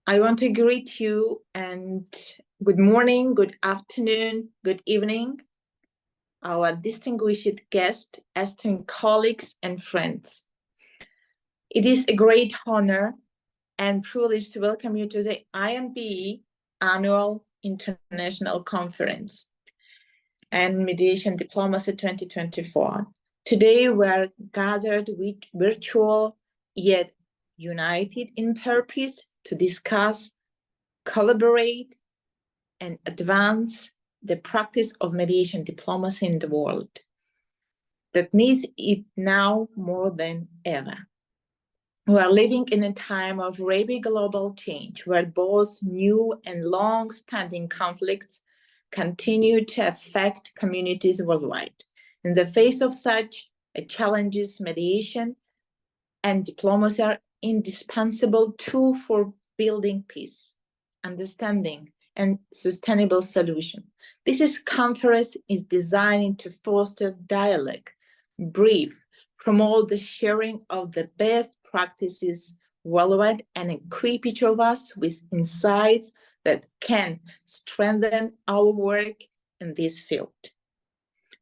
I want to greet you and good morning, good afternoon, good evening, our distinguished guests, esteemed colleagues and friends. It is a great honor and privilege to welcome you to the IMPE Annual International Conference and Mediation Diplomacy 2024. Today we're gathered with virtual yet united in purpose to discuss, collaborate, and advance the practice of mediation diplomacy in the world that needs it now more than ever. We are living in a time of rapid global change where both new and long-standing conflicts continue to affect communities worldwide. In the face of such challenges, mediation and diplomacy are indispensable tools for building peace, understanding, and sustainable solution. This conference is designed to foster dialogue, promote the sharing of the best practices worldwide, and equip each of us with insights that can strengthen our work in this field.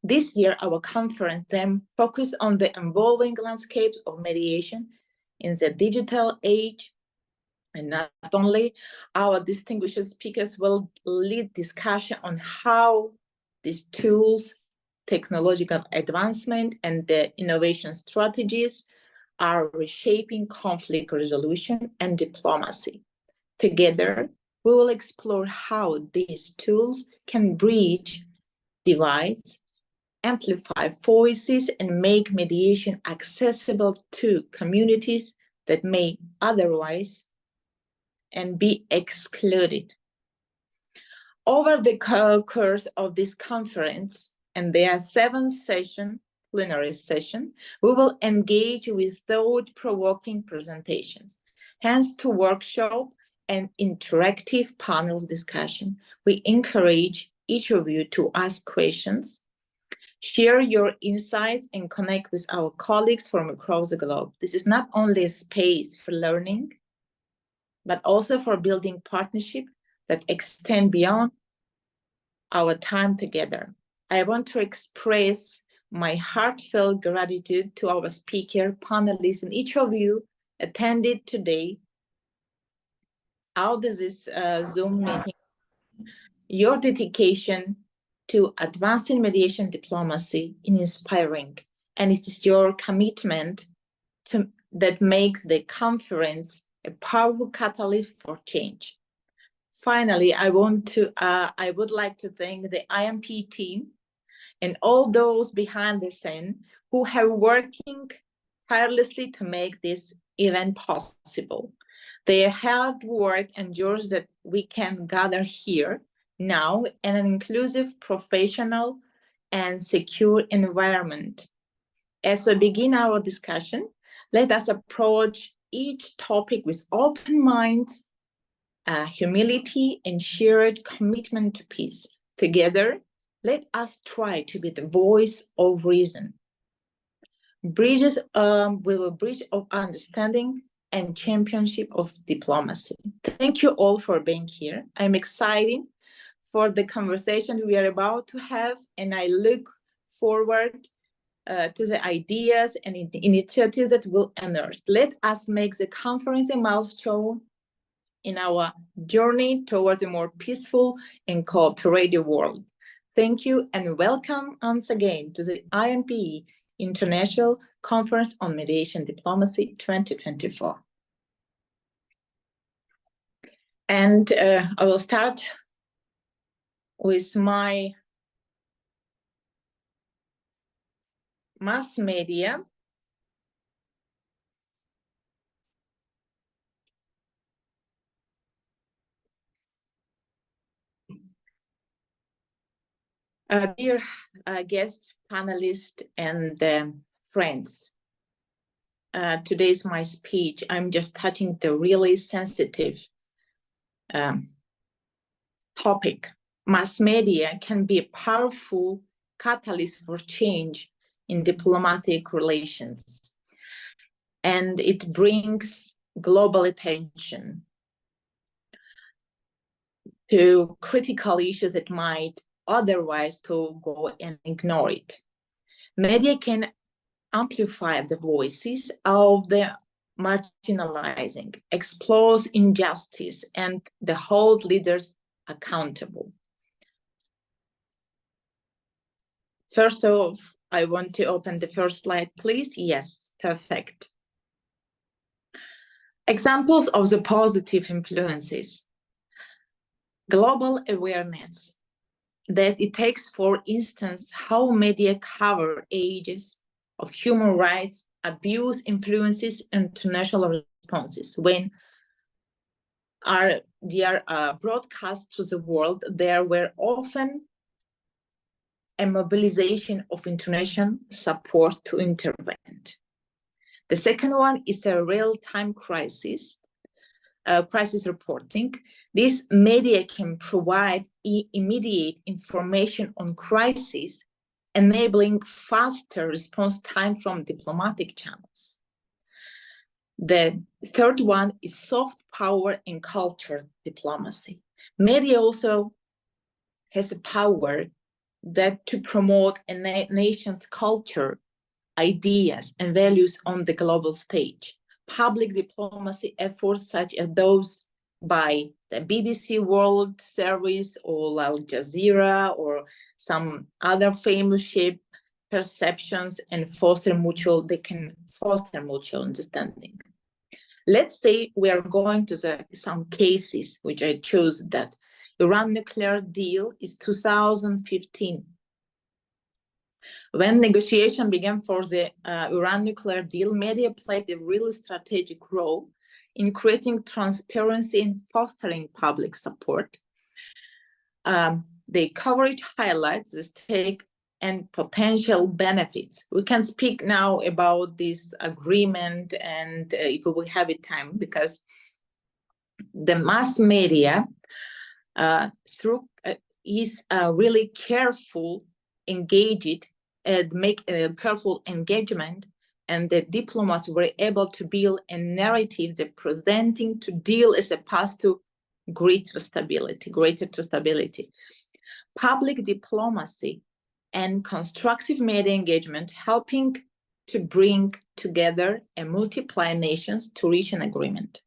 This year, our conference theme focused on the evolving landscapes of mediation in the digital age. And not only, our distinguished speakers will lead discussion on how these tools, technological advancement, and the innovation strategies are reshaping conflict resolution and diplomacy. Together, we will explore how these tools can bridge divides, amplify voices, and make mediation accessible to communities that may otherwise and be excluded. Over the course of this conference, and there are 7 plenary sessions, we will engage with thought-provoking presentations, hence to workshop and interactive panels discussion. We encourage each of you to ask questions, share your insights, and connect with our colleagues from across the globe. This is not only a space for learning, but also for building partnership that extend beyond our time together. I want to express my heartfelt gratitude to our speaker, panelists, and each of you attended today out of this Zoom meeting. Your dedication to advancing mediation diplomacy is inspiring, and it is your commitment that makes the conference a powerful catalyst for change. Finally, I would like to thank the IMP team and all those behind the scene who have working tirelessly to make this event possible. Their hard work ensures that we can gather here now in an inclusive, professional, and secure environment. As we begin our discussion, let us approach each topic with open minds, humility, and shared commitment to peace. Together, let us try to be the voice of reason. Bridges will a bridge of understanding and championship of diplomacy. Thank you all for being here. I'm excited for the conversation we are about to have, and I look forward to the ideas and initiatives that will emerge. Let us make the conference a milestone in our journey toward a more peaceful and cooperative world. Thank you and welcome once again to the IMPE International Conference on Mediation Diplomacy 2024. And I will start with my mass media. Dear guests, panelists, and friends, today is my speech. I'm just touching the really sensitive topic. Mass media can be a powerful catalyst for change in diplomatic relations, and it brings global attention. to critical issues that might otherwise to go and ignore it. Media can amplify the voices of the marginalizing, expose injustice, and hold leaders accountable. First off, I want to open the first slide, please. Yes, perfect. Examples of the positive influences. Global awareness, that it takes, for instance, how media cover ages of human rights abuse influences international responses. When they are broadcast to the world, there were often a mobilization of international support to intervene. The second one is a real-time crisis reporting. This media can provide immediate information on crises, enabling faster response time from diplomatic channels. The third one is soft power and culture diplomacy. Media also has a power that to promote a nation's culture, ideas, and values on the global stage. Public diplomacy efforts such as those by the BBC World Service or Al Jazeera or some other famous shape perceptions and they can foster mutual understanding. Let's say we are going to some cases which I chose. That Iran nuclear deal is 2015. When negotiation began for the Iran nuclear deal, media played a really strategic role in creating transparency and fostering public support. The coverage highlights the stake and potential benefits. We can speak now about this agreement, and if we will have it time, because the mass media is really careful, engaged, and make a careful engagement, and the diplomats were able to build a narrative that presenting to deal as a path to greater stability. Public diplomacy and constructive media engagement helping to bring together and multiply nations to reach an agreement.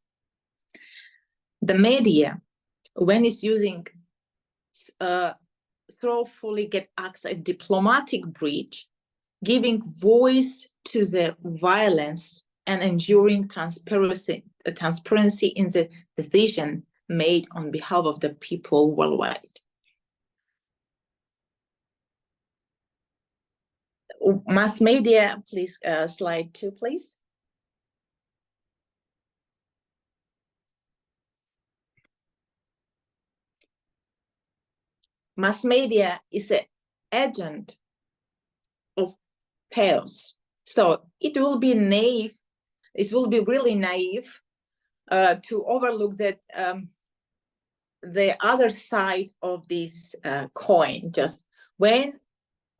The media, when it's using thoroughly get access to diplomatic breach, giving voice to the violence and ensuring transparency in the decision made on behalf of the people worldwide. Mass media, please, slide 2, please. Mass media is an agent of chaos. So it will be really naive to overlook that the other side of this coin. Just when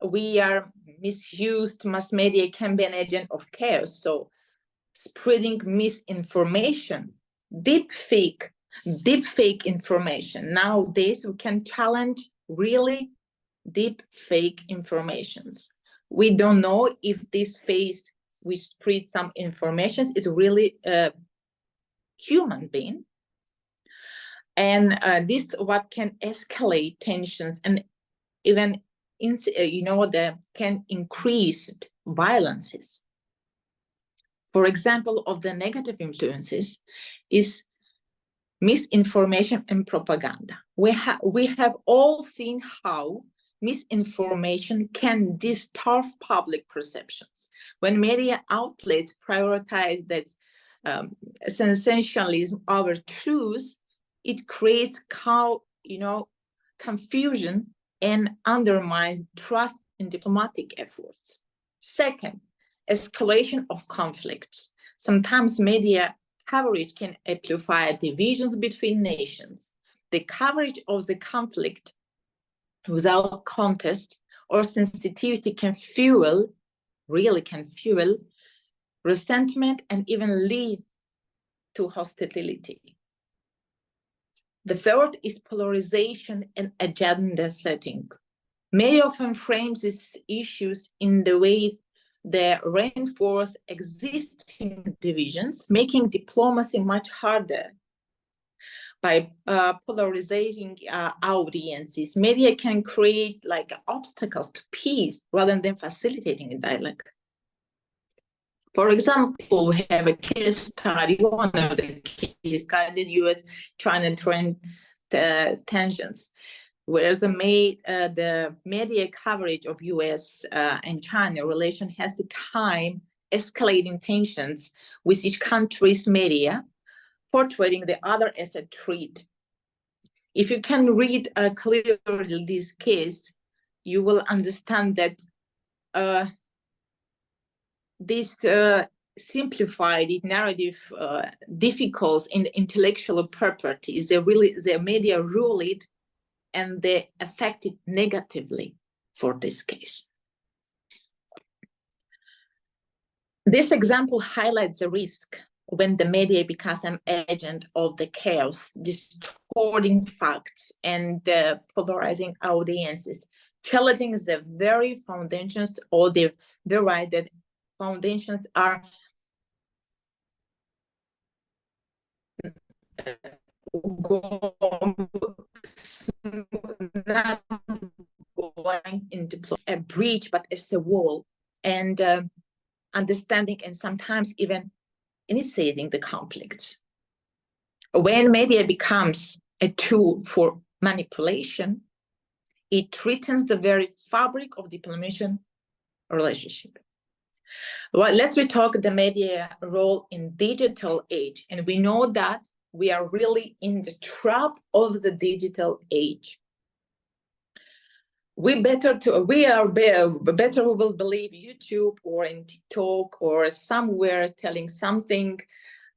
we are misused, mass media can be an agent of chaos. So spreading misinformation, deep fake information. Nowadays, we can challenge really deep fake informations. We don't know if this face we spread some information is really a human being. And this what can escalate tensions and even can increase violences. For example, of the negative influences is misinformation and propaganda. We have all seen how misinformation can distort public perceptions. When media outlets prioritize that sensationalism over truth, it creates confusion and undermines trust in diplomatic efforts. Second, escalation of conflicts. Sometimes media coverage can amplify divisions between nations. The coverage of the conflict without context or sensitivity can fuel resentment and even lead to hostility. The third is polarization and agenda setting. Media often frames these issues in the way they reinforce existing divisions, making diplomacy much harder. By polarizing audiences, media can create like obstacles to peace rather than facilitating a dialogue. For example, we have a case study, one of the case studies, US-China trend tensions, where the media coverage of US and China relation has at time escalating tensions with each country's media, portraying the other as a threat. If you can read clearly this case, you will understand that this simplified narrative difficult in intellectual properties. The media rule it, and they affect it negatively for this case. This example highlights the risk when the media becomes an agent of the chaos, distorting facts and polarizing audiences, challenging the very foundations or the right that foundations are not going into a breach, but as a wall, and understanding and sometimes even initiating the conflicts. When media becomes a tool for manipulation, it threatens the very fabric of diplomatic relationship. Well, let's talk the media role in digital age, and we know that we are really in the trap of the digital age. We will believe YouTube or in TikTok or somewhere telling something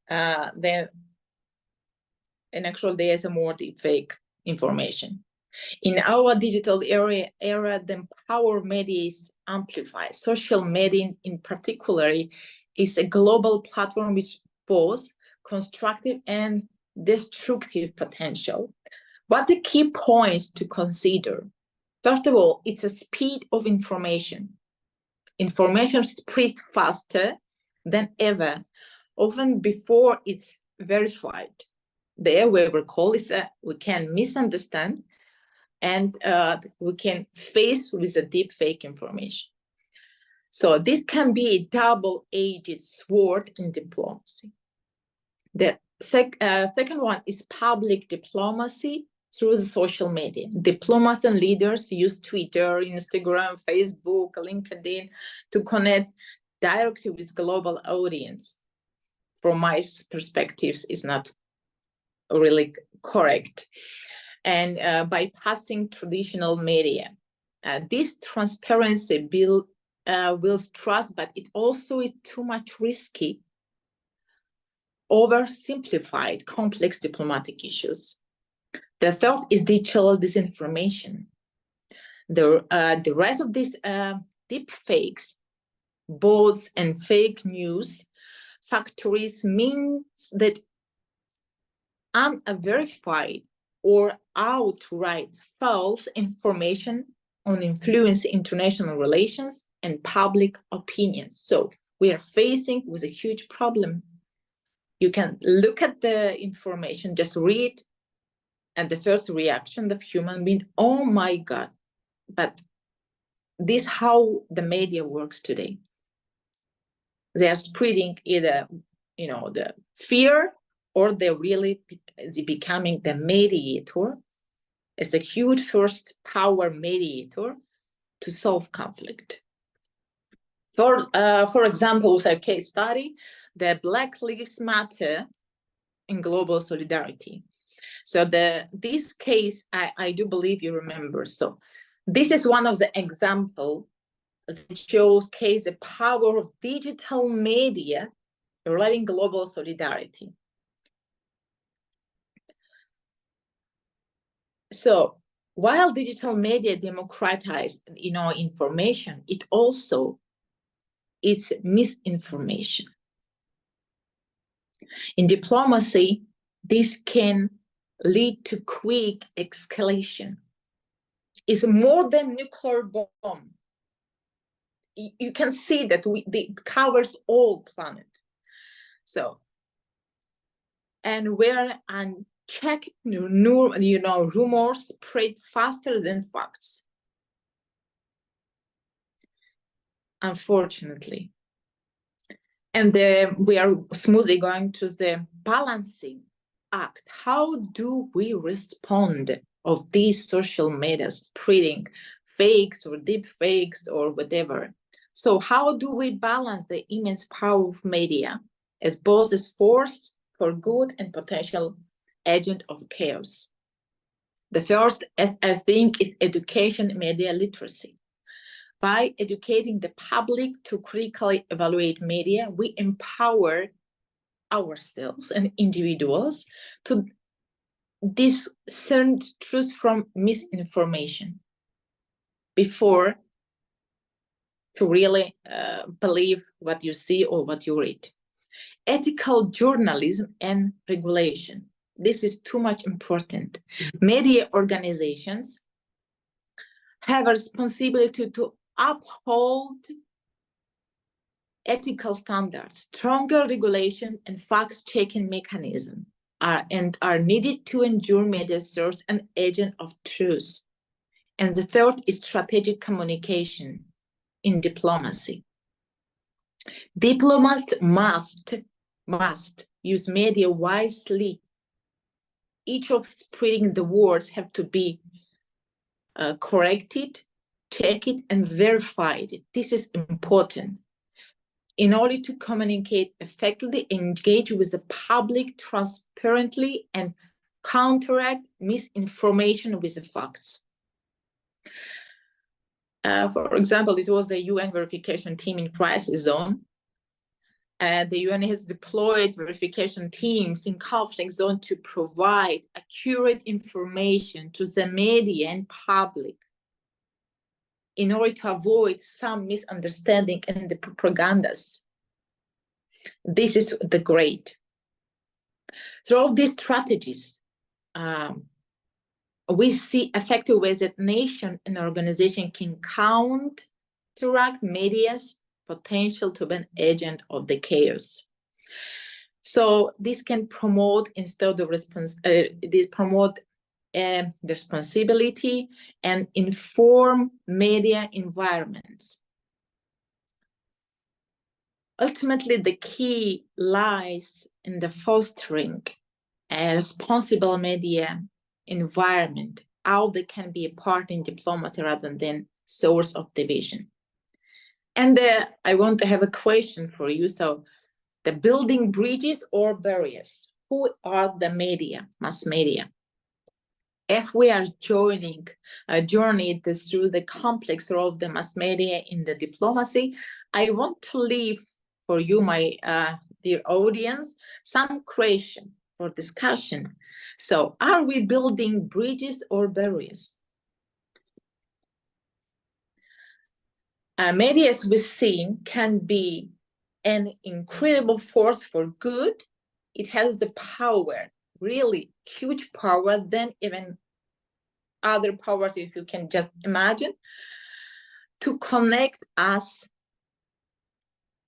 then in actual there is a more deep fake information. In our digital era, the power of media is amplified. Social media in particular is a global platform which both constructive and destructive potential. What the key points to consider? First of all, it's a speed of information. Information spreads faster than ever, often before it's verified. There we recall is we can misunderstand and we can face with a deep fake information. So this can be a double-edged sword in diplomacy. The second one is public diplomacy through the social media. Diplomats and leaders use Twitter, Instagram, Facebook, LinkedIn to connect directly with global audience. From my perspectives, is not really correct. And bypassing traditional media. This transparency builds trust, but it also is too much risky, oversimplified, complex diplomatic issues. The third is digital disinformation. The rest of these deep fakes, bots, and fake news factories means that unverified or outright false information on influence international relations and public opinion. So we are facing with a huge problem. You can look at the information, just read, and the first reaction of human being, oh my God. But this is how the media works today. They are spreading either, the fear, or they're really becoming the mediator. It's a huge first power mediator to solve conflict. For example, with a case study, the Black Lives Matter in global solidarity. So this case, I do believe you remember. So this is one of the examples that shows the power of digital media relating global solidarity. So while digital media democratize, information, it also is misinformation. In diplomacy, this can lead to quick escalation. It's more than nuclear bomb. You can see that it covers all planet. So, and where unchecked, rumors spread faster than facts. Unfortunately. And we are smoothly going to the balancing act. How do we respond of these social media spreading fakes or deep fakes or whatever? So how do we balance the immense power of media as both a force for good and potential agent of chaos? The first, as I think, is education, media literacy. By educating the public to critically evaluate media, we empower ourselves and individuals to discern truth from misinformation before to really believe what you see or what you read. Ethical journalism and regulation. This is too much important. Media organizations have a responsibility to uphold ethical standards. Stronger regulation and fact-checking mechanism are needed to ensure media source and agent of truth. And the third is strategic communication in diplomacy. Diplomats must use media wisely. Each of spreading the words have to be corrected, checked, and verified. This is important. In order to communicate effectively, engage with the public transparently, and counteract misinformation with the facts. For example, it was the UN verification team in crisis zone. The UN has deployed verification teams in conflict zone to provide accurate information to the media and public in order to avoid some misunderstanding and the propagandas. This is the great. Through these strategies, we see effective ways that nation and organization can counteract media's potential to be an agent of the chaos. So this can promote instead of the responsibility and inform media environments. Ultimately, the key lies in the fostering a responsible media environment, how they can be a part in diplomacy rather than source of division. And I want to have a question for you. So, the building bridges or barriers, who are the media, mass media? If we are journeyed through the complex role of the mass media in the diplomacy, I want to leave for you, my dear audience, some question for discussion. So, are we building bridges or barriers? Media, as we've seen, can be an incredible force for good. It has the power, really huge power, than even other powers, if you can just imagine, to connect us,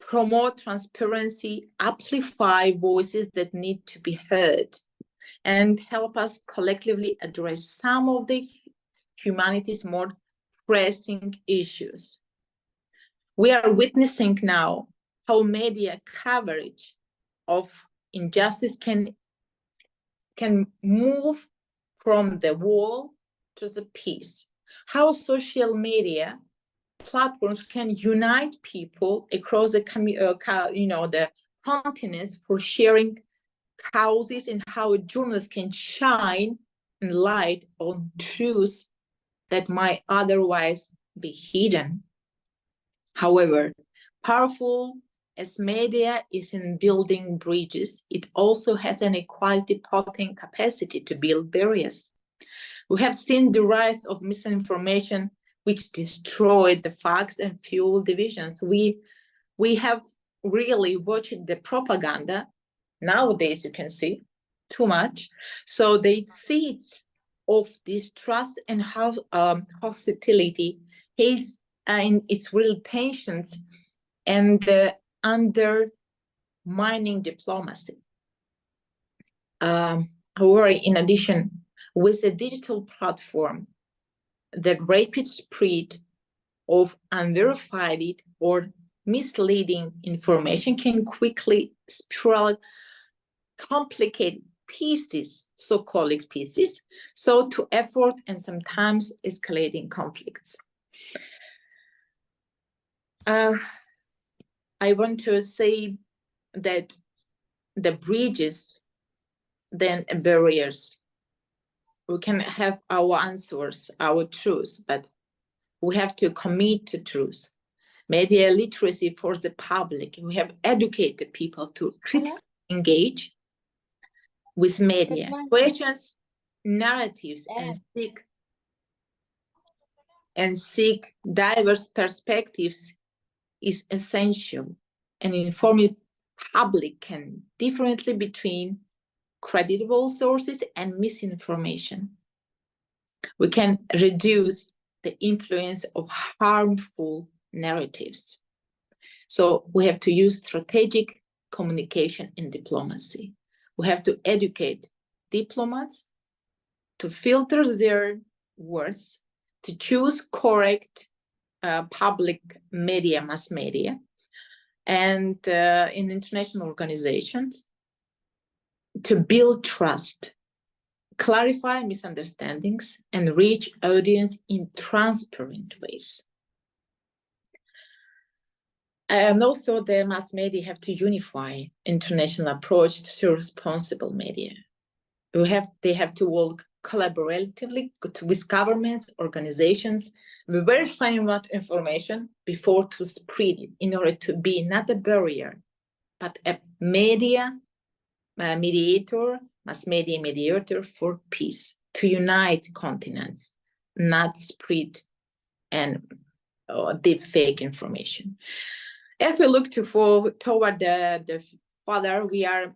promote transparency, amplify voices that need to be heard, and help us collectively address some of the humanity's more pressing issues. We are witnessing now how media coverage of injustice can move from the war to the peace. How social media platforms can unite people across the continents for sharing causes, and how journalists can shine light on truths that might otherwise be hidden. However, powerful as media is in building bridges, it also has an equality potent capacity to build barriers. We have seen the rise of misinformation, which destroyed the facts and fueled divisions. We have really watched the propaganda nowadays, you can see, too much. So the seeds of distrust and hostility is in its real tensions and undermining diplomacy. However, in addition, with the digital platform, the rapid spread of unverified or misleading information can quickly spiral complicated pieces, so-called pieces, so to effort and sometimes escalating conflicts. I want to say that the bridges, then barriers. We can have our answers, our truths, but we have to commit to truth. Media literacy for the public. We have educated people to critically engage with media, questions, narratives, and seek diverse perspectives is essential. An informed public can differentiate between credible sources and misinformation. We can reduce the influence of harmful narratives. So we have to use strategic communication in diplomacy. We have to educate diplomats to filter their words, to choose correct public media, mass media, and in international organizations, to build trust, clarify misunderstandings, and reach audience in transparent ways. And also the mass media have to unify international approach to responsible media. They have to work collaboratively with governments, organizations, verifying what information before to spread it in order to be not a barrier, but a mediator, mass media mediator for peace, to unite continents, not spread and deep fake information. As we look toward the further, we are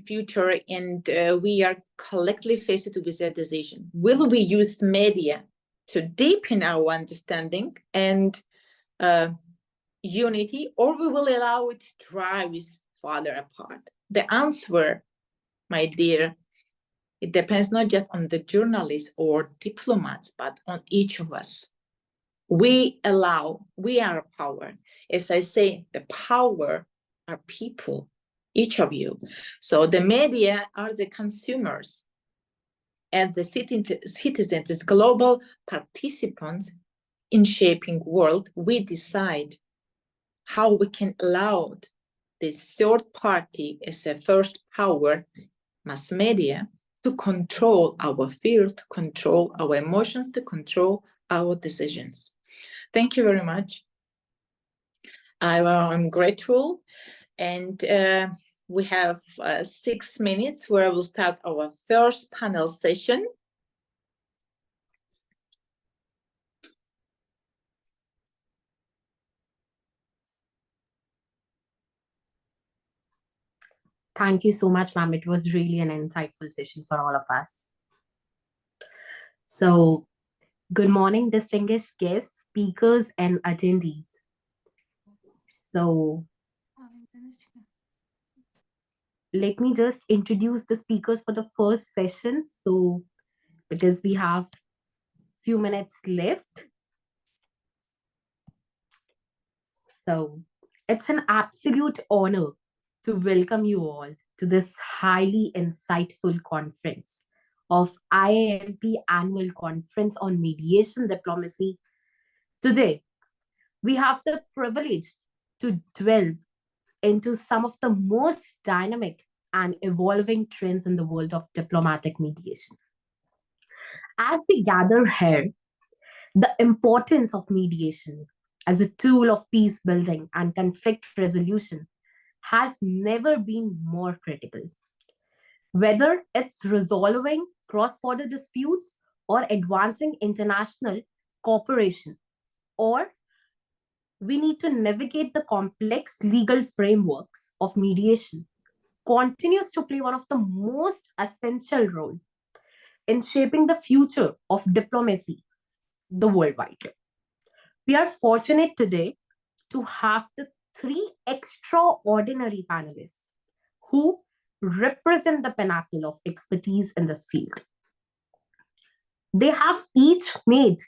future and we are collectively faced with a decision. Will we use media to deepen our understanding and unity, or we will allow it to drive us further apart? The answer, my dear, it depends not just on the journalists or diplomats, but on each of us. We are power. As I say, the power are people, each of you. So the media are the consumers, and the citizens, as global participants in shaping world. We decide how we can allow this third party as a first power, mass media, to control our fear, to control our emotions, to control our decisions. Thank you very much. I'm grateful, and we have 6 minutes where we'll start our first panel session. Thank you so much, ma'am. It was really an insightful session for all of us. So, good morning, distinguished guests, speakers, and attendees. So, let me just introduce the speakers for the first session. So, because we have few minutes left. So, it's an absolute honor to welcome you all to this highly insightful conference of IAMP Annual Conference on Mediation Diplomacy. Today, we have the privilege to delve into some of the most dynamic and evolving trends in the world of diplomatic mediation. As we gather here, the importance of mediation as a tool of peace building and conflict resolution has never been more critical. Whether it's resolving cross-border disputes or advancing international cooperation, or we need to navigate the complex legal frameworks of mediation, continues to play one of the most essential roles in shaping the future of diplomacy the worldwide. We are fortunate today to have the three extraordinary panelists who represent the pinnacle of expertise in this field. They have each made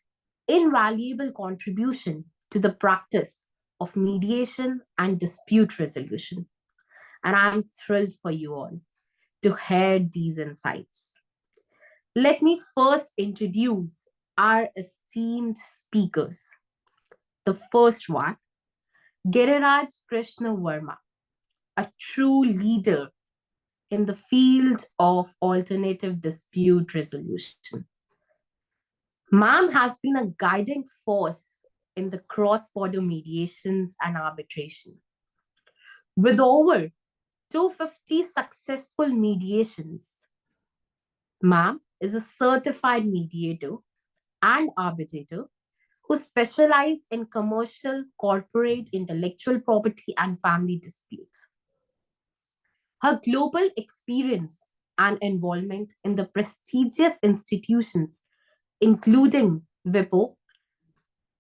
invaluable contribution to the practice of mediation and dispute resolution. And I'm thrilled for you all to hear these insights. Let me first introduce our esteemed speakers. The first one, Giriraj Krishna Verma, a true leader in the field of alternative dispute resolution. Ma'am has been a guiding force in the cross-border mediations and arbitration. With over 250 successful mediations, Ma'am is a certified mediator and arbitrator who specialize in commercial, corporate, intellectual property, and family disputes. Her global experience and involvement in the prestigious institutions, including WIPO,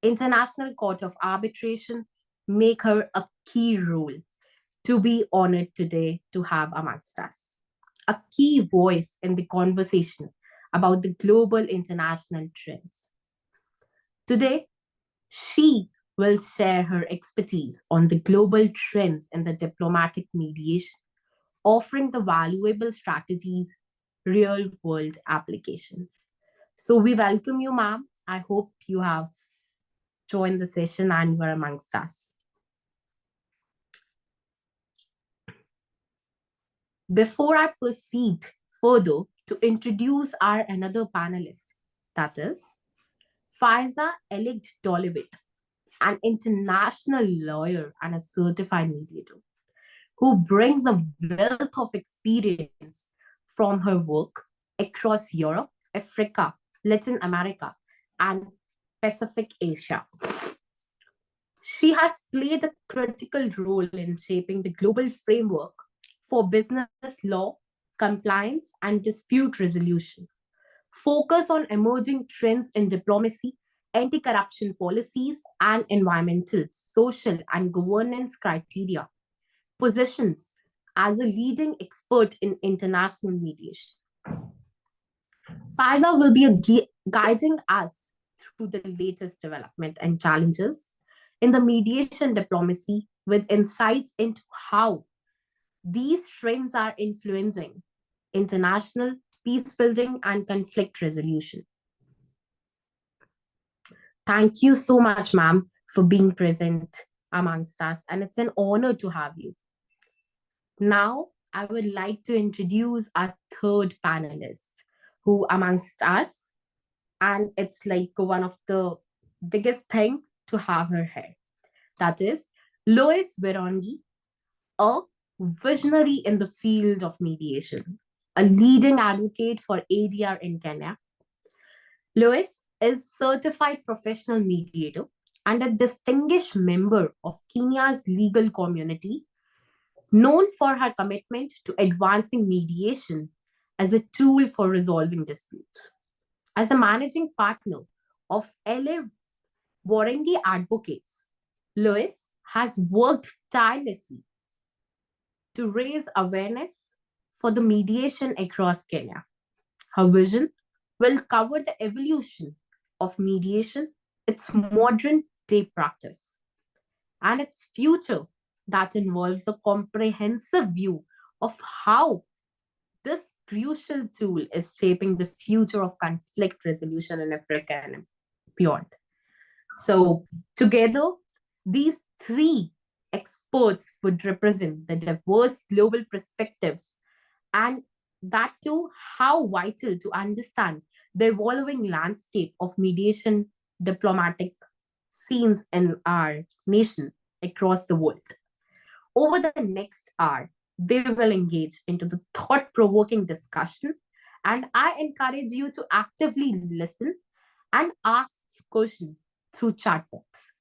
International Court of Arbitration, make her a key role to be honored today to have amongst us. A key voice in the conversation about the global international trends. Today, she will share her expertise on the global trends in the diplomatic mediation, offering the valuable strategies, real-world applications. So we welcome you, ma'am. I hope you have joined the session and were amongst us. Before I proceed further to introduce our another panelist, that is Faiza Eligd Dolivit, an international lawyer and a certified mediator, who brings a wealth of experience from her work across Europe, Africa, Latin America, and Pacific Asia. She has played a critical role in shaping the global framework for business law, compliance, and dispute resolution. Focus on emerging trends in diplomacy, anti-corruption policies, and environmental, social, and governance criteria. Positions as a leading expert in international mediation. Faiza will be guiding us through the latest development and challenges in the mediation diplomacy with insights into how these trends are influencing international peace building and conflict resolution. Thank you so much, ma'am, for being present amongst us, and it's an honor to have you. Now, I would like to introduce our third panelist, who amongst us, and it's like one of the biggest thing to have her here. That is Lois Virongi, a visionary in the field of mediation, a leading advocate for ADR in Kenya. Lois is certified professional mediator and a distinguished member of Kenya's legal community, known for her commitment to advancing mediation as a tool for resolving disputes. As a managing partner of LA Warangi Advocates, Lois has worked tirelessly to raise awareness for the mediation across Kenya. Her vision will cover the evolution of mediation, its modern day practice, and its future that involves a comprehensive view of how this crucial tool is shaping the future of conflict resolution in Africa and beyond. So together, these three experts would represent the diverse global perspectives, and that too, how vital to understand the evolving landscape of mediation diplomatic scenes in our nation across the world. Over the next hour, they will engage into the thought-provoking discussion, and I encourage you to actively listen and ask questions through chat box.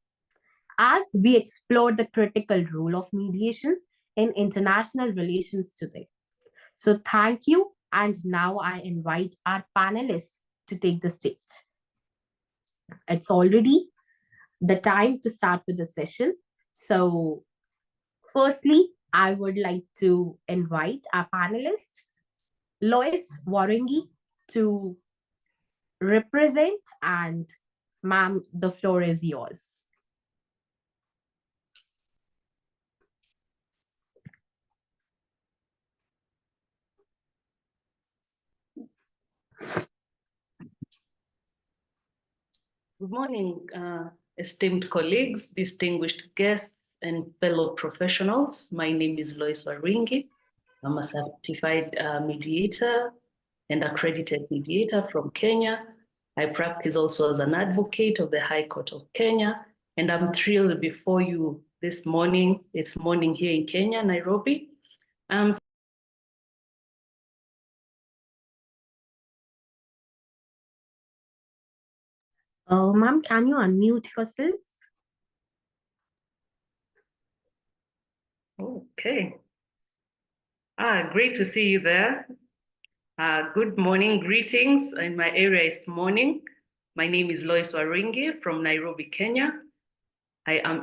As we explore the critical role of mediation in international relations today. So thank you. And now I invite our panelists to take the stage. It's already the time to start with the session. So firstly, I would like to invite our panelist, Lois Waringi, to represent, and ma'am, the floor is yours. Good morning, esteemed colleagues, distinguished guests, and fellow professionals. My name is Lois Waringi. I'm a certified mediator and accredited mediator from Kenya. I practice also as an advocate of the High Court of Kenya, and I'm thrilled before you this morning. It's morning here in Kenya, Nairobi. Ma'am, can you unmute yourself? Okay. Great to see you there. Good morning, greetings. In my area is morning. My name is Lois Waringi from Nairobi, Kenya. I am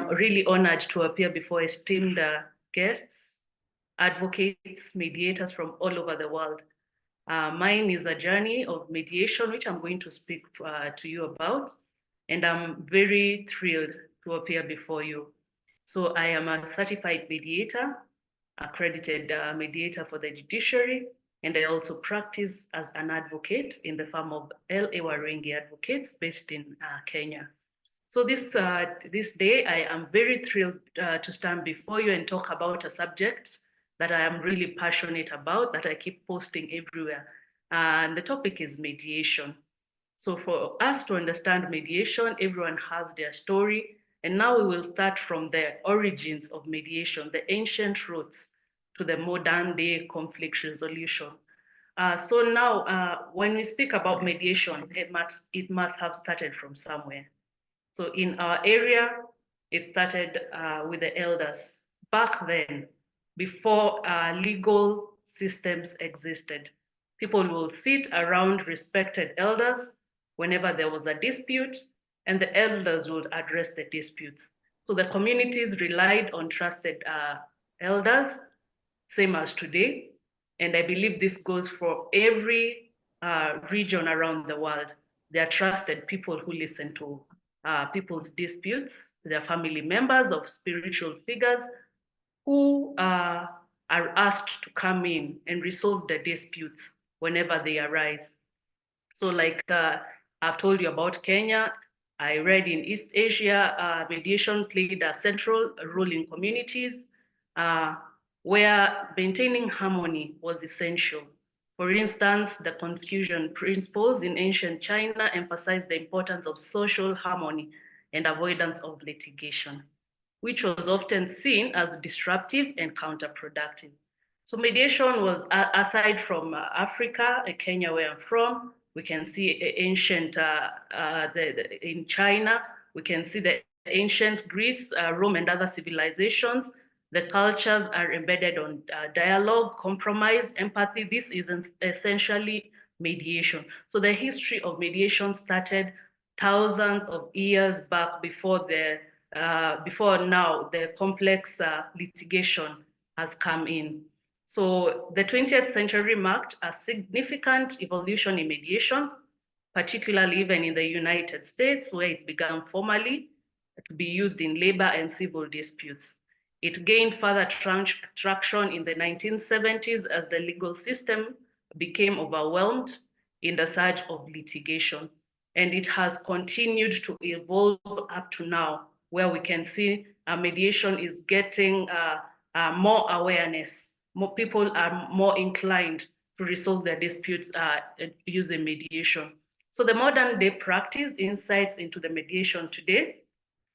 really honored to appear before esteemed guests, advocates, mediators from all over the world. Mine is a journey of mediation, which I'm going to speak to you about. And I'm very thrilled to appear before you. So I am a certified mediator, accredited mediator for the judiciary, and I also practice as an advocate in the firm of L.A. Waringi Advocates based in Kenya. So this day, I am very thrilled to stand before you and talk about a subject that I am really passionate about, that I keep posting everywhere. And the topic is mediation. So for us to understand mediation, everyone has their story. And now we will start from the origins of mediation, the ancient roots to the modern day conflict resolution. So now, when we speak about mediation, it must have started from somewhere. So in our area, it started with the elders. Back then, before legal systems existed, people will sit around respected elders whenever there was a dispute, and the elders would address the disputes. So the communities relied on trusted elders, same as today. And I believe this goes for every region around the world. They are trusted people who listen to people's disputes. They are family members of spiritual figures who are asked to come in and resolve the disputes whenever they arise. So like I've told you about Kenya, I read in East Asia, mediation played a central role in communities where maintaining harmony was essential. For instance, the Confucian principles in ancient China emphasized the importance of social harmony and avoidance of litigation, which was often seen as disruptive and counterproductive. So mediation was, aside from Africa, Kenya where I'm from, we can see ancient, in China, we can see the ancient Greece, Rome, and other civilizations. The cultures are embedded on dialogue, compromise, empathy. This is essentially mediation. So the history of mediation started thousands of years back before now the complex litigation has come in. So the 20th century marked a significant evolution in mediation, particularly even in the United States, where it began formally to be used in labor and civil disputes. It gained further traction in the 1970s as the legal system became overwhelmed in the surge of litigation. And it has continued to evolve up to now, where we can see mediation is getting more awareness. More people are more inclined to resolve their disputes using mediation. So the modern day practice insights into the mediation today.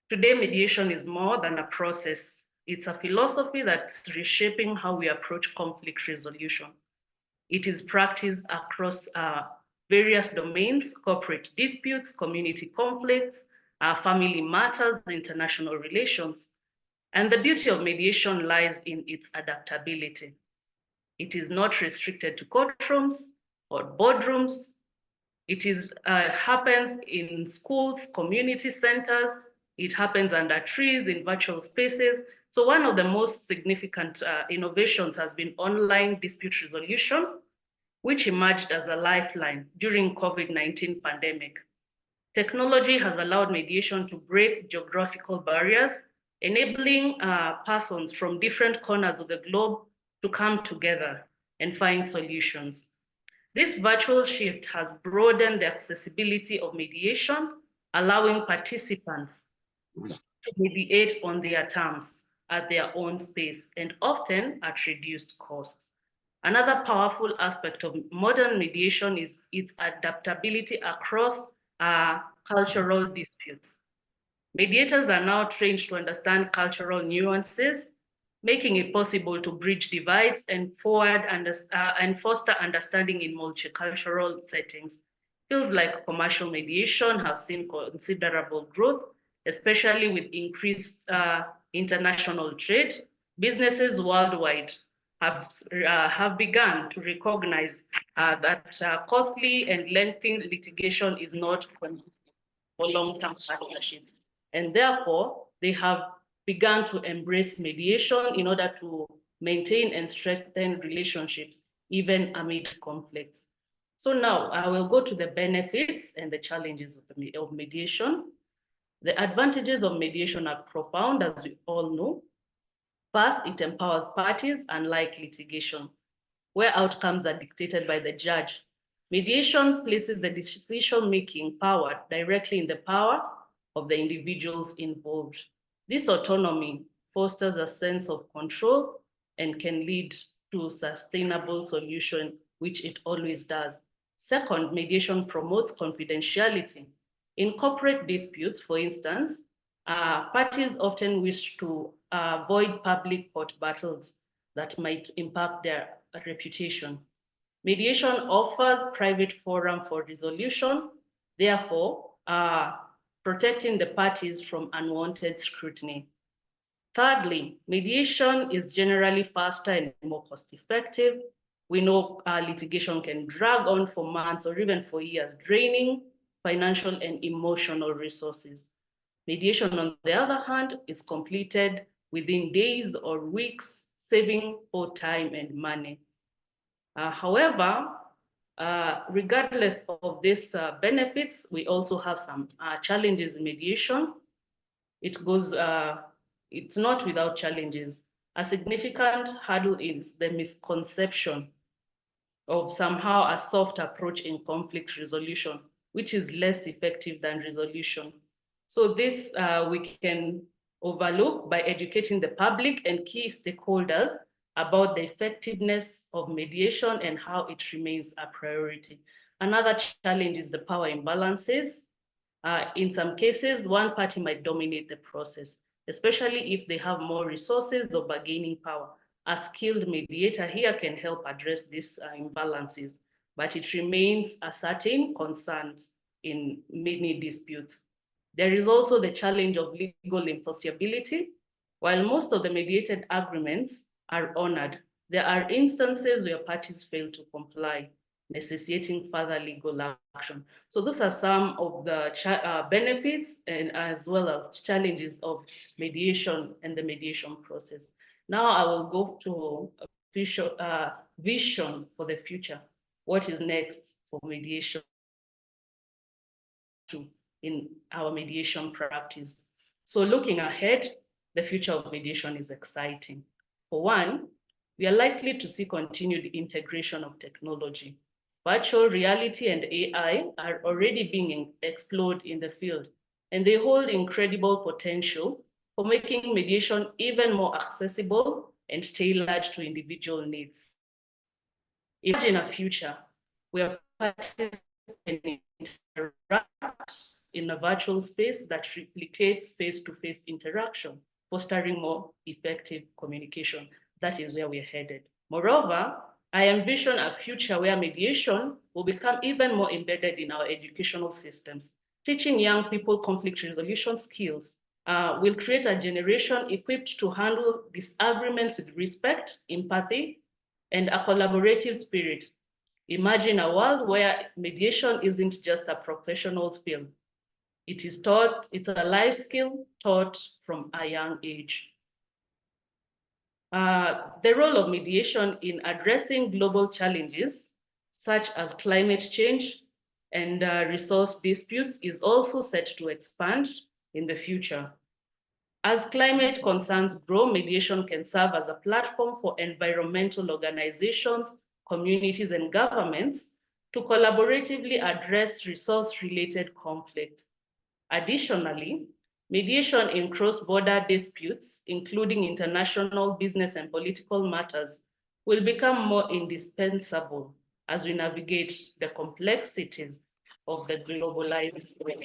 Today, mediation is more than a process. It's a philosophy that's reshaping how we approach conflict resolution. It is practiced across various domains: corporate disputes, community conflicts, family matters, international relations. And the beauty of mediation lies in its adaptability. It is not restricted to courtrooms or boardrooms. It happens in schools, community centers. It happens under trees, in virtual spaces. So one of the most significant innovations has been online dispute resolution, which emerged as a lifeline during COVID-19 pandemic. Technology has allowed mediation to break geographical barriers, enabling persons from different corners of the globe to come together and find solutions. This virtual shift has broadened the accessibility of mediation, allowing participants to mediate on their terms at their own space and often at reduced costs. Another powerful aspect of modern mediation is its adaptability across cultural disputes. Mediators are now trained to understand cultural nuances, making it possible to bridge divides and foster understanding in multicultural settings. Feels like commercial mediation have seen considerable growth, especially with increased international trade. Businesses worldwide have begun to recognize that costly and lengthy litigation is not for long-term partnership. And therefore, they have begun to embrace mediation in order to maintain and strengthen relationships, even amid conflicts. So now I will go to the benefits and the challenges of mediation. The advantages of mediation are profound, as we all know. First, it empowers parties, unlike litigation, where outcomes are dictated by the judge. Mediation places the decision-making power directly in the power of the individuals involved. This autonomy fosters a sense of control and can lead to sustainable solution, which it always does. Second, mediation promotes confidentiality. In corporate disputes, for instance, parties often wish to avoid public court battles that might impact their reputation. Mediation offers private forum for resolution, therefore protecting the parties from unwanted scrutiny. Thirdly, mediation is generally faster and more cost-effective. We know litigation can drag on for months or even for years, draining financial and emotional resources. Mediation, on the other hand, is completed within days or weeks, saving both time and money. However, regardless of these benefits, we also have some challenges in mediation. It's not without challenges. A significant hurdle is the misconception of somehow a soft approach in conflict resolution, which is less effective than resolution. So this we can overlook by educating the public and key stakeholders about the effectiveness of mediation and how it remains a priority. Another challenge is the power imbalances. In some cases, one party might dominate the process, especially if they have more resources or bargaining power. A skilled mediator here can help address these imbalances, but it remains a certain concerns in many disputes. There is also the challenge of legal enforceability. While most of the mediated agreements are honored, there are instances where parties fail to comply, necessitating further legal action. So those are some of the benefits and as well as challenges of mediation and the mediation process. Now I will go to a vision for the future. What is next for mediation in our mediation practice? So looking ahead, the future of mediation is exciting. For one, we are likely to see continued integration of technology. Virtual reality and AI are already being explored in the field, and they hold incredible potential for making mediation even more accessible and tailored to individual needs. Imagine a future where parties can interact in a virtual space that replicates face-to-face interaction, fostering more effective communication. That is where we're headed. Moreover, I envision a future where mediation will become even more embedded in our educational systems, teaching young people conflict resolution skills will create a generation equipped to handle disagreements with respect, empathy, and a collaborative spirit. Imagine a world where mediation isn't just a professional field. It is taught, it's a life skill taught from a young age. The role of mediation in addressing global challenges, such as climate change and resource disputes, is also set to expand in the future. As climate concerns grow, mediation can serve as a platform for environmental organizations, communities, and governments to collaboratively address resource-related conflicts. Additionally, mediation in cross-border disputes, including international business and political matters, will become more indispensable as we navigate the complexities of the globalized world.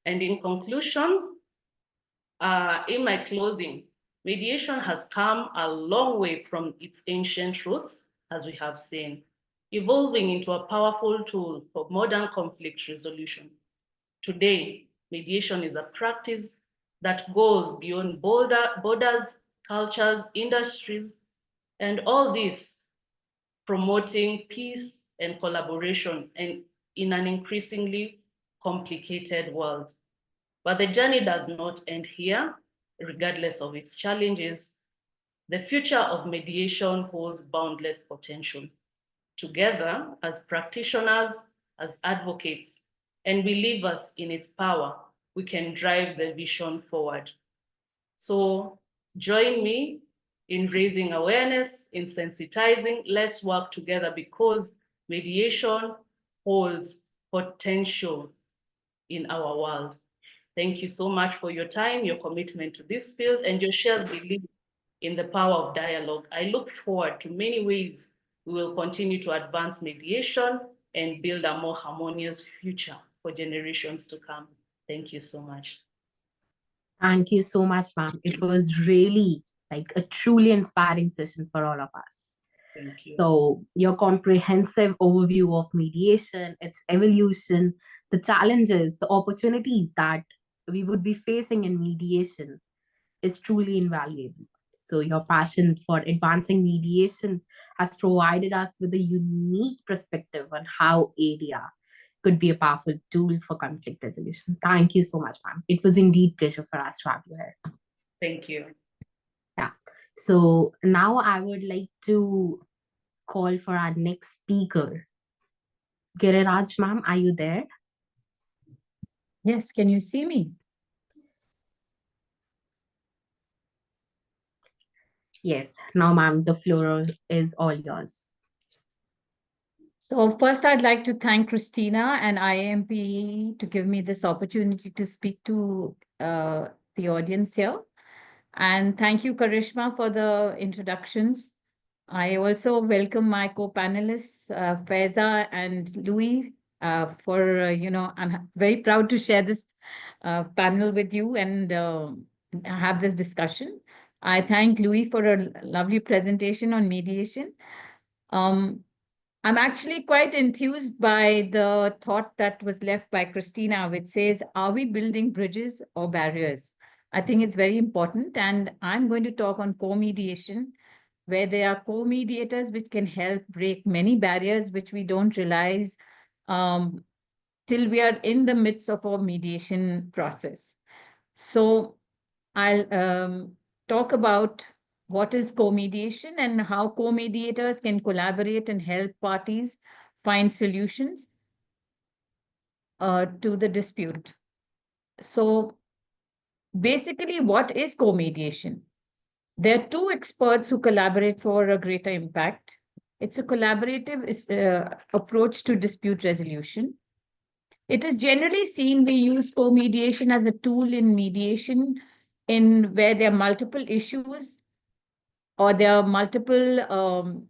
And in conclusion, in my closing, mediation has come a long way from its ancient roots, as we have seen, evolving into a powerful tool for modern conflict resolution. Today, mediation is a practice that goes beyond borders, cultures, industries, and all this promoting peace and collaboration and in an increasingly complicated world. But the journey does not end here, regardless of its challenges. The future of mediation holds boundless potential. Together, as practitioners, as advocates, and believers in its power, we can drive the vision forward. So join me in raising awareness, in sensitizing. Let's work together because mediation holds potential in our world. Thank you so much for your time, your commitment to this field, and your shared belief in the power of dialogue. I look forward to many ways we will continue to advance mediation and build a more harmonious future for generations to come. Thank you so much. Thank you so much, ma'am. It was really like a truly inspiring session for all of us. Thank you. So your comprehensive overview of mediation, its evolution, the challenges, the opportunities that we would be facing in mediation is truly invaluable. So your passion for advancing mediation has provided us with a unique perspective on how ADR could be a powerful tool for conflict resolution. Thank you so much, ma'am. It was indeed a pleasure for us to have you here. Thank you. Yeah. So now I would like to call for our next speaker. Giriraj, ma'am, are you there? Yes, can you see me? Yes. Now, ma'am, the floor is all yours. So first, I'd like to thank Christina and IAMP to give me this opportunity to speak to the audience here. And thank you, Karishma, for the introductions. I also welcome my co-panelists, Faiza and Louis, I'm very proud to share this panel with you and have this discussion. I thank Louis for a lovely presentation on mediation. I'm actually quite enthused by the thought that was left by Christina, which says, are we building bridges or barriers? I think it's very important. And I'm going to talk on co-mediation, where there are co-mediators which can help break many barriers which we don't realize till we are in the midst of our mediation process. So I'll talk about what is co-mediation and how co-mediators can collaborate and help parties find solutions to the dispute. So basically, what is co-mediation? There are two experts who collaborate for a greater impact. It's a collaborative approach to dispute resolution. It is generally seen we use co-mediation as a tool in mediation in where there are multiple issues or there are multiple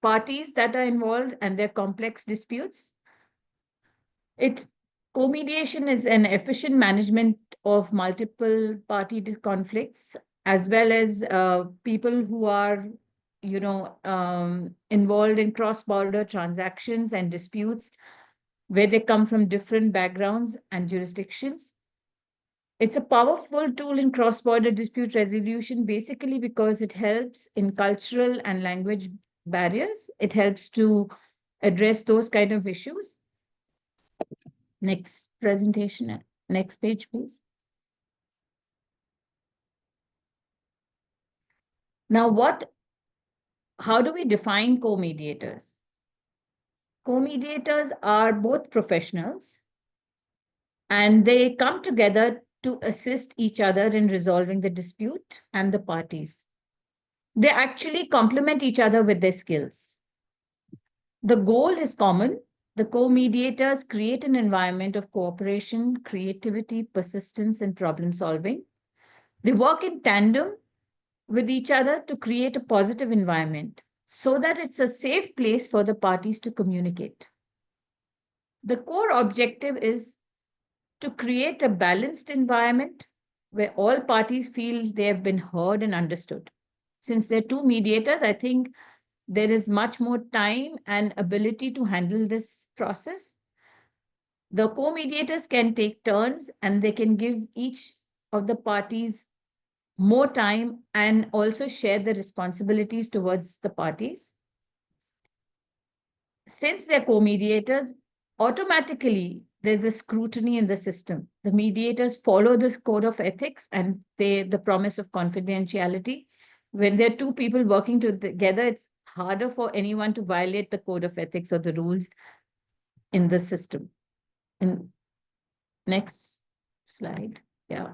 parties that are involved and they're complex disputes. Co-mediation is an efficient management of multiple party conflicts, as well as people who are, involved in cross-border transactions and disputes where they come from different backgrounds and jurisdictions. It's a powerful tool in cross-border dispute resolution, basically because it helps in cultural and language barriers. It helps to address those kind of issues. Next presentation, next page, please. Now, how do we define co-mediators? Co-mediators are both professionals and they come together to assist each other in resolving the dispute and the parties. They actually complement each other with their skills. The goal is common. The co-mediators create an environment of cooperation, creativity, persistence, and problem solving. They work in tandem with each other to create a positive environment so that it's a safe place for the parties to communicate. The core objective is to create a balanced environment where all parties feel they have been heard and understood. Since there are two mediators, I think there is much more time and ability to handle this process. The co-mediators can take turns and they can give each of the parties more time and also share the responsibilities towards the parties. Since they're co-mediators, automatically there's a scrutiny in the system. The mediators follow this code of ethics and the promise of confidentiality. When there are two people working together, it's harder for anyone to violate the code of ethics or the rules in the system. In next slide. Yeah.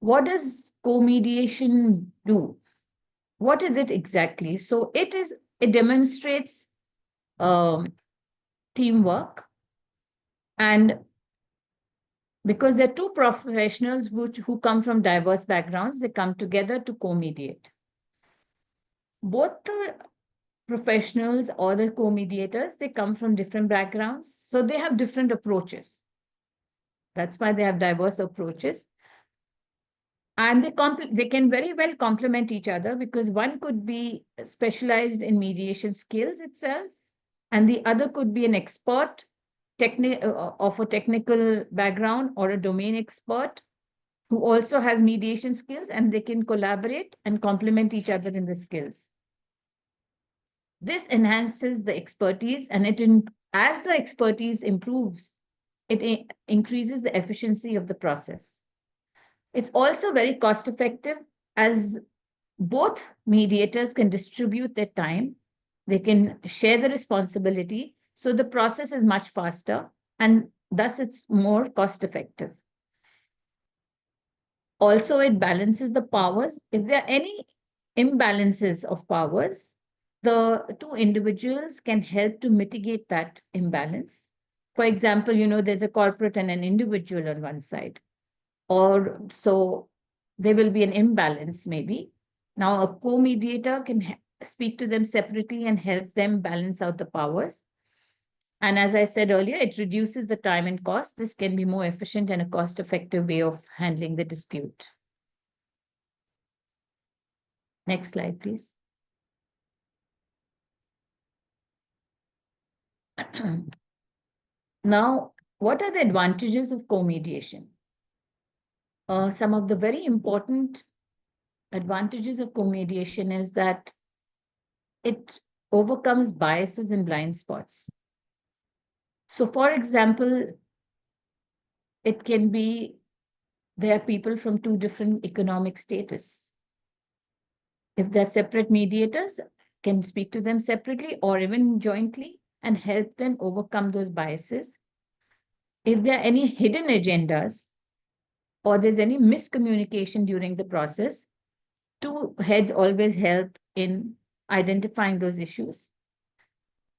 What does co-mediation do? What is it exactly? So it demonstrates teamwork, and because they're two professionals who come from diverse backgrounds, they come together to co-mediate. Both the professionals or the co-mediators, they come from different backgrounds, so they have different approaches. That's why they have diverse approaches. And they can very well complement each other because one could be specialized in mediation skills itself, and the other could be an expert of a technical background or a domain expert who also has mediation skills, and they can collaborate and complement each other in the skills. This enhances the expertise, and as the expertise improves, it increases the efficiency of the process. It's also very cost effective as both mediators can distribute their time. They can share the responsibility. So the process is much faster and thus it's more cost effective. Also, it balances the powers. If there are any imbalances of powers, the two individuals can help to mitigate that imbalance. For example, there's a corporate and an individual on one side. Or so there will be an imbalance maybe. Now a co-mediator can speak to them separately and help them balance out the powers. And as I said earlier, it reduces the time and cost. This can be more efficient and a cost-effective way of handling the dispute. Next slide, please. Now, what are the advantages of co-mediation? Some of the very important advantages of co-mediation is that it overcomes biases and blind spots. So, for example, it can be there are people from two different economic status. If they're separate mediators, can speak to them separately or even jointly and help them overcome those biases. If there are any hidden agendas or there's any miscommunication during the process, two heads always help in identifying those issues.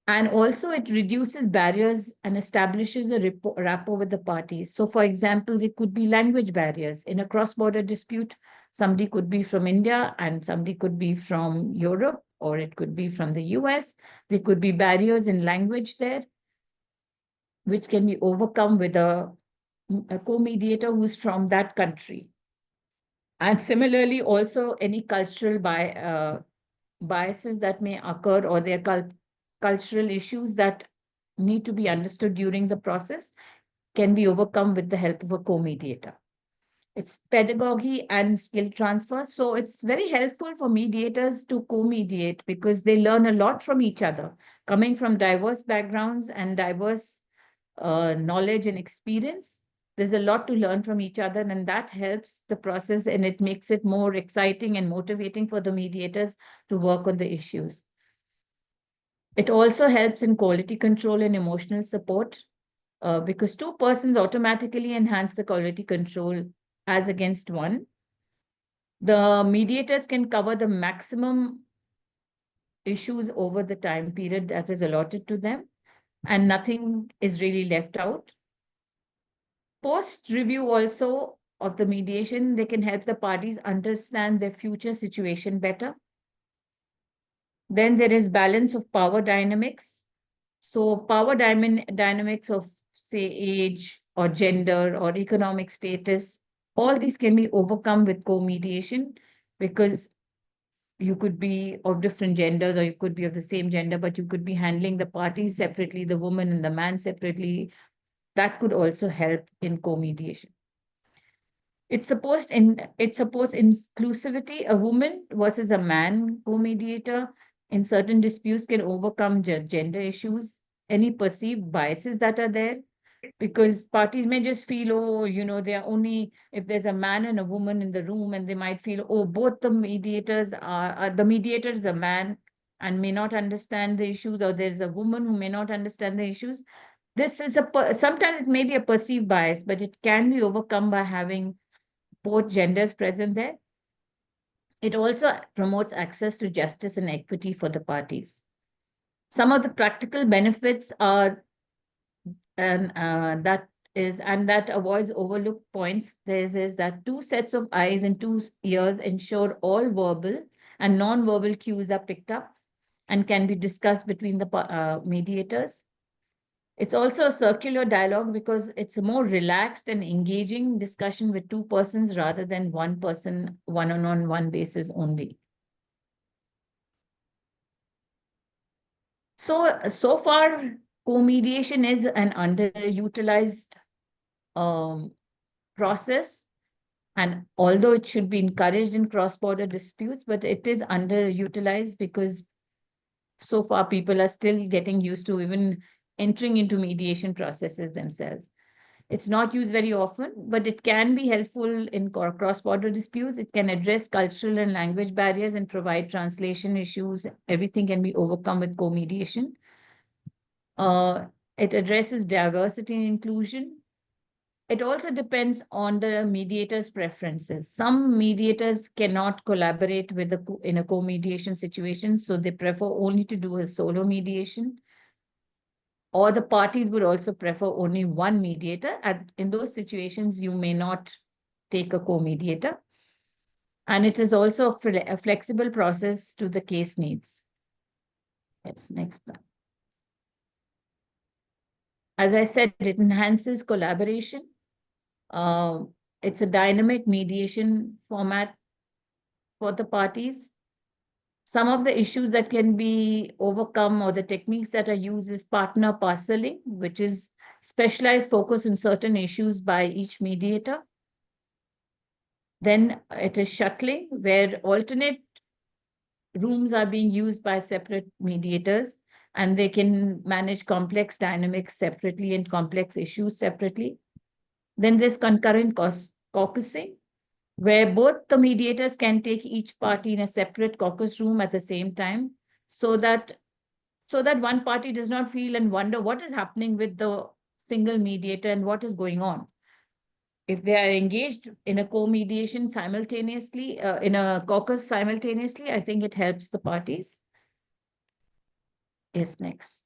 And also it reduces barriers and establishes a rapport with the parties. So for example, there could be language barriers. In a cross-border dispute, somebody could be from India and somebody could be from Europe, or it could be from the US. There could be barriers in language there, which can be overcome with a co-mediator who's from that country. And similarly, also any cultural biases that may occur, or their cultural issues that need to be understood during the process can be overcome with the help of a co-mediator. It's pedagogy and skill transfer. So it's very helpful for mediators to co-mediate because they learn a lot from each other, coming from diverse backgrounds and diverse knowledge and experience. There's a lot to learn from each other, and that helps the process, and it makes it more exciting and motivating for the mediators to work on the issues. It also helps in quality control and emotional support because two persons automatically enhance the quality control as against one. The mediators can cover the maximum issues over the time period that is allotted to them, and nothing is really left out. Post review also of the mediation, they can help the parties understand their future situation better. Then there is balance of power dynamics. So power dynamics of, say, age or gender or economic status, all these can be overcome with co-mediation because you could be of different genders or you could be of the same gender, but you could be handling the parties separately, the woman and the man separately. That could also help in co-mediation. It supposed inclusivity. A woman versus a man co-mediator in certain disputes can overcome gender issues, any perceived biases that are there, because parties may just feel, oh, you know, they are only, if there's a man and a woman in the room, and they might feel, oh, both the mediators are the mediator is a man and may not understand the issues, or there's a woman who may not understand the issues. This is sometimes it may be a perceived bias, but it can be overcome by having both genders present there. It also promotes access to justice and equity for the parties. Some of the practical benefits are, and that avoids overlooked points. Is that two sets of eyes and two ears ensure all verbal and non-verbal cues are picked up and can be discussed between the mediators. It's also a circular dialogue because it's a more relaxed and engaging discussion with two persons rather than one person, one-on-one basis only. So far, co-mediation is an underutilized process. And although it should be encouraged in cross-border disputes, but it is underutilized because so far people are still getting used to even entering into mediation processes themselves. It's not used very often, but it can be helpful in cross-border disputes. It can address cultural and language barriers and provide translation issues. Everything can be overcome with co-mediation. It addresses diversity and inclusion. It also depends on the mediator's preferences. Some mediators cannot collaborate with in a co-mediation situation, so they prefer only to do a solo mediation. Or the parties would also prefer only one mediator. And in those situations, you may not take a co-mediator. And it is also a flexible process to the case needs. Yes, next slide. As I said, it enhances collaboration. It's a dynamic mediation format for the parties. Some of the issues that can be overcome or the techniques that are used is partner parceling, which is specialized focus on certain issues by each mediator. Then it is shuttling, where alternate rooms are being used by separate mediators, and they can manage complex dynamics separately and complex issues separately. Then there's concurrent caucusing, where both the mediators can take each party in a separate caucus room at the same time, so that one party does not feel and wonder what is happening with the single mediator and what is going on. If they are engaged in a co-mediation simultaneously, in a caucus simultaneously, I think it helps the parties. Yes, next.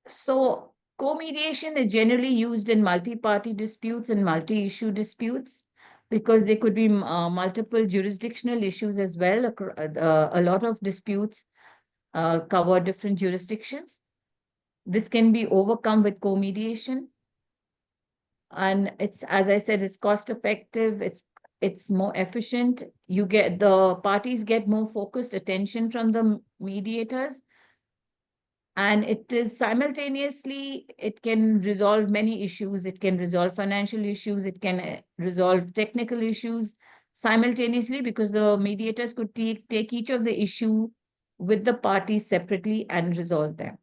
So co-mediation is generally used in multi-party disputes and multi-issue disputes because there could be multiple jurisdictional issues as well. A lot of disputes cover different jurisdictions. This can be overcome with co-mediation. And it's, as I said, it's cost effective, it's more efficient. The parties get more focused attention from the mediators. And it is simultaneously, it can resolve many issues. It can resolve financial issues. It can resolve technical issues simultaneously, because the mediators could take each of the issue with the parties separately and resolve them.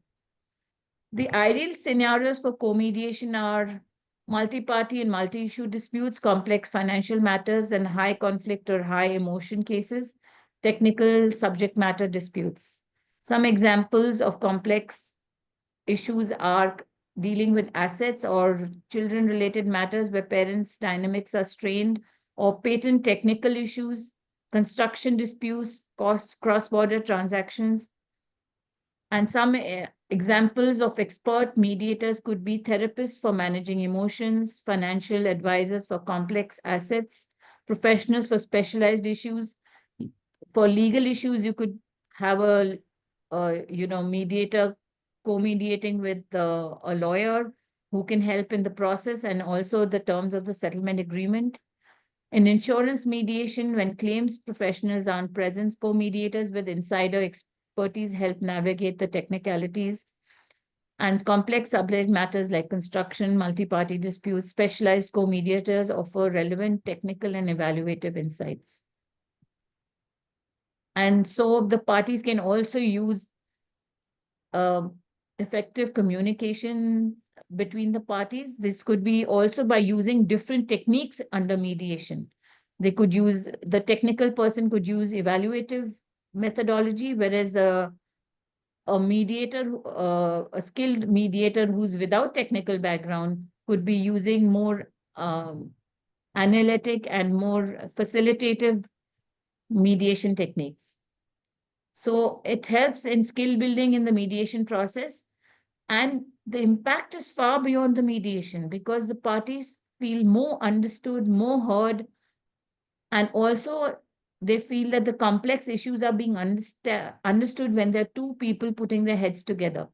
The ideal scenarios for co-mediation are multi-party and multi-issue disputes, complex financial matters, and high conflict or high emotion cases, technical subject matter disputes. Some examples of complex issues are dealing with assets or children-related matters where parents' dynamics are strained, or patent technical issues, construction disputes, cross-border transactions. And some examples of expert mediators could be therapists for managing emotions, financial advisors for complex assets, professionals for specialized issues. For legal issues, you could have a mediator co-mediating with a lawyer who can help in the process and also the terms of the settlement agreement. In insurance mediation, when claims professionals aren't present, co-mediators with insider expertise help navigate the technicalities. And complex subject matters like construction, multi-party disputes, specialized co-mediators offer relevant technical and evaluative insights. And so the parties can also use effective communication between the parties. This could be also by using different techniques under mediation. They could use, the technical person could use evaluative methodology, whereas a mediator, a skilled mediator who's without technical background could be using more analytic and more facilitative mediation techniques. So it helps in skill building in the mediation process. And the impact is far beyond the mediation, because the parties feel more understood, more heard, and also they feel that the complex issues are being understood when there are two people putting their heads together.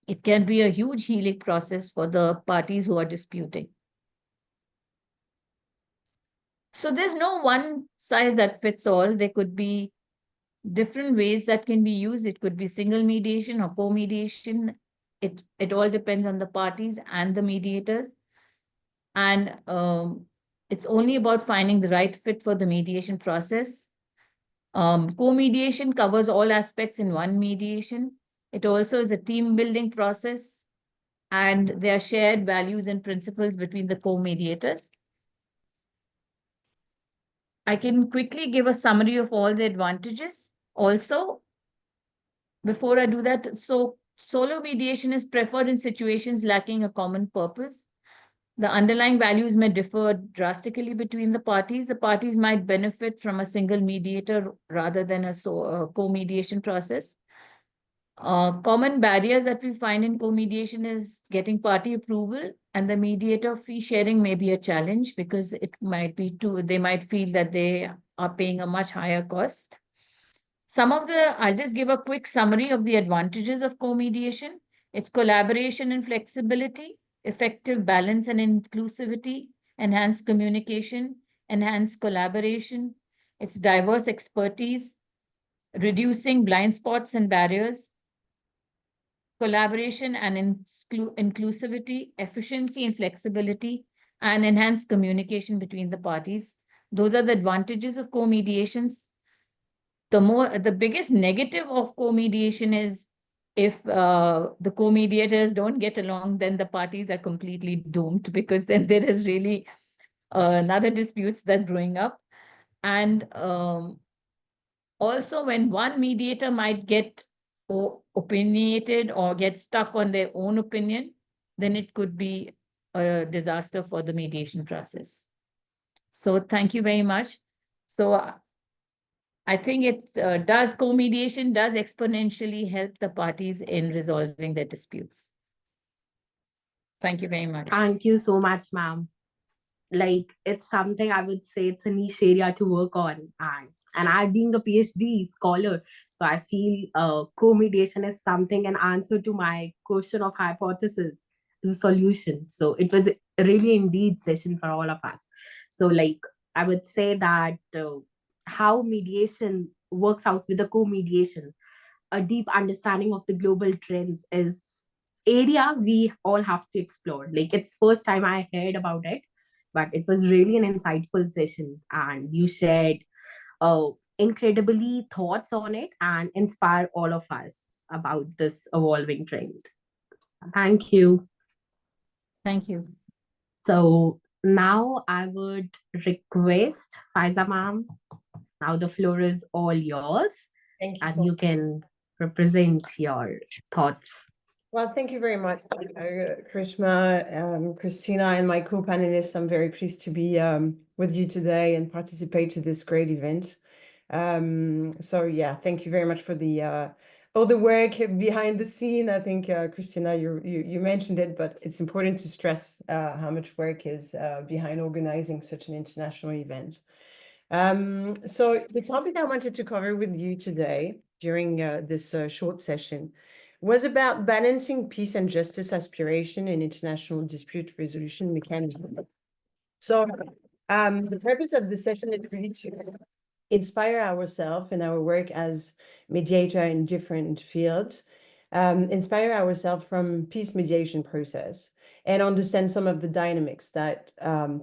It can be a huge healing process for the parties who are disputing. So there's no one size that fits all. There could be different ways that can be used. It could be single mediation or co-mediation. It all depends on the parties and the mediators. And it's only about finding the right fit for the mediation process. Co-mediation covers all aspects in one mediation. It also is a team building process, and there are shared values and principles between the co-mediators. I can quickly give a summary of all the advantages. Also, before I do that, so solo mediation is preferred in situations lacking a common purpose. The underlying values may differ drastically between the parties. The parties might benefit from a single mediator rather than a co-mediation process. Common barriers that we find in co-mediation is getting party approval, and the mediator fee sharing may be a challenge, because it might be they might feel that they are paying a much higher cost. I'll just give a quick summary of the advantages of co-mediation. It's collaboration and flexibility, effective balance and inclusivity, enhanced communication, enhanced collaboration. It's diverse expertise, reducing blind spots and barriers, collaboration and inclusivity, efficiency and flexibility, and enhanced communication between the parties. Those are the advantages of co-mediations. The biggest negative of co-mediation is if the co-mediators don't get along, then the parties are completely doomed, because then there is really another disputes that growing up. And also, when one mediator might get opinionated or get stuck on their own opinion, then it could be a disaster for the mediation process. So thank you very much. So I think co-mediation does exponentially help the parties in resolving their disputes. Thank you very much. Thank you so much, ma'am. Like, it's something I would say it's a niche area to work on. And I, being a PhD scholar, so I feel co-mediation is something, an answer to my question of hypothesis is a solution. So it was a really indeed session for all of us. So like, I would say that how mediation works out with the co-mediation. a deep understanding of the global trends is area we all have to explore. Like, it's first time I heard about it, but it was really an insightful session, and you shared incredibly thoughts on it and inspire all of us about this evolving trend. Thank you. Thank you. So now I would request Faiza ma'am. Now the floor is all yours, Thank you and so you much. can represent your thoughts. Well, thank you very much, Karishma, Christina, and my co-panelists. I'm very pleased to be with you today and participate to this great event. So yeah, thank you very much for the all the work behind the scene. I think Christina, you mentioned it, but it's important to stress how much work is behind organizing such an international event. So the topic I wanted to cover with you today during this short session was about balancing peace and justice aspiration in international dispute resolution mechanism. So the purpose of the session is really to inspire ourselves in our work as mediator in different fields, inspire ourselves from peace mediation process, and understand some of the dynamics that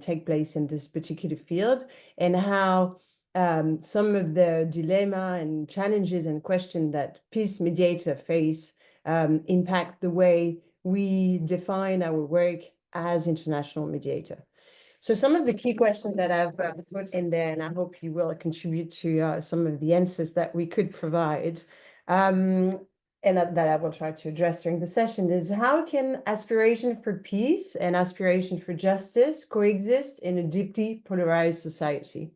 take place in this particular field, and how some of the dilemma and challenges and questions that peace mediator face impact the way we define our work as international mediator. So some of the key questions that I've put in there, and I hope you will contribute to some of the answers that we could provide, and that I will try to address during the session, is how can aspiration for peace and aspiration for justice coexist in a deeply polarized society?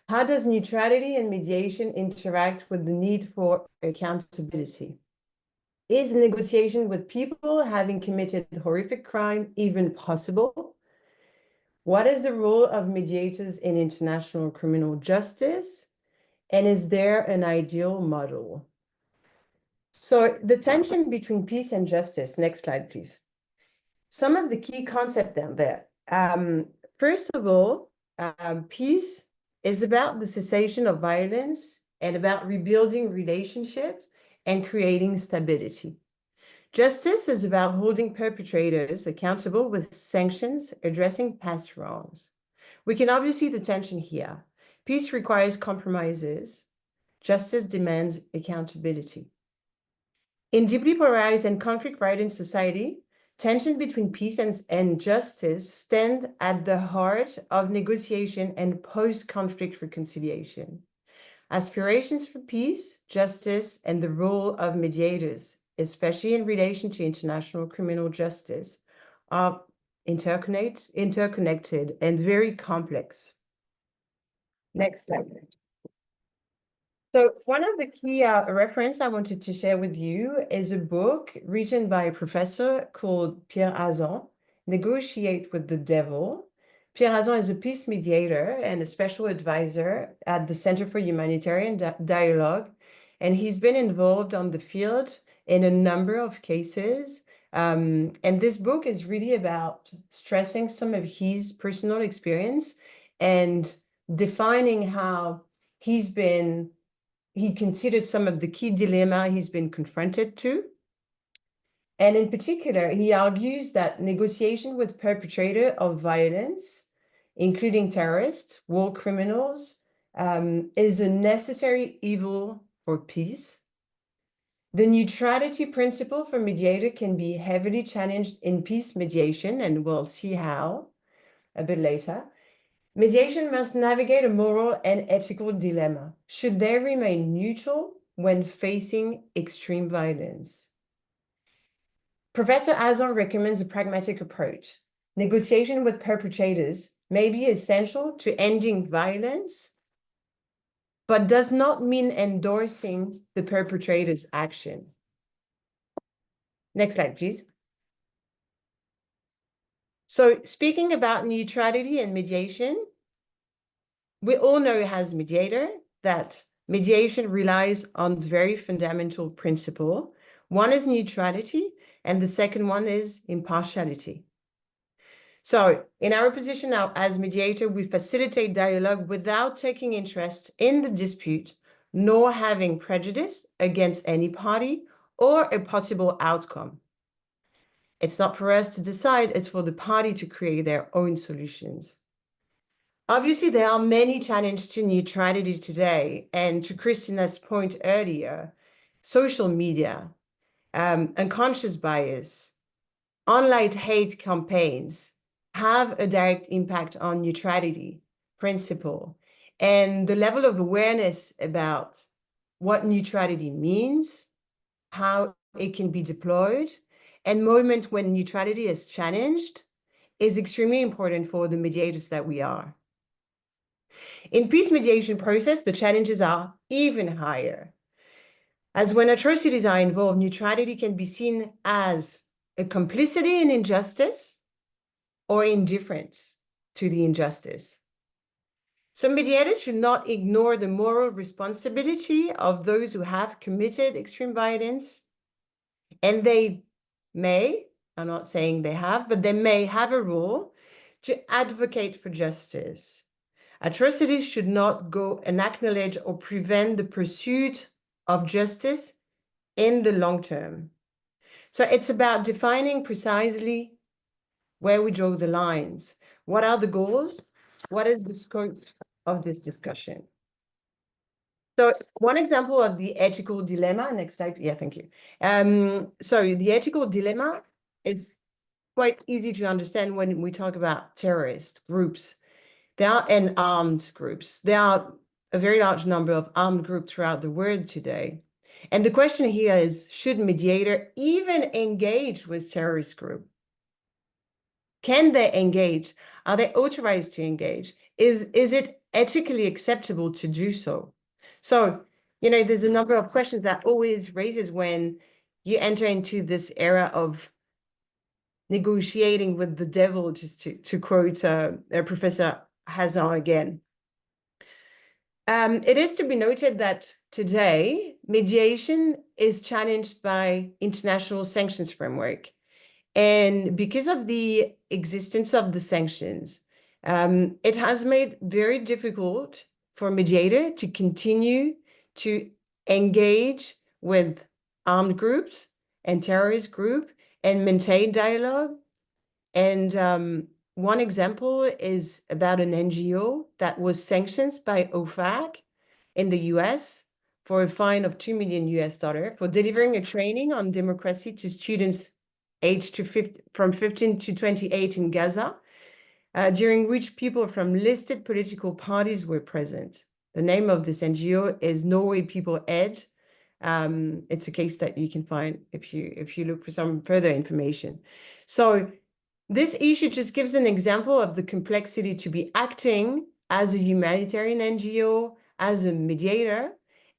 How does neutrality and mediation interact with the need for accountability? Is negotiation with people having committed horrific crime even possible? What is the role of mediators in international criminal justice? And is there an ideal model? So the tension between peace and justice, next slide, please. Some of the key concepts down there. First of all, peace is about the cessation of violence and about rebuilding relationships and creating stability. Justice is about holding perpetrators accountable with sanctions, addressing past wrongs. We can obviously see the tension here. Peace requires compromises. Justice demands accountability. In deeply polarized and conflict-ridden society, tension between peace and justice stand at the heart of negotiation and post-conflict reconciliation. Aspirations for peace, justice, and the role of mediators, especially in relation to international criminal justice, are interconnected and very complex. Next slide. So one of the key reference I wanted to share with you is a book written by a professor called Pierre Hazan, Negotiate with the Devil. Pierre Hazan is a peace mediator and a special advisor at the Center for Humanitarian Dialogue, and he's been involved on the field in a number of cases. And this book is really about stressing some of his personal experience and defining how he considered some of the key dilemma he's been confronted to. And in particular, he argues that negotiation with perpetrator of violence, including terrorists, war criminals, is a necessary evil for peace. The neutrality principle for mediator can be heavily challenged in peace mediation, and we'll see how a bit later. Mediation must navigate a moral and ethical dilemma. Should they remain neutral when facing extreme violence? Professor Hazan recommends a pragmatic approach. Negotiation with perpetrators may be essential to ending violence, but does not mean endorsing the perpetrator's action. Next slide, please. So speaking about neutrality and mediation, we all know as mediator that mediation relies on very fundamental principle. One is neutrality, and the second one is impartiality. So in our position now as mediator, we facilitate dialogue without taking interest in the dispute nor having prejudice against any party or a possible outcome. It's not for us to decide, it's for the party to create their own solutions. Obviously, there are many challenges to neutrality today, and to Christina's point earlier, social media, unconscious bias, online hate campaigns have a direct impact on neutrality principle and the level of awareness about what neutrality means, how it can be deployed, and moment when neutrality is challenged is extremely important for the mediators that we are. In peace mediation process, the challenges are even higher. As when atrocities are involved, neutrality can be seen as a complicity in injustice or indifference to the injustice. So mediators should not ignore the moral responsibility of those who have committed extreme violence, and they may, I'm not saying they have, but they may have a role to advocate for justice. Atrocities should not go unacknowledged or prevent the pursuit of justice in the long term. So it's about defining precisely where we draw the lines. What are the goals? What is the scope of this discussion? So one example of the ethical dilemma, next slide. Yeah, thank you. So the ethical dilemma is quite easy to understand when we talk about terrorist groups. There are and armed groups. There are a very large number of armed groups throughout the world today. And the question here is, should mediator even engage with terrorist group? Can they engage? Are they authorized to engage? Is it ethically acceptable to do so? So, there's a number of questions that always raises when you enter into this era of negotiating with the devil, just to quote Professor Hazan again. It is to be noted that today, mediation is challenged by international sanctions framework. And because of the existence of the sanctions, it has made very difficult for mediator to continue to engage with armed groups and terrorist group and maintain dialogue. And one example is about an NGO that was sanctioned by OFAC in the US for a fine of $2 million for delivering a training on democracy to students aged from 15 to 28 in Gaza, during which people from listed political parties were present. The name of this NGO is Norway People Ed. It's a case that you can find if you look for some further information. So this issue just gives an example of the complexity to be acting as a humanitarian NGO, as a mediator,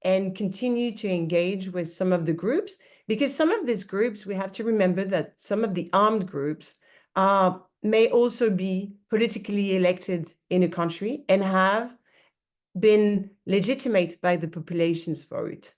and continue to engage with some of the groups, because some of these groups, we have to remember that some of the armed groups may also be politically elected in a country and have been legitimate by the population's vote.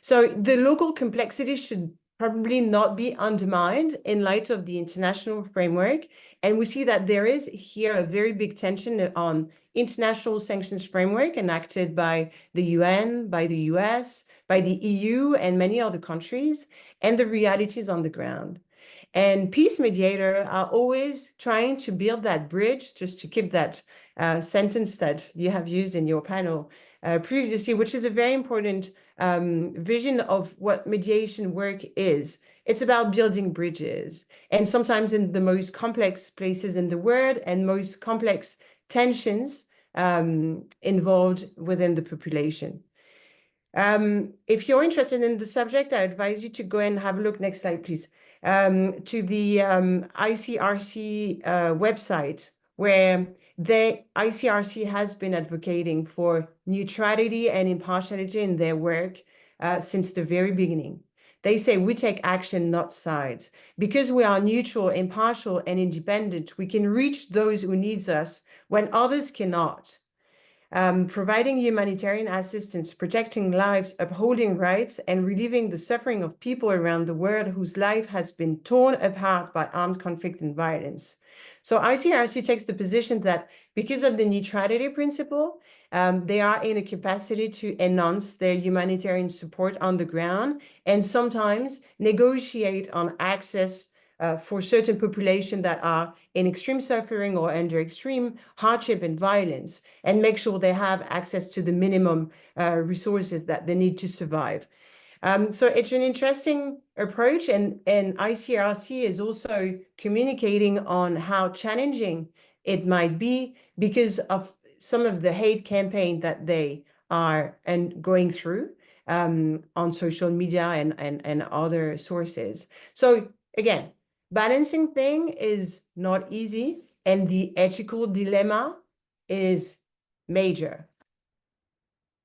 So the local complexity should probably not be undermined in light of the international framework. And we see that there is here a very big tension on international sanctions framework enacted by the UN, by the US, by the EU, and many other countries, and the realities on the ground. And peace mediators are always trying to build that bridge, just to keep that sentence that you have used in your panel previously, which is a very important vision of what mediation work is. It's about building bridges, and sometimes in the most complex places in the world and most complex tensions involved within the population. If you're interested in the subject, I advise you to go and have a look. Next slide, please. To the ICRC website, where the ICRC has been advocating for neutrality and impartiality in their work since the very beginning. They say we take action, not sides. Because we are neutral, impartial, and independent, we can reach those who need us when others cannot. Providing humanitarian assistance, protecting lives, upholding rights, and relieving the suffering of people around the world whose life has been torn apart by armed conflict and violence. So ICRC takes the position that because of the neutrality principle They are in a capacity to enhance their humanitarian support on the ground and sometimes negotiate on access for certain populations that are in extreme suffering or under extreme hardship and violence, and make sure they have access to the minimum resources that they need to survive. So it's an interesting approach, and ICRC is also communicating on how challenging it might be because of some of the hate campaign that they are going through on social media and other sources. So again, balancing thing is not easy, and the ethical dilemma is major.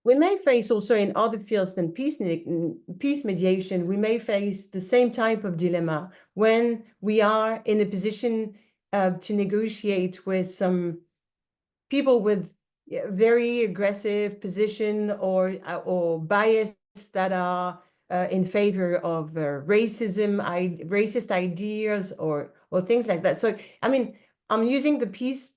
We may face also in other fields than peace mediation, we may face the same type of dilemma when we are in a position to negotiate with some people with very aggressive position or bias that are in favor of racism, racist ideas or things like that. So, I mean, I'm using the peace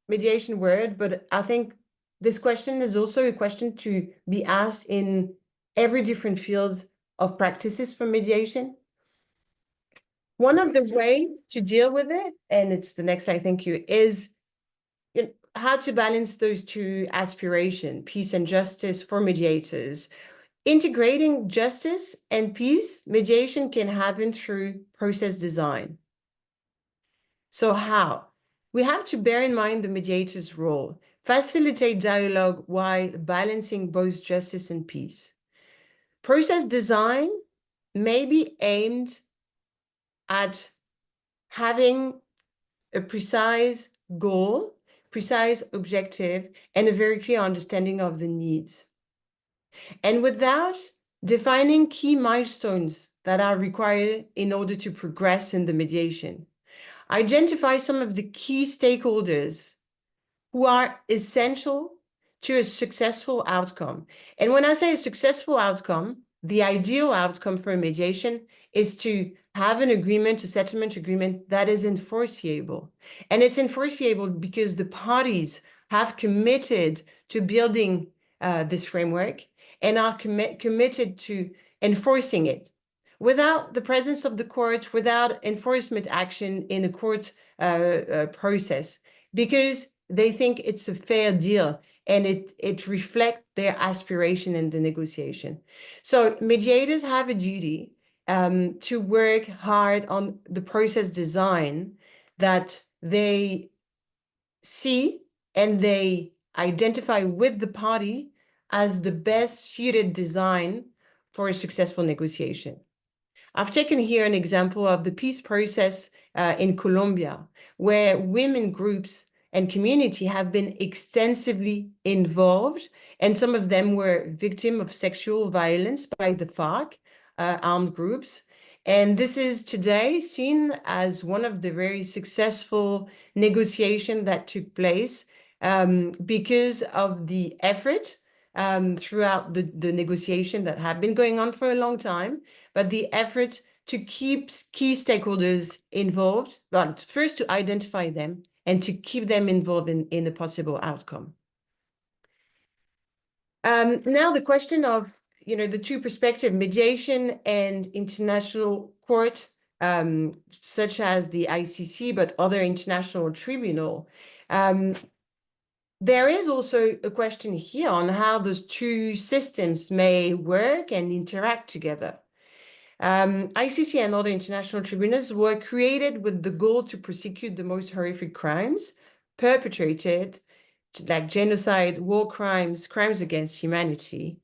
mediation word, but I think this question is also a question to be asked in every different fields of practices for mediation. One of the ways to deal with it, and it's the next slide, thank you, is how to balance those two aspirations, peace and justice for mediators. Integrating justice and peace mediation can happen through process design. So how? We have to bear in mind the mediator's role, facilitate dialogue while balancing both justice and peace. Process design may be aimed at having a precise goal, precise objective, and a very clear understanding of the needs. And without defining key milestones that are required in order to progress in the mediation. Identify some of the key stakeholders who are essential to a successful outcome. And when I say a successful outcome, the ideal outcome for a mediation is to have an agreement, a settlement agreement that is enforceable. And it's enforceable because the parties have committed to building this framework and are committed to enforcing it. Without the presence of the court, without enforcement action in the court process, because they think it's a fair deal and it reflects their aspiration in the negotiation. So mediators have a duty to work hard on the process design that they see and they identify with the party as the best suited design for a successful negotiation. I've taken here an example of the peace process in Colombia, where women groups and community have been extensively involved, and some of them were victims of sexual violence by the FARC armed groups. And this is today seen as one of the very successful negotiations that took place because of the effort throughout the negotiation that have been going on for a long time, but the effort to keep key stakeholders involved, but first to identify them and to keep them involved in the possible outcome. Now the question of, the two perspectives, mediation and international court, such as the ICC, but other international tribunal. There is also a question here on how those two systems may work and interact together. ICC and other international tribunals were created with the goal to prosecute the most horrific crimes perpetrated, like genocide, war crimes, crimes against humanity.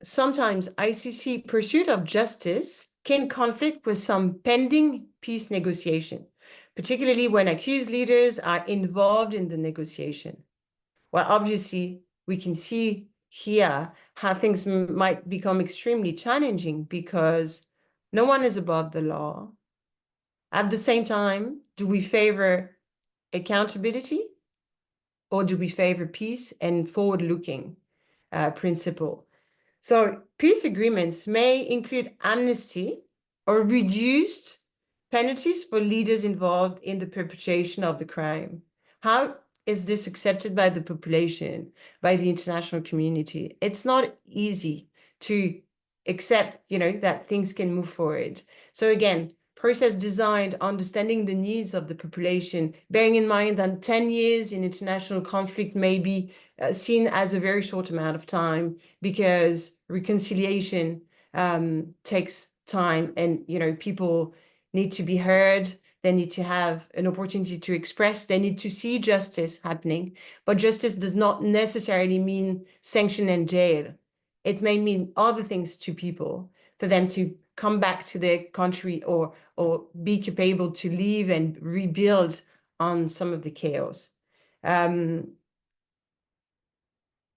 Sometimes ICC pursuit of justice can conflict with some pending peace negotiation, particularly when accused leaders are involved in the negotiation. Well, obviously, we can see here how things might become extremely challenging because no one is above the law. At the same time, do we favor accountability or do we favor peace and forward-looking principle? So peace agreements may include amnesty or reduced penalties for leaders involved in the perpetration of the crime. How is this accepted by the population, by the international community? It's not easy to accept, that things can move forward. So again, process designed, understanding the needs of the population, bearing in mind that 10 years in international conflict may be seen as a very short amount of time, because reconciliation takes time, and people need to be heard. They need to have an opportunity to express. They need to see justice happening. But justice does not necessarily mean sanction and jail. It may mean other things to people, for them to come back to their country, or be capable to live and rebuild on some of the chaos.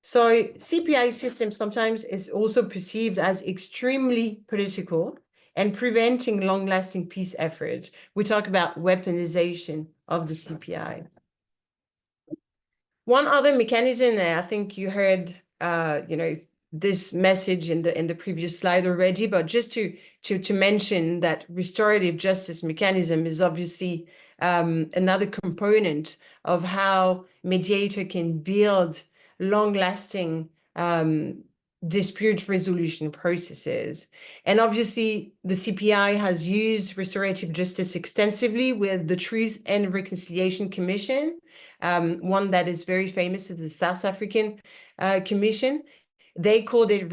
So CPI system sometimes is also perceived as extremely political and preventing long-lasting peace efforts. We talk about weaponization of the CPI. One other mechanism, and I think you heard, this message in the previous slide already, but just to mention that restorative justice mechanism is obviously another component of how mediator can build long-lasting dispute resolution processes. And obviously, the CPI has used restorative justice extensively with the Truth and Reconciliation Commission. One that is very famous is the South African Commission. They called it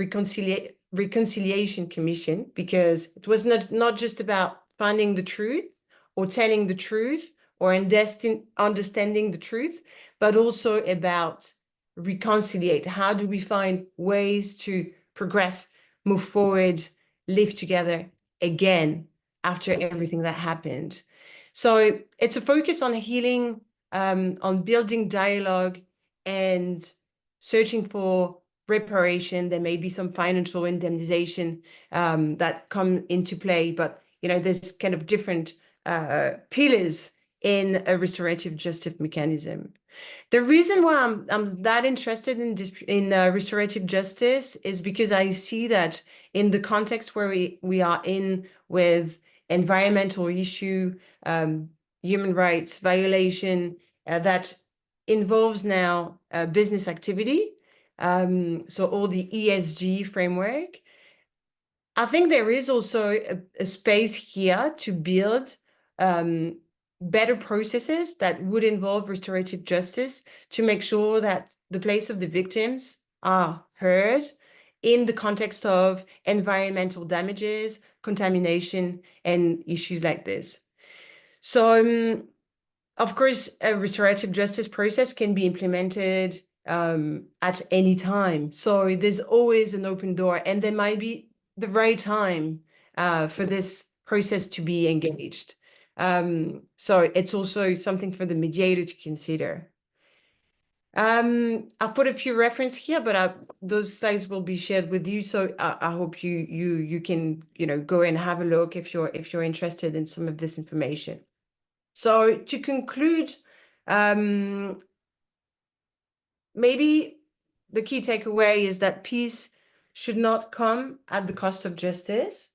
Reconciliation Commission, because it was not just about finding the truth or telling the truth or understanding the truth, but also about reconciliate. How do we find ways to progress, move forward, live together again after everything that happened? So it's a focus on healing, on building dialogue and searching for reparation. There may be some financial indemnization that come into play, but there's kind of different pillars in a restorative justice mechanism. The reason why I'm that interested in restorative justice is because I see that in the context where we are in, with environmental issue, human rights violation, that involves now business activity, so all the ESG framework. I think there is also a space here to build better processes that would involve restorative justice, to make sure that the place of the victims are heard in the context of environmental damages, contamination, and issues like this. So, of course, a restorative justice process can be implemented at any time. So there's always an open door, and there might be the right time for this process to be engaged. So it's also something for the mediator to consider. I've put a few references here, but those slides will be shared with you. So I hope you can go and have a look if you're interested in some of this information. So to conclude, maybe the key takeaway is that peace should not come at the cost of justice.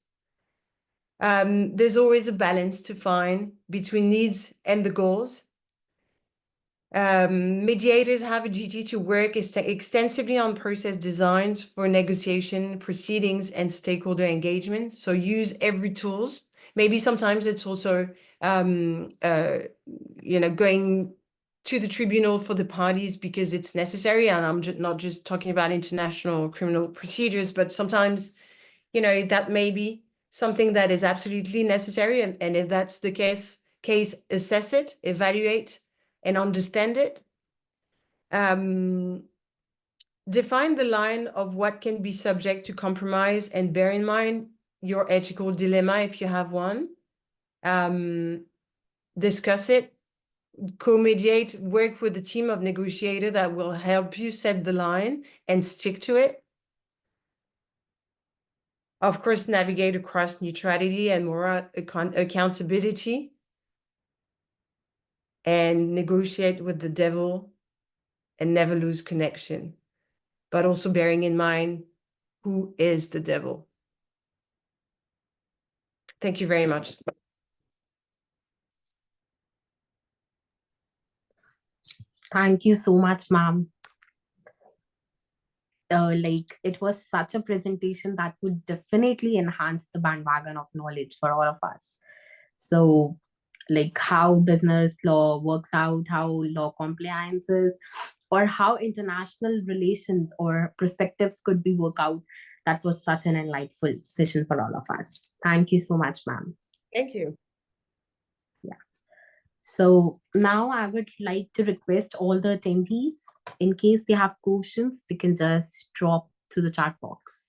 There's always a balance to find between needs and the goals. Mediators have a duty to work extensively on process designs for negotiation, proceedings, and stakeholder engagement. So use every tools. Maybe sometimes it's also, going to the tribunal for the parties because it's necessary. And I'm not just talking about international criminal procedures, but sometimes, that may be something that is absolutely necessary. And if that's the case, assess it, evaluate, and understand it. Define the line of what can be subject to compromise, and bear in mind your ethical dilemma if you have one. Discuss it, co-mediate, work with a team of negotiators that will help you set the line and stick to it. Of course, navigate across neutrality and moral accountability, and negotiate with the devil and never lose connection, but also bearing in mind who is the devil. Thank you very much. Thank you so much, ma'am. Like, it was such a presentation that would definitely enhance the bandwagon of knowledge for all of us. So, like, how business law works out, how law compliance is, or how international relations or perspectives could be worked out. That was such an enlightful session for all of us. Thank you so much, ma'am. Thank you. So now I would like to request all the attendees, in case they have questions, they can just drop to the chat box.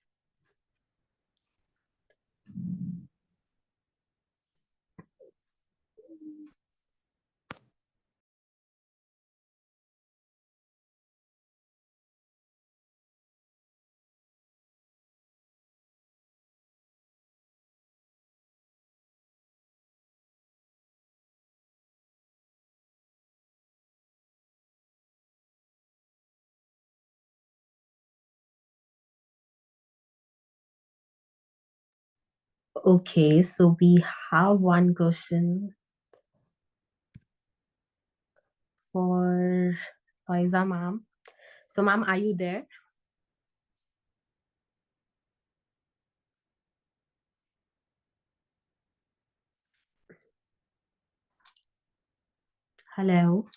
Okay, so we have one question for Faiza ma'am. So ma'am, are you there? Hello?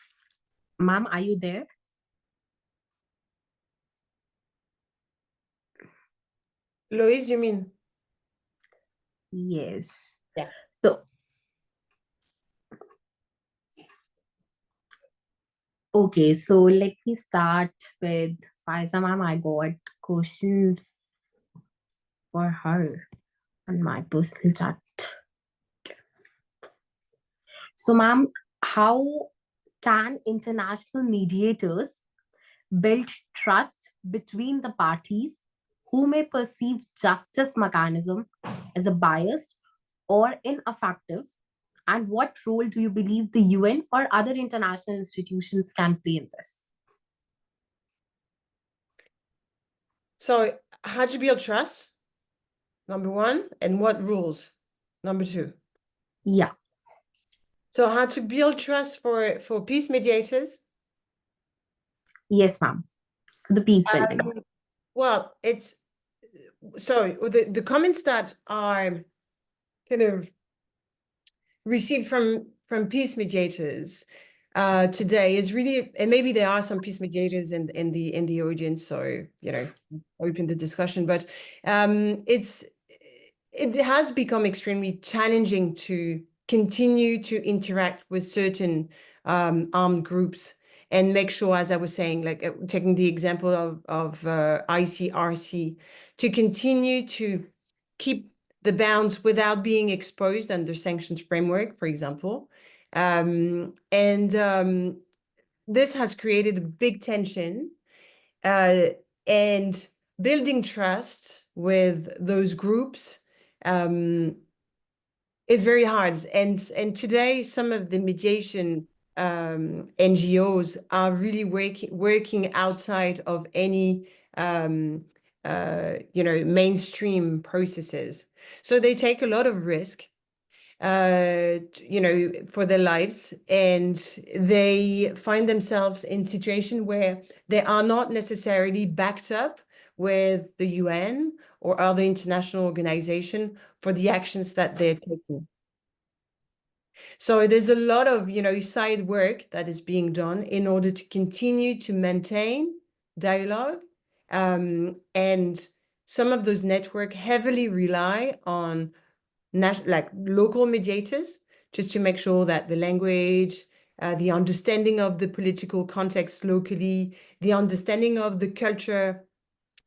Ma'am, are you there? Louise, you mean? Yes. Yeah. So, okay, so let me start with Faiza ma'am. I got question for her on my personal chat. So ma'am, how can international mediators build trust between the parties who may perceive justice mechanism as a biased or ineffective? And what role do you believe the UN or other international institutions can play in this? So how to build trust, number one, and what rules, number two. Yeah. So how to build trust for peace mediators? Yes, ma'am. The peace building. Well, it's so the comments that are kind of received from peace mediators today is really, and maybe there are some peace mediators in the audience, so open the discussion, but it has become extremely challenging to continue to interact with certain armed groups and make sure, as I was saying, like taking the example of ICRC, to continue to keep the bounds without being exposed under sanctions framework, for example. This has created a big tension and building trust with those groups is very hard. And today, some of the mediation NGOs are really working outside of any mainstream processes. So they take a lot of risk, for their lives, and they find themselves in situation where they are not necessarily backed up with the UN or other international organization for the actions that they're taking. So there's a lot of, side work that is being done in order to continue to maintain dialogue. And some of those networks heavily rely on local mediators, just to make sure that the language, the understanding of the political context locally, the understanding of the culture,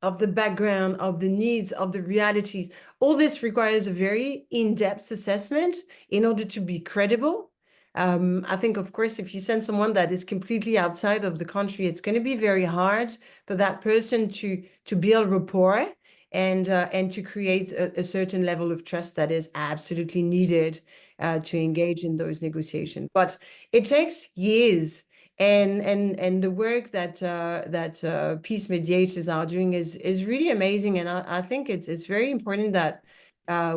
of the background, of the needs, of the realities. All this requires a very in-depth assessment in order to be credible. I think, of course, if you send someone that is completely outside of the country, it's going to be very hard for that person to build rapport and to create a certain level of trust that is absolutely needed to engage in those negotiations. But it takes years. And the work that peace mediators are doing is really amazing, and I think it's very important that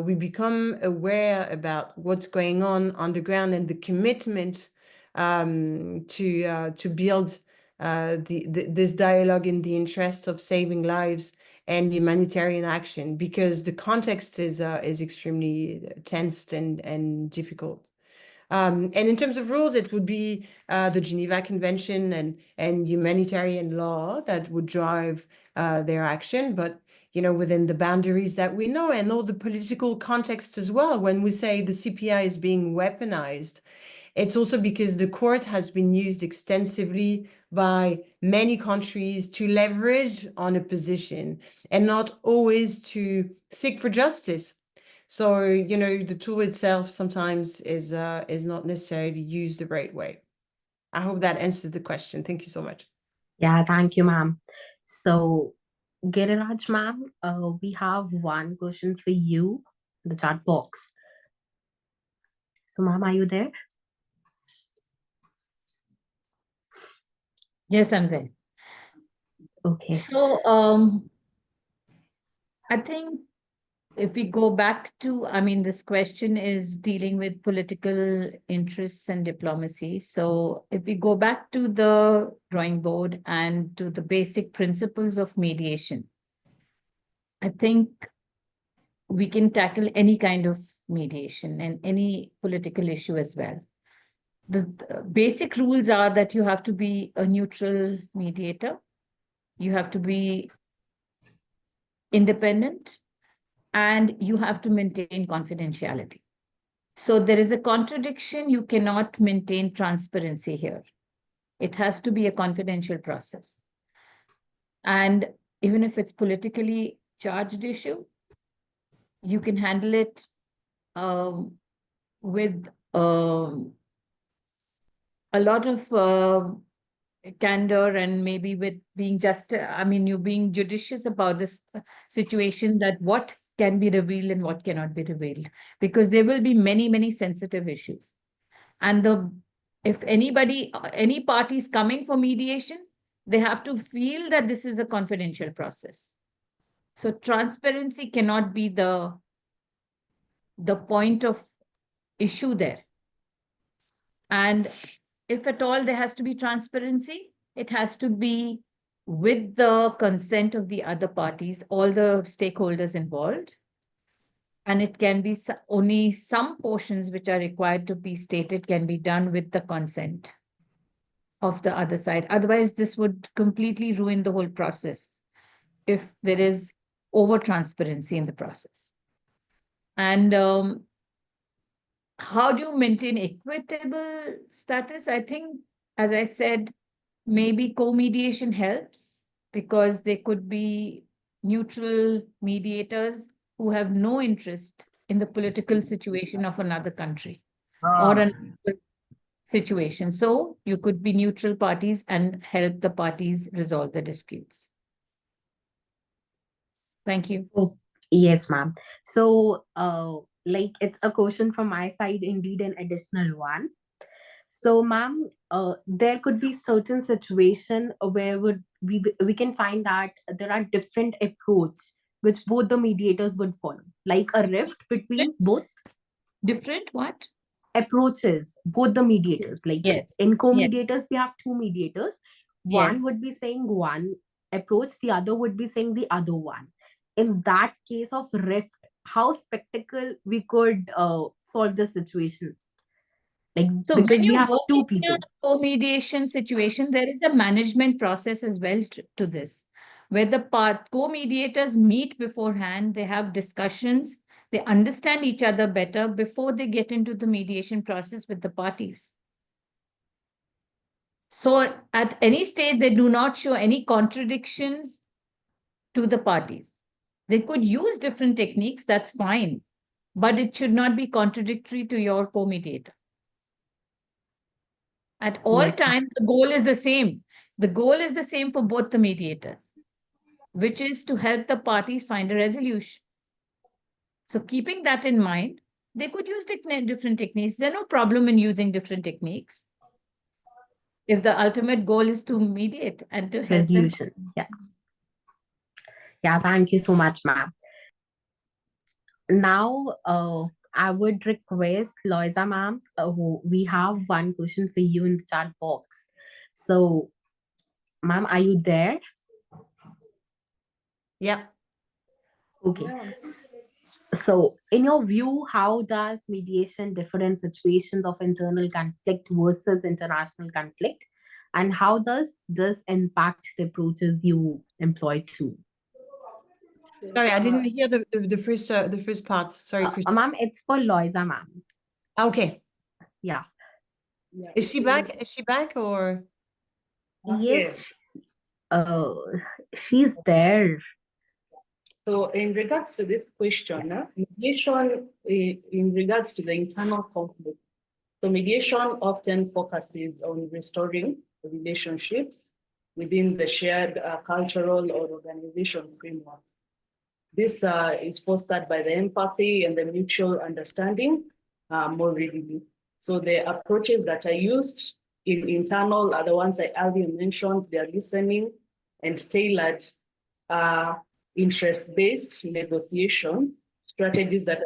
we become aware about what's going on the ground and the commitment to build this dialogue in the interest of saving lives and humanitarian action, because the context is extremely tensed and difficult. And in terms of rules, it would be the Geneva Convention and humanitarian law that would drive their action, but within the boundaries that we know, and all the political context as well. When we say the CPI is being weaponized, it's also because the court has been used extensively by many countries to leverage on a position and not always to seek for justice. So, the tool itself sometimes is not necessarily used the right way. I hope that answers the question. Thank you so much. Yeah, thank you, ma'am. So, Giriraj, ma'am, we have one question for you in the chat box. So, ma'am, are you there? Yes, I'm there. Okay. So, I think if we go back to, this question is dealing with political interests and diplomacy. So if we go back to the drawing board and to the basic principles of mediation, I think we can tackle any kind of mediation and any political issue as well. The basic rules are that you have to be a neutral mediator. You have to be independent, and you have to maintain confidentiality. So there is a contradiction. You cannot maintain transparency here. It has to be a confidential process. And even if it's politically charged issue, you can handle it with a lot of candor, and maybe with being just, you being judicious about this situation, that what can be revealed and what cannot be revealed, because there will be many, many sensitive issues. And if any party is coming for mediation, they have to feel that this is a confidential process. So transparency cannot be the point of issue there. And if at all there has to be transparency, it has to be with the consent of the other parties, all the stakeholders involved. And it can be only some portions which are required to be stated can be done with the consent of the other side. Otherwise, this would completely ruin the whole process if there is over transparency in the process. And how do you maintain equitable status? I think, as I said, maybe co-mediation helps, because they could be neutral mediators who have no interest in the political situation of another country or another situation. So you could be neutral parties and help the parties resolve the disputes. Thank you. Oh, yes, ma'am. So, it's a question from my side, indeed, an additional one. So, ma'am, there could be certain situation where we can find that there are different approach which both the mediators would follow, like a rift between both Different what? approaches, both the mediators. Like Yes. in co-mediators, we have two mediators. One Yes. would be saying one approach, the other would be saying the other one. In that case of rift, how spectacle we could solve the situation? Like, So because when we you have work two in people. a co-mediation situation, there is a management process as well to this, where the co-mediators meet beforehand, they have discussions, they understand each other better before they get into the mediation process with the parties. So at any stage, they do not show any contradictions to the parties. They could use different techniques, that's fine, but it should not be contradictory to your co-mediator. At all Yes, ma'am. times, the goal is the same. The goal is the same for both the mediators, which is to help the parties find a resolution. So keeping that in mind, they could use different techniques. There's no problem in using different techniques if the ultimate goal is to mediate and to help them. Resolution. Yeah. Yeah, thank you so much, ma'am. Now, I would request Loisa ma'am, we have one question for you in the chat box. So Ma'am, are you there? Yeah. Okay. So, in your view, how does mediation differ in situations of internal conflict versus international conflict? And how does this impact the approaches you employ too? Sorry, I didn't hear the first part. Sorry, Christine. Ma'am, it's for Loisa, ma'am. Okay. Yeah. Is she back? Is she back or? Yes. She's there. So in regards to this question, mediation in regards to the internal conflict. So mediation often focuses on restoring relationships within the shared cultural or organization framework. This is fostered by the empathy and the mutual understanding more readily. So the approaches that are used in internal are the ones I earlier mentioned. They are listening and tailored interest-based negotiation strategies that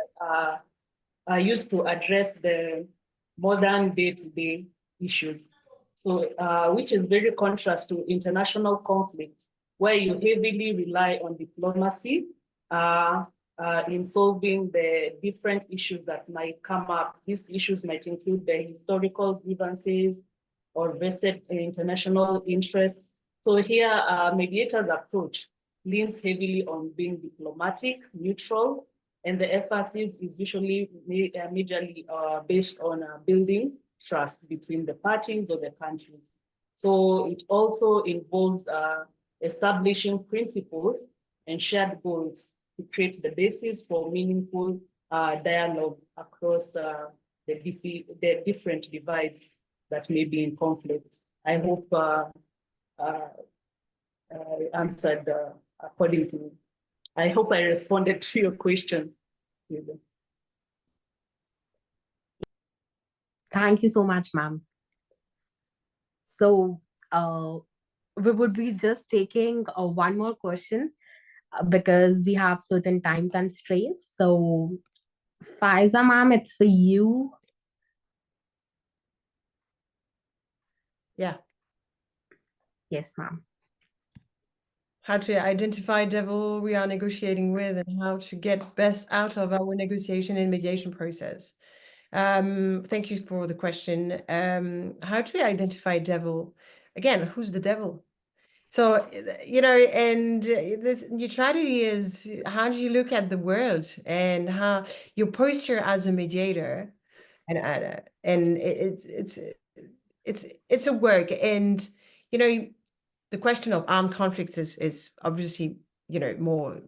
are used to address the modern day-to-day issues. So, which is very contrast to international conflict, where you heavily rely on diplomacy in solving the different issues that might come up. These issues might include the historical grievances or vested international interests. So here, mediators' approach leans heavily on being diplomatic, neutral, and the emphasis is usually majorly based on building trust between the parties or the countries. So it also involves establishing principles and shared goals to create the basis for meaningful dialogue across the different divides that may be in conflict. I hope I answered according to, I hope I responded to your question. Thank you so much, ma'am. So we would be just taking one more question because we have certain time constraints. So Faiza, ma'am, it's for you. Yeah. Yes, ma'am. How to identify devil we are negotiating with and how to get best out of our negotiation and mediation process. Thank you for the question. How to identify devil? Again, who's the devil? So, you know, and this neutrality is how do you look at the world and how your posture as a mediator, and it's a work, and you know, the question of armed conflicts is obviously, you know, more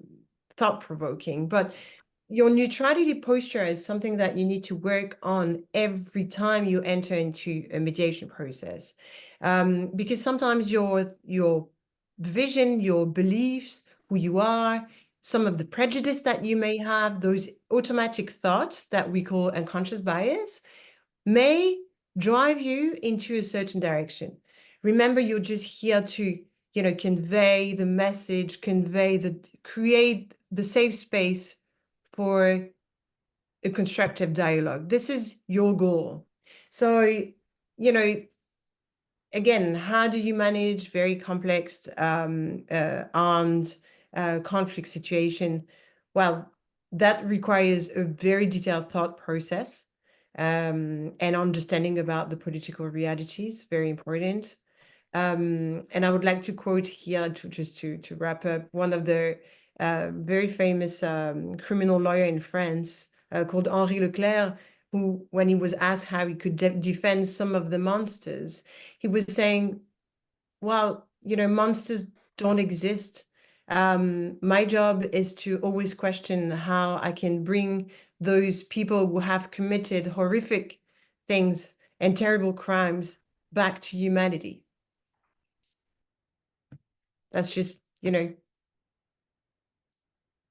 thought-provoking, but your neutrality posture is something that you need to work on every time you enter into a mediation process. Because sometimes your vision, your beliefs, who you are, some of the prejudice that you may have, those automatic thoughts that we call unconscious bias, may drive you into a certain direction. Remember, you're just here to, you know, convey the message, create the safe space for a constructive dialogue. This is your goal. So, you know, again, how do you manage very complex armed conflict situation? Well, that requires a very detailed thought process and understanding about the political realities, very important. And I would like to quote here to wrap up one of the very famous criminal lawyer in France called Henri Leclerc, who, when he was asked how he could defend some of the monsters, he was saying, well, you know, monsters don't exist. My job is to always question how I can bring those people who have committed horrific things and terrible crimes back to humanity. That's just, you know,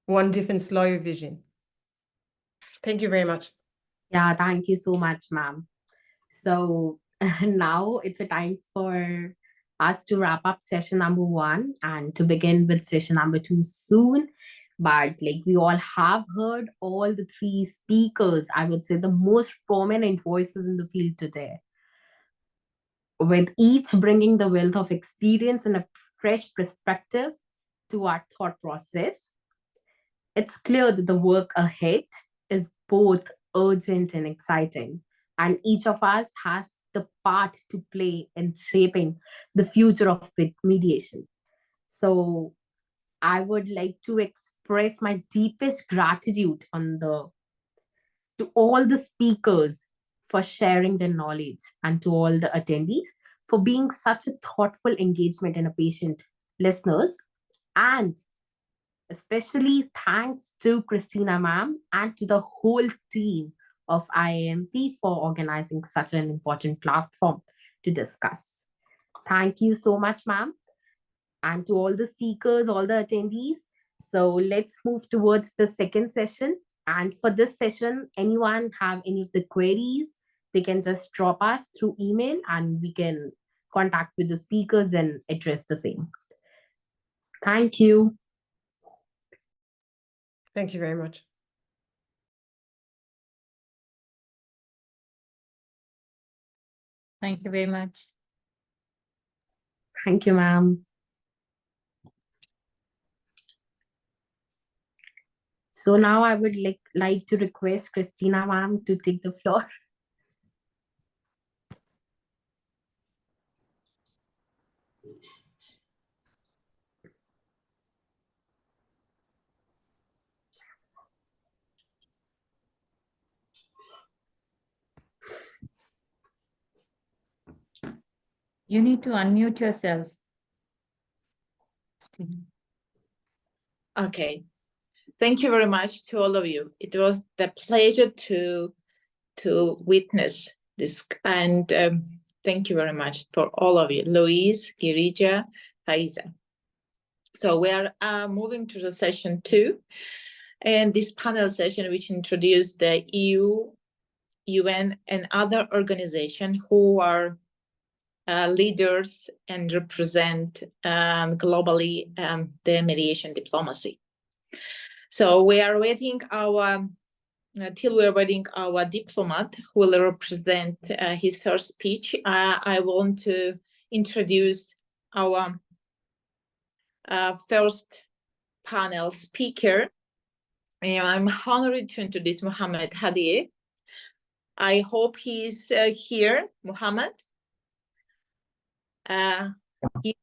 one defense lawyer vision. Thank you very much. Yeah, thank you so much, ma'am. So now it's a time for us to wrap up session number 1 and to begin with session number 2 soon. But like we all have heard all the 3 speakers, I would say the most prominent voices in the field today. with each bringing the wealth of experience and a fresh perspective to our thought process. It's clear that the work ahead is both urgent and exciting, and each of us has the part to play in shaping the future of mediation. So, I would like to express my deepest gratitude to all the speakers for sharing their knowledge, and to all the attendees for being such a thoughtful engagement and a patient listeners. And especially thanks to Christina ma'am and to the whole team of IAMP for organizing such an important platform to discuss. Thank you so much, ma'am, and to all the speakers, all the attendees. So let's move towards the second session. And for this session, anyone have any of the queries, they can just drop us through email and we can contact with the speakers and address the same. Thank you. Thank you very much. Thank you very much. Thank you, ma'am. So now I would like to request Christina ma'am to take the floor. You need to unmute yourself. Okay. Thank you very much to all of you. It was the pleasure to witness this, and thank you very much for all of you, Louise, Girija, Faiza. So we are moving to the session 2, and this panel session, which introduced the EU, UN, and other organizations who are leaders and represent globally the mediation diplomacy. So we are waiting till we're waiting our diplomat who will represent his first speech. I want to introduce our first panel speaker. I'm honored to introduce Mohammed Hadi. I hope he's here, Mohammed. I'm here.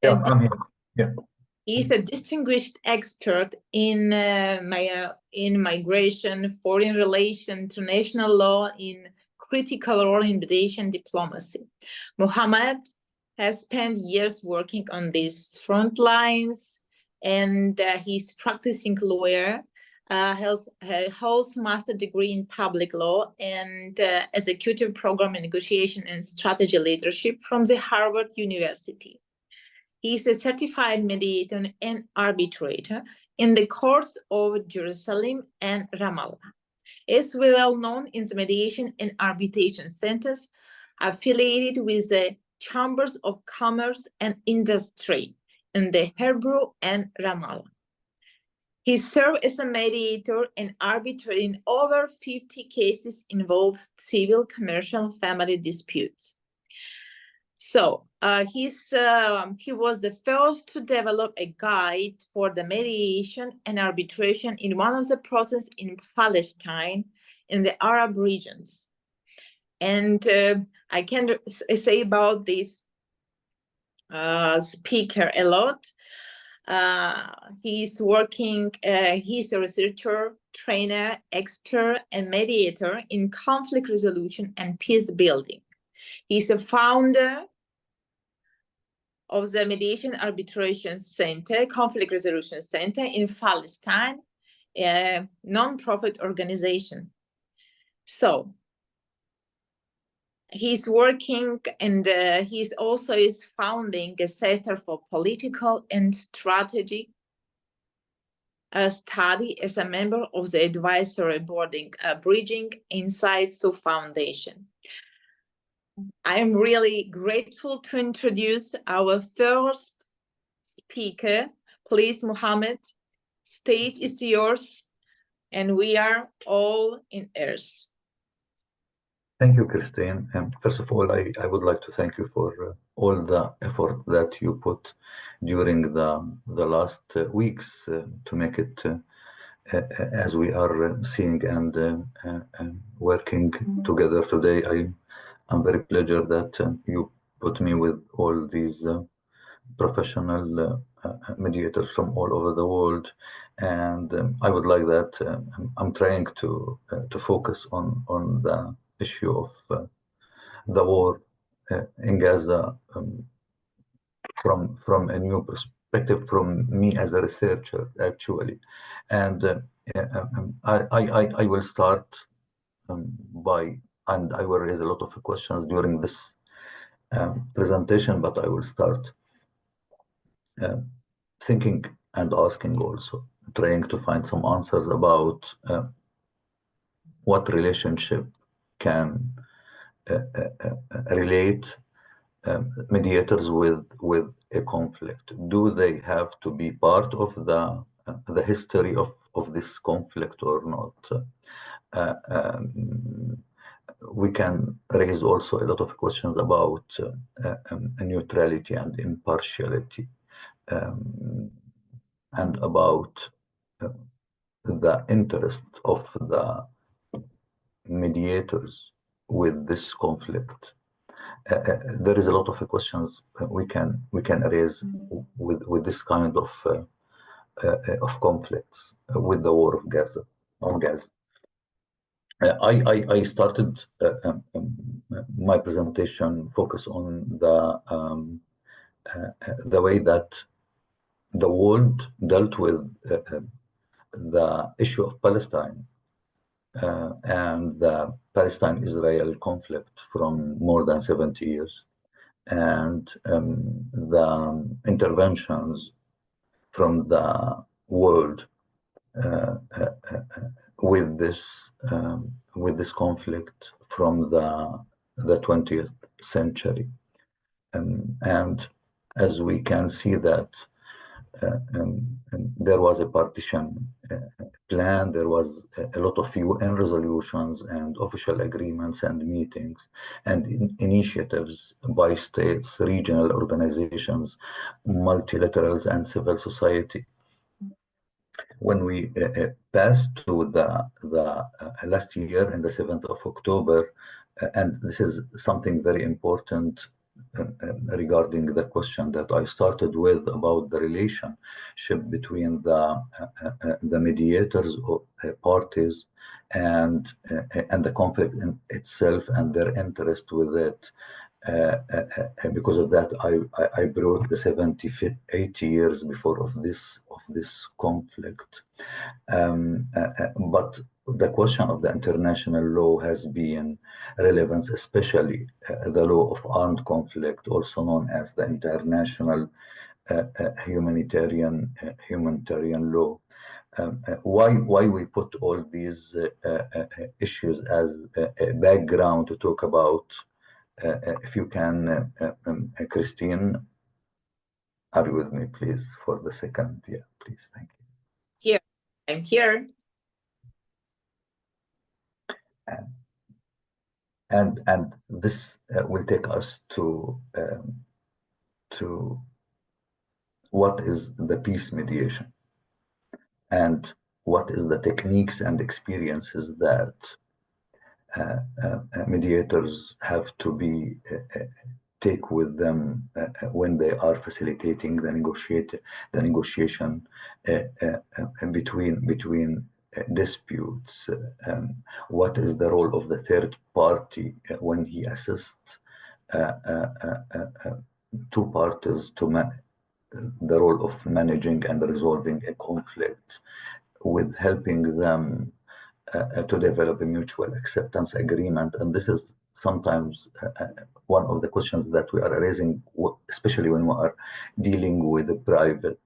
Yeah. He's a distinguished expert in migration, foreign relations, international law, in critical role in mediation diplomacy. Mohammed has spent years working on these front lines, and he's practicing lawyer, holds master degree in public law and executive program in negotiation and strategy leadership from the Harvard University. He's a certified mediator and arbitrator in the courts of Jerusalem and Ramallah. Is well known in the mediation and arbitration centers affiliated with the Chambers of Commerce and Industry in the Hebrew and Ramallah. He served as a mediator and arbitrator in over 50 cases involving civil, commercial, family disputes. So he was the first to develop a guide for the mediation and arbitration in one of the processes in Palestine in the Arab regions. And I can say about this speaker a lot. He's working, he's a researcher, trainer, expert, and mediator in conflict resolution and peace building. He's a founder of the Mediation Arbitration Center, Conflict Resolution Center in Palestine, a non-profit organization. So he's working, and he's also is founding a Center for Political and Strategy Study as a member of the advisory board Bridging Insights to Foundation. I am really grateful to introduce our first speaker. Please, Mohammed, stage is yours, and we are all in ears. Thank you, Christine. First of all, I would like to thank you for all the effort that you put during the last weeks to make it as we are seeing and working together today. I'm very pleased that you put me with all these professional mediators from all over the world, and I would like that. I'm trying to focus on the issue of the war in Gaza from a new perspective, from me as a researcher, actually, and I will start by, and I will raise a lot of questions during this presentation, but I will start thinking and asking also, trying to find some answers about what relationship can relate mediators with a conflict. Do they have to be part of the history of this conflict or not? We can raise also a lot of questions about neutrality and impartiality, and about the interest of the mediators with this conflict. There is a lot of questions we can raise with this kind of conflicts with the war of Gaza on Gaza. I started my presentation focus on the way that the world dealt with the issue of Palestine and the Palestine-Israel conflict from more than 70 years, and the interventions from the world with this conflict from the 20th century, and as we can see that there was a partition plan, there was a lot of UN resolutions and official agreements and meetings and initiatives by states, regional organizations, multilaterals, and civil society. When we passed to the last year in the 7th of October, and this is something very important regarding the question that I started with about the relationship between the mediators or parties and the conflict in itself and their interest with it. Because of that, I brought the 80 years before of this conflict. But the question of the international law has been relevant, especially the law of armed conflict, also known as the international humanitarian law. Why we put all these issues as a background to talk about? If you can, Christine, are you with me, please, for the second? Yeah, please, thank you. Here, I'm here. And this will take us to what is the peace mediation, and what is the techniques and experiences that mediators have to be take with them when they are facilitating the negotiation between disputes. What is the role of the third party when he assists two parties to the role of managing and resolving a conflict, with helping them to develop a mutual acceptance agreement. And this is sometimes one of the questions that we are raising, especially when we are dealing with private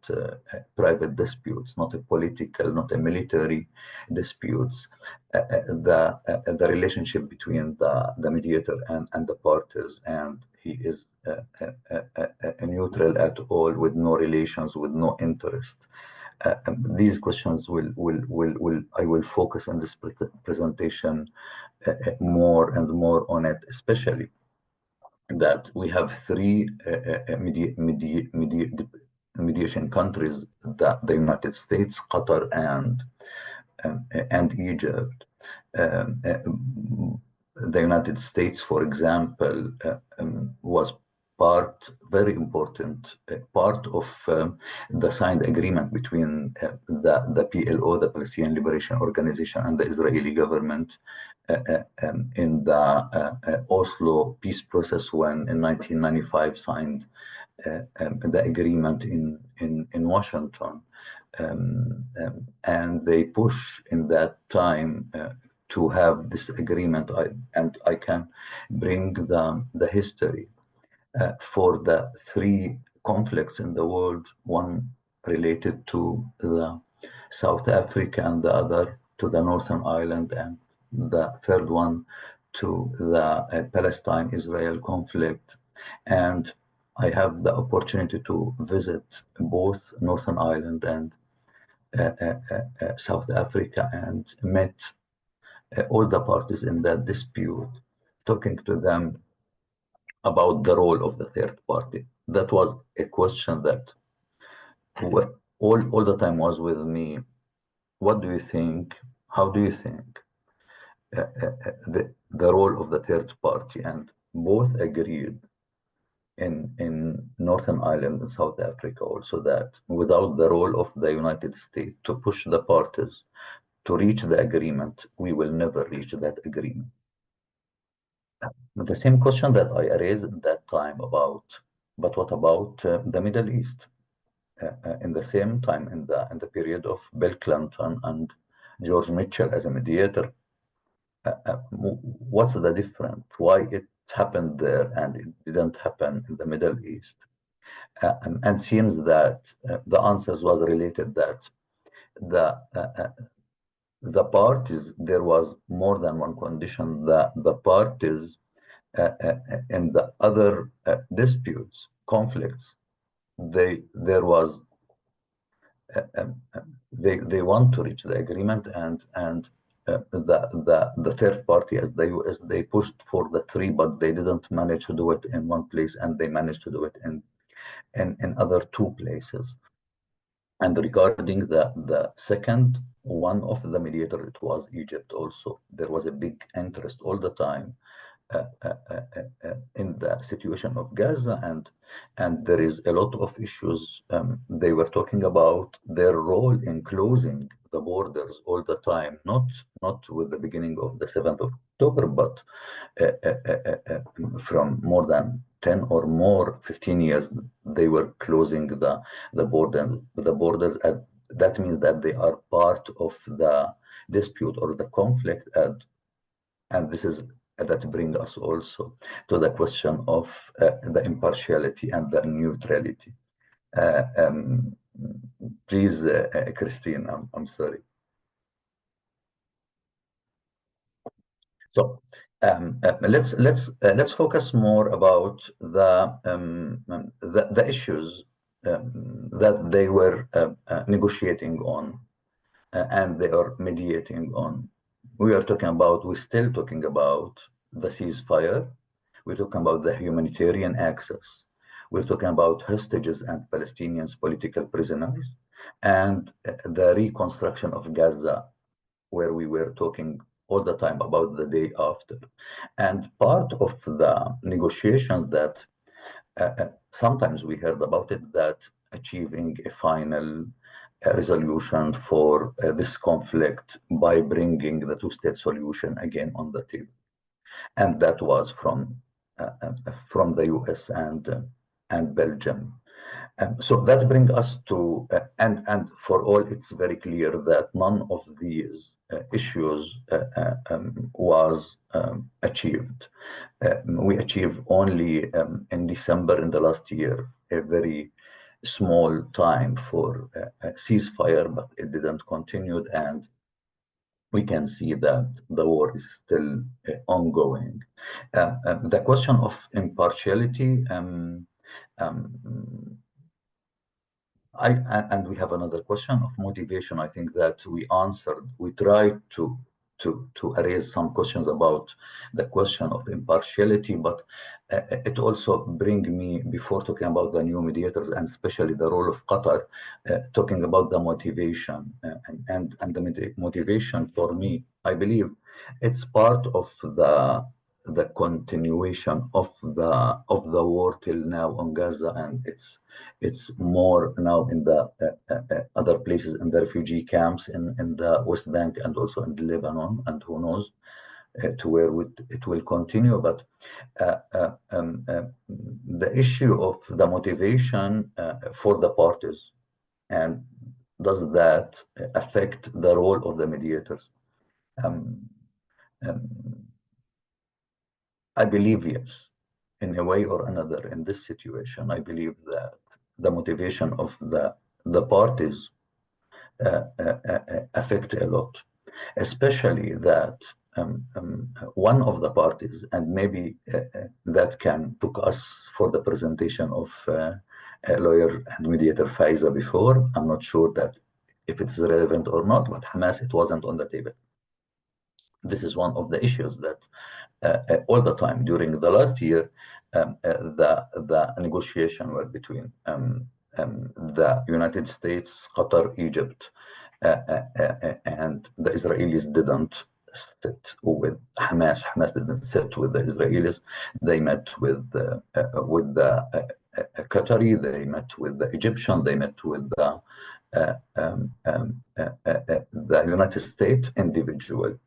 disputes, not a political, not a military disputes. The relationship between the mediator and the parties, and he is a neutral at all, with no relations, with no interest. these questions I will focus in this presentation more and more on it, especially that we have three mediation countries, the United States, Qatar, and Egypt. The United States, for example, was very important part of the signed agreement between the PLO, the Palestinian Liberation Organization, and the Israeli government in the Oslo peace process, when in 1995 signed the agreement in Washington. And they push in that time to have this agreement. I can bring the history for the three conflicts in the world, one related to the South Africa, and the other to the Northern Ireland, and the third one to the Palestine-Israel conflict. And I have the opportunity to visit both Northern Ireland and South Africa, and met all the parties in that dispute, talking to them about the role of the third party. That was a question that all the time was with me. What do you think? How do you think the role of the third party? And both agreed in Northern Ireland and South Africa also, that without the role of the United States to push the parties to reach the agreement, we will never reach that agreement. The same question that I raised at that time about, but what about the Middle East? In the same time, in the period of Bill Clinton and George Mitchell as a mediator, what's the difference? Why it happened there and it didn't happen in the Middle East? And seems that the answers was related that the parties, there was more than one condition. The parties in the other disputes, conflicts, they want to reach the agreement, and the third party, as the US, they pushed for the three, but they didn't manage to do it in one place, and they managed to do it in other two places. And regarding the second one of the mediator, it was Egypt also. There was a big interest all the time in the situation of Gaza, and there is a lot of issues. They were talking about their role in closing the borders all the time, not with the beginning of the 7th of October, but from more than 10 or more, 15 years, they were closing the borders. That means that they are part of the dispute or the conflict, and this is that brings us also to the question of the impartiality and the neutrality. Please, Christine, I'm sorry. So let's focus more about the issues that they were negotiating on and they are mediating on. We're still talking about the ceasefire. We're talking about the humanitarian access. We're talking about hostages and Palestinians, political prisoners, and the reconstruction of Gaza, where we were talking all the time about the day after. And part of the negotiations that sometimes we heard about it, that achieving a final resolution for this conflict by bringing the two-state solution again on the table. And that was from the US and Belgium. So that brings us to, and for all, it's very clear that none of these issues was achieved. We achieved only in December in the last year a very small time for a ceasefire, but it didn't continue, and we can see that the war is still ongoing. The question of impartiality, and we have another question of motivation. I think that we answered. We tried to raise some questions about the question of impartiality, but it also brings me, before talking about the new mediators and especially the role of Qatar, talking about the motivation and the motivation for me. I believe it's part of the continuation of the war till now on Gaza, and it's more now in the other places, in the refugee camps in the West Bank and also in Lebanon, and who knows to where it will continue. But the issue of the motivation for the parties, and does that affect the role of the mediators? I believe yes, in a way or another. In this situation, I believe that the motivation of the parties affect a lot, especially that one of the parties, and maybe that can took us for the presentation of a lawyer and mediator Faiza before. I'm not sure that if it is relevant or not, but Hamas, it wasn't on the table. This is one of the issues that all the time during the last year, the negotiation were between the United States, Qatar, Egypt, and the Israelis didn't sit with Hamas. Hamas didn't sit with the Israelis. They met with the Qatari. They met with the Egyptian. They met with the United States individual.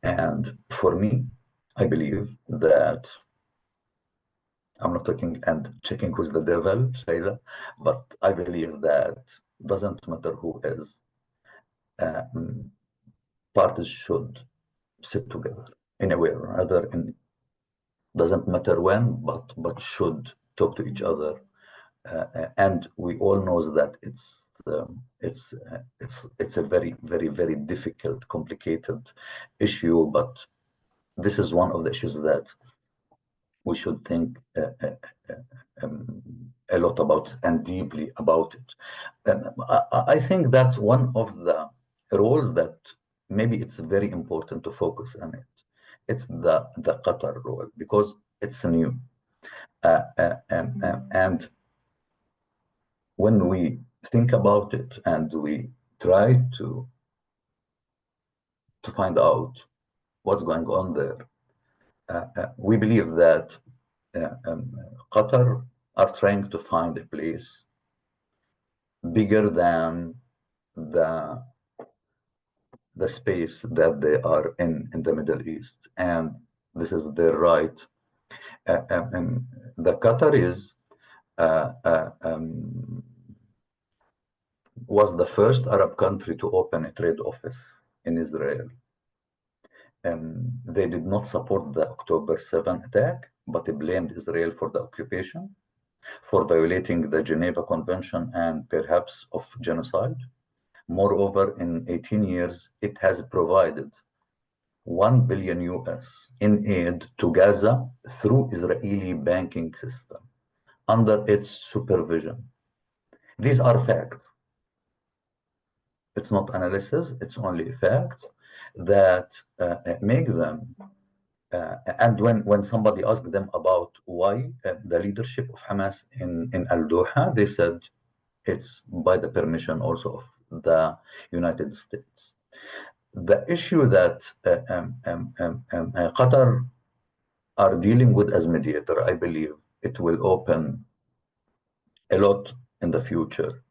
And for me, I believe that I'm not talking and checking with the devil, Shaila, but I believe that doesn't matter who is, parties should sit together in a way or another, and doesn't matter when, but should talk to each other. And we all knows that it's a very, very, very difficult, complicated issue, but this is one of the issues that we should think a lot about and deeply about it. I think that one of the roles that maybe it's very important to focus on it's the Qatar role, because it's new. And when we think about it and we try to find out what's going on there, we believe that Qatar are trying to find a place bigger than the space that they are in the Middle East, and this is their right. The Qataris was the first Arab country to open a trade office in Israel. They did not support the October 7 attack, but they blamed Israel for the occupation, for violating the Geneva Convention, and perhaps of genocide. Moreover, in 18 years, it has provided $1 billion US in aid to Gaza through Israeli banking system under its supervision. These are facts. It's not analysis, it's only facts that make them. And when somebody asked them about why the leadership of Hamas in Al-Doha, they said it's by the permission also of the United States. The issue that Qatar are dealing with as mediator, I believe it will open a lot in the future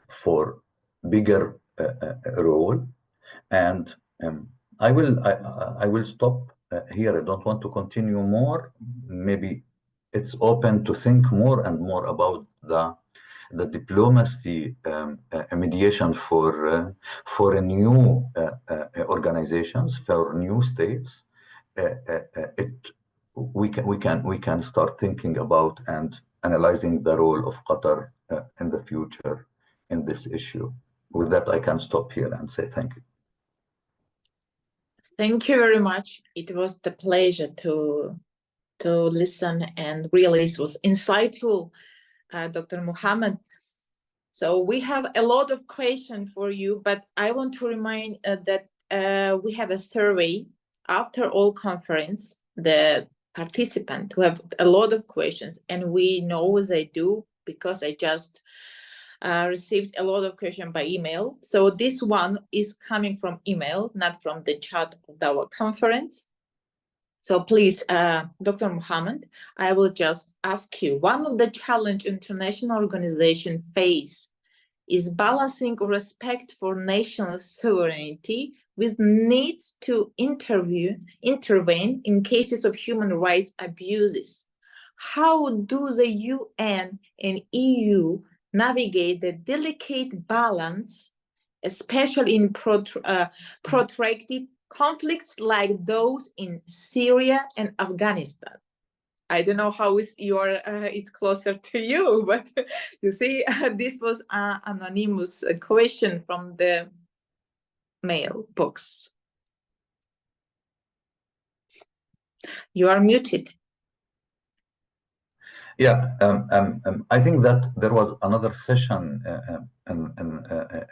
for bigger role. And I will stop here. I don't want to continue more. Maybe it's open to think more and more about the diplomacy mediation for a new organizations, for new states. We can start thinking about and analyzing the role of Qatar in the future in this issue. With that, I can stop here and say thank you. Thank you very much. It was the pleasure to listen, and really it was insightful, Dr. Muhammad. So we have a lot of questions for you, but I want to remind that we have a survey after all conference. The participants who have a lot of questions, and we know they do because I just received a lot of questions by email. So this one is coming from email, not from the chat of our conference. So please, Dr. Mohammed, I will just ask you, one of the challenges international organizations face is balancing respect for national sovereignty with needs to intervene in cases of human rights abuses. How do the UN and EU navigate the delicate balance, especially in protracted conflicts like those in Syria and Afghanistan? I don't know how it's closer to you, but you see, this was an anonymous question from the mailbox. You are muted. Yeah, I think that there was another session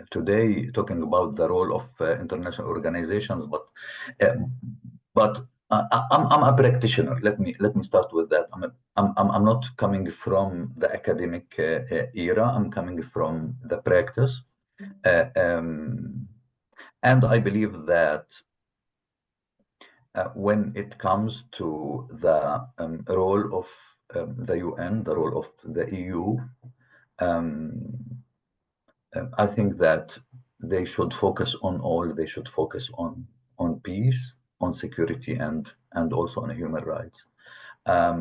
today talking about the role of international organizations, but I'm a practitioner. Let me start with that. I'm not coming from the academic era. I'm coming from the practice, and I believe that when it comes to the role of the UN, the role of the EU, I think that they should focus on all. They should focus on peace, on security, and also on human rights. I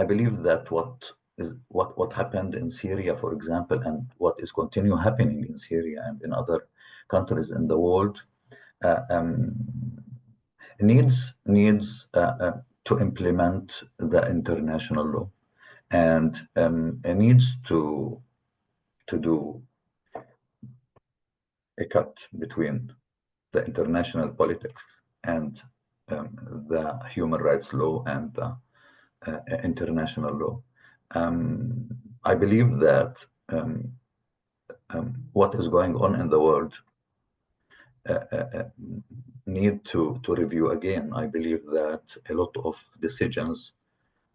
believe that what happened in Syria, for example, and what is continue happening in Syria and in other countries in the world needs to implement the international law, and it needs to do a cut between the international politics and the human rights law and the international law. I believe that what is going on in the world need to review again. I believe that a lot of decisions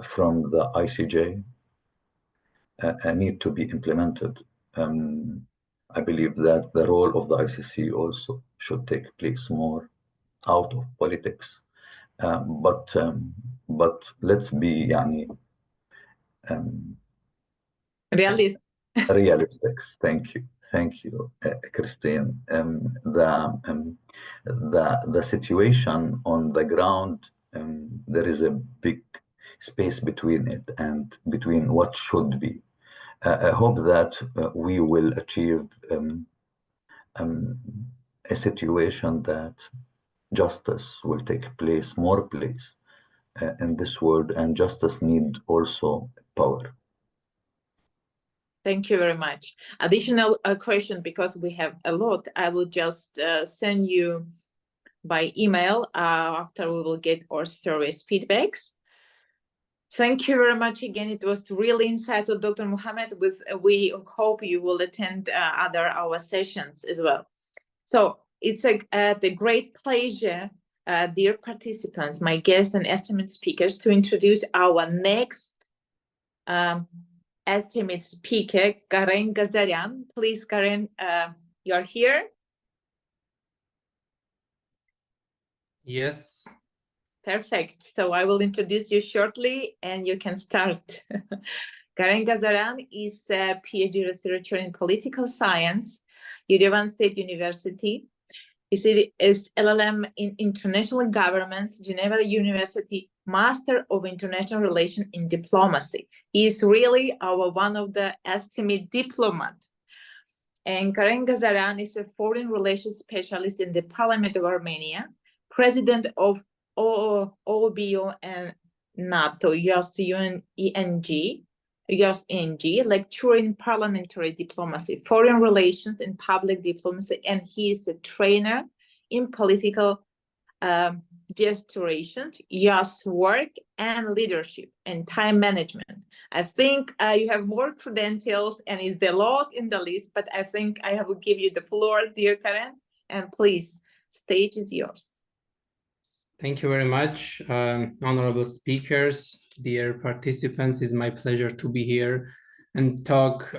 from the ICJ need to be implemented. I believe that the role of the ICC also should take place more out of politics. But let's be realistic. Thank you, Christine. The situation on the ground, there is a big space between it and between what should be. I hope that we will achieve a situation that justice will take place, more place in this world, and justice need also power. Thank you very much. Additional question, because we have a lot, I will just send you by email after we will get our service feedbacks. Thank you very much again. It was really insightful, Dr. Mohammed. We hope you will attend our sessions as well. So it's a great pleasure, dear participants, my guests and esteemed speakers, to introduce our next esteemed speaker, Karen Gazarian. Please, Karen, you're here. Yes. Perfect. So I will introduce you shortly and you can start. Karen Gazarian is a PhD researcher in political science, Yerevan State University. Is LLM in international governments, Geneva University, Master of International Relations in Diplomacy. He is really one of the esteemed diplomat. And Karen Gazarian is a foreign relations specialist in the Parliament of Armenia, president of OBO and NATO, USENG, lecturer in parliamentary diplomacy, foreign relations and public diplomacy, and he is a trainer in political gesturation, YAS work, and leadership and time management. I think you have more credentials and it's a lot in the list, but I think I will give you the floor, dear Karen, and please, stage is yours. Thank you very much, honorable speakers, dear participants. It's my pleasure to be here and talk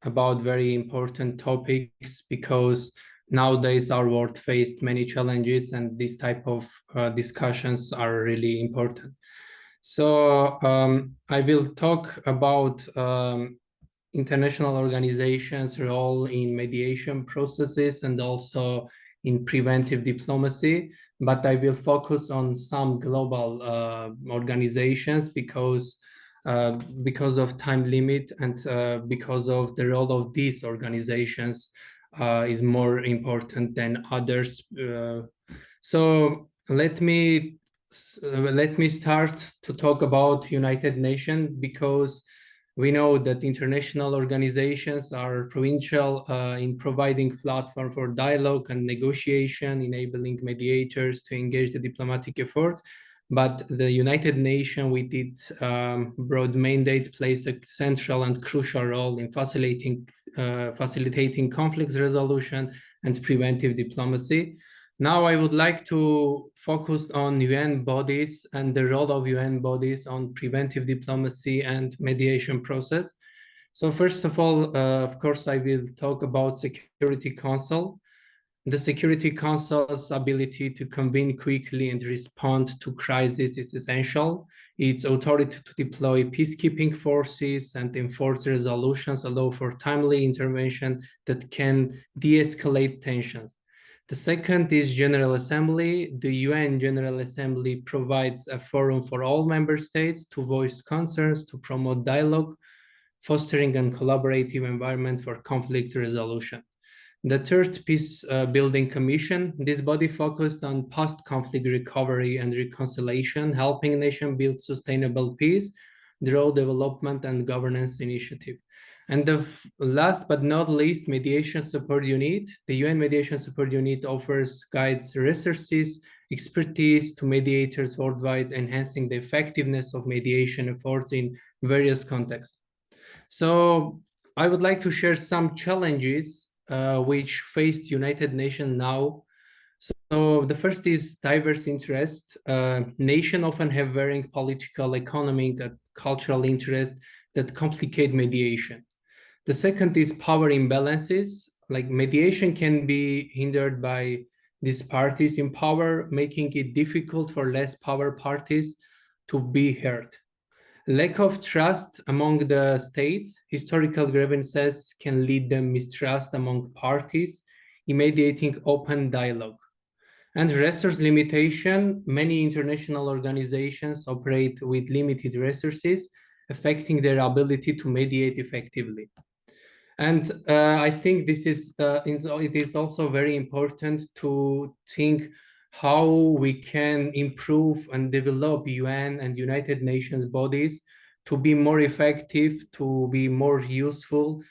about very important topics, because nowadays our world faced many challenges and this type of discussions are really important. So I will talk about international organizations' role in mediation processes and also in preventive diplomacy, but I will focus on some global organizations because of time limit and because of the role of these organizations is more important than others. So let me start to talk about United Nations, because we know that international organizations are provincial in providing platform for dialogue and negotiation, enabling mediators to engage the diplomatic effort. But the United Nations, with its broad mandate, plays a central and crucial role in facilitating conflict resolution and preventive diplomacy. Now I would like to focus on UN bodies and the role of UN bodies on preventive diplomacy and mediation process. So first of all, of course, I will talk about Security Council. The Security Council's ability to convene quickly and respond to crises is essential. Its authority to deploy peacekeeping forces and enforce resolutions allow for timely intervention that can de-escalate tensions. The second is General Assembly. The UN General Assembly provides a forum for all member states to voice concerns, to promote dialogue, fostering a collaborative environment for conflict resolution. The third Peace Building Commission. This body focused on post-conflict recovery and reconciliation, helping nations build sustainable peace, through development and governance initiative. And the last but not least, Mediation Support Unit. The UN Mediation Support Unit offers, guides, resources, expertise to mediators worldwide, enhancing the effectiveness of mediation efforts in various contexts. So I would like to share some challenges which faced United Nations now. So the first is diverse interest. Nations often have varying political, economic, and cultural interests that complicate mediation. The second is power imbalances. Like mediation can be hindered by these parties in power, making it difficult for less power parties to be heard. Lack of trust among the states, historical grievances can lead to mistrust among parties, mediating open dialogue. And resource limitation, many international organizations operate with limited resources, affecting their ability to mediate effectively. And I think this is it is also very important to think how we can improve and develop UN and United Nations bodies to be more effective, to be more useful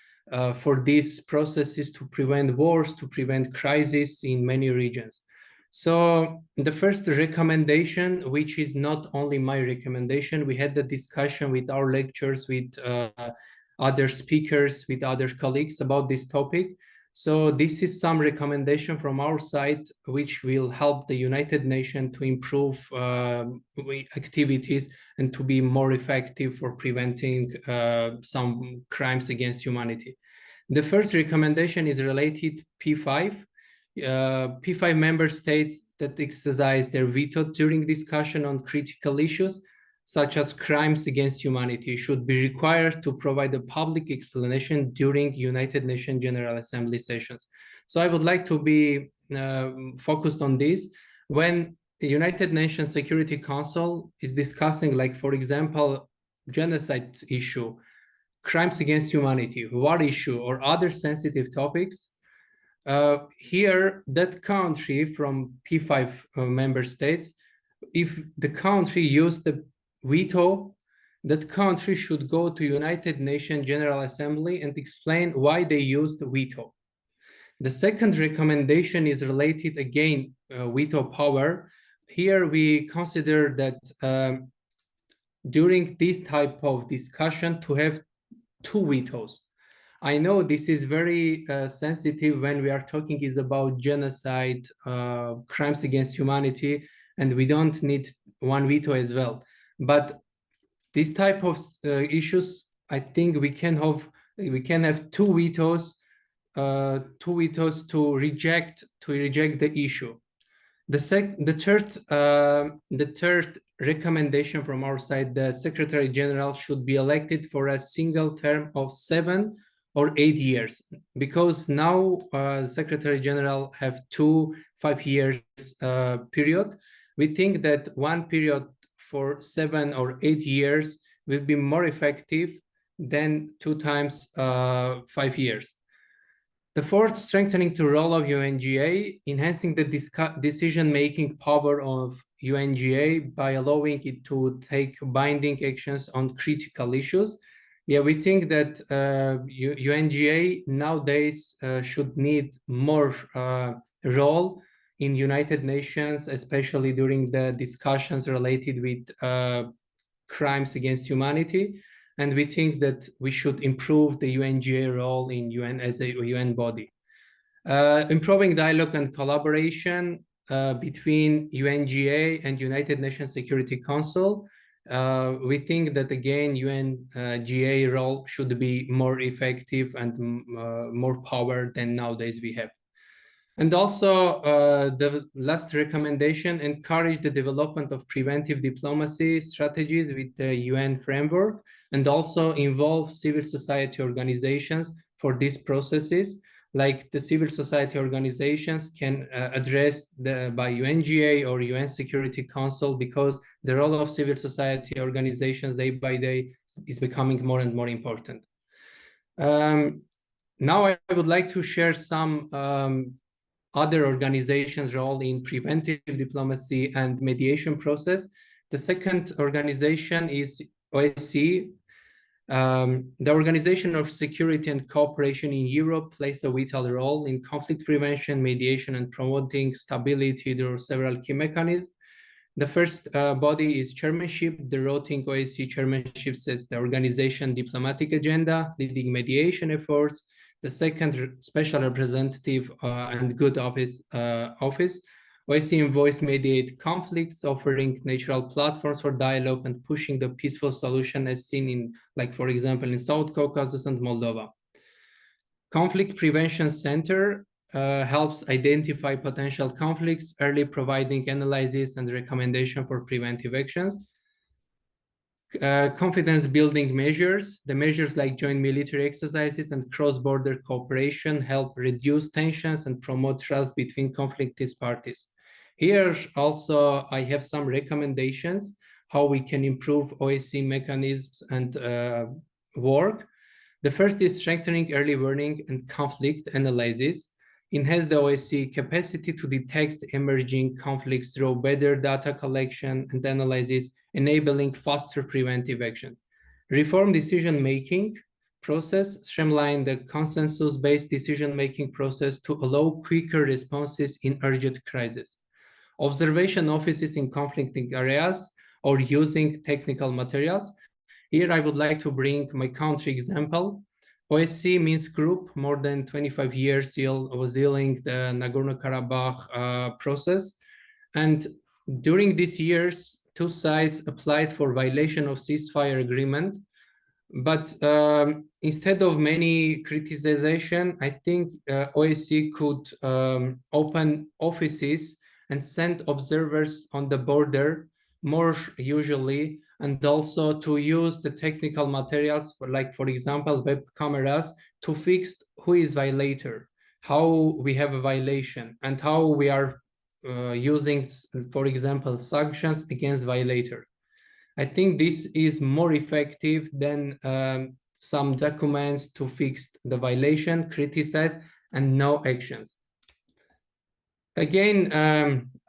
for these processes, to prevent wars, to prevent crises in many regions. So the first recommendation, which is not only my recommendation, we had the discussion with our lectures, with other speakers, with other colleagues about this topic. So this is some recommendation from our side, which will help the United Nations to improve activities and to be more effective for preventing some crimes against humanity. The first recommendation is related P5. P5 member states that exercise their veto during discussion on critical issues, such as crimes against humanity, should be required to provide a public explanation during United Nations General Assembly sessions. So I would like to be focused on this. When the United Nations Security Council is discussing, like, for example, genocide issue, crimes against humanity, war issue, or other sensitive topics, here, that country from P5 member states, if the country used the veto, that country should go to United Nations General Assembly and explain why they used the veto. The second recommendation is related, again, veto power. Here we consider that during this type of discussion to have 2 vetoes. I know this is very sensitive when we are talking is about genocide, crimes against humanity, and we don't need 1 veto as well. But this type of issues, I think we can have 2 vetoes, 2 vetoes to reject the issue. The third recommendation from our side, the Secretary General should be elected for a single term of 7 or 8 years, because now Secretary General have 2 5-year period. We think that 1 period for 7 or 8 years will be more effective than 2 times 5 years. The fourth, strengthening the role of UNGA, enhancing the decision-making power of UNGA by allowing it to take binding actions on critical issues. Yeah, we think that UNGA nowadays should need more role in United Nations, especially during the discussions related with crimes against humanity. And we think that we should improve the UNGA role in UN as a UN body. Improving dialogue and collaboration between UNGA and United Nations Security Council. We think that, again, UNGA role should be more effective and more power than nowadays we have. And also the last recommendation, encourage the development of preventive diplomacy strategies with the UN framework, and also involve civil society organizations for these processes. Like the civil society organizations can address by UNGA or UN Security Council, because the role of civil society organizations day by day is becoming more and more important. Now I would like to share some other organizations' role in preventive diplomacy and mediation process. The second organization is OSCE. The Organization of Security and Cooperation in Europe plays a vital role in conflict prevention, mediation, and promoting stability through several key mechanisms. The first body is chairmanship. The rotating OSCE chairmanship sets the organization diplomatic agenda, leading mediation efforts. The second, special representative and good office. OSCE envoys mediate conflicts, offering natural platforms for dialogue and pushing the peaceful solution, as seen in, like, for example, in South Caucasus and Moldova. Conflict Prevention Center helps identify potential conflicts, early providing analysis and recommendation for preventive actions. Confidence building measures. The measures like joint military exercises and cross-border cooperation help reduce tensions and promote trust between conflicted parties. Here also I have some recommendations how we can improve OSCE mechanisms and work. The first is strengthening early warning and conflict analysis. Enhance the OSCE capacity to detect emerging conflicts through better data collection and analysis, enabling faster preventive action. Reform decision-making process, streamline the consensus-based decision-making process to allow quicker responses in urgent crises. Observation offices in conflicting areas or using technical materials. Here I would like to bring my country example. OSCE Minsk Group, more than 25 years, was dealing the Nagorno-Karabakh process. And during these years, 2 sides applied for violation of ceasefire agreement. But instead of many criticization, I think OSCE could open offices and send observers on the border more usually, and also to use the technical materials for, like, for example, web cameras to fix who is violator, how we have a violation, and how we are using, for example, sanctions against violator. I think this is more effective than some documents to fix the violation, criticize, and no actions. Again,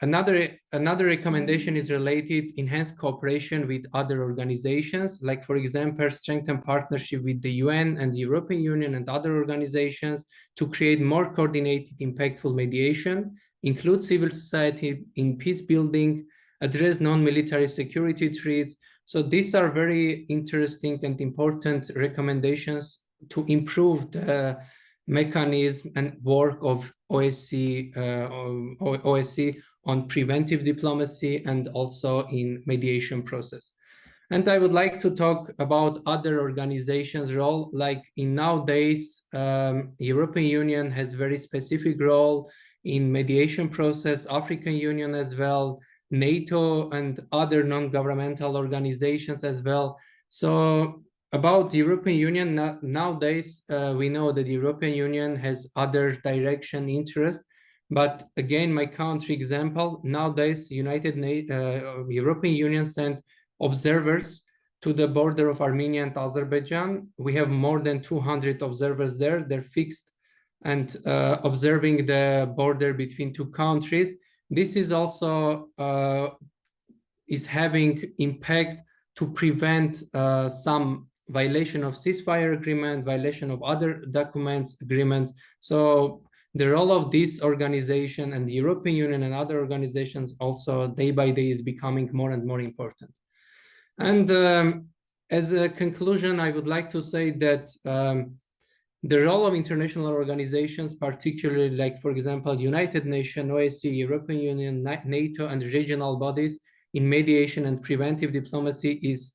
another recommendation is related enhanced cooperation with other organizations, like, for example, strengthen partnership with the UN and the European Union and other organizations to create more coordinated, impactful mediation, include civil society in peace building, address non-military security threats, So these are very interesting and important recommendations to improve the mechanism and work of OSCE on preventive diplomacy and also in mediation process. And I would like to talk about other organizations' role, like in nowadays, European Union has very specific role in mediation process, African Union as well, NATO and other non-governmental organizations as well. So about the European Union, nowadays, we know that the European Union has other direction interest. But again, my country example, nowadays, European Union sent observers to the border of Armenia and Azerbaijan. We have more than 200 observers there. They're fixed and observing the border between two countries. This is also is having impact to prevent some violation of ceasefire agreement, violation of other documents, agreements. So the role of this organization and the European Union and other organizations also day by day is becoming more and more important. And as a conclusion, I would like to say that the role of international organizations, particularly like, for example, United Nations, OSCE, European Union, NATO, and regional bodies in mediation and preventive diplomacy is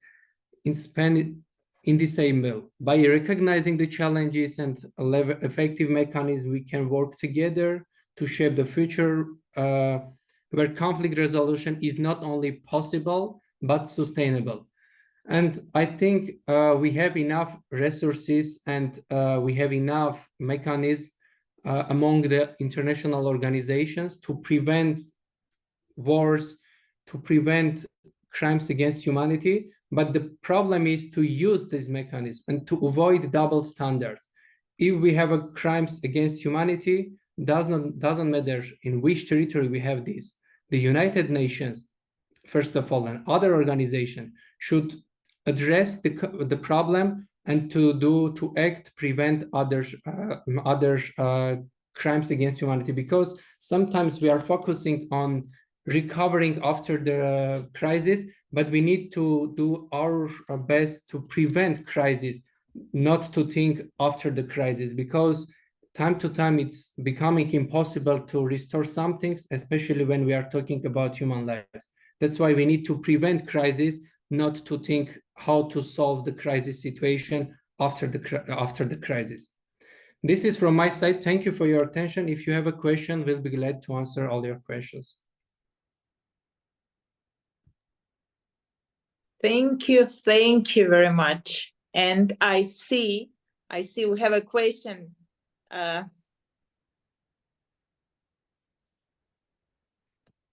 indiscernible. By recognizing the challenges and effective mechanisms, we can work together to shape the future where conflict resolution is not only possible, but sustainable. And I think we have enough resources and we have enough mechanisms among the international organizations to prevent wars, to prevent crimes against humanity. But the problem is to use this mechanism and to avoid double standards. If we have a crimes against humanity, doesn't matter in which territory we have this. The United Nations, first of all, and other organizations should address the problem and to prevent other crimes against humanity, because sometimes we are focusing on recovering after the crisis, but we need to do our best to prevent crisis, not to think after the crisis, because time to time it's becoming impossible to restore some things, especially when we are talking about human lives. That's why we need to prevent crisis, not to think how to solve the crisis situation after the crisis. This is from my side. Thank you for your attention. If you have a question, we'll be glad to answer all your questions. Thank you very much. And I see we have a question.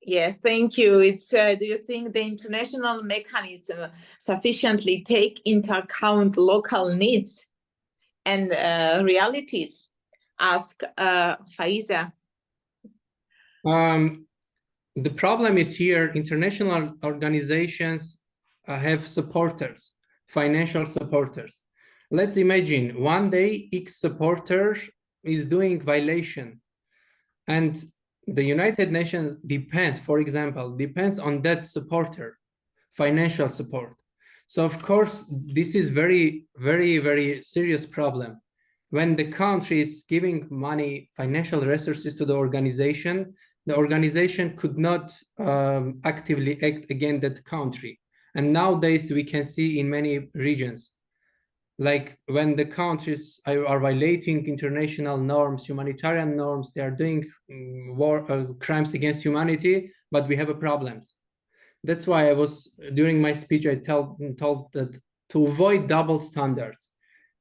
Yes, thank you. It's do you think the international mechanism sufficiently take into account local needs and realities? Ask Faiza. The problem is here, international organizations have supporters, financial supporters. Let's imagine one day X supporter is doing violation, and the United Nations depends, for example, on that supporter, financial support. So of course, this is very, very, very serious problem. When the country is giving money, financial resources to the organization could not actively act against that country. And nowadays we can see in many regions, like when the countries are violating international norms, humanitarian norms, they are doing crimes against humanity, but we have problems. That's why during my speech, I told that to avoid double standards,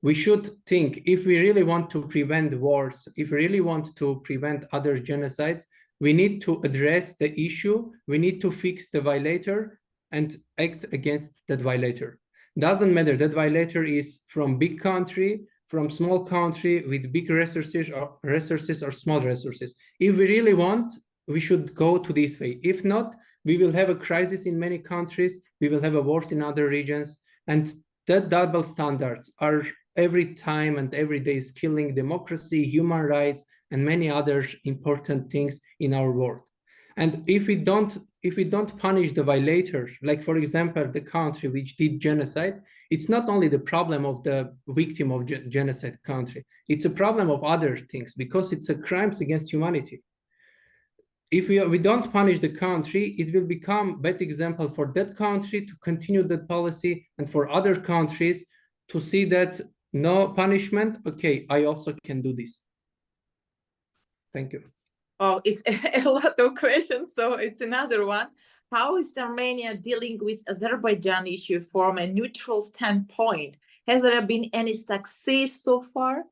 we should think, if we really want to prevent wars, if we really want to prevent other genocides, we need to address the issue, we need to fix the violator and act against that violator. Doesn't matter that violator is from big country, from small country with big resources or small resources. If we really want, we should go to this way. If not, we will have a crisis in many countries, we will have a wars in other regions, and that double standards are every time and every day is killing democracy, human rights, and many other important things in our world. And if we don't if we don't punish the violators, like for example, the country which did genocide, it's not only the problem of the victim of genocide country, it's a problem of other things because it's a crimes against humanity. If we don't punish the country, it will become bad example for that country to continue that policy and for other countries to see that no punishment, okay, I also can do this. Thank you. Oh, it's a lot of questions, so it's another one. How is Armenia dealing with Azerbaijan issue from a neutral standpoint? Has there been any success so far?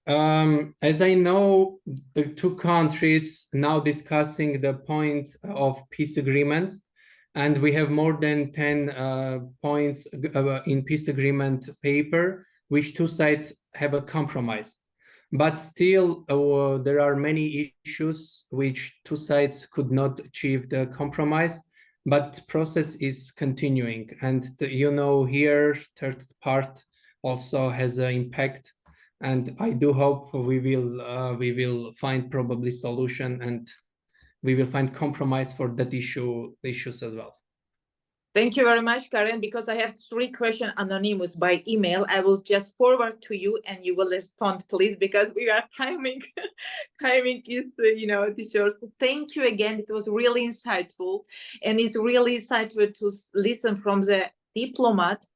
As I know, the two countries now discussing the point of peace agreements, and we have more than 10 points in peace agreement paper, which two sides have a compromise. But still, there are many issues which two sides could not achieve the compromise, but process is continuing. And here, third part also has an impact. And I do hope we will find probably solution and we will find compromise for that issues as well. Thank you very much, Karen, because I have 3 questions anonymous by email. I will just forward to you and you will respond, please, because we are timing is, the short. So thank you again. It was really insightful, and it's really insightful to listen from the diplomat,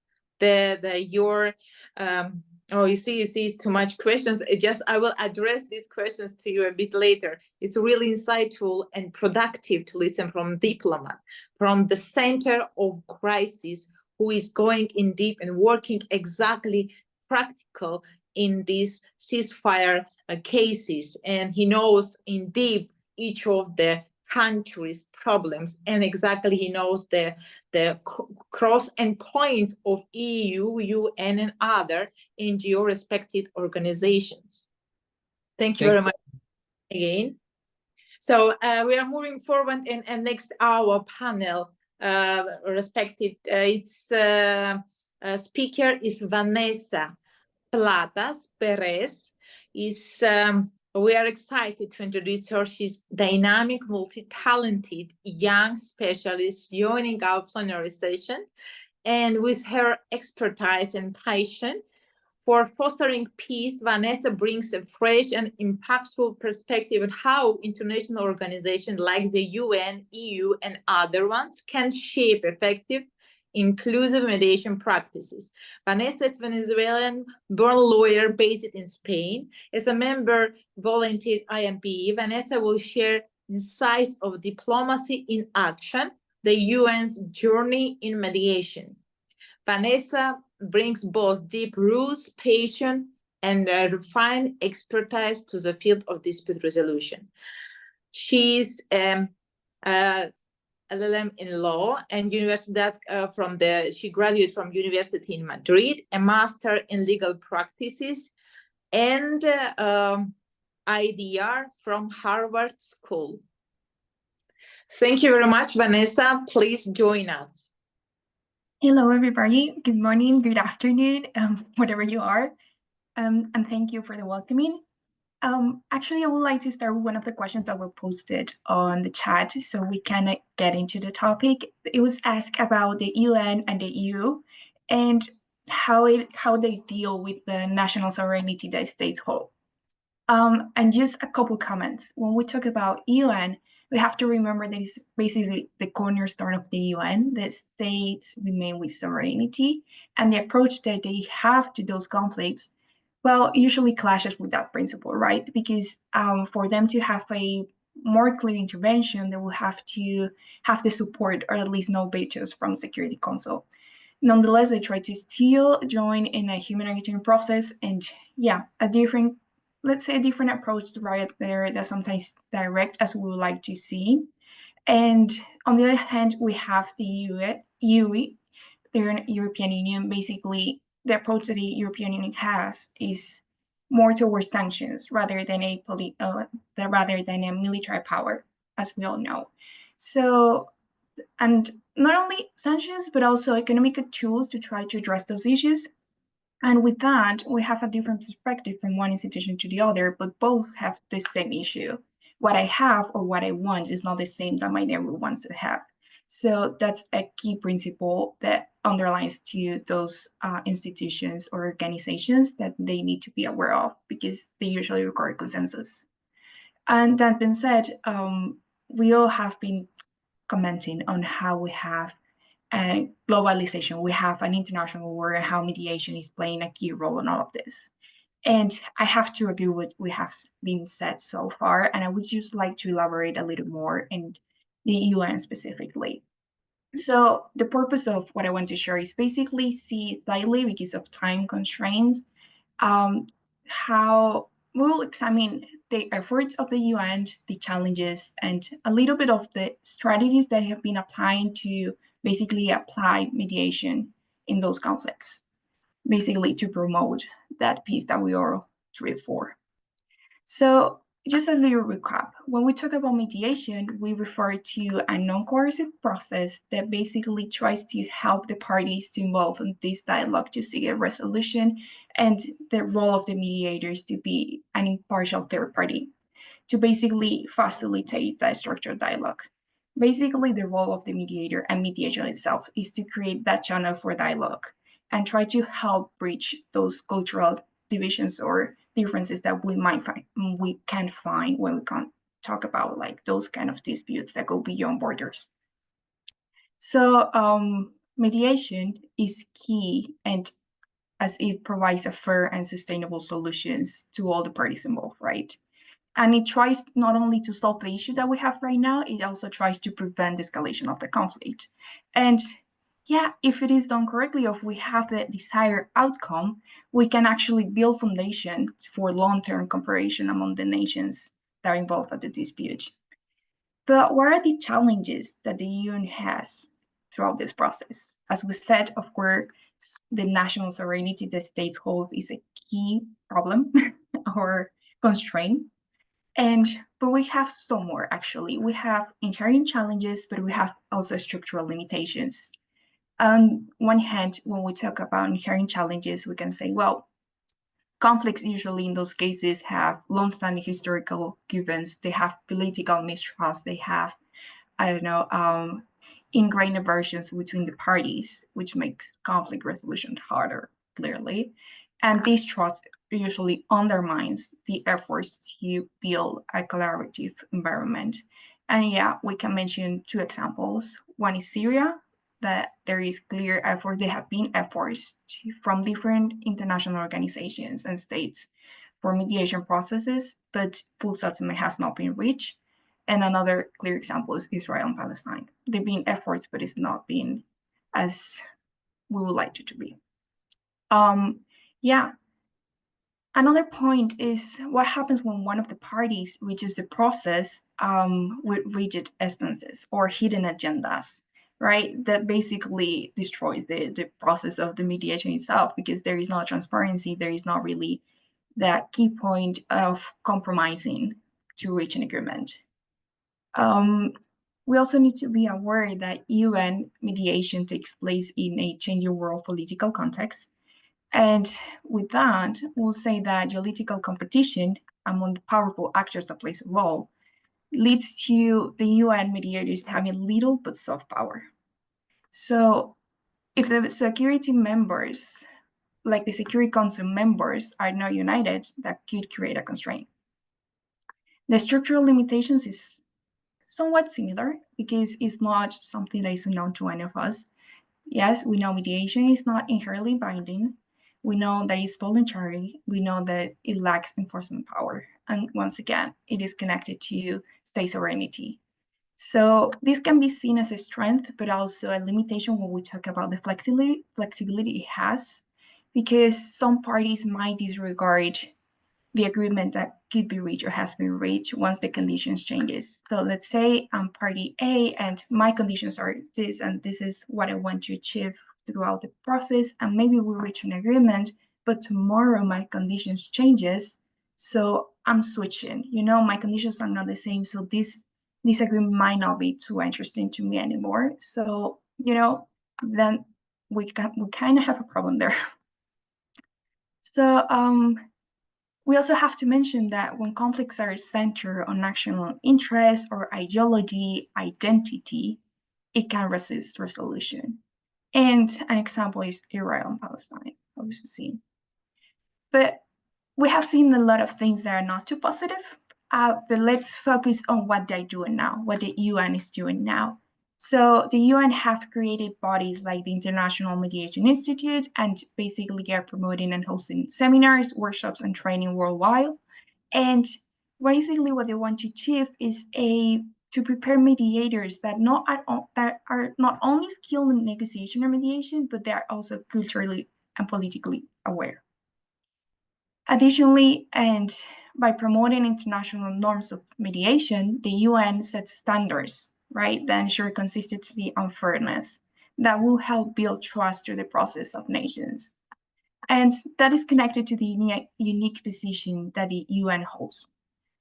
you see, it's too much questions. I will address these questions to you a bit later. It's really insightful and productive to listen from diplomat, from the center of crisis, who is going in deep and working exactly practical in these ceasefire cases. And he knows in deep each of the country's problems, and exactly he knows the cross and points of EU, UN, and other NGO respected organizations. Thank you very much again. So we are moving forward, and next our panel respected its speaker is Vanessa Platas Perez. We are excited to introduce her. She's dynamic, multi-talented young specialist joining our plenary session. And with her expertise and passion for fostering peace, Vanessa brings a fresh and impactful perspective on how international organizations like the UN, EU, and other ones can shape effective, inclusive mediation practices. Vanessa is Venezuelan-born lawyer based in Spain. As a member volunteer IMPE, Vanessa will share insights of diplomacy in action, the UN's journey in mediation. Vanessa brings both deep roots, passion, and refined expertise to the field of dispute resolution. She's LLM in law and she graduated from University in Madrid, a master in legal practices, and IDR from Harvard School. Thank you very much, Vanessa. Please join us. Hello, everybody. Good morning, good afternoon, whatever you are. And thank you for the welcoming. Actually, I would like to start with one of the questions that were posted on the chat so we can get into the topic. It was asked about the UN and the EU and how they deal with the national sovereignty that states hold. And just a couple comments. When we talk about UN, we have to remember that it's basically the cornerstone of the UN, that states remain with sovereignty, and the approach that they have to those conflicts, well, usually clashes with that principle, right? Because for them to have a more clear intervention, they will have to have the support or at least no vetoes from Security Council. Nonetheless, they try to still join in a humanitarian process, and yeah, let's say a different approach right there that's sometimes direct as we would like to see. And on the other hand, we have the UE, the European Union. Basically, the approach that the European Union has is more towards sanctions rather than a military power, as we all know. So, and not only sanctions, but also economic tools to try to address those issues. And with that, we have a different perspective from one institution to the other, but both have the same issue, what I have or what I want is not the same that my neighbor wants to have. So that's a key principle that underlines to those institutions or organizations that they need to be aware of, because they usually require consensus. And that being said, we all have been commenting on how we have globalization, we have an international war, and how mediation is playing a key role in all of this. And I have to agree with what have been said so far, and I would just like to elaborate a little more in the UN specifically. So the purpose of what I want to share is basically see slightly, because of time constraints, how we'll examine the efforts of the UN, the challenges, and a little bit of the strategies that have been applying to basically apply mediation in those conflicts, basically to promote that peace that we all strive for. So just a little recap. When we talk about mediation, we refer to a non-coercive process that basically tries to help the parties to involve in this dialogue to seek a resolution, and the role of the mediators to be an impartial third party, to basically facilitate that structured dialogue. Basically, the role of the mediator and mediation itself is to create that channel for dialogue and try to help bridge those cultural divisions or differences that we can find when we can talk about like those kind of disputes that go beyond borders. So mediation is key, and as it provides a fair and sustainable solutions to all the parties involved, right? And it tries not only to solve the issue that we have right now, it also tries to prevent the escalation of the conflict. And yeah, if it is done correctly, if we have the desired outcome, we can actually build foundation for long-term cooperation among the nations that are involved at the dispute. But what are the challenges that the UN has throughout this process? As we said, of course, the national sovereignty the states hold is a key problem or constraint. But we have some more, actually. We have inherent challenges, but we have also structural limitations. On one hand, when we talk about inherent challenges, we can say, well, conflicts usually in those cases have long-standing historical givens, they have political mistrust, they have, ingrained aversions between the parties, which makes conflict resolution harder, clearly. And this trust usually undermines the efforts to build a collaborative environment. And yeah, we can mention two examples. One is Syria, that there is clear effort, there have been efforts from different international organizations and states for mediation processes, but full settlement has not been reached. And another clear example is Israel and Palestine. There have been efforts, but it's not been as we would like it to be. Yeah. Another point is what happens when one of the parties reaches the process with rigid instances or hidden agendas, right? That basically destroys the process of the mediation itself, because there is no transparency, there is not really that key point of compromising to reach an agreement. We also need to be aware that UN mediation takes place in a changing world political context. And with that, we'll say that geopolitical competition among the powerful actors that plays a role leads to the UN mediators having little but soft power. So if the security members, like the Security Council members, are not united, that could create a constraint. The structural limitations is somewhat similar, because it's not something that is unknown to any of us. Yes, we know mediation is not inherently binding. We know that it's voluntary. We know that it lacks enforcement power. And once again, it is connected to state sovereignty. So this can be seen as a strength, but also a limitation when we talk about the flexibility it has, because some parties might disregard the agreement that could be reached or has been reached once the conditions changes. So let's say I'm party A and my conditions are this, and this is what I want to achieve throughout the process, and maybe we reach an agreement, but tomorrow my conditions changes, so I'm switching. My conditions are not the same, so this agreement might not be too interesting to me anymore. So then we kind of have a problem there. So We also have to mention that when conflicts are centered on national interest or ideology, identity, it can resist resolution. And an example is Israel and Palestine, obviously. But we have seen a lot of things that are not too positive. But let's focus on what they're doing now, what the UN is doing now. So the UN have created bodies like the International Mediation Institute, and basically they are promoting and hosting seminars, workshops, and training worldwide. And basically what they want to achieve is to prepare mediators that are not only skilled in negotiation or mediation, but they are also culturally and politically aware. Additionally, and by promoting international norms of mediation, the UN sets standards, right, that ensure consistency and fairness that will help build trust through the process of nations. And that is connected to the unique position that the UN holds.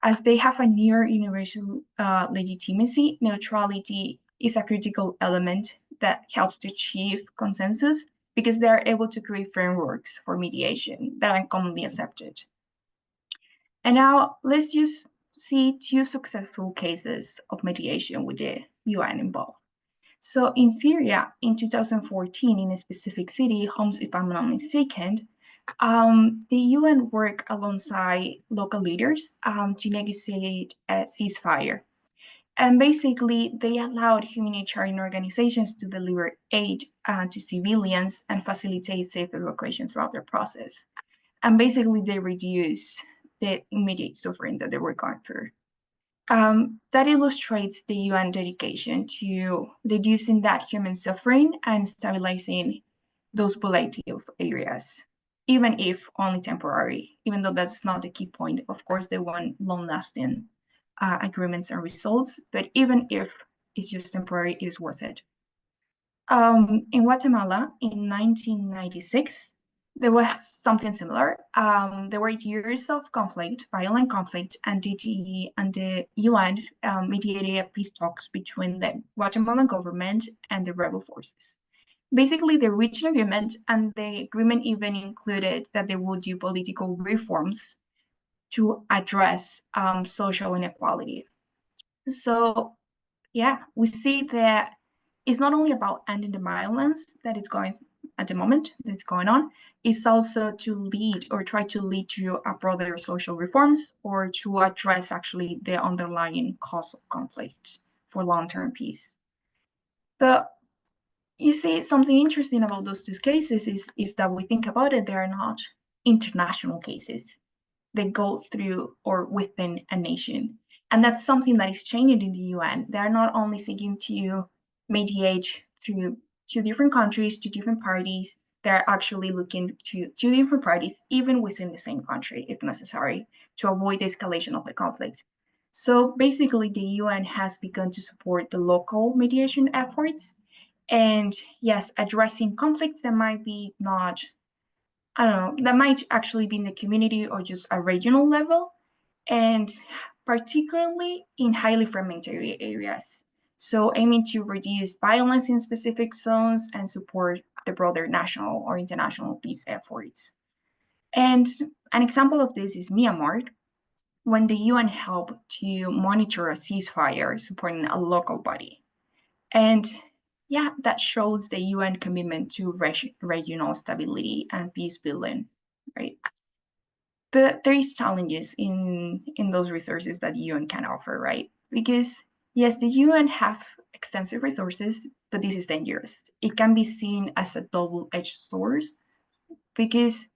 As they have a near universal legitimacy, neutrality is a critical element that helps to achieve consensus because they are able to create frameworks for mediation that are commonly accepted. And now let's just see 2 successful cases of mediation with the UN involved. So in Syria, in 2014, in a specific city, Homs, if I'm not mistaken, the UN worked alongside local leaders to negotiate a ceasefire. And basically, they allowed humanitarian organizations to deliver aid to civilians and facilitate safe evacuation throughout the process. And basically, they reduced the immediate suffering that they were going through. That illustrates the UN dedication to reducing that human suffering and stabilizing those palliative areas, even if only temporary, even though that's not the key point. Of course, they want long-lasting agreements and results, but even if it's just temporary, it is worth it. In Guatemala, in 1996, there was something similar. There were years of conflict, violent conflict, and the UN mediated peace talks between the Guatemalan government and the rebel forces. Basically, they reached an agreement, and the agreement even included that they would do political reforms to address social inequality. So, yeah, we see that it's not only about ending the violence that it's going at the moment that's going on, it's also to lead or try to lead to a broader social reforms or to address actually the underlying cause of conflict for long-term peace. But you see, something interesting about those 2 cases is if that we think about it, they are not international cases. They go through or within a nation. And that's something that is changing in the UN. They're not only seeking to mediate through 2 different countries, 2 different parties, they're actually looking to 2 different parties, even within the same country, if necessary, to avoid the escalation of the conflict. So basically, the UN has begun to support the local mediation efforts. And yes, addressing conflicts that might be not, I don't know, that might actually be in the community or just a regional level, and particularly in highly fragmented areas. So aiming to reduce violence in specific zones and support the broader national or international peace efforts. And an example of this is Myanmar, when the UN helped to monitor a ceasefire supporting a local body. And yeah, that shows the UN commitment to regional stability and peace building, right? But there is challenges in those resources that the UN can offer, right? Because yes, the UN have extensive resources, but this is dangerous. It can be seen as a double-edged sword because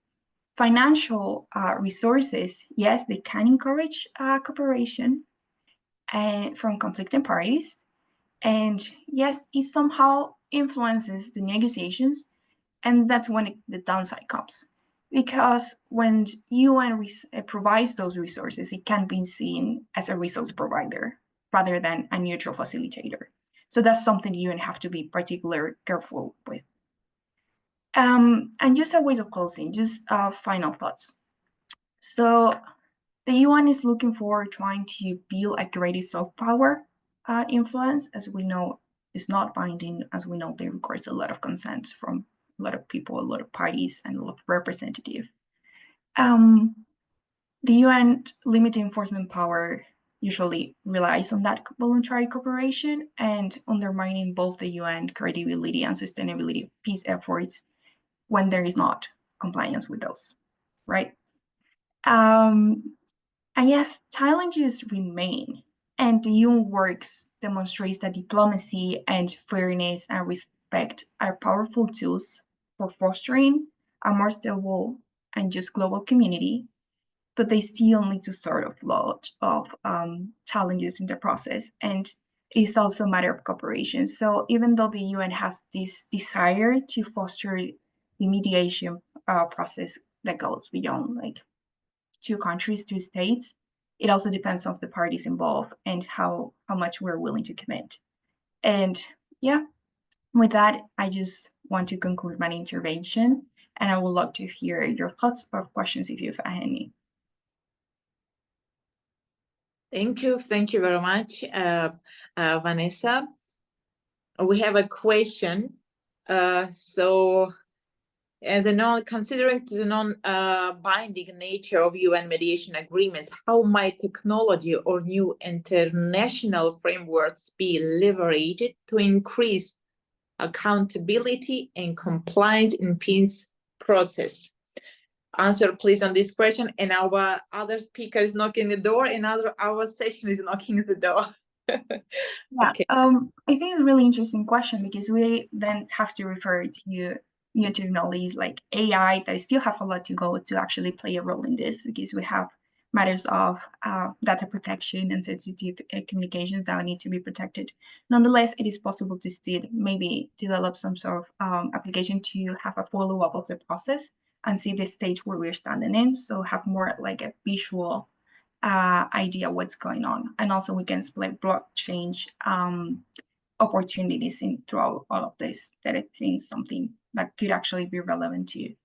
financial resources, yes, they can encourage cooperation from conflicting parties. And yes, it somehow influences the negotiations. And that's when the downside comes. Because when UN provides those resources, it can be seen as a resource provider rather than a neutral facilitator. So that's something the UN have to be particularly careful with. And just a way of closing, just final thoughts. So the UN is looking for trying to build a greater soft power influence. As we know, it's not binding. As we know, they requires a lot of consent from a lot of people, a lot of parties, and a lot of representatives. The UN limited enforcement power usually relies on that voluntary cooperation and undermining both the UN credibility and sustainability of peace efforts when there is not compliance with those, right? And yes, challenges remain, and the UN works demonstrates that diplomacy and fairness and respect are powerful tools for fostering a more stable and just global community, but they still need to sort of lot of challenges in the process, and it is also a matter of cooperation. So even though the UN has this desire to foster the mediation process that goes beyond like 2 countries, 2 states, it also depends on the parties involved and how much we're willing to commit. And yeah, with that, I just want to conclude my intervention, and I would love to hear your thoughts or questions if you have any. Thank you very much, Vanessa. We have a question. So, as considering the non-binding nature of UN mediation agreements, how might technology or new international frameworks be leveraged to increase accountability and compliance in peace process? Answer, please, on this question. And our other speaker is knocking the door, and our session is knocking the door. Yeah, okay. I think it's a really interesting question, because we then have to refer to new technologies like AI that still have a lot to go to actually play a role in this, because we have matters of data protection and sensitive communications that need to be protected. Nonetheless, it is possible to still maybe develop some sort of application to have a follow-up of the process and see the stage where we're standing in, so have more like a visual idea what's going on. And also we can split blockchain opportunities in throughout all of this, that I think something that could actually be relevant to you.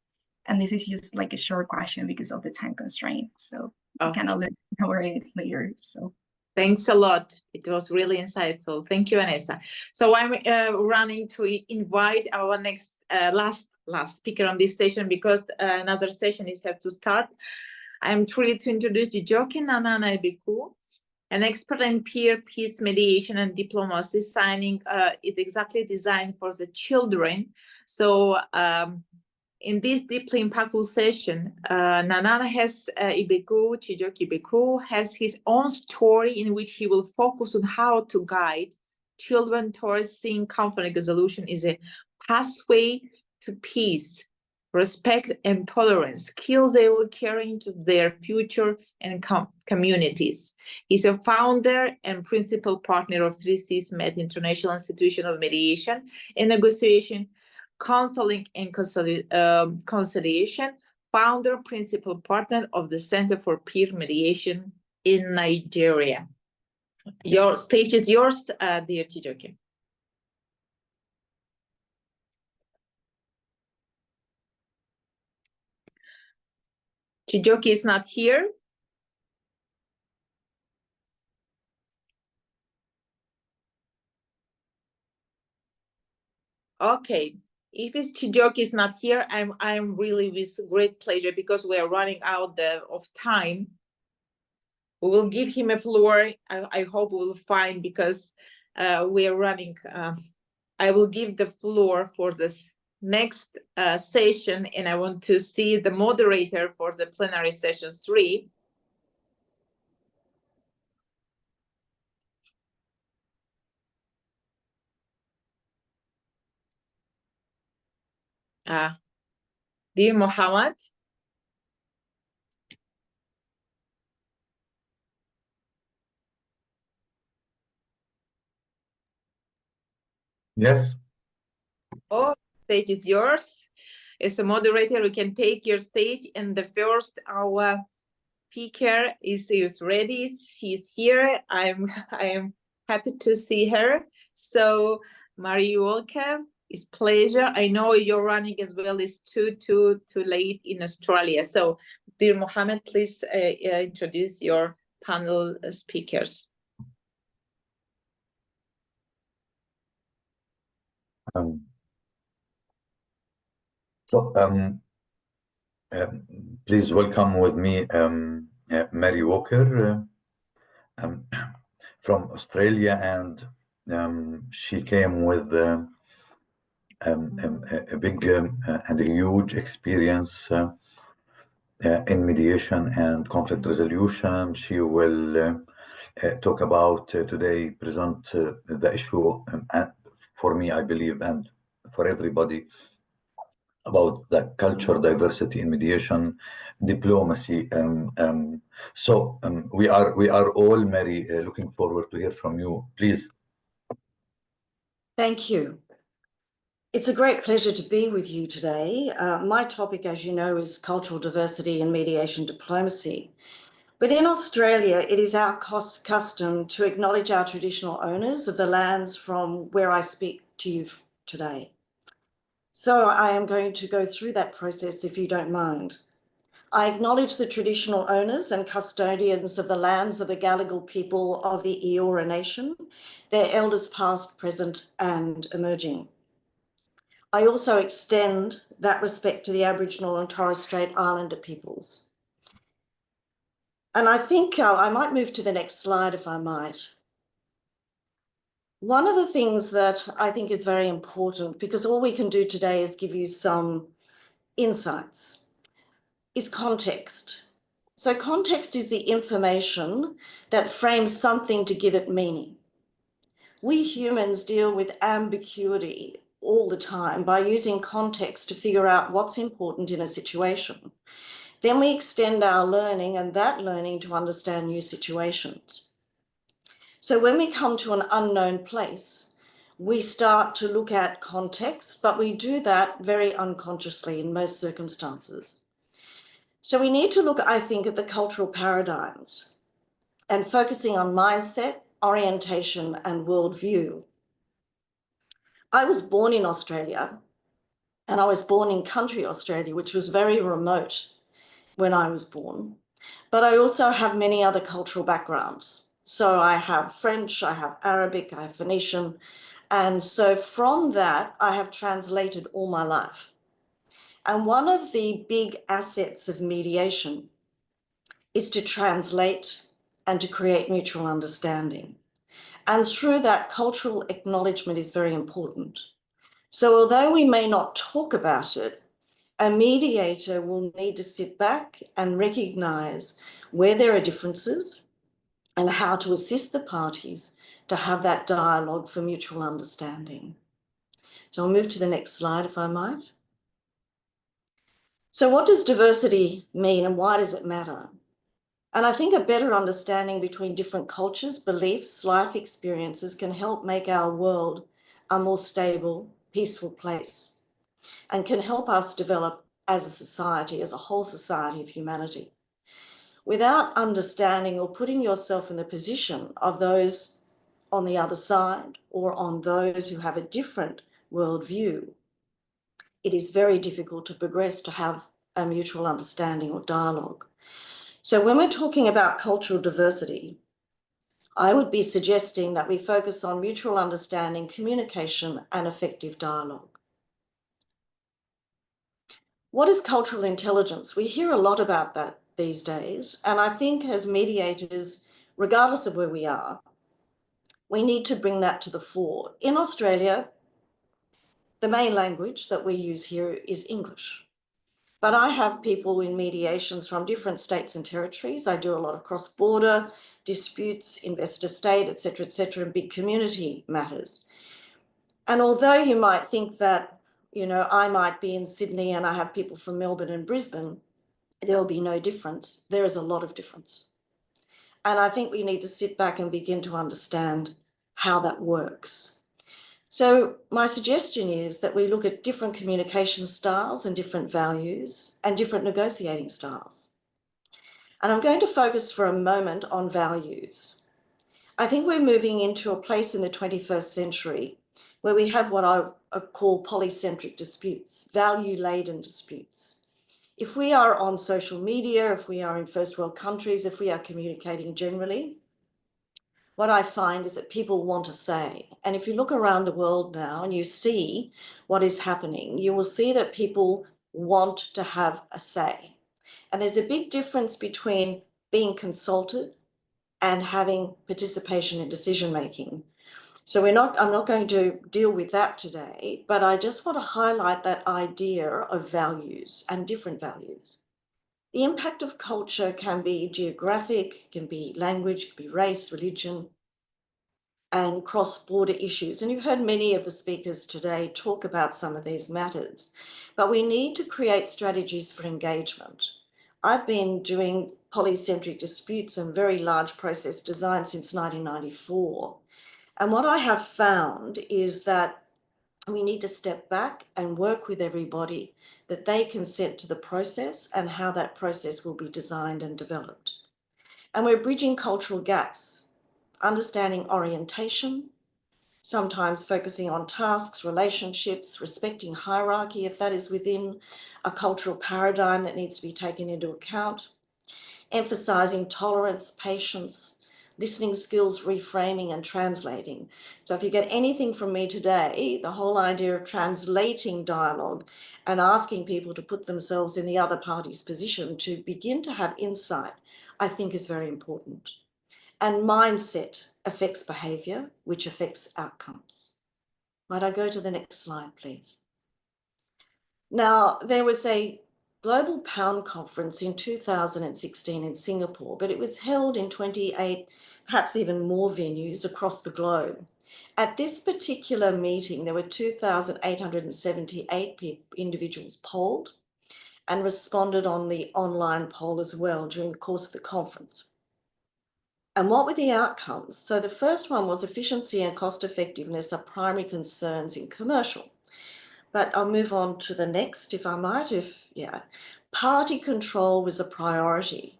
And this is just like a short question because of the time constraint, so I can elaborate later. So thanks a lot. It was really insightful. Thank you, Vanessa. So I'm running to invite our next last speaker on this session, because another session is have to start. I'm thrilled to introduce Chijoke Nanana Ibiku, an expert in peer peace mediation and diplomacy. Signing is exactly designed for the children. So in this deeply impactful session, Nanana has Chijoke Ibiku has his own story in which he will focus on how to guide children towards seeing conflict resolution is a pathway to peace, respect, and tolerance, skills they will carry into their future and communities. He's a founder and principal partner of 3Cs Med International Institution of Mediation and Negotiation, Counseling and Conciliation, founder, principal partner of the Center for Peer Mediation in Nigeria. Your stage is yours, dear Chijoke. Chijoke is not here. Okay, if it's Chijoke is not here, I'm really with great pleasure, because we are running out of time. We will give him a floor. I hope we'll find, because we are running. I will give the floor for this next session, and I want to see the moderator for the plenary session 3. Dear Mohammed. Yes. Oh, stage is yours. As a moderator, we can take your stage, and the first our speaker is ready. She's here. I am happy to see her. So, Mariolka, it's pleasure. I know you're running as well. It's too late in Australia. So, dear Mohammed, please introduce your panel speakers. Please welcome with me Mary Walker from Australia, and she came with a big and a huge experience in mediation and conflict resolution. She will talk about today, present the issue for me, I believe, and for everybody, about the culture diversity in mediation, diplomacy. So we are all, Mary, looking forward to hear from you. Please. Thank you. It's a great pleasure to be with you today. My topic, as you know, is cultural diversity and mediation diplomacy. But in Australia, it is our custom to acknowledge our traditional owners of the lands from where I speak to you today. So I am going to go through that process if you don't mind. I acknowledge the traditional owners and custodians of the lands of the Gadigal people of the Eora Nation, their elders past, present, and emerging. I also extend that respect to the Aboriginal and Torres Strait Islander peoples. And I think I might move to the next slide if I might. One of the things that I think is very important, because all we can do today is give you some insights, is context. So context is the information that frames something to give it meaning. We humans deal with ambiguity all the time by using context to figure out what's important in a situation. Then we extend our learning and that learning to understand new situations. So when we come to an unknown place, we start to look at context, but we do that very unconsciously in most circumstances. So we need to look, I think, at the cultural paradigms and focusing on mindset, orientation, and worldview. I was born in Australia, and I was born in country Australia, which was very remote when I was born. But I also have many other cultural backgrounds. So I have French, I have Arabic, I have Phoenician. And so from that, I have translated all my life. And one of the big assets of mediation is to translate and to create mutual understanding. And through that, cultural acknowledgement is very important. So although we may not talk about it, a mediator will need to sit back and recognize where there are differences and how to assist the parties to have that dialogue for mutual understanding. So I'll move to the next slide if I might. So what does diversity mean and why does it matter? And I think a better understanding between different cultures, beliefs, life experiences can help make our world a more stable, peaceful place and can help us develop as a society, as a whole society of humanity. Without understanding or putting yourself in the position of those on the other side or on those who have a different worldview, it is very difficult to progress to have a mutual understanding or dialogue. So when we're talking about cultural diversity, I would be suggesting that we focus on mutual understanding, communication, and effective dialogue. What is cultural intelligence? We hear a lot about that these days, and I think as mediators, regardless of where we are, we need to bring that to the fore. In Australia, the main language that we use here is English. But I have people in mediations from different states and territories. I do a lot of cross-border disputes, investor-state, et cetera, and big community matters. And although you might think that, you know, I might be in Sydney and I have people from Melbourne and Brisbane, there will be no difference. There is a lot of difference. And I think we need to sit back and begin to understand how that works. So my suggestion is that we look at different communication styles and different values and different negotiating styles. And I'm going to focus for a moment on values. I think we're moving into a place in the 21st century where we have what I call polycentric disputes, value-laden disputes. If we are on social media, if we are in first world countries, if we are communicating generally, what I find is that people want to say. And if you look around the world now and you see what is happening, you will see that people want to have a say. And there's a big difference between being consulted, and having participation in decision-making. So I'm not going to deal with that today, but I just want to highlight that idea of values and different values. The impact of culture can be geographic, can be language, can be race, religion, and cross-border issues. And you've heard many of the speakers today talk about some of these matters, but we need to create strategies for engagement. I've been doing polycentric disputes and very large process design since 1994. And what I have found is that we need to step back and work with everybody, that they consent to the process and how that process will be designed and developed. And we're bridging cultural gaps, understanding orientation, sometimes focusing on tasks, relationships, respecting hierarchy if that is within a cultural paradigm that needs to be taken into account, emphasizing tolerance, patience, listening skills, reframing and translating. So if you get anything from me today, the whole idea of translating dialogue and asking people to put themselves in the other party's position to begin to have insight, I think is very important. And mindset affects behavior, which affects outcomes. Might I go to the next slide, please? Now, there was a Global Pound Conference in 2016 in Singapore, but it was held in 28, perhaps even more venues across the globe. At this particular meeting, there were 2,878 individuals polled and responded on the online poll as well during the course of the conference. And what were the outcomes? So the first one was efficiency and cost effectiveness are primary concerns in commercial. But I'll move on to the next, if I might. Party control was a priority.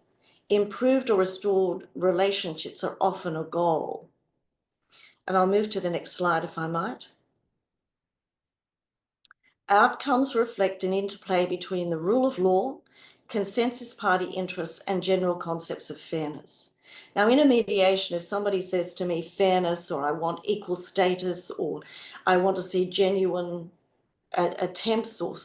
Improved or restored relationships are often a goal. And I'll move to the next slide, if I might. Outcomes reflect an interplay between the rule of law, consensus party interests, and general concepts of fairness. Now, in a mediation, if somebody says to me fairness, or I want equal status, or I want to see genuine attempts or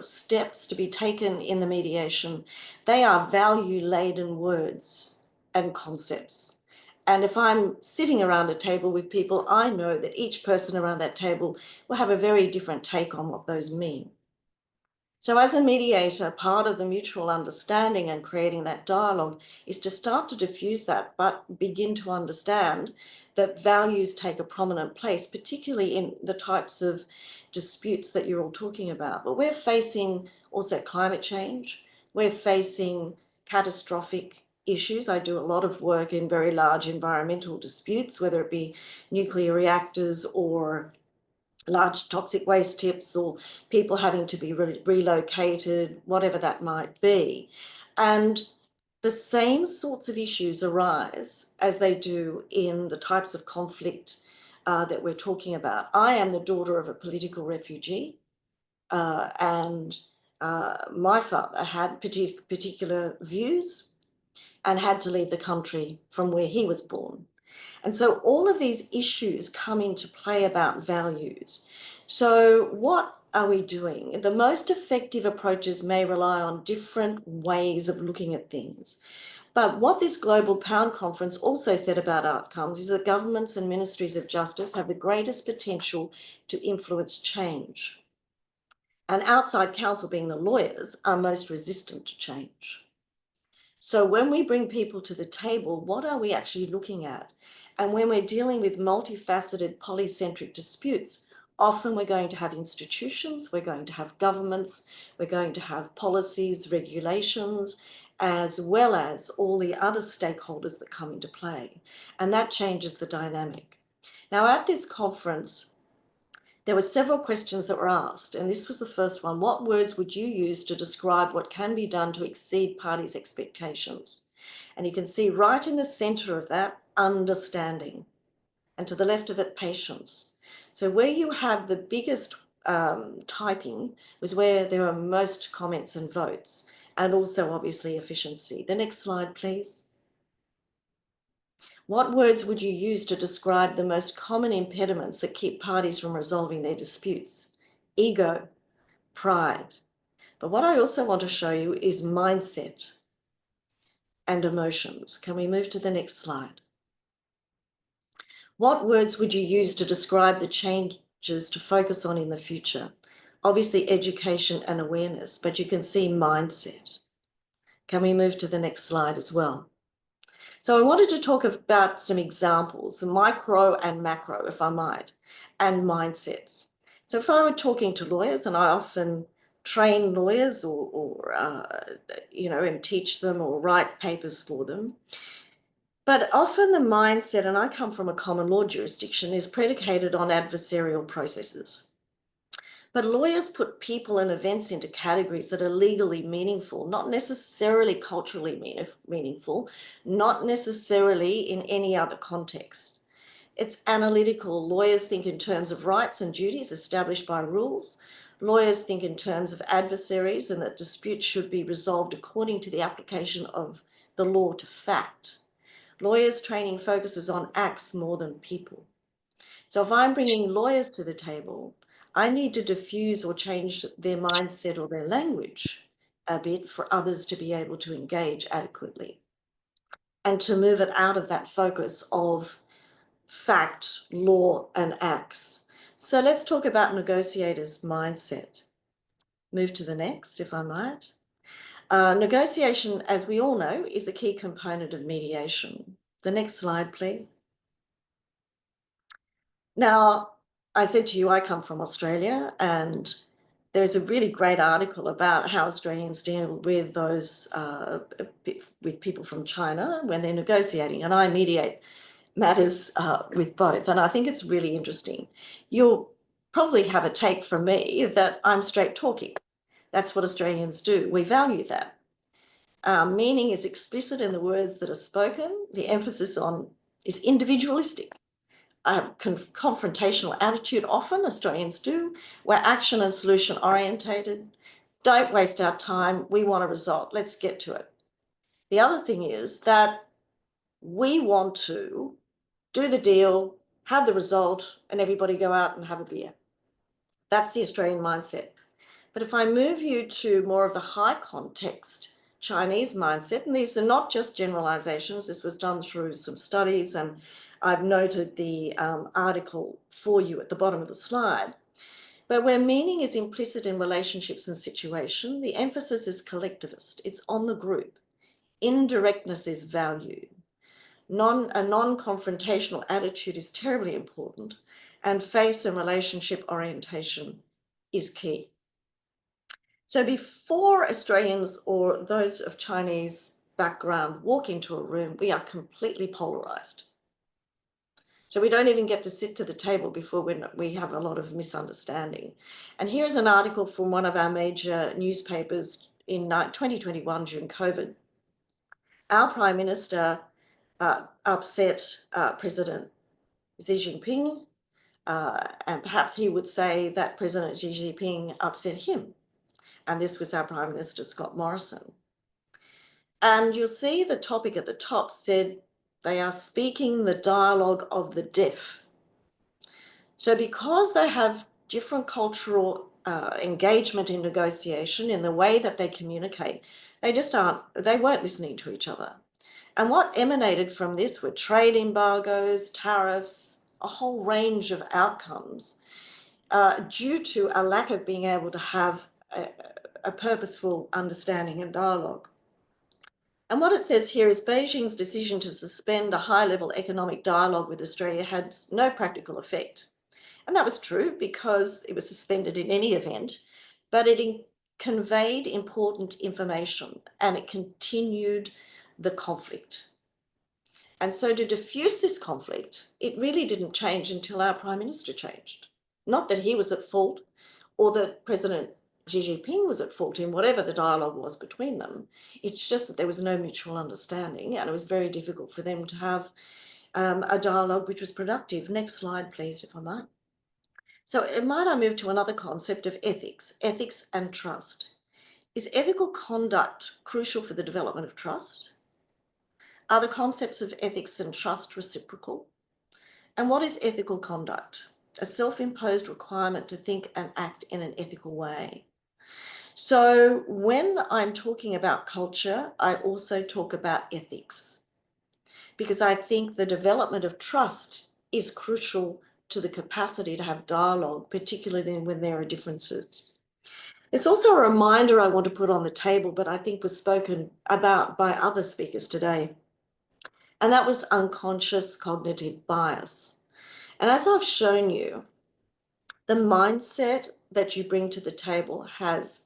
steps to be taken in the mediation, they are value-laden words and concepts. And if I'm sitting around a table with people, I know that each person around that table will have a very different take on what those mean. So as a mediator, part of the mutual understanding and creating that dialogue is to start to diffuse that, but begin to understand that values take a prominent place, particularly in the types of disputes that you're all talking about. But we're facing also climate change. We're facing catastrophic issues. I do a lot of work in very large environmental disputes, whether it be nuclear reactors or large toxic waste tips or people having to be relocated, whatever that might be. And the same sorts of issues arise as they do in the types of conflict that we're talking about. I am the daughter of a political refugee, and my father had particular views and had to leave the country from where he was born. And so all of these issues come into play about values. So what are we doing? The most effective approaches may rely on different ways of looking at things. But what this Global Pound Conference also said about outcomes is that governments and ministries of justice have the greatest potential to influence change. And outside counsel, being the lawyers, are most resistant to change. So when we bring people to the table, what are we actually looking at? And when we're dealing with multifaceted polycentric disputes, often we're going to have institutions, we're going to have governments, we're going to have policies, regulations, as well as all the other stakeholders that come into play. And that changes the dynamic. Now, at this conference, there were several questions that were asked, and this was the first one. What words would you use to describe what can be done to exceed parties' expectations? And you can see right in the center of that, understanding, and to the left of it, patience. So where you have the biggest typing was where there were most comments and votes, and also obviously efficiency. The next slide, please. What words would you use to describe the most common impediments that keep parties from resolving their disputes? Ego, pride. But what I also want to show you is mindset. and emotions. Can we move to the next slide? What words would you use to describe the changes to focus on in the future? Obviously, education and awareness, but you can see mindset. Can we move to the next slide as well? So I wanted to talk about some examples, the micro and macro, if I might, and mindsets. So if I were talking to lawyers, and I often train lawyers or and teach them or write papers for them, but often the mindset, and I come from a common law jurisdiction, is predicated on adversarial processes. But lawyers put people and events into categories that are legally meaningful, not necessarily culturally meaningful, not necessarily in any other context. It's analytical. Lawyers think in terms of rights and duties established by rules. Lawyers think in terms of adversaries and that disputes should be resolved according to the application of the law to fact. Lawyers' training focuses on acts more than people. So if I'm bringing lawyers to the table, I need to diffuse or change their mindset or their language a bit for others to be able to engage adequately and to move it out of that focus of fact, law, and acts. So let's talk about negotiators' mindset. Move to the next, if I might. Negotiation, as we all know, is a key component of mediation. The next slide, please. Now, I said to you, I come from Australia, and there's a really great article about how Australians deal with those, with people from China when they're negotiating, and I mediate matters with both, and I think it's really interesting. You'll probably have a take from me that I'm straight talking. That's what Australians do. We value that. Meaning is explicit in the words that are spoken. The emphasis on is individualistic. I have a confrontational attitude often, Australians do. We're action and solution orientated. Don't waste our time. We want a result. Let's get to it. The other thing is that we want to do the deal, have the result, and everybody go out and have a beer. That's the Australian mindset. But if I move you to more of the high context Chinese mindset, and these are not just generalizations, this was done through some studies, and I've noted the article for you at the bottom of the slide. But where meaning is implicit in relationships and situation, the emphasis is collectivist. It's on the group. Indirectness is value. A non-confrontational attitude is terribly important, and face and relationship orientation is key. So before Australians or those of Chinese background walk into a room, we are completely polarized. So we don't even get to sit to the table before we have a lot of misunderstanding. And here's an article from one of our major newspapers in 2021 during COVID. Our Prime Minister upset President Xi Jinping, and perhaps he would say that President Xi Jinping upset him. And this was our Prime Minister, Scott Morrison. And you'll see the topic at the top said, they are speaking the dialogue of the deaf. So because they have different cultural engagement in negotiation in the way that they communicate, they weren't listening to each other. And what emanated from this were trade embargoes, tariffs, a whole range of outcomes due to a lack of being able to have a purposeful understanding and dialogue. And what it says here is Beijing's decision to suspend a high-level economic dialogue with Australia had no practical effect. And that was true because it was suspended in any event, but it conveyed important information and it continued the conflict. And so to diffuse this conflict, it really didn't change until our Prime Minister changed. Not that he was at fault or that President Xi Jinping was at fault in whatever the dialogue was between them. It's just that there was no mutual understanding and it was very difficult for them to have a dialogue which was productive. Next slide, please, if I might. So might I move to another concept of ethics and trust. Is ethical conduct crucial for the development of trust? Are the concepts of ethics and trust reciprocal? And what is ethical conduct? A self-imposed requirement to think and act in an ethical way. So when I'm talking about culture, I also talk about ethics, because I think the development of trust is crucial to the capacity to have dialogue, particularly when there are differences. It's also a reminder I want to put on the table, but I think was spoken about by other speakers today, and that was unconscious cognitive bias. And as I've shown you, the mindset that you bring to the table has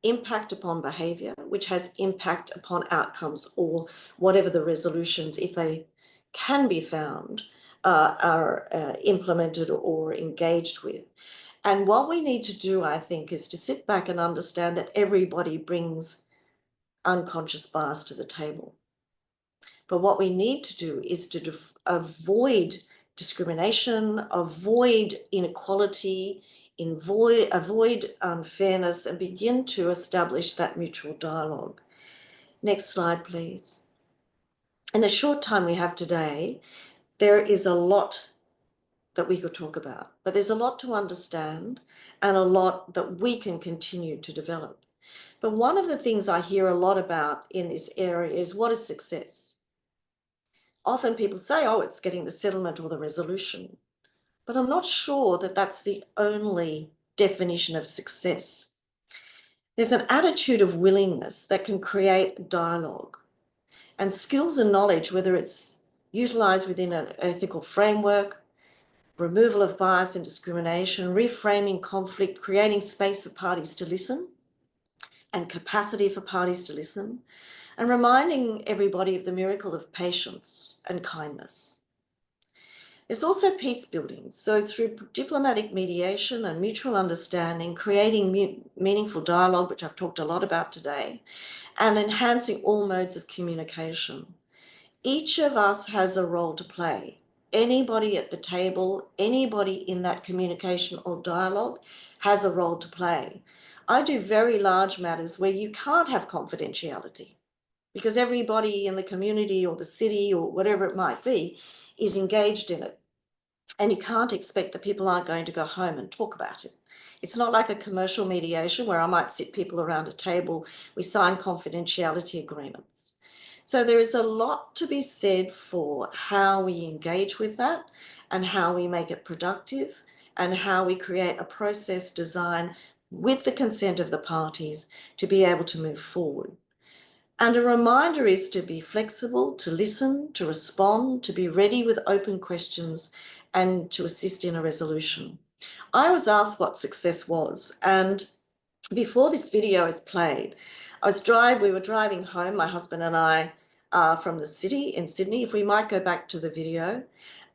impact upon behavior, which has impact upon outcomes, or whatever the resolutions, if they can be found, are implemented or engaged with. And what we need to do, I think, is to sit back and understand that everybody brings unconscious bias to the table. But what we need to do is to avoid discrimination, avoid inequality, avoid unfairness, and begin to establish that mutual dialogue. Next slide, please. In the short time we have today, there is a lot that we could talk about, but there's a lot to understand and a lot that we can continue to develop. But one of the things I hear a lot about in this area is, what is success? Often people say, oh, it's getting the settlement or the resolution. But I'm not sure that that's the only definition of success. There's an attitude of willingness that can create dialogue, and skills and knowledge, whether it's utilized within an ethical framework, removal of bias and discrimination, reframing conflict, creating space for parties to listen, and capacity for parties to listen, and reminding everybody of the miracle of patience and kindness. There's also peace building. So through diplomatic mediation and mutual understanding, creating meaningful dialogue, which I've talked a lot about today, and enhancing all modes of communication. Each of us has a role to play. Anybody at the table, anybody in that communication or dialogue has a role to play. I do very large matters where you can't have confidentiality, because everybody in the community or the city or whatever it might be is engaged in it. And you can't expect that people aren't going to go home and talk about it. It's not like a commercial mediation where I might sit people around a table, we sign confidentiality agreements. So there is a lot to be said for how we engage with that and how we make it productive and how we create a process design with the consent of the parties to be able to move forward. And a reminder is to be flexible, to listen, to respond, to be ready with open questions, and to assist in a resolution. I was asked what success was, and before this video is played, we were driving home, my husband and I, from the city in Sydney. If we might go back to the video,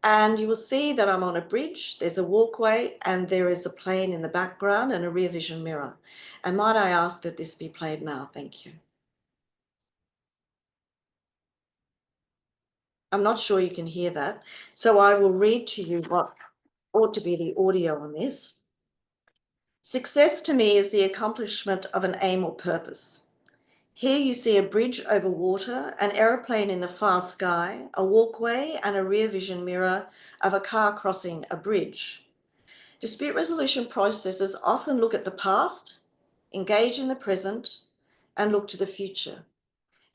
and you will see that I'm on a bridge, there's a walkway, and there is a plane in the background and a rear vision mirror. And might I ask that this be played now? Thank you. I'm not sure you can hear that, so I will read to you what ought to be the audio on this. Success to me is the accomplishment of an aim or purpose. Here you see a bridge over water, an aeroplane in the far sky, a walkway, and a rear vision mirror of a car crossing a bridge. Dispute resolution processes often look at the past, engage in the present, and look to the future,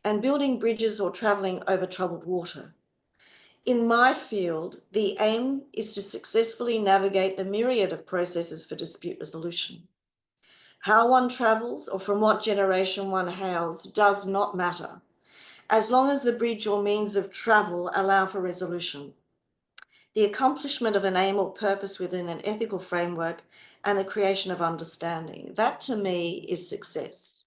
and building bridges or traveling over troubled water. In my field, the aim is to successfully navigate the myriad of processes for dispute resolution. How one travels or from what generation one hails does not matter, as long as the bridge or means of travel allow for resolution. The accomplishment of an aim or purpose within an ethical framework and the creation of understanding, that to me is success.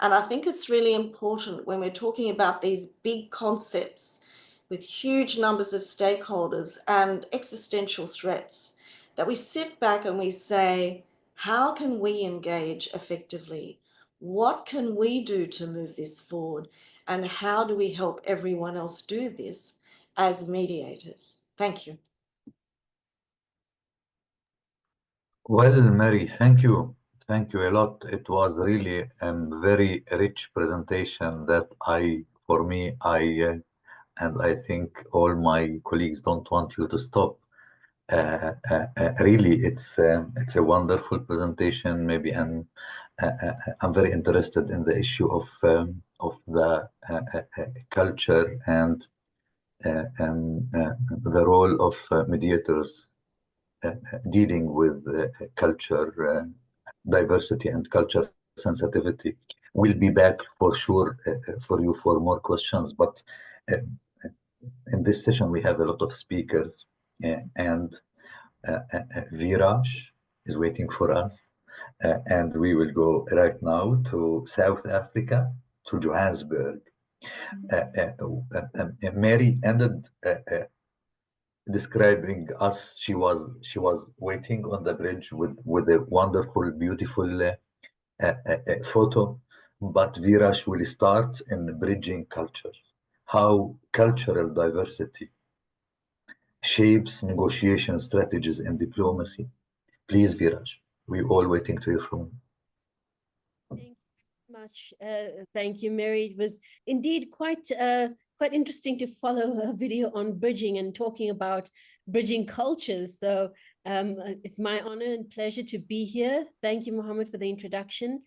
And I think it's really important when we're talking about these big concepts with huge numbers of stakeholders and existential threats, that we sit back and we say, how can we engage effectively? What can we do to move this forward? And how do we help everyone else do this as mediators? Thank you. Well, Mary, thank you. Thank you a lot. It was really a very rich presentation that for me, and I think all my colleagues don't want you to stop. Really, it's a wonderful presentation. Maybe, and I'm very interested in the issue of the culture and the role of mediators dealing with culture diversity and culture sensitivity. We'll be back for sure for you for more questions, but in this session we have a lot of speakers and Viraj is waiting for us, and we will go right now to South Africa, to Johannesburg. Mary ended describing us. She was waiting on the bridge with a wonderful, beautiful photo. But Viraj will start in bridging cultures, how cultural diversity shapes negotiation strategies and diplomacy. Please, Viraj, we're all waiting to hear from you. Thank you much. Thank you, Mary. It was indeed quite interesting to follow a video on bridging and talking about bridging cultures. So it's my honor and pleasure to be here. Thank you, Mohammed, for the introduction.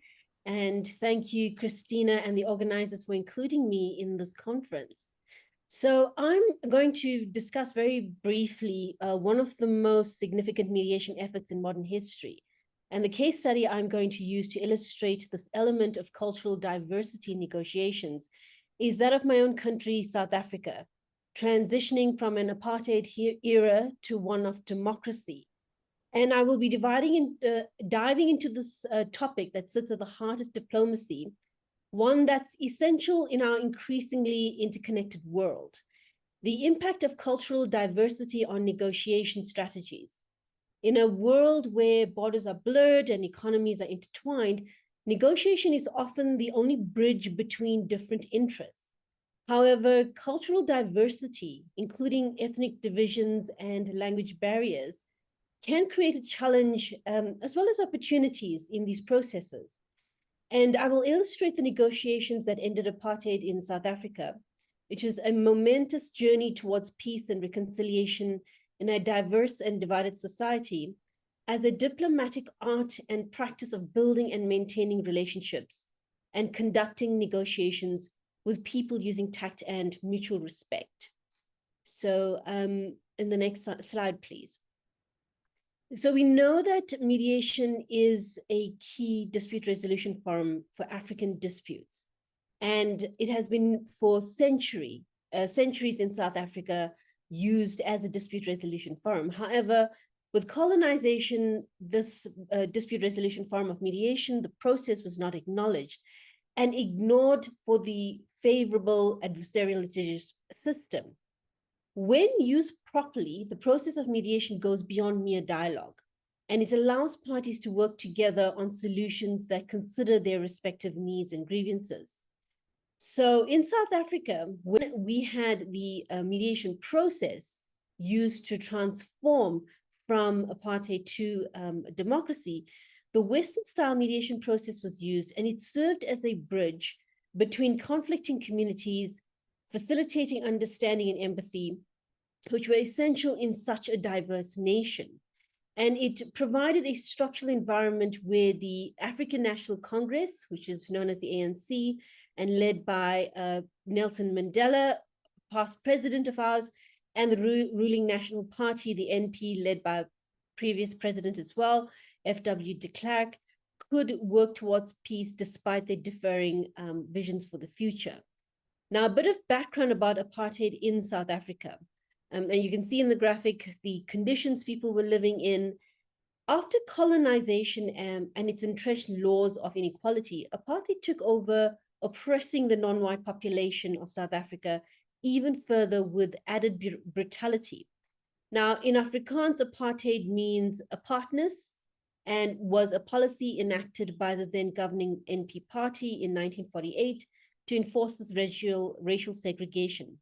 And thank you, Christina, and the organizers for including me in this conference. So I'm going to discuss very briefly one of the most significant mediation efforts in modern history. And the case study I'm going to use to illustrate this element of cultural diversity in negotiations is that of my own country, South Africa, transitioning from an apartheid era to one of democracy. And I will be diving into this topic that sits at the heart of diplomacy, one that's essential in our increasingly interconnected world: the impact of cultural diversity on negotiation strategies. In a world where borders are blurred and economies are intertwined, negotiation is often the only bridge between different interests. However, cultural diversity, including ethnic divisions and language barriers, can create a challenge as well as opportunities in these processes. And I will illustrate the negotiations that ended apartheid in South Africa, which is a momentous journey towards peace and reconciliation in a diverse and divided society, as a diplomatic art and practice of building and maintaining relationships and conducting negotiations with people using tact and mutual respect. So in the next slide, please. So we know that mediation is a key dispute resolution forum for African disputes. And it has been for centuries in South Africa used as a dispute resolution forum. However, with colonization, this dispute resolution forum of mediation, the process was not acknowledged and ignored for the favorable adversarial litigious system. When used properly, the process of mediation goes beyond mere dialogue, and it allows parties to work together on solutions that consider their respective needs and grievances. So in South Africa, when we had the mediation process used to transform from apartheid to democracy, the Western-style mediation process was used, and it served as a bridge between conflicting communities, facilitating understanding and empathy, which were essential in such a diverse nation. And it provided a structural environment where the African National Congress, which is known as the ANC, and led by Nelson Mandela, past president of ours, and the ruling National Party, the NP, led by previous president as well, F.W. de Klerk, could work towards peace despite their differing visions for the future. Now, a bit of background about apartheid in South Africa. And you can see in the graphic the conditions people were living in. After colonization and its entrenched laws of inequality, apartheid took over, oppressing the non-white population of South Africa even further with added brutality. Now, in Afrikaans, apartheid means apartness and was a policy enacted by the then governing NP party in 1948 to enforce this racial segregation.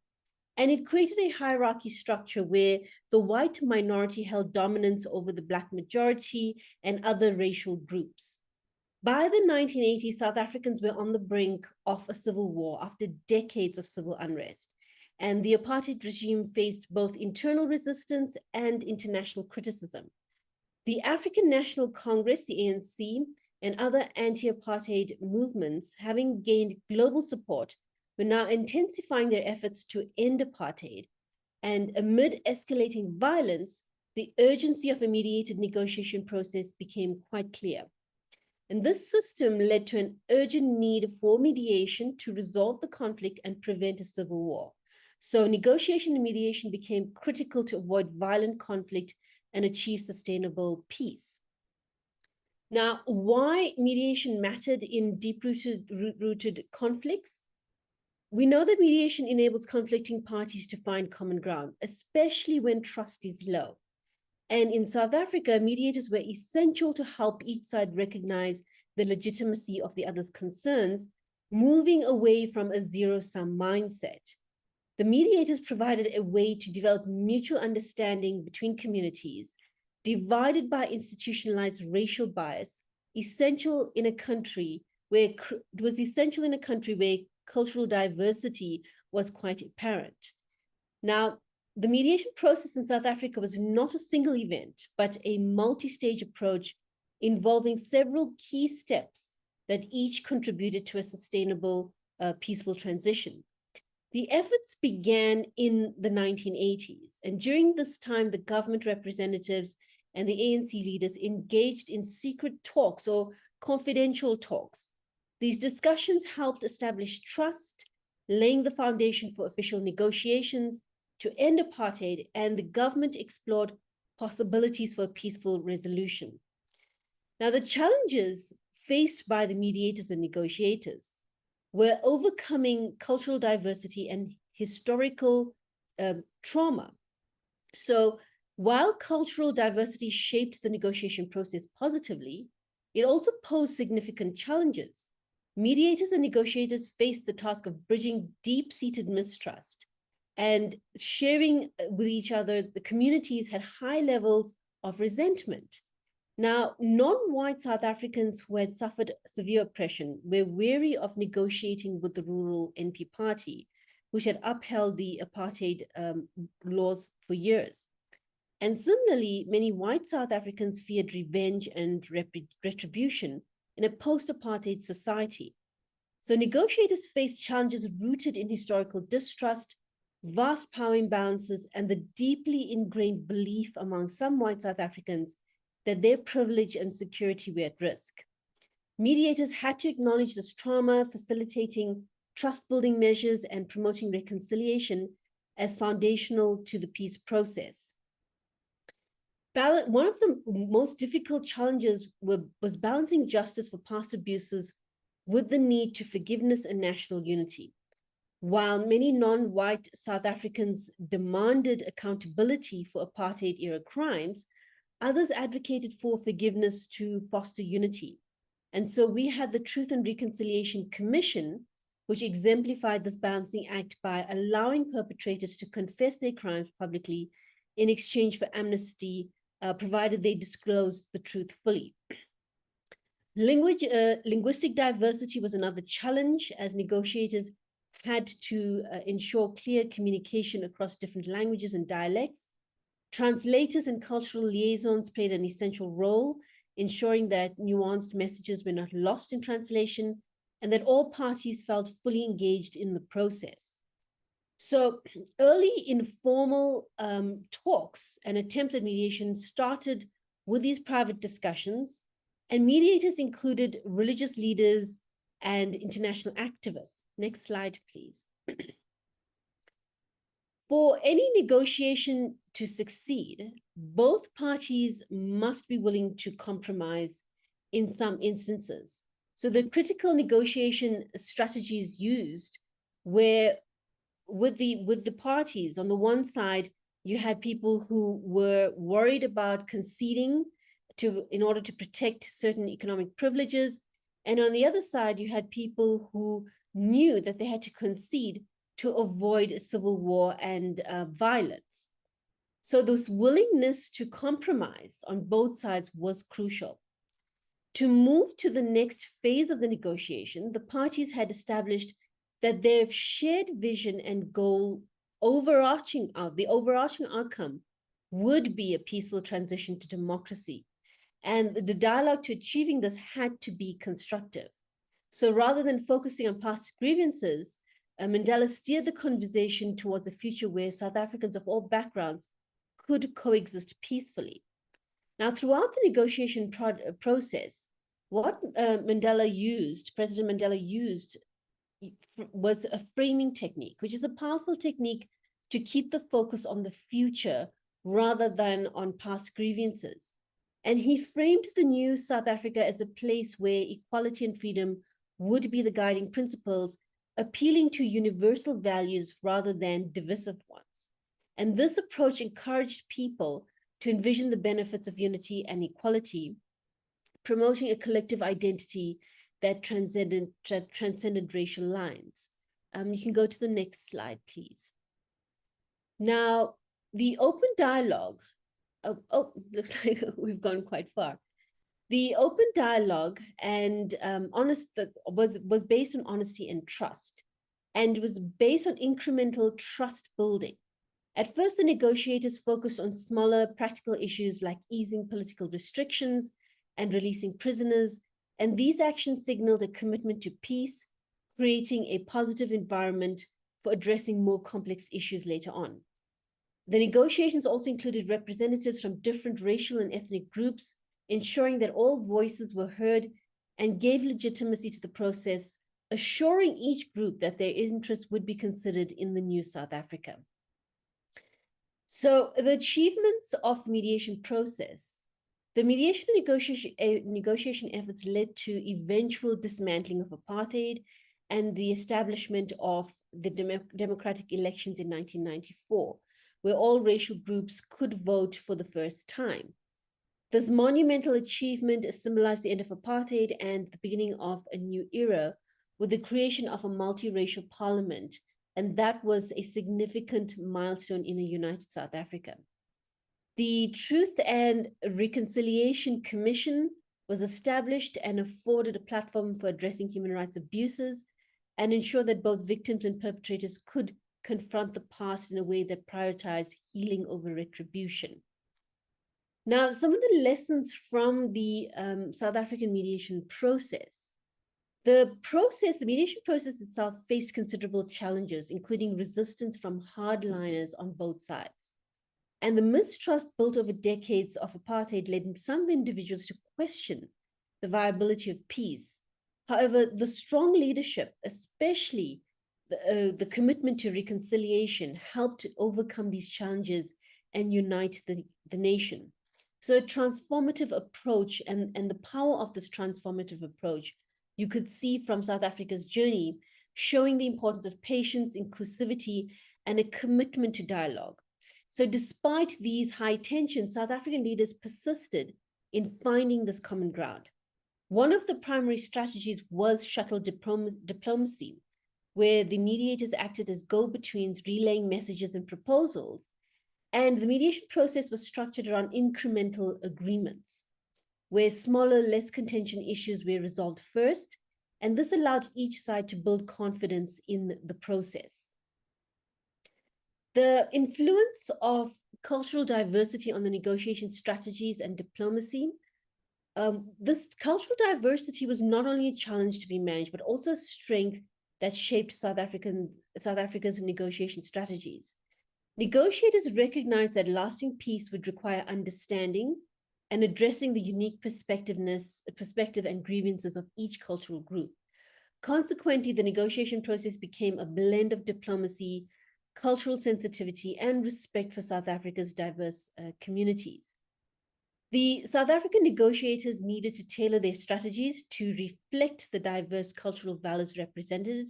And it created a hierarchy structure where the white minority held dominance over the Black majority and other racial groups. By the 1980s, South Africans were on the brink of a civil war after decades of civil unrest. and the apartheid regime faced both internal resistance and international criticism. The African National Congress, the ANC, and other anti-apartheid movements, having gained global support, were now intensifying their efforts to end apartheid. And amid escalating violence, the urgency of a mediated negotiation process became quite clear. And this system led to an urgent need for mediation to resolve the conflict and prevent a civil war. So negotiation and mediation became critical to avoid violent conflict and achieve sustainable peace. Now, why mediation mattered in deep-rooted conflicts? We know that mediation enables conflicting parties to find common ground, especially when trust is low. And in South Africa, mediators were essential to help each side recognize the legitimacy of the other's concerns, moving away from a zero-sum mindset. The mediators provided a way to develop mutual understanding between communities, divided by institutionalized racial bias, essential in a country where cultural diversity was quite apparent. Now, the mediation process in South Africa was not a single event, but a multi-stage approach involving several key steps that each contributed to a sustainable, peaceful transition. The efforts began in the 1980s, and during this time, the government representatives and the ANC leaders engaged in secret talks or confidential talks. These discussions helped establish trust, laying the foundation for official negotiations to end apartheid, and the government explored possibilities for a peaceful resolution. Now, the challenges faced by the mediators and negotiators were overcoming cultural diversity and historical trauma. So while cultural diversity shaped the negotiation process positively, it also posed significant challenges. Mediators and negotiators faced the task of bridging deep-seated mistrust and sharing with each other. The communities had high levels of resentment. Now, non-white South Africans who had suffered severe oppression were wary of negotiating with the rural NP party, which had upheld the apartheid laws for years. And similarly, many white South Africans feared revenge and retribution in a post-apartheid society. So negotiators faced challenges rooted in historical distrust, vast power imbalances, and the deeply ingrained belief among some white South Africans that their privilege and security were at risk. Mediators had to acknowledge this trauma, facilitating trust-building measures and promoting reconciliation as foundational to the peace process. One of the most difficult challenges was balancing justice for past abuses with the need to forgiveness and national unity. While many non-white South Africans demanded accountability for apartheid-era crimes, others advocated for forgiveness to foster unity. And so we had the Truth and Reconciliation Commission, which exemplified this balancing act by allowing perpetrators to confess their crimes publicly in exchange for amnesty, provided they disclose the truth fully. Linguistic diversity was another challenge, as negotiators had to ensure clear communication across different languages and dialects. Translators and cultural liaisons played an essential role, ensuring that nuanced messages were not lost in translation and that all parties felt fully engaged in the process. So early informal talks and attempts at mediation started with these private discussions, and mediators included religious leaders and international activists. Next slide, please. For any negotiation to succeed, both parties must be willing to compromise in some instances. So the critical negotiation strategies used were with the parties. On the one side, you had people who were worried about conceding in order to protect certain economic privileges. And on the other side, you had people who knew that they had to concede to avoid a civil war and violence. So this willingness to compromise on both sides was crucial. To move to the next phase of the negotiation, the parties had established that their shared vision and goal overarching outcome would be a peaceful transition to democracy. And the dialogue to achieving this had to be constructive. So rather than focusing on past grievances, Mandela steered the conversation towards a future where South Africans of all backgrounds could coexist peacefully. Now, throughout the negotiation process, what President Mandela used was a framing technique, which is a powerful technique to keep the focus on the future rather than on past grievances. And he framed the new South Africa as a place where equality and freedom would be the guiding principles, appealing to universal values rather than divisive ones. And this approach encouraged people to envision the benefits of unity and equality, promoting a collective identity that transcended racial lines. You can go to the next slide, please. Now, the open dialogue, looks like we've gone quite far. The open dialogue and was based on honesty and trust, and was based on incremental trust building. At first, the negotiators focused on smaller practical issues like easing political restrictions and releasing prisoners, and these actions signaled a commitment to peace, creating a positive environment for addressing more complex issues later on. The negotiations also included representatives from different racial and ethnic groups, ensuring that all voices were heard and gave legitimacy to the process, assuring each group that their interests would be considered in the new South Africa. So the achievements of the mediation process. The mediation negotiation efforts led to eventual dismantling of apartheid and the establishment of the democratic elections in 1994, where all racial groups could vote for the first time. This monumental achievement symbolized the end of apartheid and the beginning of a new era with the creation of a multiracial parliament, and that was a significant milestone in a united South Africa. The Truth and Reconciliation Commission was established and afforded a platform for addressing human rights abuses and ensured that both victims and perpetrators could confront the past in a way that prioritized healing over retribution. Now, some of the lessons from the South African mediation process. The mediation process itself faced considerable challenges, including resistance from hardliners on both sides. And the mistrust built over decades of apartheid led some individuals to question the viability of peace. However, the strong leadership, especially the commitment to reconciliation, helped to overcome these challenges and unite the nation. So a transformative approach and the power of this transformative approach, you could see from South Africa's journey, showing the importance of patience, inclusivity, and a commitment to dialogue. So despite these high tensions, South African leaders persisted in finding this common ground. One of the primary strategies was shuttle diplomacy, where the mediators acted as go-betweens, relaying messages and proposals. And the mediation process was structured around incremental agreements, where smaller, less contentious issues were resolved first, and this allowed each side to build confidence in the process. The influence of cultural diversity on the negotiation strategies and diplomacy. This cultural diversity was not only a challenge to be managed, but also a strength that shaped South Africa's negotiation strategies. Negotiators recognized that lasting peace would require understanding and addressing the unique perspective and grievances of each cultural group. Consequently, the negotiation process became a blend of diplomacy, cultural sensitivity, and respect for South Africa's diverse communities. The South African negotiators needed to tailor their strategies to reflect the diverse cultural values represented.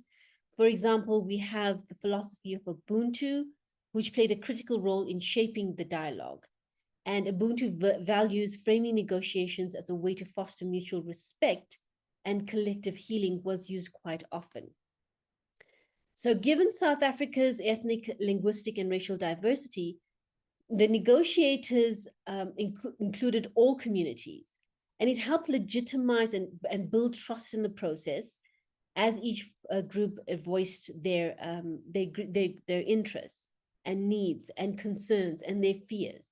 For example, we have the philosophy of Ubuntu, which played a critical role in shaping the dialogue. And Ubuntu values framing negotiations as a way to foster mutual respect and collective healing was used quite often. So given South Africa's ethnic, linguistic, and racial diversity, the negotiators included all communities, and it helped legitimize and build trust in the process as each group voiced their interests. and needs and concerns and their fears.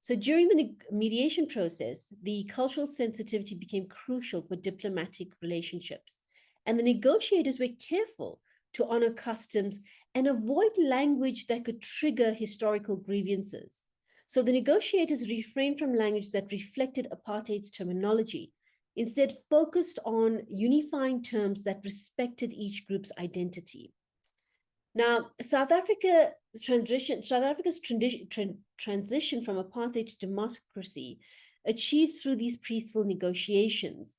So during the mediation process, the cultural sensitivity became crucial for diplomatic relationships. And the negotiators were careful to honor customs and avoid language that could trigger historical grievances. So the negotiators refrained from language that reflected apartheid's terminology, instead focused on unifying terms that respected each group's identity. Now, South Africa's transition from apartheid to democracy, achieved through these peaceful negotiations,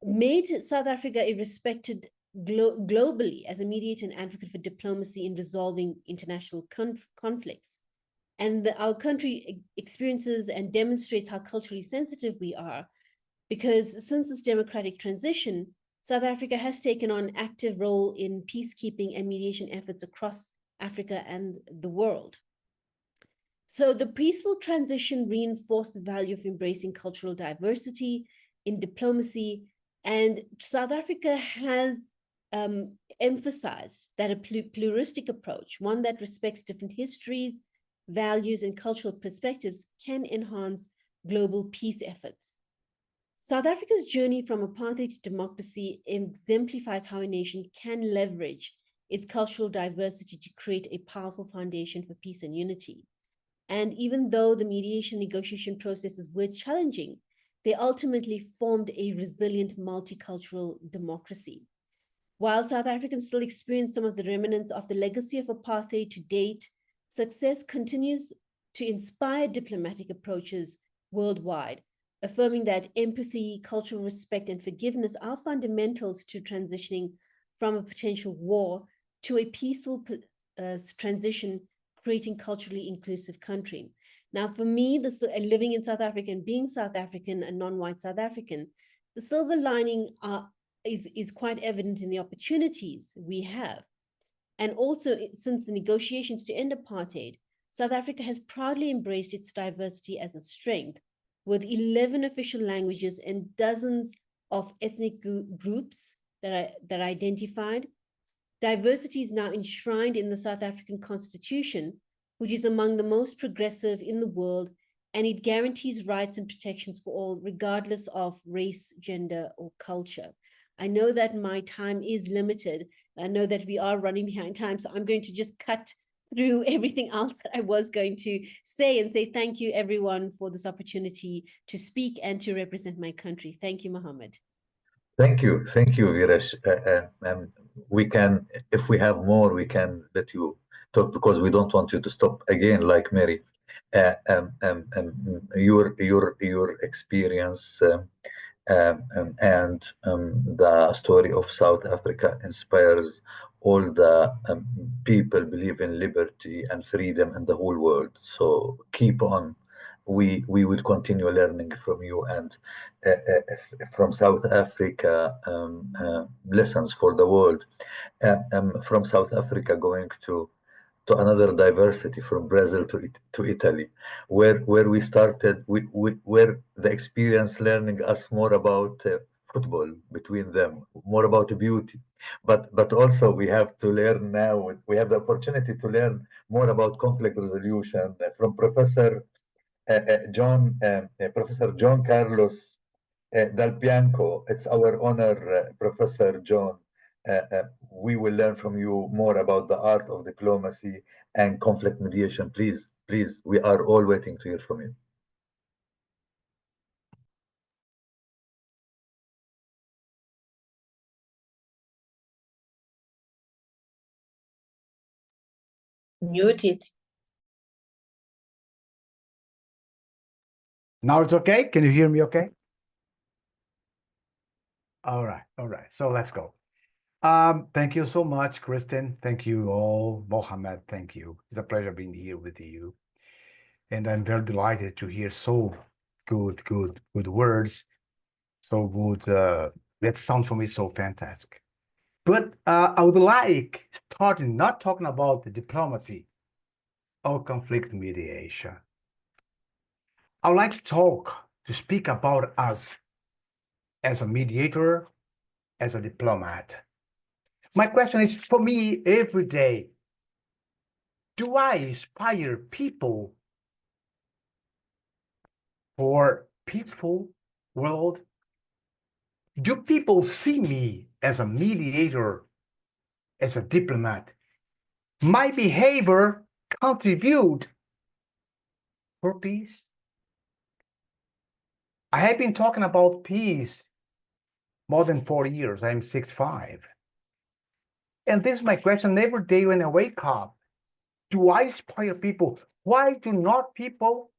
made South Africa a respected globally as a mediator and advocate for diplomacy in resolving international conflicts. And our country experiences and demonstrates how culturally sensitive we are, because since this democratic transition, South Africa has taken on an active role in peacekeeping and mediation efforts across Africa and the world. So the peaceful transition reinforced the value of embracing cultural diversity in diplomacy, and South Africa has emphasized that a pluralistic approach, one that respects different histories, values, and cultural perspectives, can enhance global peace efforts. South Africa's journey from apartheid to democracy exemplifies how a nation can leverage its cultural diversity to create a powerful foundation for peace and unity. And even though the mediation negotiation processes were challenging, they ultimately formed a resilient multicultural democracy. While South Africans still experience some of the remnants of the legacy of apartheid to date, success continues to inspire diplomatic approaches worldwide, affirming that empathy, cultural respect, and forgiveness are fundamentals to transitioning from a potential war to a peaceful transition, creating culturally inclusive country. Now, for me, living in South Africa and being South African, a non-white South African, the silver lining is quite evident in the opportunities we have. And also, since the negotiations to end apartheid, South Africa has proudly embraced its diversity as a strength, with 11 official languages and dozens of ethnic groups that are identified. Diversity is now enshrined in the South African Constitution, which is among the most progressive in the world, and it guarantees rights and protections for all, regardless of race, gender, or culture. I know that my time is limited. I know that we are running behind time, so I'm going to just cut through everything else that I was going to say and say thank you, everyone, for this opportunity to speak and to represent my country. Thank you, Mohammed. Thank you, Viresh. We can, if we have more, we can let you talk, because we don't want you to stop again, like Mary. Your experience and the story of South Africa inspires all the people believe in liberty and freedom in the whole world. So keep on. We will continue learning from you and from South Africa, lessons for the world. From South Africa going to another diversity, from Brazil to Italy, where we started, where the experience learning us more about football between them, more about beauty, but also we have to learn now. We have the opportunity to learn more about conflict resolution from Professor John Carlos Dal Bianco. It's our honor, Professor John. We will learn from you more about the art of diplomacy and conflict mediation. Please, we are all waiting to hear from you. Muted. Now it's okay? Can you hear me okay? All right. So let's go. Thank you so much, Kristen. Thank you all. Mohammed, thank you. It's a pleasure being here with you. And I'm very delighted to hear so good words. So good. That sounds for me so fantastic. But I would like starting not talking about the diplomacy or conflict mediation. I would like to speak about us as a mediator, as a diplomat. My question is, for me, every day, do I inspire people for peaceful world? Do people see me as a mediator, as a diplomat? My behavior contribute for peace? I have been talking about peace more than 40 years. I'm 65. And this is my question every day when I wake up. Do I inspire people? Why do not people,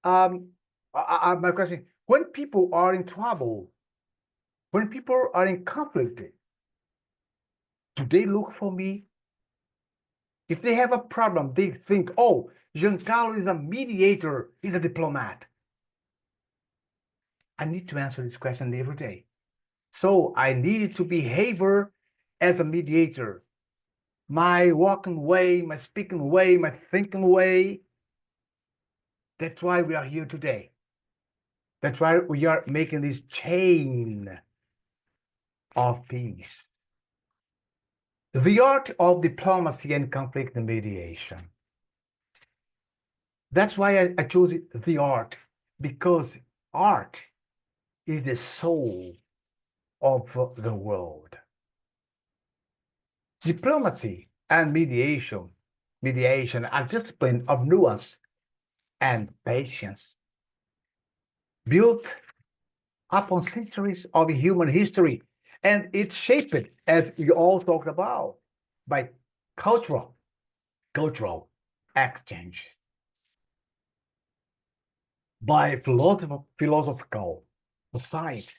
my question, when people are in trouble, when people are in conflict, do they look for me? If they have a problem, they think, oh, Giancarlo is a mediator, he's a diplomat. I need to answer this question every day. So I need to behave as a mediator. My walking way, my speaking way, my thinking way. That's why we are here today. That's why we are making this chain of peace. The art of diplomacy and conflict mediation. That's why I chose the art, because art is the soul of the world. Diplomacy and mediation are disciplines of nuance and patience, built upon centuries of human history, and it's shaped, as you all talked about, by cultural exchange, by philosophical science,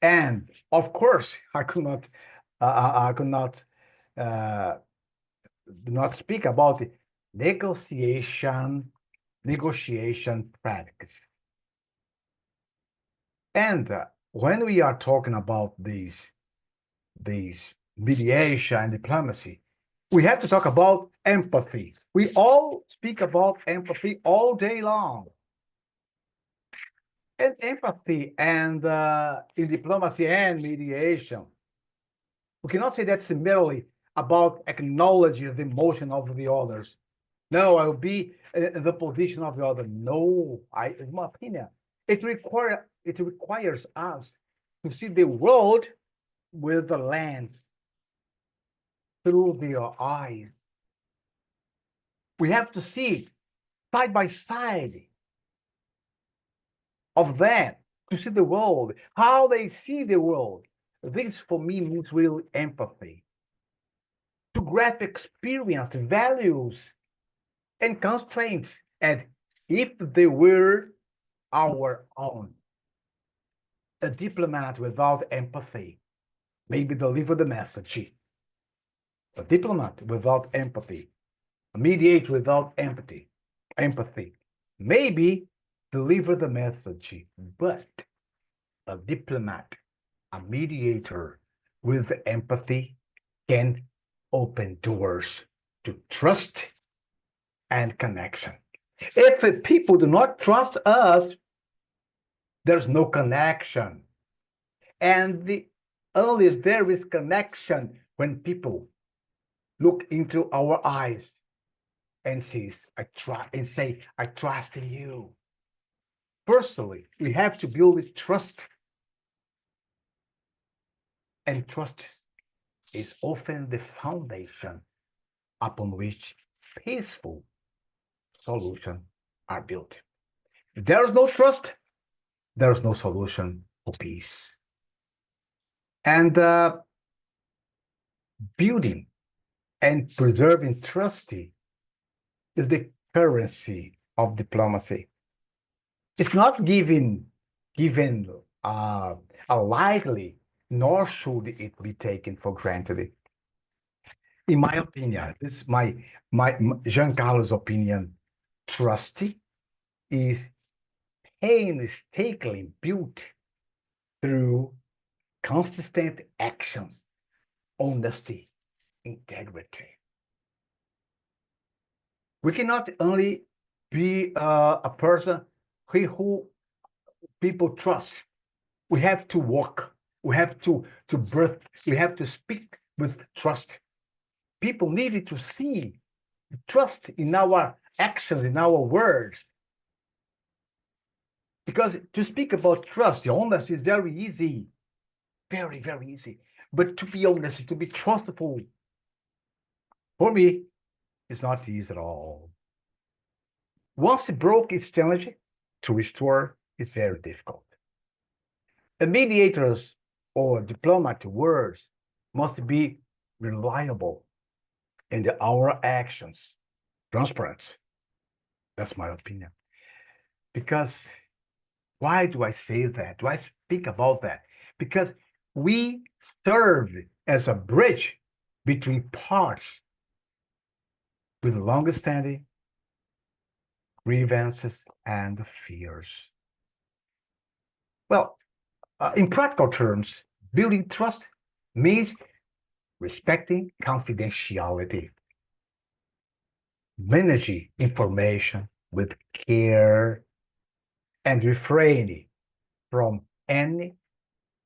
and of course, I could not speak about the negotiation practice. And when we are talking about these mediation and diplomacy, we have to talk about empathy. We all speak about empathy all day long. And empathy and in diplomacy and mediation, we cannot say that's merely about acknowledging the emotion of the others. No, I'll be in the position of the other. No, in my opinion, it requires us to see the world with the lens through their eyes. We have to see side by side of them to see the world, how they see the world. This for me means real empathy. To grasp experience, values, and constraints, and if they were our own. A diplomat without empathy maybe deliver the message. A diplomat without empathy, a mediator without empathy, maybe deliver the message, but a diplomat, a mediator with empathy can open doors to trust and connection. If people do not trust us, there's no connection. And only there is connection when people look into our eyes and say, I trust in you. Personally, we have to build trust. And trust is often the foundation upon which peaceful solutions are built. If there is no trust, there is no solution for peace. And building and preserving trust is the currency of diplomacy. It's not given lightly, nor should it be taken for granted. In my opinion, this is my Giancarlo's opinion, trust is painstakingly built through consistent actions, honesty, integrity. We cannot only be a person who people trust. We have to walk. We have to birth. We have to speak with trust. People needed to see trust in our actions, in our words. Because to speak about trust, the honesty is very easy, very, very easy. But to be honest, to be trustful, for me, it's not easy at all. Once it broke, it's challenging. To restore is very difficult. A mediator's or diplomat words must be reliable and our actions transparent. That's my opinion. Because why do I say that? Do I speak about that? Because we serve as a bridge between parts with long-standing grievances and fears. Well, in practical terms, building trust means respecting confidentiality, managing information with care, and refraining from any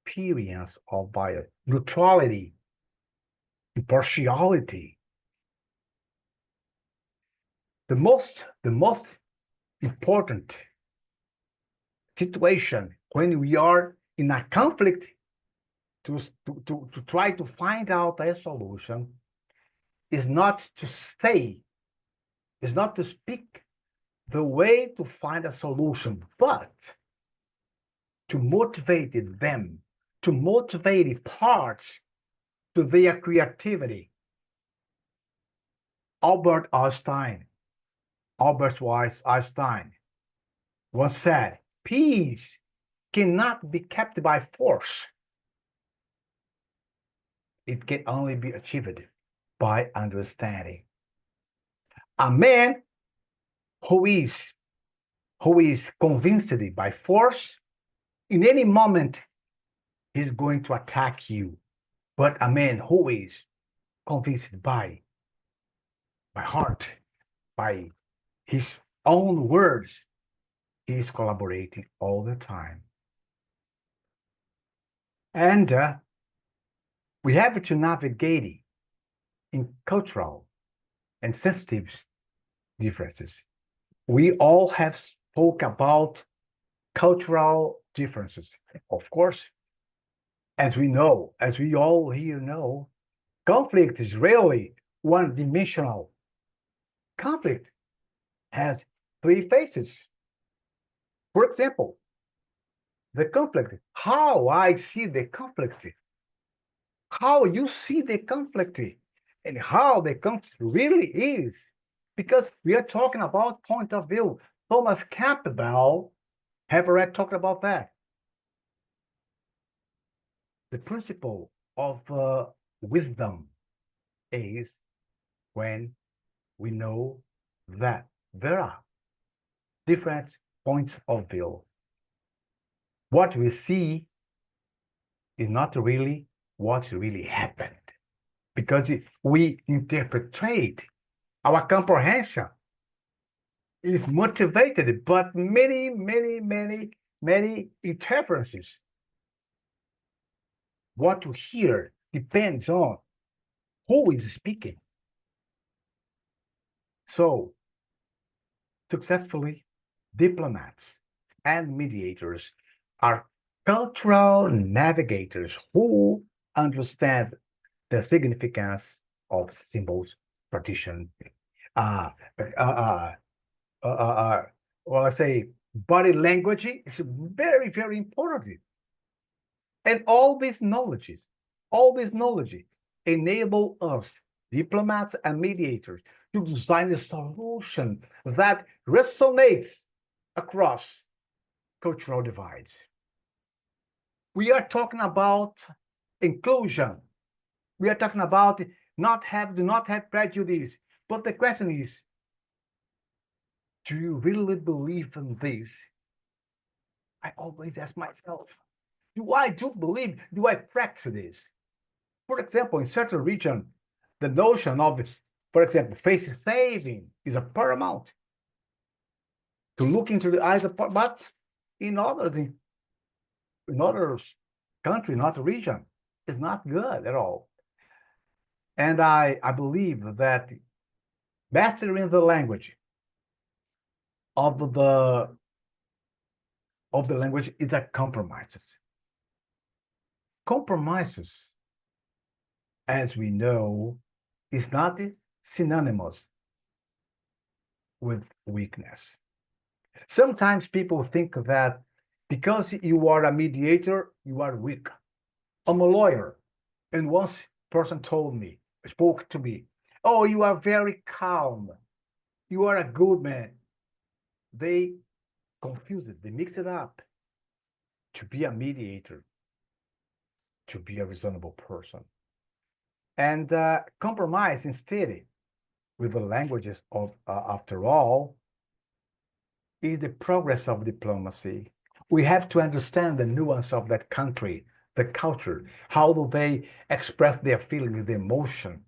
appearance of bias, neutrality, impartiality. The most important situation when we are in a conflict to try to find out a solution is not to say, is not to speak the way to find a solution, but to motivate them, to motivate parts to their creativity. Albert Einstein once said, peace cannot be kept by force. It can only be achieved by understanding. A man who is convinced by force, in any moment, he's going to attack you. But a man who is convinced by heart, by his own words, he is collaborating all the time. And we have to navigate in cultural and sensitive differences. We all have spoke about cultural differences. Of course, as we all here know, conflict is rarely one-dimensional. Conflict has three faces. For example, the conflict, how I see the conflict, how you see the conflict, and how the conflict really is. Because we are talking about point of view. Thomas Campbell have already talked about that. The principle of wisdom is when we know that there are different points of view. What we see is not really what really happened, because we interpret, our comprehension is motivated by many interferences. What we hear depends on who is speaking. So, successfully, diplomats and mediators are cultural navigators who understand the significance of symbols, tradition, well, I say body language is very important. And all these knowledge enable us, diplomats and mediators, to design a solution that resonates across cultural divides. We are talking about inclusion. We are talking about do not have prejudice. But the question is, do you really believe in this? I always ask myself, do I believe, do I practice this? For example, in certain region, the notion of, for example, face saving is a paramount. To look into the eyes of, but in other country, not region, is not good at all. And I believe that Mastering the language of the language is a compromises. Compromises, as we know, is not synonymous with weakness. Sometimes people think that because you are a mediator, you are weak. I'm a lawyer, and once person told me, spoke to me, oh, you are very calm. You are a good man. They confuse it, they mix it up. To be a mediator, to be a reasonable person. And compromise instead with the languages of, after all, is the progress of diplomacy. We have to understand the nuance of that country, the culture, how do they express their feelings, their emotion,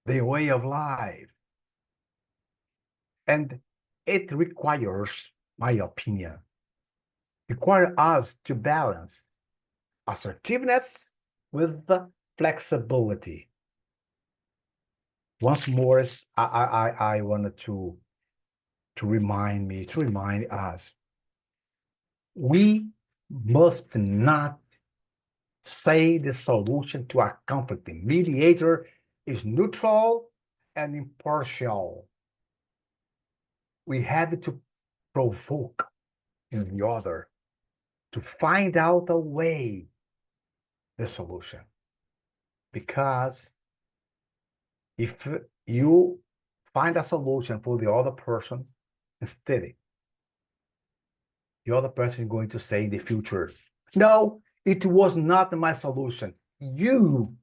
their way of life. And it requires, my opinion, require us to balance assertiveness with flexibility. Once more, I wanted to remind us, we must not say the solution to a conflict. The mediator is neutral and impartial. We have to provoke in the other to find out a way, the solution. Because if you find a solution for the other person, instead, the other person is going to say in the future, no, it was not my solution. You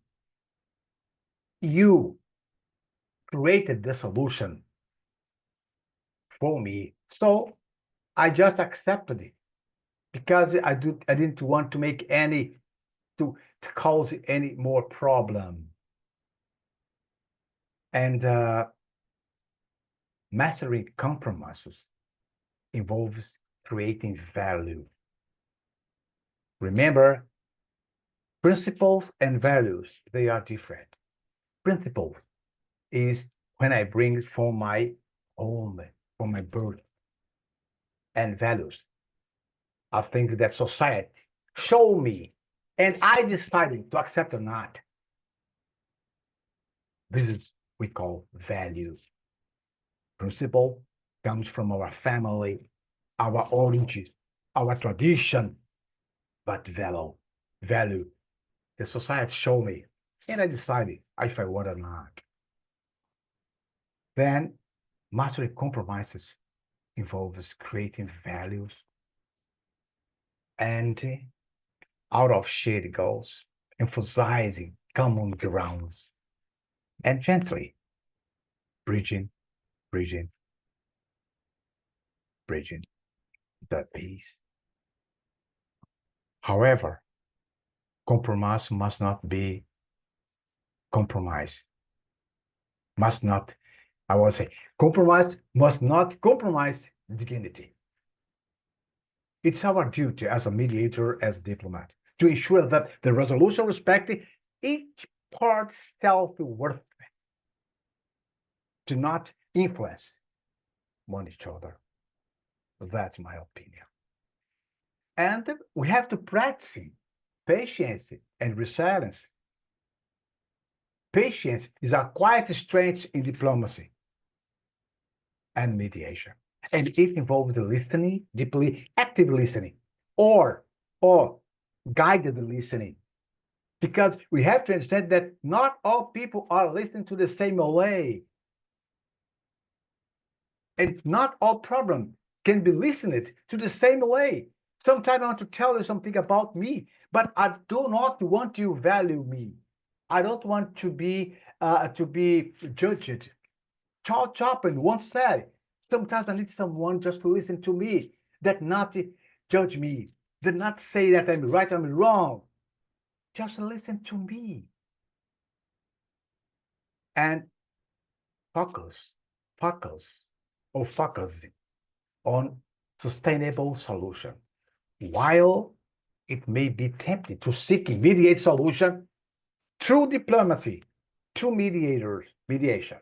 created the solution for me. So I just accepted it because I didn't want to make any, to cause any more problem. And mastering compromises involves creating value. Remember, principles and values, they are different. Principles is when I bring it from my home, from my birth. And values are things that society show me, and I decided to accept or not. This is we call value. Principle comes from our family, our origins, our tradition, but value, the society show me, and I decided if I want or not. Then mastering compromises involves creating values and out of shared goals, emphasizing common grounds, and gently bridging the peace. However, compromise must not be compromise. Must not, I will say, compromise must not compromise dignity. It's our duty as a mediator, as a diplomat, to ensure that the resolution respects each part's self-worth, to not influence one each other. That's my opinion. And we have to practice patience and resilience. Patience is a quiet strength in diplomacy and mediation. And it involves listening, deeply active listening, or guided listening. Because we have to understand that not all people are listening to the same way. And not all problems can be listened to the same way. Sometimes I want to tell you something about me, but I do not want you to value me. I don't want to be judged. Charles Chaplin once said, sometimes I need someone just to listen to me, that not judge me, that not say that I'm right, I'm wrong. Just listen to me. And focus on sustainable solution. While it may be tempting to seek immediate solution through diplomacy, through mediation,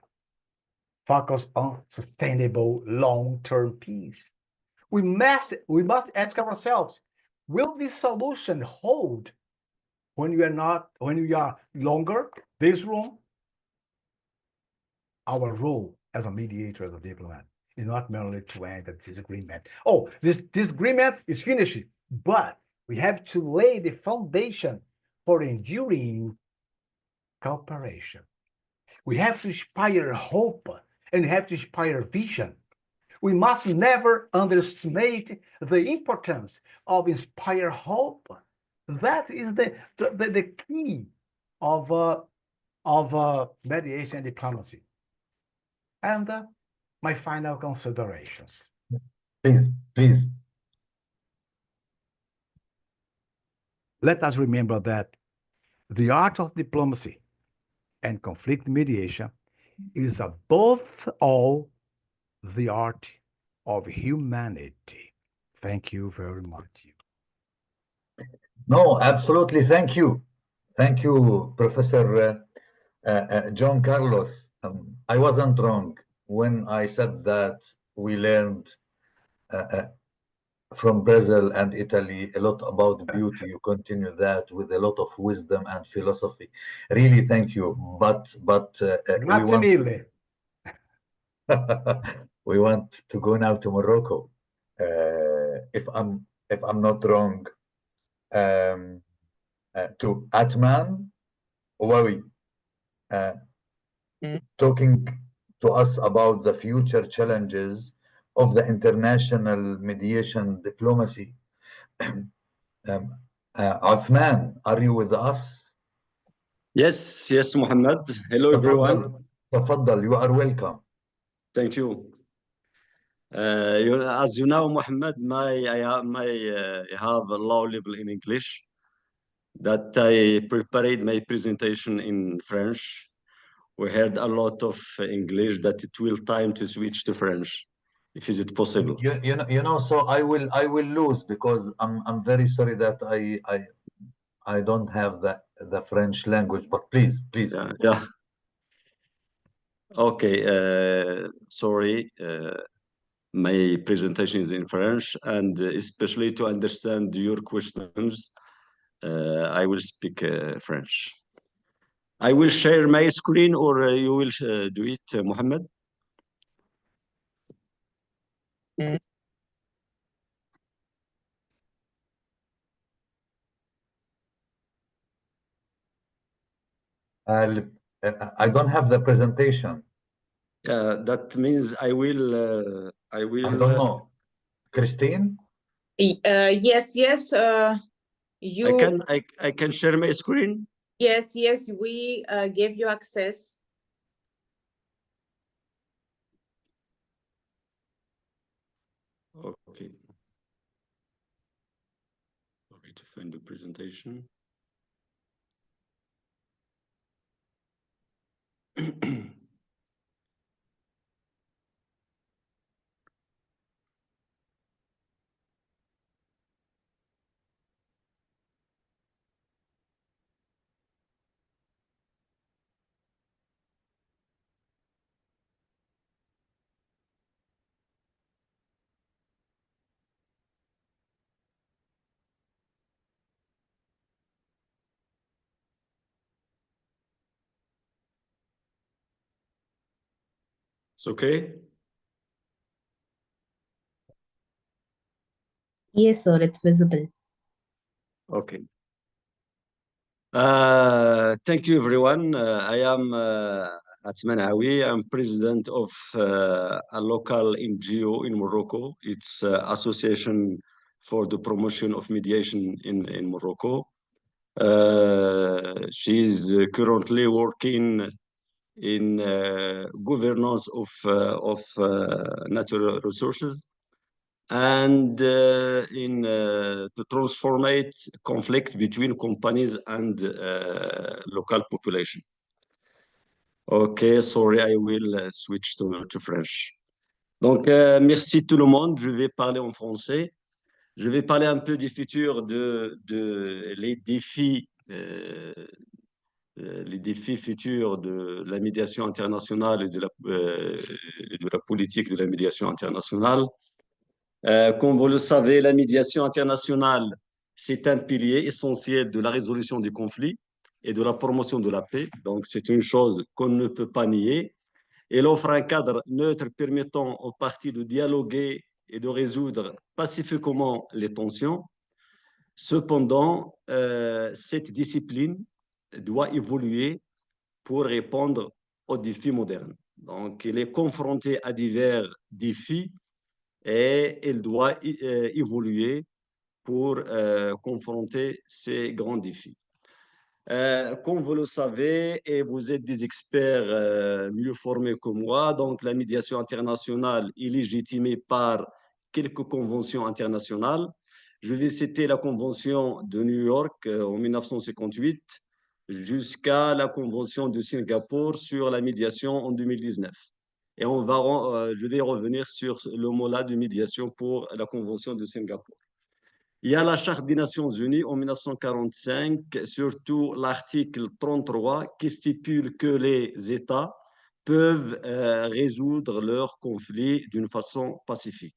focus on sustainable long-term peace. We must ask ourselves, will this solution hold when we are longer this room? Our role as a mediator, as a diplomat, is not merely to end a disagreement. Oh, this disagreement is finished, but we have to lay the foundation for enduring cooperation. We have to inspire hope and have to inspire vision. We must never underestimate the importance of inspire hope. That is the key of mediation and diplomacy. And my final considerations. Please. Let us remember that the art of diplomacy and conflict mediation is above all the art of humanity. Thank you very much. No, absolutely. Thank you. Thank you, Professor John Carlos. I wasn't wrong when I said that we learned from Brazil and Italy a lot about beauty. You continue that with a lot of wisdom and philosophy. Really, thank you. But we want to go now to Morocco. If I'm not wrong, to Atman Ouawi, talking to us about the future challenges of the international mediation diplomacy. Uthman, are you with us? Yes, Muhammad. Hello, everyone. Tafaddal, you are welcome. Thank you. As you know, Muhammad, I have a low level in English. That I prepared my presentation in French. We heard a lot of English. That it will time to switch to French. If is it possible? You know, so I will lose because I'm very sorry that I don't have the French language. But please. Yeah. Okay. Sorry. My presentation is in French, and especially to understand your questions, I will speak French. I will share my screen, or you will do it, Mohammed? I don't have the presentation. That means I will. I don't know. Christine? Yes. You. I can share my screen. Yes. We gave you access. Okay. Sorry to find the presentation. It's okay? Yes, sir, it's visible. Okay. Thank you, everyone. I am Atman Awi. I'm president of a local NGO in Morocco. It's Association for the Promotion of Mediation in Morocco. She's currently working in governance of natural resources and to transformate conflict between companies and local population. Okay, sorry, I will switch to French. Donc, merci tout le monde. Je vais parler en français. Je vais parler un peu du futur les défis les défis futurs de la médiation internationale et de la politique de la médiation internationale. Comme vous le savez, la médiation internationale, c'est un pilier essentiel de la résolution des conflits et de la promotion de la paix. Donc, c'est une chose qu'on ne peut pas nier. Elle offre un cadre neutre permettant aux parties de dialoguer et de résoudre pacifiquement les tensions. Cependant, cette discipline doit évoluer pour répondre aux défis modernes. Donc, elle est confrontée à divers défis et elle doit évoluer pour confronter ces grands défis. Comme vous le savez, et vous êtes des experts mieux formés que moi, donc la médiation internationale est légitimée par quelques conventions internationales. Je vais citer la Convention de New York en 1958 jusqu'à la Convention de Singapour sur la médiation en 2019. Et je vais revenir sur le mot-là de médiation pour la Convention de Singapour. Il y a la Charte des Nations Unies en 1945, surtout l'article 33, qui stipule que les États peuvent résoudre leurs conflits d'une façon pacifique.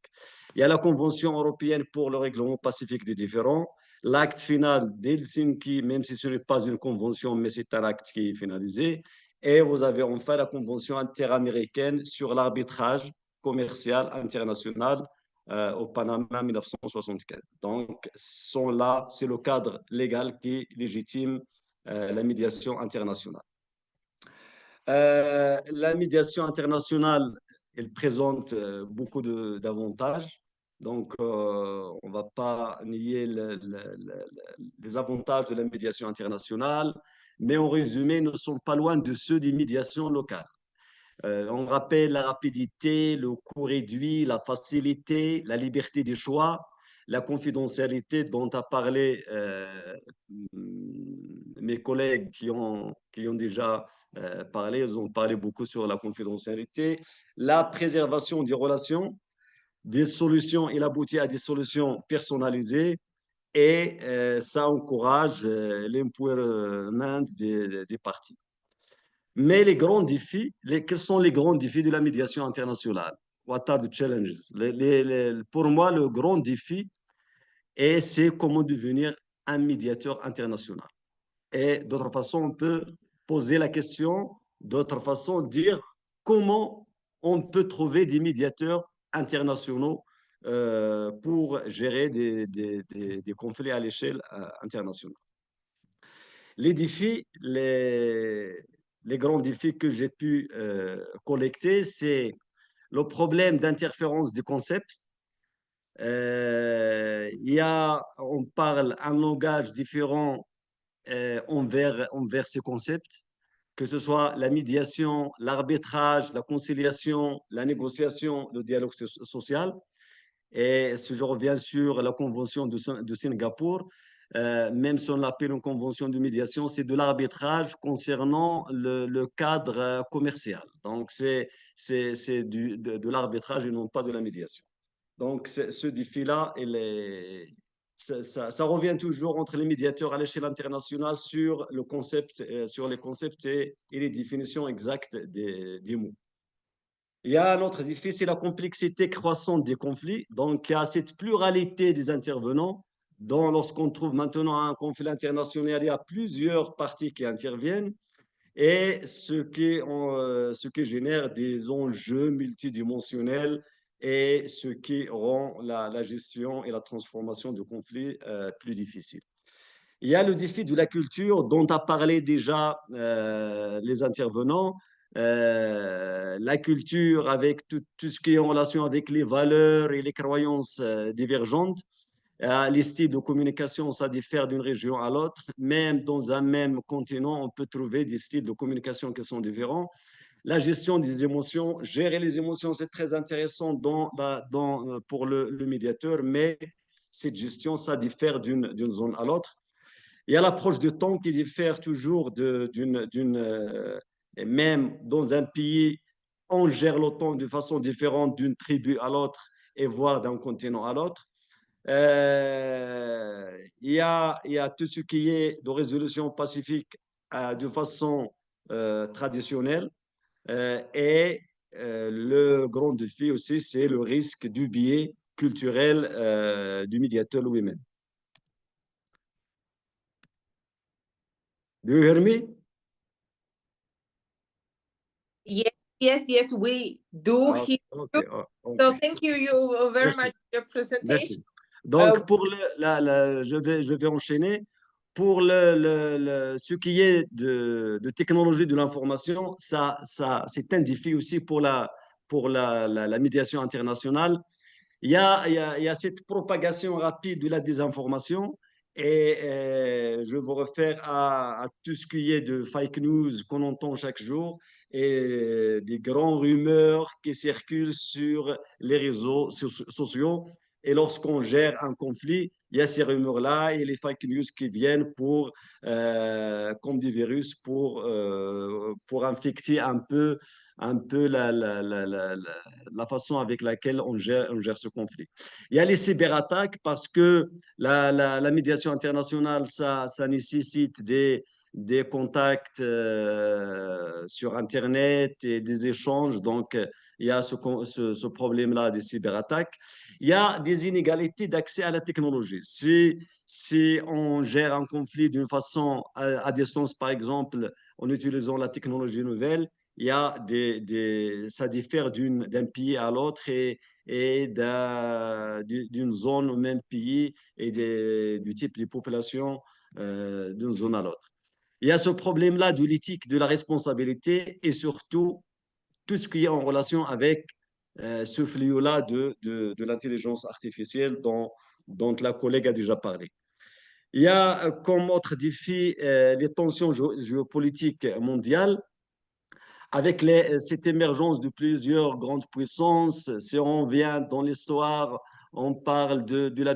Il y a la Convention européenne pour le règlement pacifique des différends, l'acte final d'Helsinki, même si ce n'est pas une convention, mais c'est un acte qui est finalisé. Et vous avez enfin la Convention interaméricaine sur l'arbitrage commercial international au Panama 1975. Donc, là, c'est le cadre légal qui légitime la médiation internationale. La médiation internationale, elle présente beaucoup d'avantages. Donc, on ne va pas nier les avantages de la médiation internationale, mais en résumé, nous ne sommes pas loin de ceux des médiations locales. On rappelle la rapidité, le coût réduit, la facilité, la liberté des choix, la confidentialité dont a parlé mes collègues qui ont déjà parlé. Ils ont parlé beaucoup sur la confidentialité, la préservation des relations, des solutions. Il aboutit à des solutions personnalisées et ça encourage l'empowerment des parties. Mais les grands défis, quels sont les grands défis de la médiation internationale? What are the challenges? Pour moi, le grand défi, c'est comment devenir un médiateur international. Et d'autre façon, on peut poser la question, d'autre façon, dire comment on peut trouver des médiateurs internationaux pour gérer des conflits à l'échelle internationale. Les défis, les grands défis que j'ai pu collecter, c'est le problème d'interférence des concepts. On parle un langage différent envers ces concepts, que ce soit la médiation, l'arbitrage, la conciliation, la négociation, le dialogue social. Et si je reviens sur la Convention de Singapour, même si on l'appelle une convention de médiation, c'est de l'arbitrage concernant le cadre commercial. Donc, c'est de l'arbitrage et non pas de la médiation. Donc, ce défi-là, ça revient toujours entre les médiateurs à l'échelle internationale sur les concepts et les définitions exactes des mots. Il y a un autre défi, c'est la complexité croissante des conflits. Donc, il y a cette pluralité des intervenants, dont lorsqu'on trouve maintenant un conflit international, il y a plusieurs parties qui interviennent, et ce qui génère des enjeux multidimensionnels et ce qui rend la gestion et la transformation du conflit plus difficile. Il y a le défi de la culture dont a parlé déjà les intervenants. La culture avec tout ce qui est en relation avec les valeurs et les croyances divergentes. Les styles de communication, ça diffère d'une région à l'autre. Même dans un même continent, on peut trouver des styles de communication qui sont différents. La gestion des émotions, gérer les émotions, c'est très intéressant pour le médiateur, mais cette gestion, ça diffère d'une zone à l'autre. Il y a l'approche du temps qui diffère toujours même dans un pays, on gère le temps de façon différente d'une tribu à l'autre et voire d'un continent à l'autre. Il y a tout ce qui est de résolution pacifique de façon traditionnelle. Et le grand défi aussi, c'est le risque du biais culturel du médiateur lui-même. Do you hear me? Yes, we do hear Okay, you. okay. So thank you very Merci. much for your presentation. Merci. Donc, pour je vais enchaîner. Pour ce qui est de technologie de l'information, c'est un défi aussi pour la médiation internationale. Il y a cette propagation rapide de la désinformation et je vous réfère à tout ce qui est de fake news qu'on entend chaque jour et des grandes rumeurs qui circulent sur les réseaux sociaux. Et lorsqu'on gère un conflit, il y a ces rumeurs-là et les fake news qui viennent comme des virus pour infecter un peu la façon avec laquelle on gère ce conflit. Il y a les cyberattaques parce que la médiation internationale, ça nécessite des contacts sur Internet et des échanges. Donc, il y a ce problème-là des cyberattaques. Il y a des inégalités d'accès à la technologie. Si on gère un conflit d'une façon à distance, par exemple, en utilisant la technologie nouvelle, il y a ça diffère d'un pays à l'autre et d'une zone au même pays et du type de population d'une zone à l'autre. Il y a ce problème-là de l'éthique, de la responsabilité et surtout tout ce qui est en relation avec ce fléau-là de l'intelligence artificielle dont la collègue a déjà parlé. Il y a comme autre défi les tensions géopolitiques mondiales avec cette émergence de plusieurs grandes puissances. Si on vient dans l'histoire, on parle de la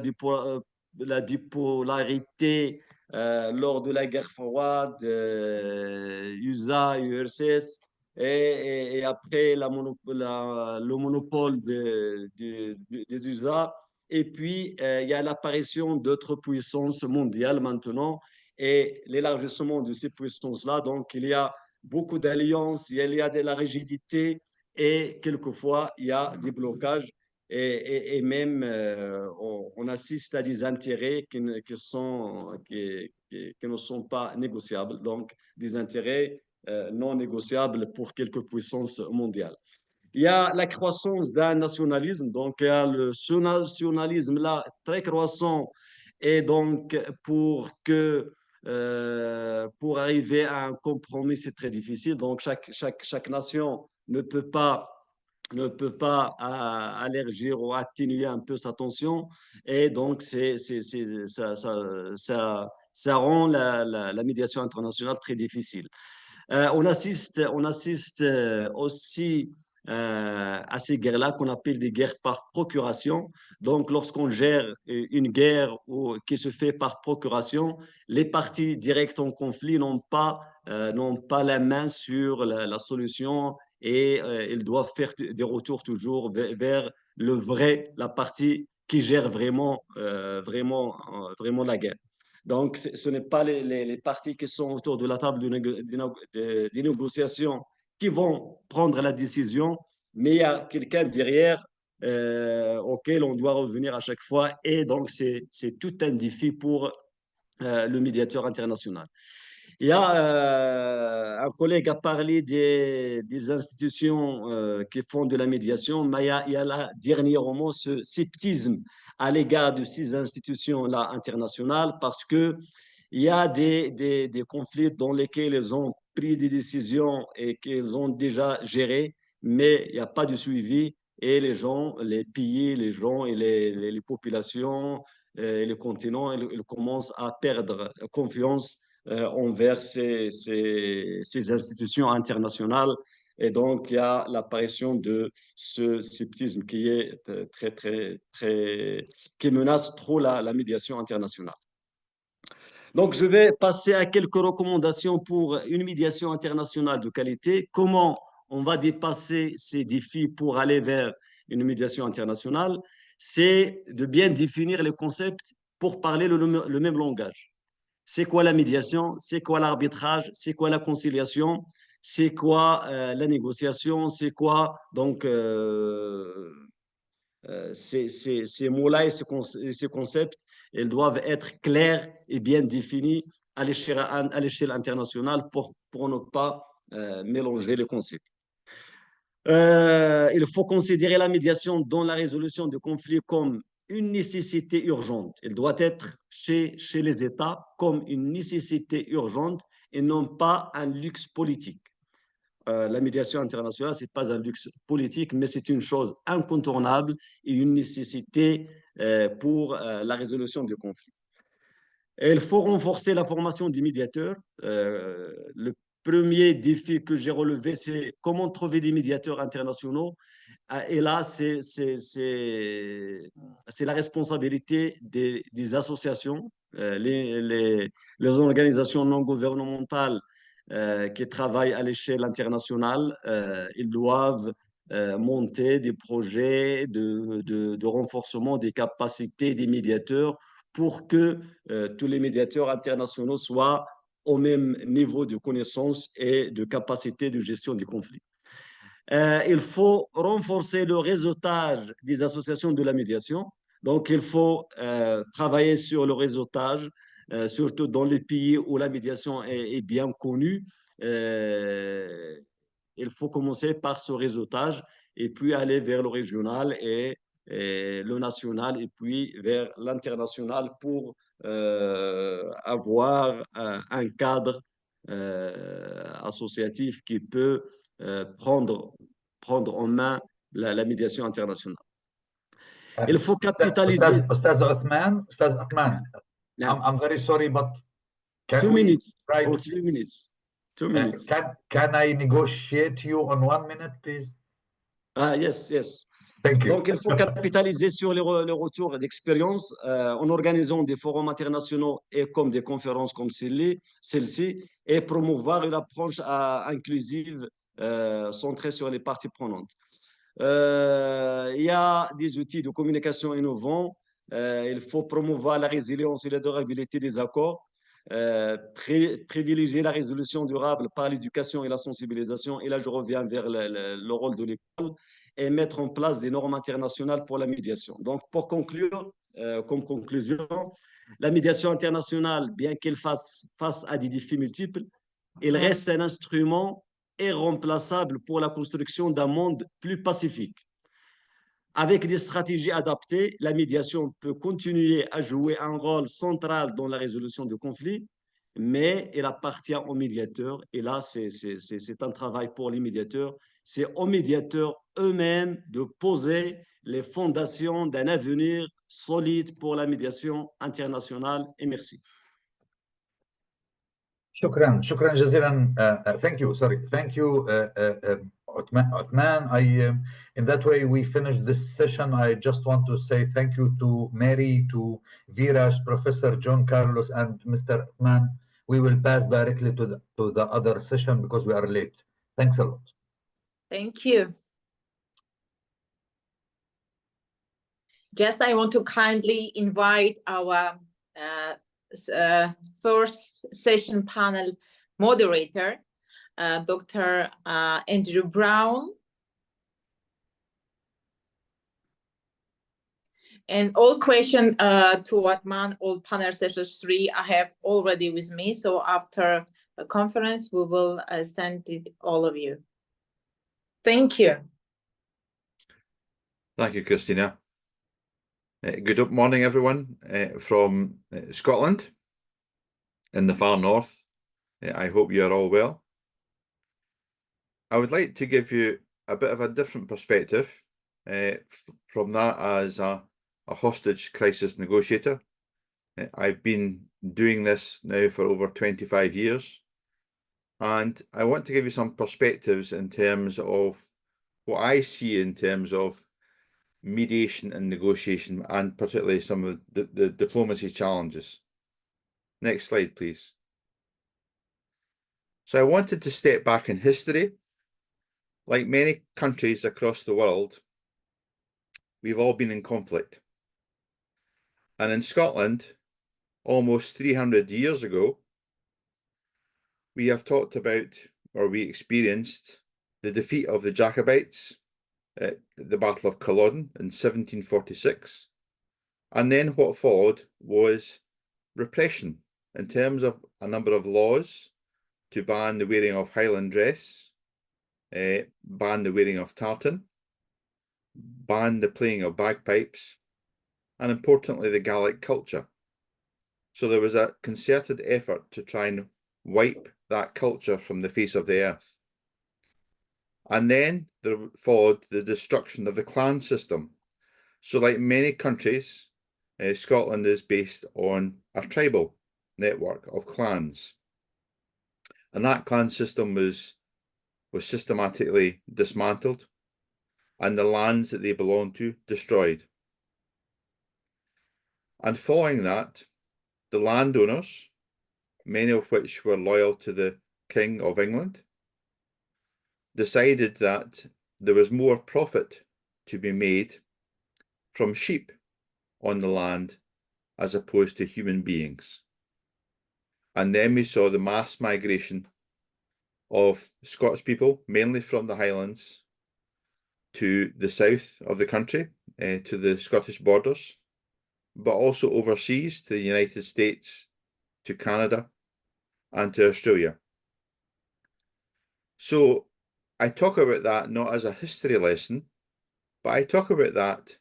bipolarité lors de la guerre froide, USA, URSS, et après le monopole des USA. Et puis, il y a l'apparition d'autres puissances mondiales maintenant et l'élargissement de ces puissances-là. Donc, il y a beaucoup d'alliances, il y a de la rigidité et quelquefois il y a des blocages et même on assiste à des intérêts qui ne sont pas négociables, donc des intérêts non négociables pour quelques puissances mondiales. Il y a la croissance d'un nationalisme, donc il y a ce nationalisme-là très croissant et donc pour arriver à un compromis, c'est très difficile. Donc, chaque nation ne peut pas allergir ou atténuer un peu sa tension. Et donc, ça rend la médiation internationale très difficile. On assiste aussi à ces guerres-là qu'on appelle des guerres par procuration. Donc, lorsqu'on gère une guerre qui se fait par procuration, les parties directes en conflit n'ont pas la main sur la solution et ils doivent faire des retours toujours vers la partie qui gère vraiment la guerre. Donc, ce n'est pas les parties qui sont autour de la table des négociations qui vont prendre la décision, mais il y a quelqu'un derrière auquel on doit revenir à chaque fois. Et donc, c'est tout un défi pour le médiateur international. Il y a un collègue a parlé des institutions qui font de la médiation, mais il y a là, dernièrement, ce sceptisme à l'égard de ces institutions-là internationales parce que il y a des conflits dans lesquels ils ont pris des décisions et qu'ils ont déjà gérées, mais il n'y a pas de suivi et les gens, les pays, les gens et les populations et les continents, ils commencent à perdre confiance envers ces institutions internationales. Et donc, il y a l'apparition de ce sceptisme qui est qui menace trop la médiation internationale. Donc, je vais passer à quelques recommandations pour une médiation internationale de qualité. Comment on va dépasser ces défis pour aller vers une médiation internationale? C'est de bien définir les concepts pour parler le même langage. C'est quoi la médiation? C'est quoi l'arbitrage? C'est quoi la conciliation? C'est quoi la négociation? C'est quoi donc ces mots-là et ces concepts, ils doivent être clairs et bien définis à l'échelle internationale pour ne pas mélanger les concepts. Il faut considérer la médiation dans la résolution de conflits comme une nécessité urgente. Elle doit être chez les États comme une nécessité urgente et non pas un luxe politique. La médiation internationale, ce n'est pas un luxe politique, mais c'est une chose incontournable et une nécessité pour la résolution du conflit. Et il faut renforcer la formation des médiateurs. Le premier défi que j'ai relevé, c'est comment trouver des médiateurs internationaux. Et là, c'est la responsabilité des associations, les organisations non gouvernementales qui travaillent à l'échelle internationale. Ils doivent monter des projets de renforcement des capacités des médiateurs pour que tous les médiateurs internationaux soient au même niveau de connaissance et de capacité de gestion des conflits. Il faut renforcer le réseautage des associations de la médiation. Donc, il faut travailler sur le réseautage, surtout dans les pays où la médiation est bien connue. Il faut commencer par ce réseautage et puis aller vers le régional et le national et puis vers l'international pour avoir un cadre associatif qui peut prendre en main la médiation internationale. Il faut capitaliser. Ustaz Othman, I'm very sorry, but can 2 we minutes try or 3 minutes? 2 minutes. Can I negotiate you on 1 minute, please? Yes, yes. Thank you. Donc, il faut capitaliser sur les retours d'expérience en organisant des forums internationaux et comme des conférences comme celle-ci et promouvoir une approche inclusive centrée sur les parties prenantes. Il y a des outils de communication innovants. Il faut promouvoir la résilience et la durabilité des accords. Privilégier la résolution durable par l'éducation et la sensibilisation. Et là, je reviens vers le rôle de l'école et mettre en place des normes internationales pour la médiation. Donc, pour conclure, comme conclusion, la médiation internationale, bien qu'elle fasse face à des défis multiples, elle reste un instrument irremplaçable pour la construction d'un monde plus pacifique. Avec des stratégies adaptées, la médiation peut continuer à jouer un rôle central dans la résolution de conflits, mais elle appartient aux médiateurs. Et là, c'est un travail pour les médiateurs. C'est aux médiateurs eux-mêmes de poser les fondations d'un avenir solide pour la médiation internationale. Et merci. شكرا جزيلا. Thank you. Thank you, Othman. In that way, we finished this session. I just want to say thank you to Mary, to Viraj, Professor John Carlos, and Mr. Othman. We will pass directly to the other session because we are late. Thanks a lot. Thank you. Just I want to kindly invite our first session panel moderator, Dr. Andrew Brown. And all questions to Othman, all panel sessions 3, I have already with me. So after the conference, we will send it all of you. Thank you. Thank you, Christina. Good morning, everyone from Scotland in the far north. I hope you are all well. I would like to give you a bit of a different perspective from that as a hostage crisis negotiator. I've been doing this now for over 25 years, and I want to give you some perspectives in terms of what I see in terms of mediation and negotiation, and particularly some of the diplomacy challenges. Next slide, please. So I wanted to step back in history. Like many countries across the world, we've all been in conflict. And in Scotland, almost 300 years ago, we have talked about, or we experienced, the defeat of the Jacobites at the Battle of Culloden in 1746. And then what followed was repression in terms of a number of laws to ban the wearing of Highland dress, ban the wearing of tartan, ban the playing of bagpipes, and importantly, the Gaelic culture. So there was a concerted effort to try and wipe that culture from the face of the earth. And then there followed the destruction of the clan system. So like many countries, Scotland is based on a tribal network of clans. And that clan system was systematically dismantled and the lands that they belonged to destroyed. And following that, the landowners, many of which were loyal to the King of England, decided that there was more profit to be made from sheep on the land as opposed to human beings. And then we saw the mass migration of Scots people, mainly from the Highlands, to the south of the country, to the Scottish borders, but also overseas to the United States, to Canada, and to Australia. So I talk about that not as a history lesson, but I talk about that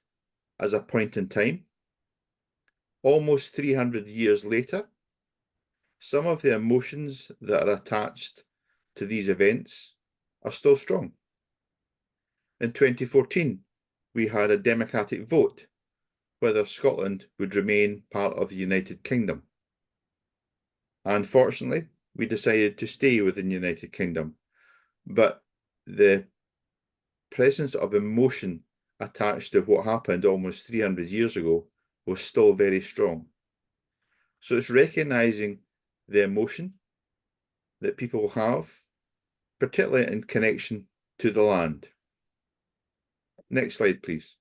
as a point in time. Almost 300 years later, some of the emotions that are attached to these events are still strong. In 2014, we had a democratic vote whether Scotland would remain part of the United Kingdom. Unfortunately, we decided to stay within the United Kingdom, but the presence of emotion attached to what happened almost 300 years ago was still very strong. So it's recognizing the emotion that people have, particularly in connection to the land. Next slide, please.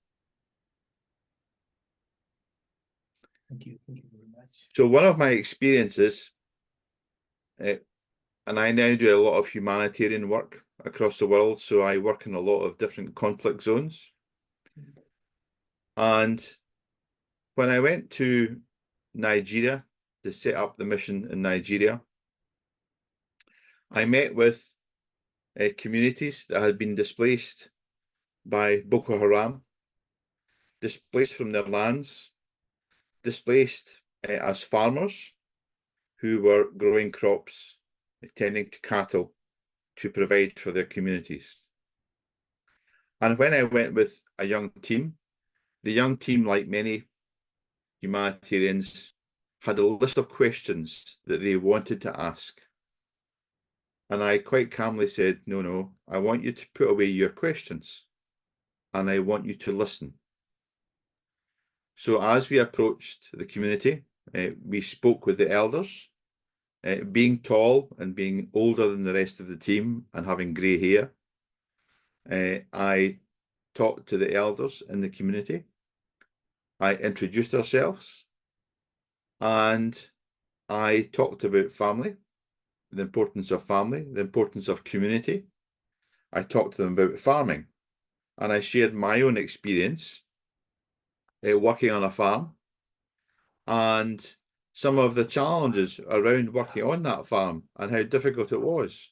Thank you very much. So one of my experiences, and I now do a lot of humanitarian work across the world, so I work in a lot of different conflict zones. And when I went to Nigeria to set up the mission in Nigeria, I met with communities that had been displaced by Boko Haram, displaced from their lands, displaced as farmers who were growing crops, tending to cattle to provide for their communities. And when I went with a young team, the young team, like many humanitarians, had a list of questions that they wanted to ask. And I quite calmly said, no, I want you to put away your questions and I want you to listen. So as we approached the community, we spoke with the elders. Being tall and being older than the rest of the team and having grey hair, I talked to the elders in the community. I introduced ourselves and I talked about family, the importance of family, the importance of community. I talked to them about farming and I shared my own experience working on a farm and some of the challenges around working on that farm and how difficult it was.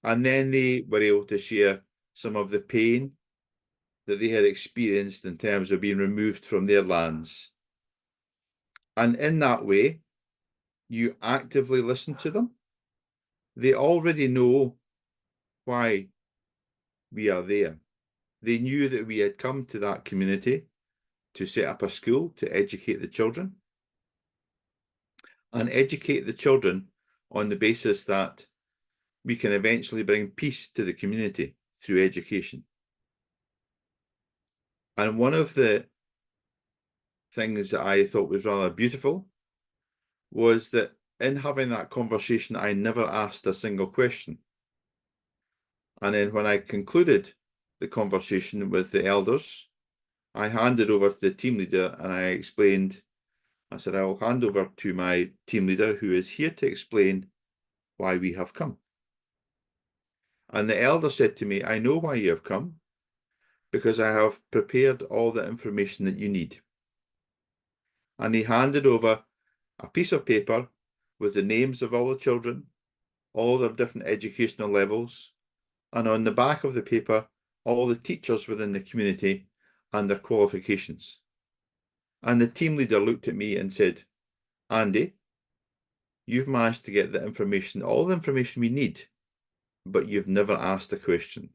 And then they were able to share some of the pain that they had experienced in terms of being removed from their lands. And in that way, you actively listen to them. They already know why we are there. They knew that we had come to that community to set up a school to educate the children and educate the children on the basis that we can eventually bring peace to the community through education. And one of the things that I thought was rather beautiful was that in having that conversation, I never asked a single question. And then when I concluded the conversation with the elders, I handed over to the team leader and I explained I said, I will hand over to my team leader who is here to explain why we have come. And the elder said to me, I know why you have come, because I have prepared all the information that you need. And he handed over a piece of paper with the names of all the children, all their different educational levels, and on the back of the paper, all the teachers within the community and their qualifications. And the team leader looked at me and said, Andy, you've managed to get the information, all the information we need, but you've never asked a question.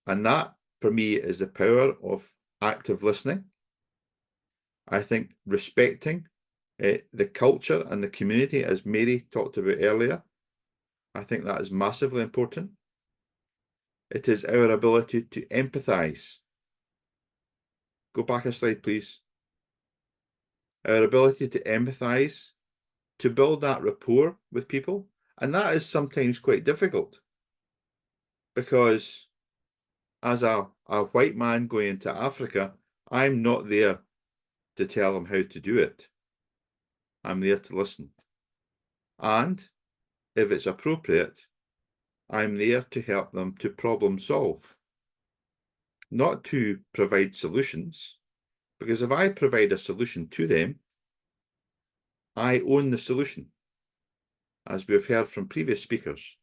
And that, for me, is the power of active listening. I think respecting the culture and the community, as Mary talked about earlier, I think that is massively important. It is our ability to empathise. Go back a slide, please. Our ability to empathise, to build that rapport with people. And that is sometimes quite difficult, because as a white man going into Africa, I'm not there to tell them how to do it. I'm there to listen. And if it's appropriate, I'm there to help them to problem solve, not to provide solutions, because if I provide a solution to them, I own the solution, as we've heard from previous speakers.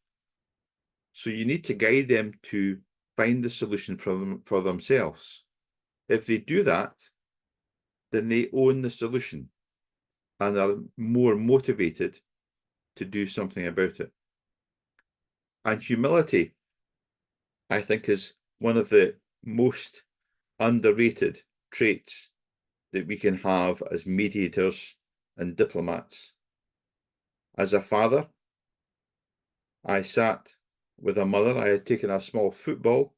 So you need to guide them to find the solution for themselves. If they do that, then they own the solution and are more motivated to do something about it. And humility, I think, is one of the most underrated traits that we can have as mediators and diplomats. As a father, I sat with a mother. I had taken a small football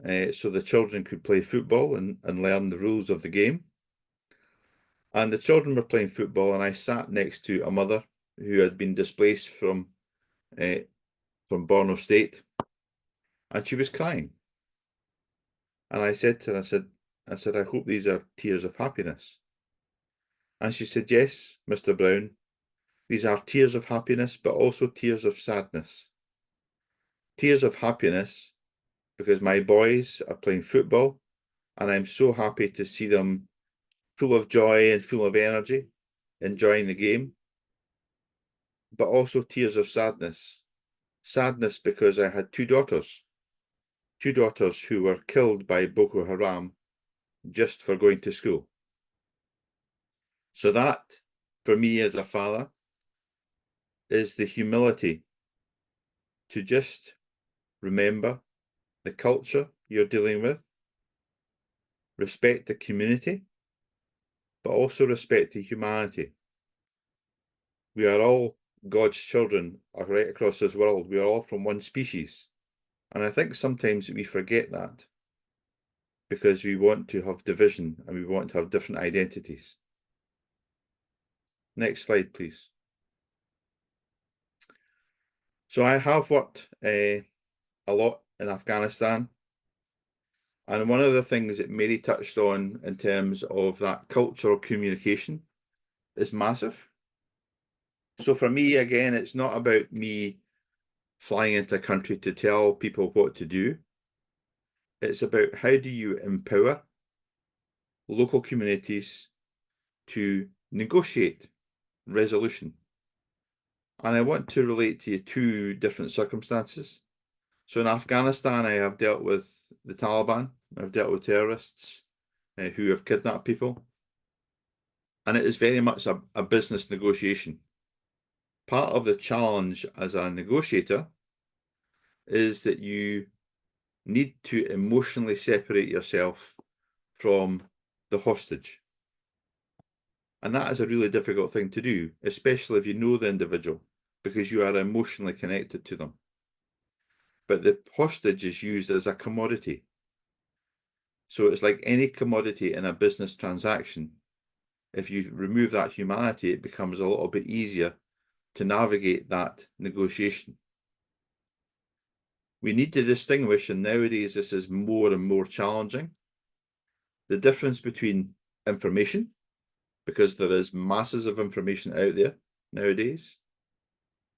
so the children could play football and learn the rules of the game. And the children were playing football, and I sat next to a mother who had been displaced from Borno State, and she was crying. And I said to her, I said, I hope these are tears of happiness. And she said, yes, Mr. Brown, these are tears of happiness, but also tears of sadness. Tears of happiness because my boys are playing football, and I'm so happy to see them full of joy and full of energy, enjoying the game. But also tears of sadness. Sadness because I had two daughters who were killed by Boko Haram just for going to school. So that, for me as a father, is the humility to just remember the culture you're dealing with, respect the community, but also respect the humanity. We are all God's children right across this world. We are all from one species. And I think sometimes we forget that because we want to have division and we want to have different identities. Next slide, please. So I have worked a lot in Afghanistan. And one of the things that Mary touched on in terms of that cultural communication is massive. So for me, again, it's not about me flying into a country to tell people what to do. It's about how do you empower local communities to negotiate resolution. And I want to relate to you two different circumstances. So in Afghanistan, I have dealt with the Taliban. I've dealt with terrorists who have kidnapped people. And it is very much a business negotiation. Part of the challenge as a negotiator is that you need to emotionally separate yourself from the hostage. And that is a really difficult thing to do, especially if you know the individual, because you are emotionally connected to them. But the hostage is used as a commodity. So it's like any commodity in a business transaction. If you remove that humanity, it becomes a little bit easier to navigate that negotiation. We need to distinguish, and nowadays this is more and more challenging, the difference between information because there is masses of information out there nowadays,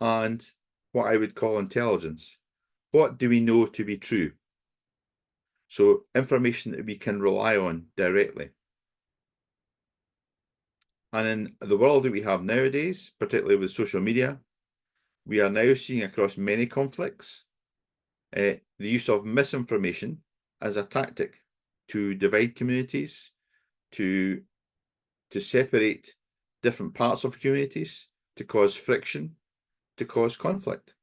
and what I would call intelligence. What do we know to be true? So information that we can rely on directly. And in the world that we have nowadays, particularly with social media, we are now seeing across many conflicts the use of misinformation as a tactic to divide communities, to separate different parts of communities, to cause friction, to cause conflict.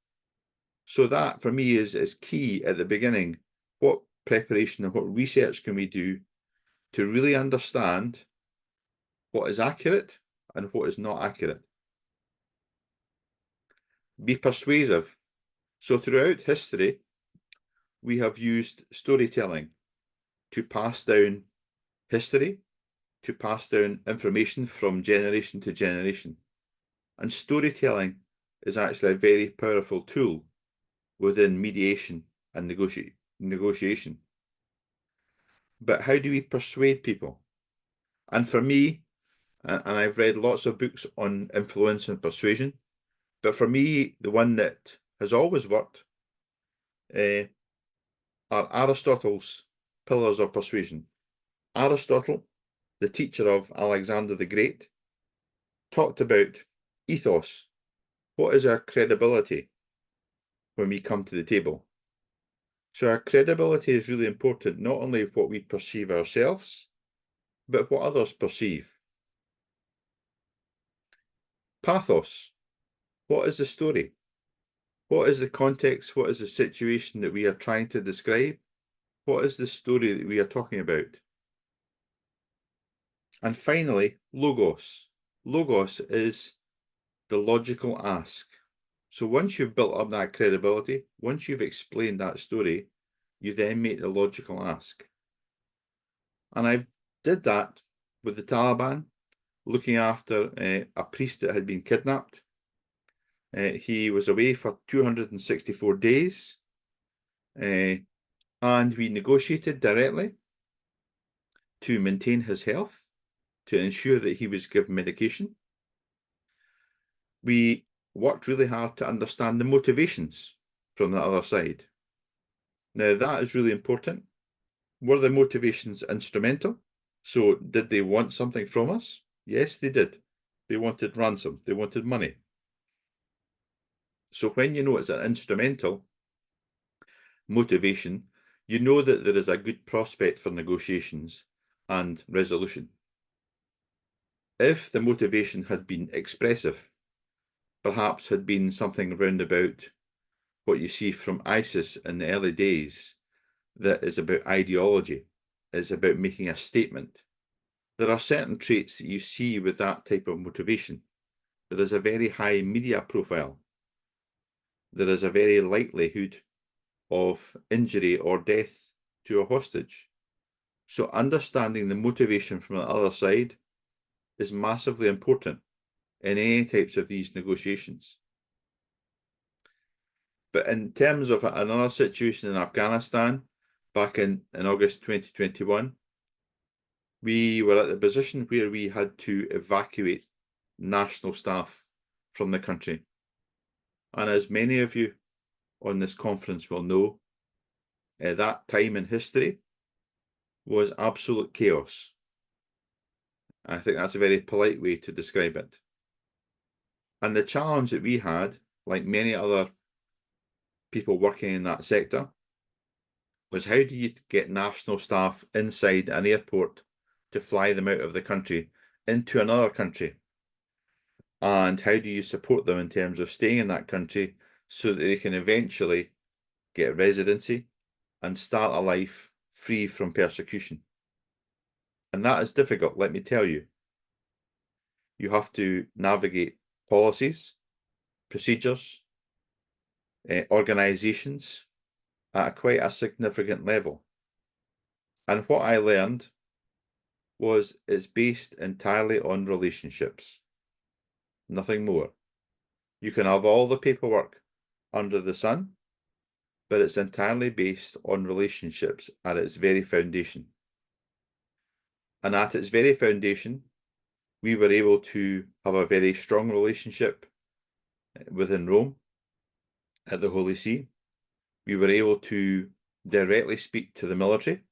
So that for me is key at the beginning. What preparation and what research can we do to really understand what is accurate and what is not accurate? Be persuasive. So throughout history, we have used storytelling to pass down history, to pass down information from generation to generation. And storytelling is actually a very powerful tool within mediation and negotiation. But how do we persuade people? And for me, and I've read lots of books on influence and persuasion, but for me, the one that has always worked are Aristotle's pillars of persuasion. Aristotle, the teacher of Alexander the Great, talked about ethos. What is our credibility when we come to the table? So our credibility is really important, not only what we perceive ourselves, but what others perceive. Pathos. What is the story? What is the context? What is the situation that we are trying to describe? What is the story that we are talking about? And finally, logos. Logos is the logical ask. So once you've built up that credibility, once you've explained that story, you then make the logical ask. And I did that with the Taliban, looking after a priest that had been kidnapped. He was away for 264 days, and we negotiated directly to maintain his health, to ensure that he was given medication. We worked really hard to understand the motivations from the other side. Now, that is really important. Were the motivations instrumental? So did they want something from us? Yes, they did. They wanted ransom. They wanted money. So when you know it's an instrumental motivation, you know that there is a good prospect for negotiations and resolution. If the motivation had been expressive, perhaps had been something round about what you see from ISIS in the early days, that is about ideology, is about making a statement. There are certain traits that you see with that type of motivation. There is a very high media profile. There is a very likelihood of injury or death to a hostage. So understanding the motivation from the other side is massively important in any types of these negotiations. But in terms of another situation in Afghanistan, back in August 2021, we were at the position where we had to evacuate national staff from the country. And as many of you on this conference will know, that time in history was absolute chaos. I think that's a very polite way to describe it. And the challenge that we had, like many other people working in that sector, was how do you get national staff inside an airport to fly them out of the country into another country? And how do you support them in terms of staying in that country so that they can eventually get residency and start a life free from persecution? And that is difficult, let me tell you. You have to navigate policies, procedures, organizations at quite a significant level. And what I learned was it's based entirely on relationships, nothing more. You can have all the paperwork under the sun, but it's entirely based on relationships at its very foundation. And at its very foundation, we were able to have a very strong relationship within Rome at the Holy See. We were able to directly speak to the military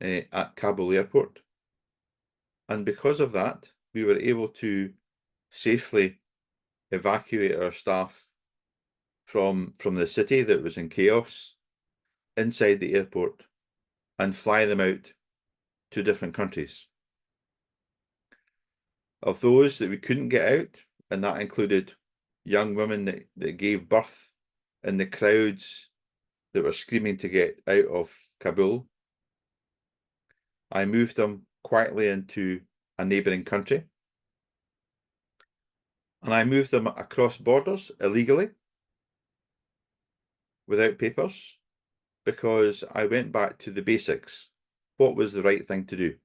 at Kabul airport. And because of that, we were able to safely evacuate our staff from the city that was in chaos inside the airport and fly them out to different countries. Of those that we couldn't get out, and that included young women that gave birth in the crowds that were screaming to get out of Kabul, I moved them quietly into a neighbouring country. And I moved them across borders illegally, without papers, because I went back to the basics. What was the right thing to do?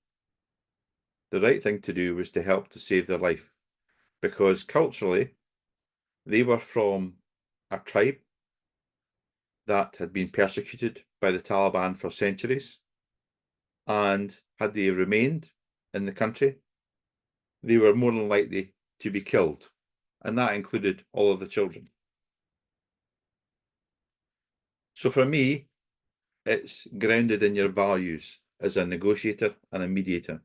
The right thing to do was to help to save their life, because culturally, they were from a tribe that had been persecuted by the Taliban for centuries, and had they remained in the country, they were more than likely to be killed, and that included all of the children. So for me, it's grounded in your values as a negotiator and a mediator,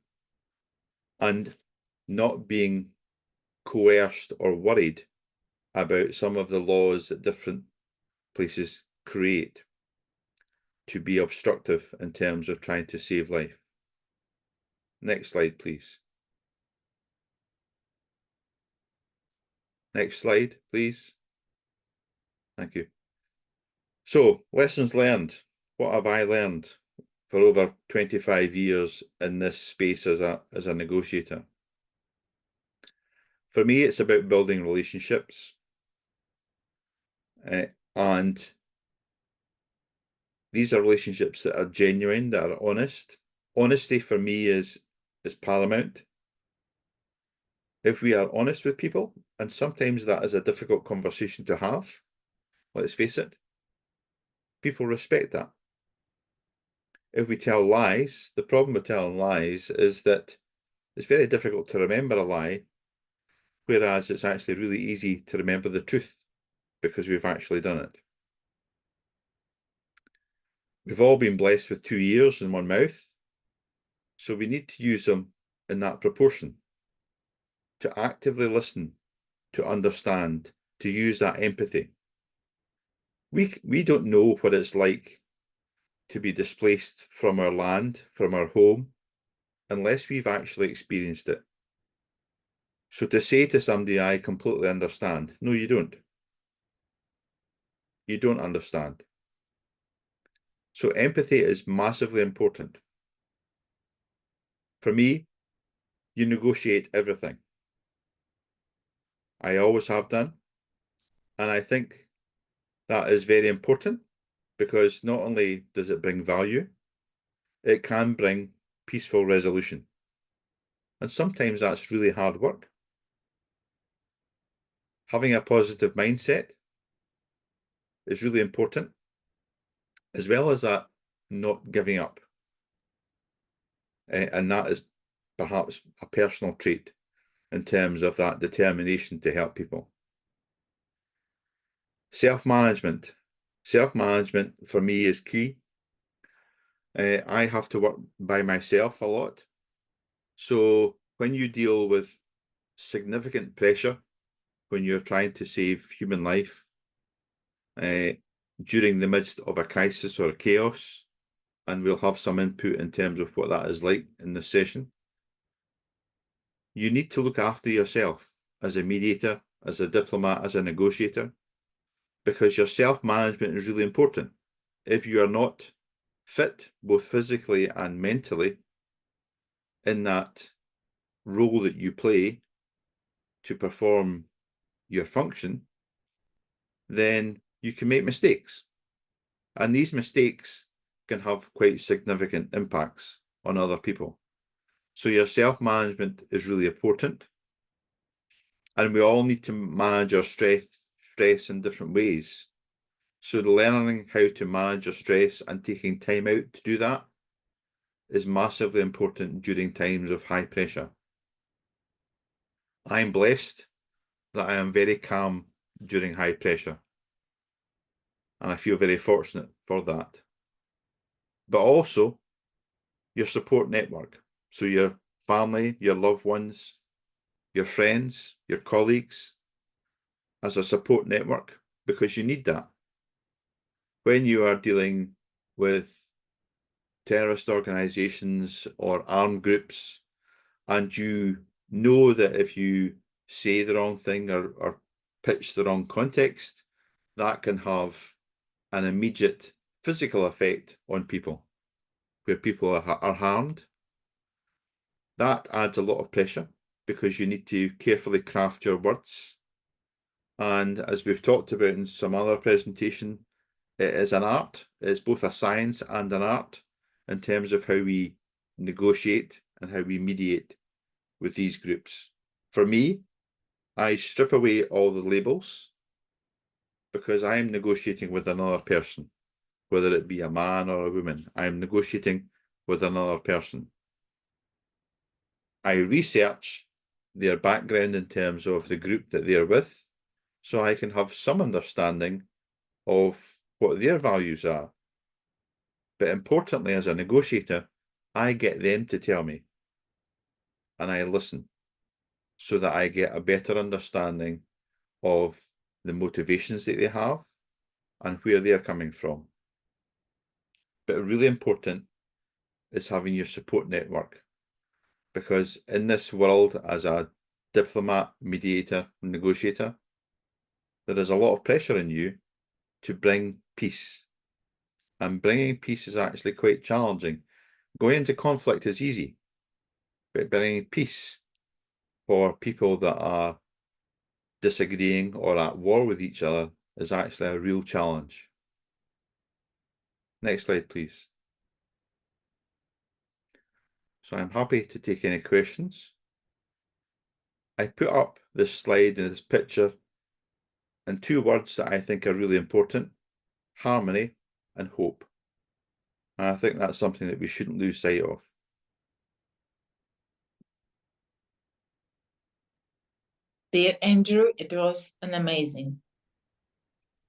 and not being coerced or worried about some of the laws that different places create to be obstructive in terms of trying to save life. Next slide, please. Next slide, please. Thank you. So, lessons learned. What have I learned for over 25 years in this space as a negotiator? For me, it's about building relationships. And these are relationships that are genuine, that are honest. Honesty for me is paramount. If we are honest with people, and sometimes that is a difficult conversation to have, let's face it, people respect that. If we tell lies, the problem with telling lies is that it's very difficult to remember a lie, whereas it's actually really easy to remember the truth because we've actually done it. We've all been blessed with 2 ears and 1 mouth, so we need to use them in that proportion, to actively listen, to understand, to use that empathy. We don't know what it's like to be displaced from our land, from our home, unless we've actually experienced it. So to say to somebody, I completely understand, no, you don't. You don't understand. So empathy is massively important. For me, you negotiate everything. I always have done. And I think that is very important, because not only does it bring value, it can bring peaceful resolution. And sometimes that's really hard work. Having a positive mindset is really important, as well as that not giving up. And that is perhaps a personal trait in terms of that determination to help people. Self-management. Self-management for me is key. I have to work by myself a lot. So when you deal with significant pressure, when you're trying to save human life, during the midst of a crisis or a chaos, and we'll have some input in terms of what that is like in this session, you need to look after yourself as a mediator, as a diplomat, as a negotiator, because your self-management is really important. If you are not fit, both physically and mentally, in that role that you play to perform your function, then you can make mistakes. And these mistakes can have quite significant impacts on other people. So your self-management is really important. And we all need to manage our stress in different ways. So learning how to manage your stress and taking time out to do that is massively important during times of high pressure. I'm blessed that I am very calm during high pressure, and I feel very fortunate for that. But also your support network, so your family, your loved ones, your friends, your colleagues, as a support network, because you need that. When you are dealing with terrorist organizations or armed groups, and you know that if you say the wrong thing or pitch the wrong context, that can have an immediate physical effect on people, where people are harmed. That adds a lot of pressure because you need to carefully craft your words. And as we've talked about in some other presentation, it is an art. It's both a science and an art in terms of how we negotiate and how we mediate with these groups. For me, I strip away all the labels because I am negotiating with another person, whether it be a man or a woman. I am negotiating with another person. I research their background in terms of the group that they're with, so I can have some understanding of what their values are. But importantly, as a negotiator, I get them to tell me, and I listen, so that I get a better understanding of the motivations that they have and where they're coming from. But really important is having your support network, because in this world, as a diplomat, mediator, negotiator, there is a lot of pressure on you to bring peace. And bringing peace is actually quite challenging. Going into conflict is easy, but bringing peace for people that are disagreeing or at war with each other is actually a real challenge. Next slide, please. So I'm happy to take any questions. I put up this slide and this picture and two words that I think are really important: harmony and hope. And I think that's something that we shouldn't lose sight of. Dear Andrew, it was an amazing.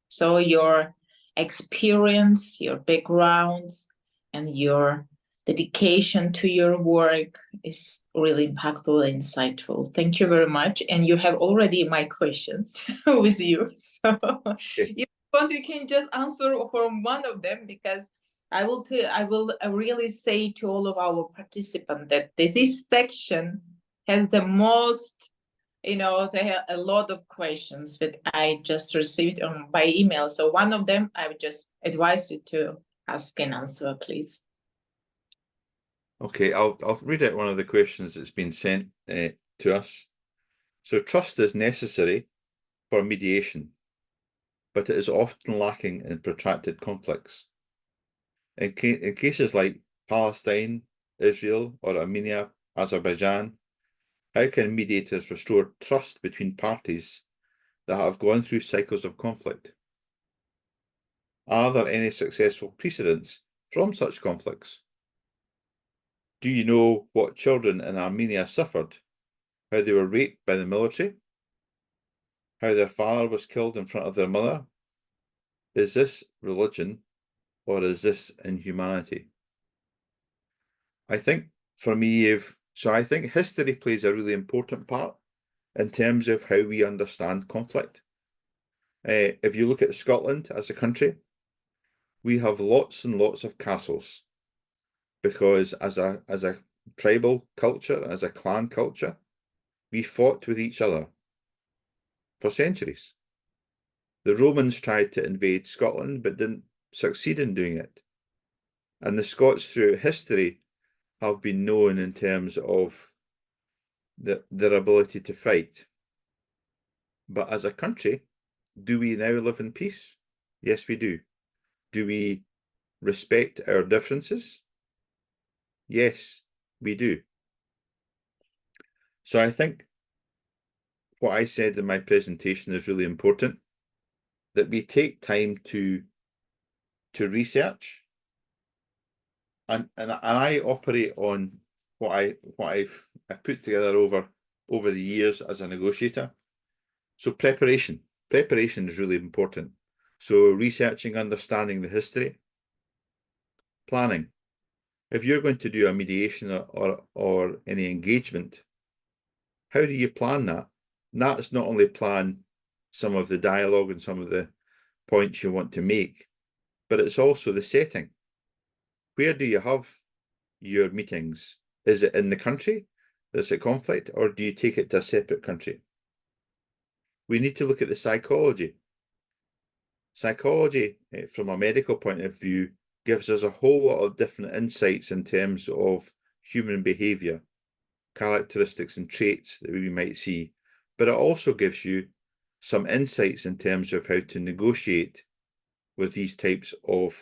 So your experience, your backgrounds, and your dedication to your work is really impactful and insightful. Thank you very much. And you have already my questions with you. So if you want, you can just answer from one of them, because I will really say to all of our participants that this section has the most, they have a lot of questions that I just received by email. So one of them, I would just advise you to ask and answer, please. Okay, I'll read out one of the questions that's been sent to us. So trust is necessary for mediation, but it is often lacking in protracted conflicts. In cases like Palestine, Israel, or Armenia, Azerbaijan, how can mediators restore trust between parties that have gone through cycles of conflict? Are there any successful precedents from such conflicts? Do you know what children in Armenia suffered? How they were raped by the military? How their father was killed in front of their mother? Is this religion, or is this inhumanity? I think for me, I think history plays a really important part in terms of how we understand conflict. If you look at Scotland as a country, we have lots and lots of castles, because as a tribal culture, as a clan culture, we fought with each other for centuries. The Romans tried to invade Scotland but didn't succeed in doing it. And the Scots throughout history have been known in terms of their ability to fight. But as a country, do we now live in peace? Yes, we do. Do we respect our differences? Yes, we do. So I think what I said in my presentation is really important, that we take time to research, and I operate on what I put together over over the years as a negotiator. So preparation is really important. So researching, understanding the history, planning. If you're going to do a mediation or any engagement, how do you plan that? And that's not only plan some of the dialogue and some of the points you want to make, but it's also the setting. Where do you have your meetings? Is it in the country that's at conflict, or do you take it to a separate country? We need to look at the psychology. Psychology, from a medical point of view, gives us a whole lot of different insights in terms of human behavior, characteristics and traits that we might see, but it also gives you some insights in terms of how to negotiate with these types of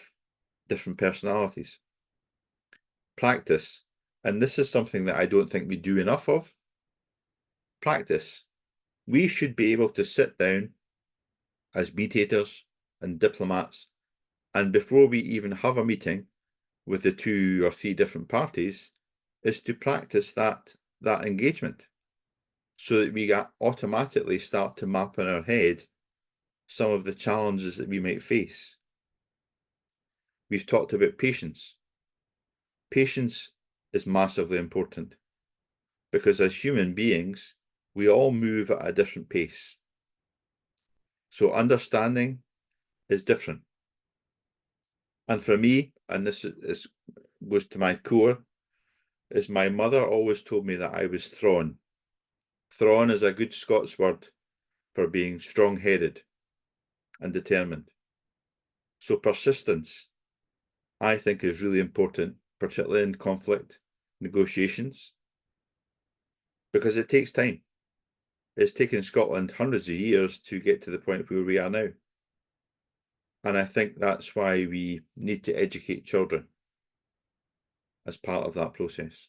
different personalities. Practice, and this is something that I don't think we do enough of. Practice. We should be able to sit down as mediators and diplomats, and before we even have a meeting with the 2 or 3 different parties, is to practice that engagement, so that we automatically start to map in our head some of the challenges that we might face. We've talked about patience. Patience is massively important, because as human beings, we all move at a different pace. So understanding is different. And for me, and this goes to my core, is my mother always told me that I was thrawn. Thrawn is a good Scots word for being strong-headed and determined. So persistence, I think, is really important, particularly in conflict negotiations, because it takes time. It's taken Scotland hundreds of years to get to the point where we are now. And I think that's why we need to educate children as part of that process.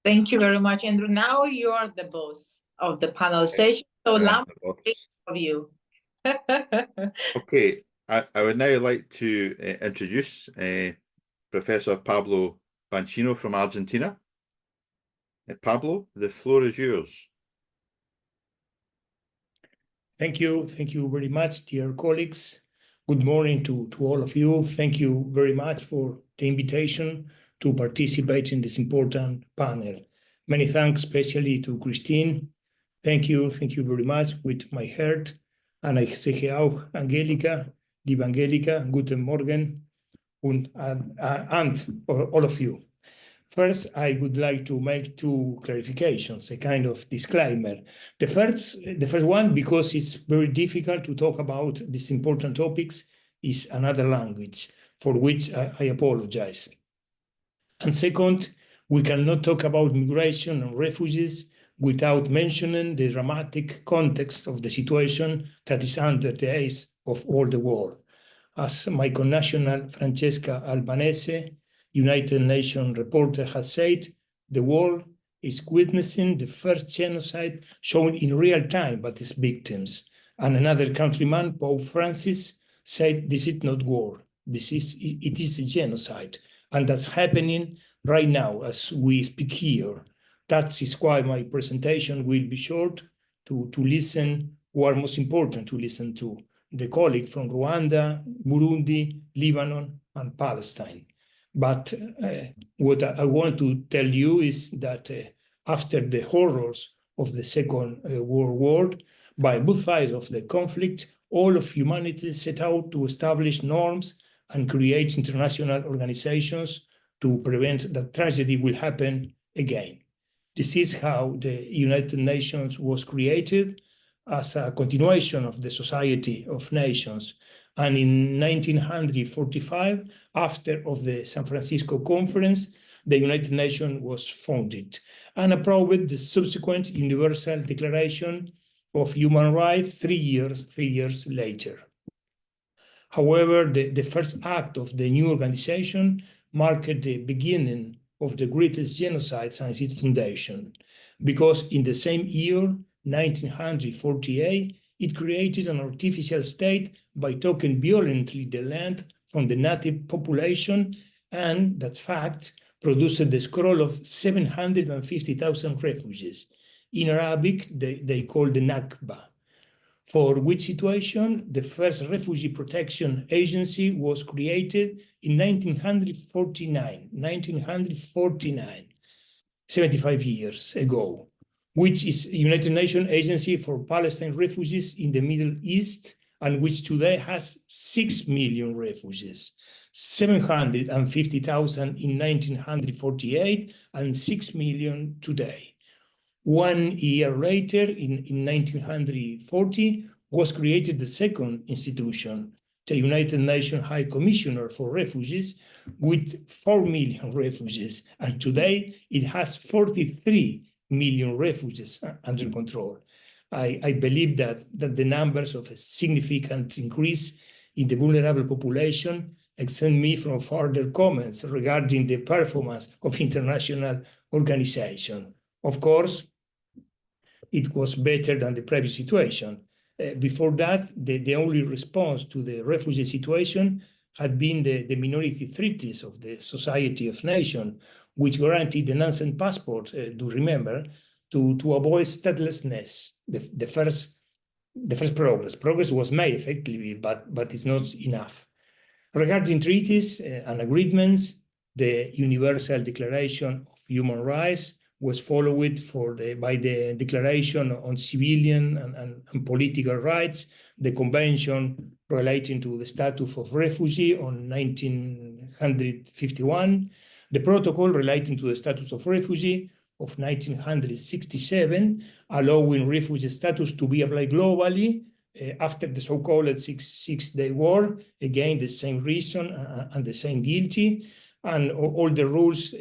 Thank you very much, Andrew. Now you are the boss of the panel session, so allow me of you. Okay, I would now like to introduce Professor Pablo Banchino from Argentina. Pablo, the floor is yours. Thank you very much, dear colleagues. Good morning to all of you. Thank you very much for the invitation to participate in this important panel. Many thanks, especially to Christine. Thank you very much with my heart. And I sage auch, Angelika, liebe Angelika, guten Morgen, and all of you. First, I would like to make 2 clarifications, a kind of disclaimer. The first one, because it's very difficult to talk about these important topics, is another language, for which I apologize. And second, we cannot talk about migration and refugees without mentioning the dramatic context of the situation that is under the eyes of all the world. As my connational Francesca Albanese, United Nations reporter, has said, the world is witnessing the first genocide shown in real time by its victims. And another countryman, Pope Francis, said this is not war, it is a genocide. And that's happening right now as we speak here. That is why my presentation will be short, to listen, or most important, to listen to the colleague from Rwanda, Burundi, Lebanon, and Palestine. But what I want to tell you is that after the horrors of the Second World War, by both sides of the conflict, all of humanity set out to establish norms and create international organizations to prevent that tragedy will happen again. This is how the United Nations was created, as a continuation of the Society of Nations. And in 1945, after of the San Francisco Conference, the United Nations was founded and approved the subsequent Universal Declaration of Human Rights 3 years later. However, the first act of the new organization marked the beginning of the greatest genocide since its foundation, because in the same year, 1948, it created an artificial state by taking violently the land from the native population, and that fact produced the scroll of 750,000 refugees. In Arabic, they call the Nakba, for which situation the first refugee protection agency was created in 1949, 75 years ago, which is United Nations Agency for Palestine Refugees in the Middle East, and which today has 6 million refugees, 750,000 in 1948 and 6 million today. 1 year later, in 1940, was created the second institution, the United Nations High Commissioner for Refugees, with 4 million refugees. And today it has 43 million refugees under control. I believe that the numbers of a significant increase in the vulnerable population exempt me from further comments regarding the performance of international organizations. Of course, it was better than the previous situation. Before that, the only response to the refugee situation had been the minority treaties of the Society of Nations, which guaranteed the non-sent passport, do remember, to avoid statelessness. The first progress. Progress was made effectively, but it's not enough. Regarding treaties and agreements, the Universal Declaration of Human Rights was followed by the Declaration on Civilian and Political Rights, the Convention relating to the status of refugee on 1951, the Protocol relating to the status of refugee of 1967, allowing refugee status to be applied globally after the so-called Six-Day War, again, the same reason and the same guilty, and all the rules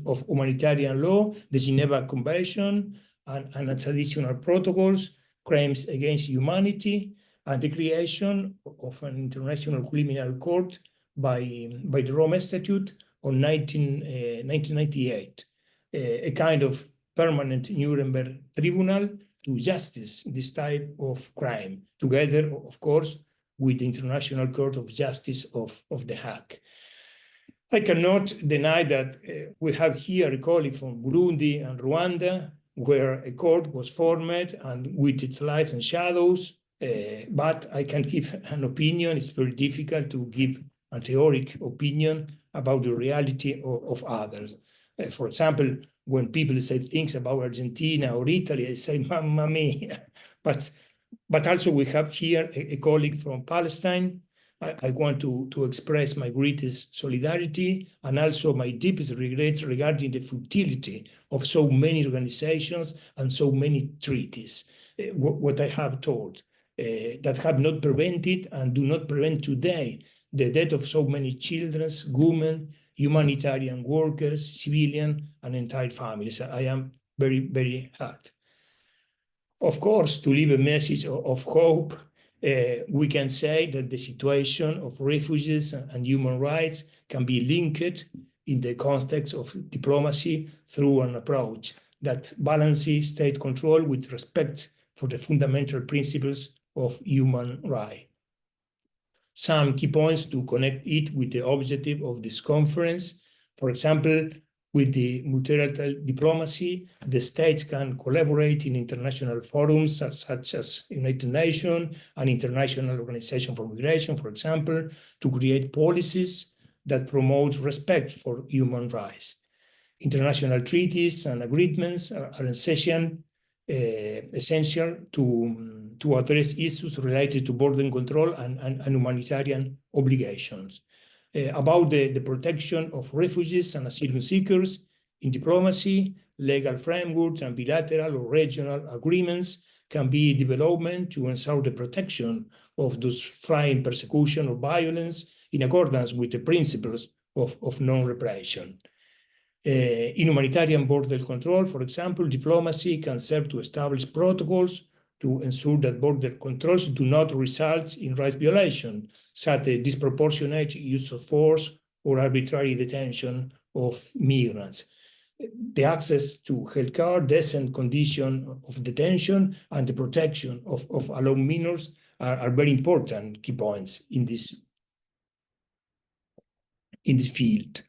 of humanitarian law, the Geneva Convention, and its additional protocols, crimes against humanity, and the creation of an international criminal court by the Rome Statute on 1998, a kind of permanent Nuremberg tribunal to justice this type of crime, together, of course, with the International Court of Justice of The Hague. I cannot deny that we have here a colleague from Burundi and Rwanda, where a court was formed and with its lights and shadows, but I can give an opinion. It's very difficult to give a theoric opinion about the reality of others. For example, when people say things about Argentina or Italy, I say, Mamma mia. But also we have here a colleague from Palestine. I want to express my greatest solidarity and also my deepest regrets regarding the futility of so many organizations and so many treaties, what I have told, that have not prevented and do not prevent today the death of so many children, women, humanitarian workers, civilian, and entire families. I am very, very hurt. Of course, to leave a message of hope, we can say that the situation of refugees and human rights can be linked in the context of diplomacy through an approach that balances state control with respect for the fundamental principles of human rights. Some key points to connect it with the objective of this conference. For example, with the multilateral diplomacy, the states can collaborate in international forums such as United Nations and International Organization for Migration, for example, to create policies that promote respect for human rights. International treaties and agreements are essential to address issues related to border control and humanitarian obligations. About the protection of refugees and asylum seekers in diplomacy, legal frameworks and bilateral or regional agreements can be developed to ensure the protection of those fleeing persecution or violence in accordance with the principles of non-repression. In humanitarian border control, for example, diplomacy can serve to establish protocols to ensure that border controls do not result in rights violation, such as disproportionate use of force or arbitrary detention of migrants. The access to healthcare, decent condition of detention, and the protection of alone minors are very important key points in this field.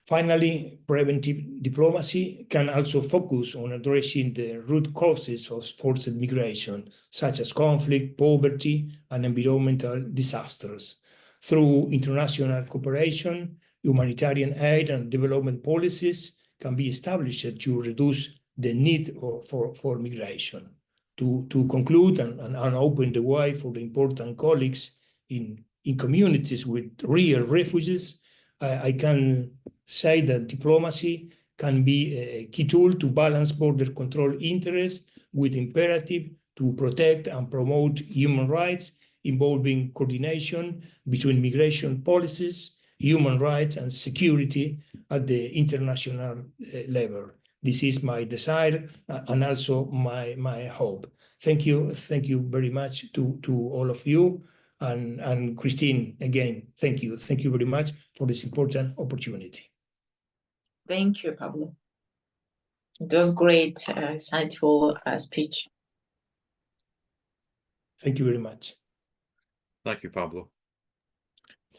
Finally, preventive diplomacy can also focus on addressing the root causes of forced migration, such as conflict, poverty, and environmental disasters. Through international cooperation, humanitarian aid and development policies can be established to reduce the need for migration. To conclude and open the way for the important colleagues in communities with real refugees, I can say that diplomacy can be a key tool to balance border control interests with imperative to protect and promote human rights, involving coordination between migration policies, human rights, and security at the international level. This is my desire and also my hope. Thank you very much to all of you. And Christine, again, thank you very much for this important opportunity. Thank you, Pablo. It was great, insightful speech. Thank you very much. Thank you, Pablo.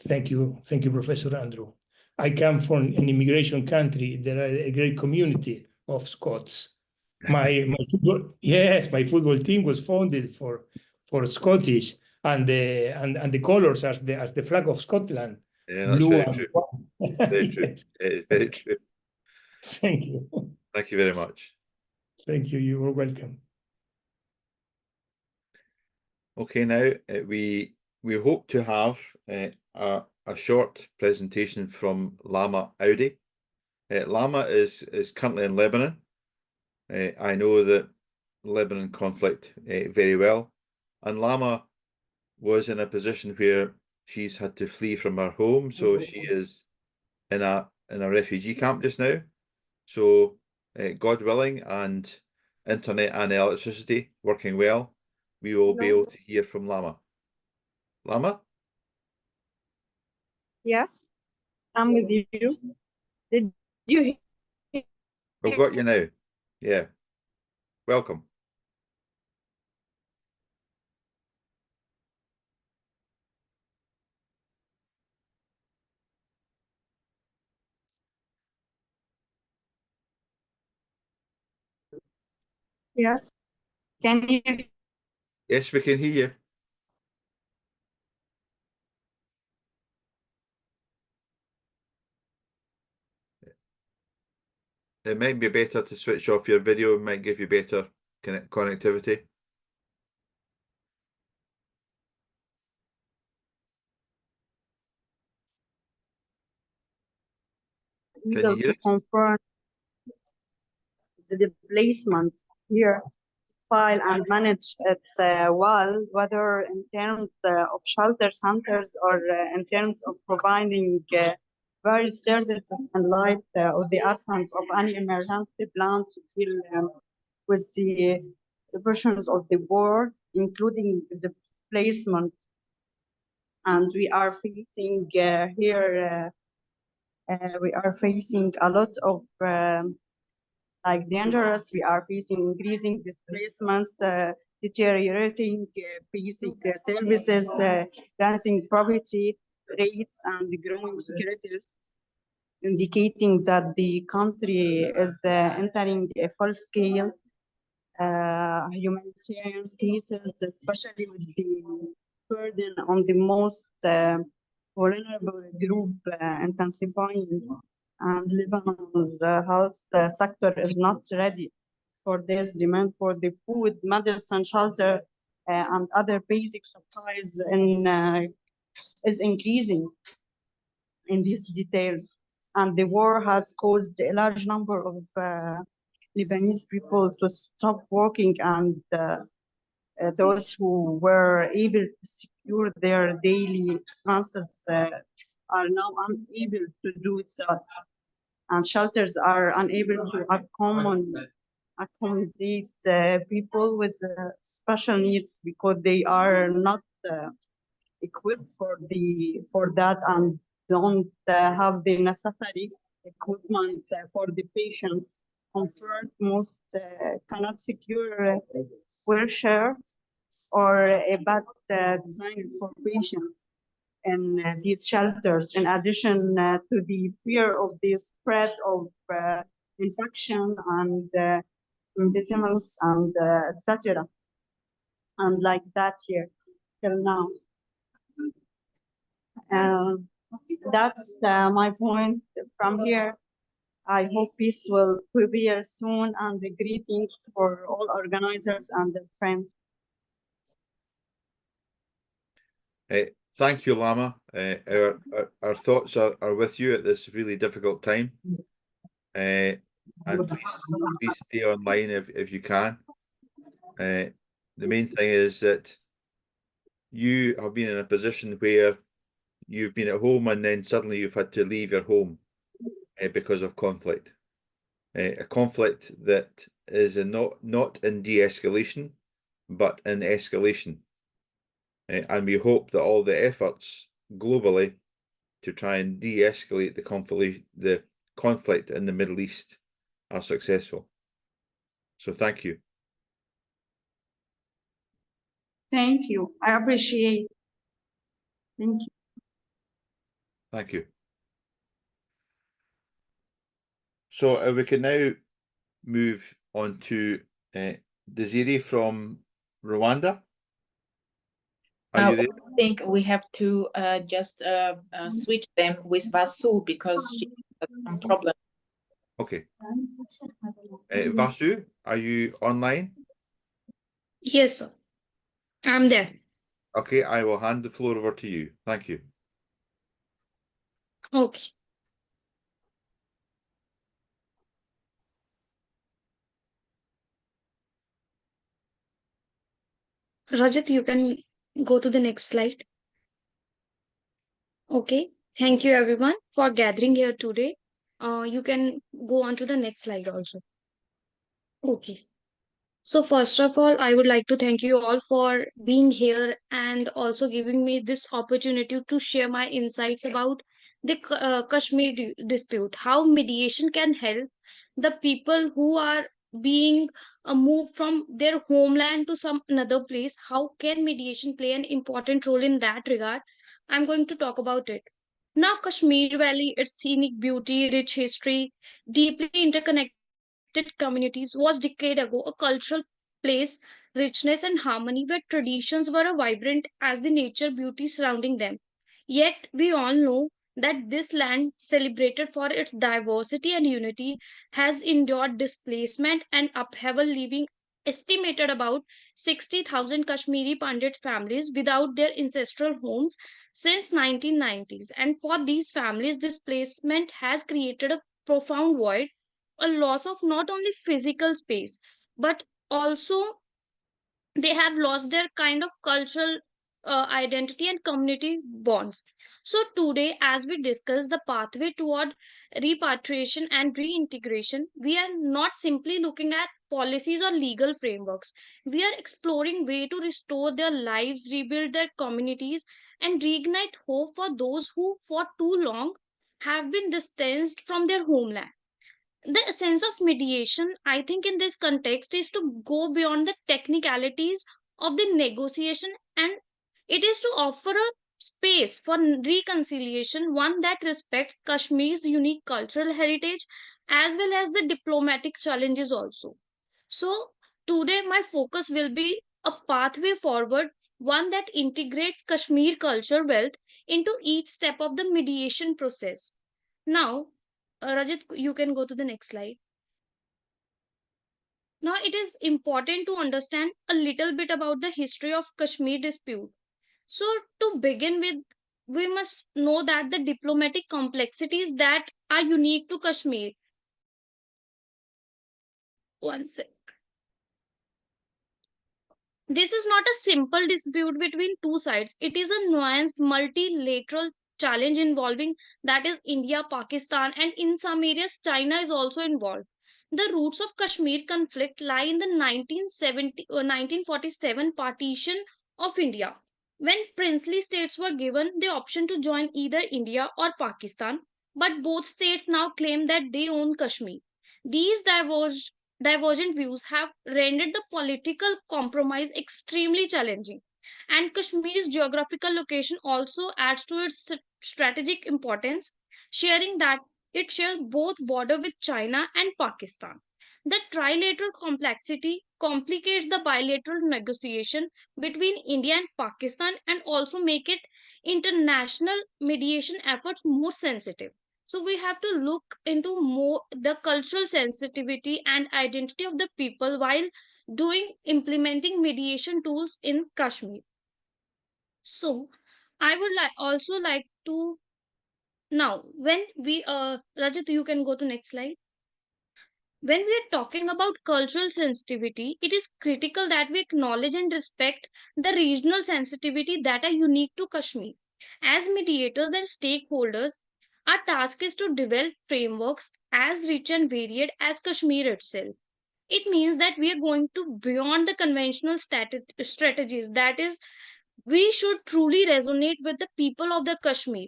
Thank you, Professor Andrew. I come from an immigration country. There are a great community of Scots. My football team was founded for Scottish, and the colors are the flag of Scotland. Yeah, that's blue very and true. white. Very true. Yes. It is very true. Thank you. Thank you very much. Thank you. You are welcome. Okay, now we hope to have a short presentation from Lama Audi. Lama is currently in Lebanon. I know the Lebanon conflict very well, and Lama was in a position where she's had to flee from her home, so she is in a refugee camp just now. So God willing, and internet and electricity working well, we will be able to hear from Lama. Lama? Yes, I'm with you. Did you hear? We've got you now. Yeah. Welcome. Yes. Can you? Yes, we can hear you. It might be better to switch off your video. It might give you better connectivity. Can you hear To us? confirm the displacement here, file and manage it well, whether in terms of shelter centers or in terms of providing various services in light of the absence of any emergency plan to deal with the versions of the war, including the displacement. And we are facing here, we are facing a lot of like dangerous. We are facing increasing displacements, deteriorating basic services, rising poverty rates, and growing security risks, indicating that the country is entering a full-scale humanitarian cases, especially with the burden on the most vulnerable group intensifying, and Lebanon's health sector is not ready for this demand for the food, medicine, shelter, and other basic supplies is increasing in these details. And the war has caused a large number of Lebanese people to stop working, and those who were able to secure their daily expenses are now unable to do so, and shelters are unable to accommodate people with special needs because they are not equipped for that and don't have the necessary equipment for the patients. Comfort, most cannot secure wheelchair or a bed designed for patients. in these shelters, in addition to the fear of the spread of infection and vitamins and etc. And like that here till now. That's my point from here. I hope peace will prevail soon, and the greetings for all organizers and their friends. Thank you, Lama. Our thoughts are with you at this really difficult time. And please stay online if you can. The main thing is that you have been in a position where you've been at home and then suddenly you've had to leave your home because of conflict. A conflict that is not in de-escalation, but in escalation. And we hope that all the efforts globally to try and de-escalate the conflict in the Middle East are successful. So thank you. Thank you. I appreciate. Thank you. Thank you. So we can now move on to Desiree from Rwanda. Are you there? I think we have to just switch them with Vasu because she has some problem. Okay. Vasu, are you online? Yes, sir. I'm there. Okay, I will hand the floor over to you. Thank you. Okay. Rajat, you can go to the next slide. Okay. Thank you everyone for gathering here today. You can go on to the next slide also. Okay. So first of all, I would like to thank you all for being here and also giving me this opportunity to share my insights about the Kashmir dispute, how mediation can help the people who are being moved from their homeland to some another place. How can mediation play an important role in that regard? I'm going to talk about it. Now, Kashmir Valley, its scenic beauty, rich history, deeply interconnected communities, was decade ago a cultural place, richness and harmony where traditions were as vibrant as the nature beauty surrounding them. Yet we all know that this land, celebrated for its diversity and unity, has endured displacement and upheaval, leaving estimated about 60,000 Kashmiri Pandit families without their ancestral homes since 1990s. And for these families, displacement has created a profound void, a loss of not only physical space but also they have lost their kind of cultural identity and community bonds. So today, as we discuss the pathway toward repatriation and reintegration, we are not simply looking at policies or legal frameworks. We are exploring way to restore their lives, rebuild their communities, and reignite hope for those who for too long have been distanced from their homeland. The essence of mediation, I think, in this context is to go beyond the technicalities of the negotiation, and it is to offer a space for reconciliation, one that respects Kashmir's unique cultural heritage as well as the diplomatic challenges also. So today my focus will be a pathway forward, one that integrates Kashmir culture wealth into each step of the mediation process. Now, Rajat, you can go to the next slide. Now, it is important to understand a little bit about the history of Kashmir dispute. So, to begin with, we must know that the diplomatic complexities that are unique to Kashmir. One sec. This is not a simple dispute between two sides. It is a nuanced multilateral challenge involving that is India, Pakistan, and in some areas China is also involved. The roots of Kashmir conflict lie in the 1947 partition of India, when princely states were given the option to join either India or Pakistan, but both states now claim that they own Kashmir. These divergent views have rendered the political compromise extremely challenging. And Kashmir's geographical location also adds to its strategic importance, sharing that it shares both border with China and Pakistan. The trilateral complexity complicates the bilateral negotiation between India and Pakistan and also make it international mediation efforts more sensitive. So we have to look into more the cultural sensitivity and identity of the people while doing implementing mediation tools in Kashmir. So I would also like to now when we Rajat, you can go to next slide. When we are talking about cultural sensitivity, it is critical that we acknowledge and respect the regional sensitivity that are unique to Kashmir. As mediators and stakeholders, our task is to develop frameworks as rich and varied as Kashmir itself. It means that we are going to beyond the conventional strategies. That is, we should truly resonate with the people of the Kashmir.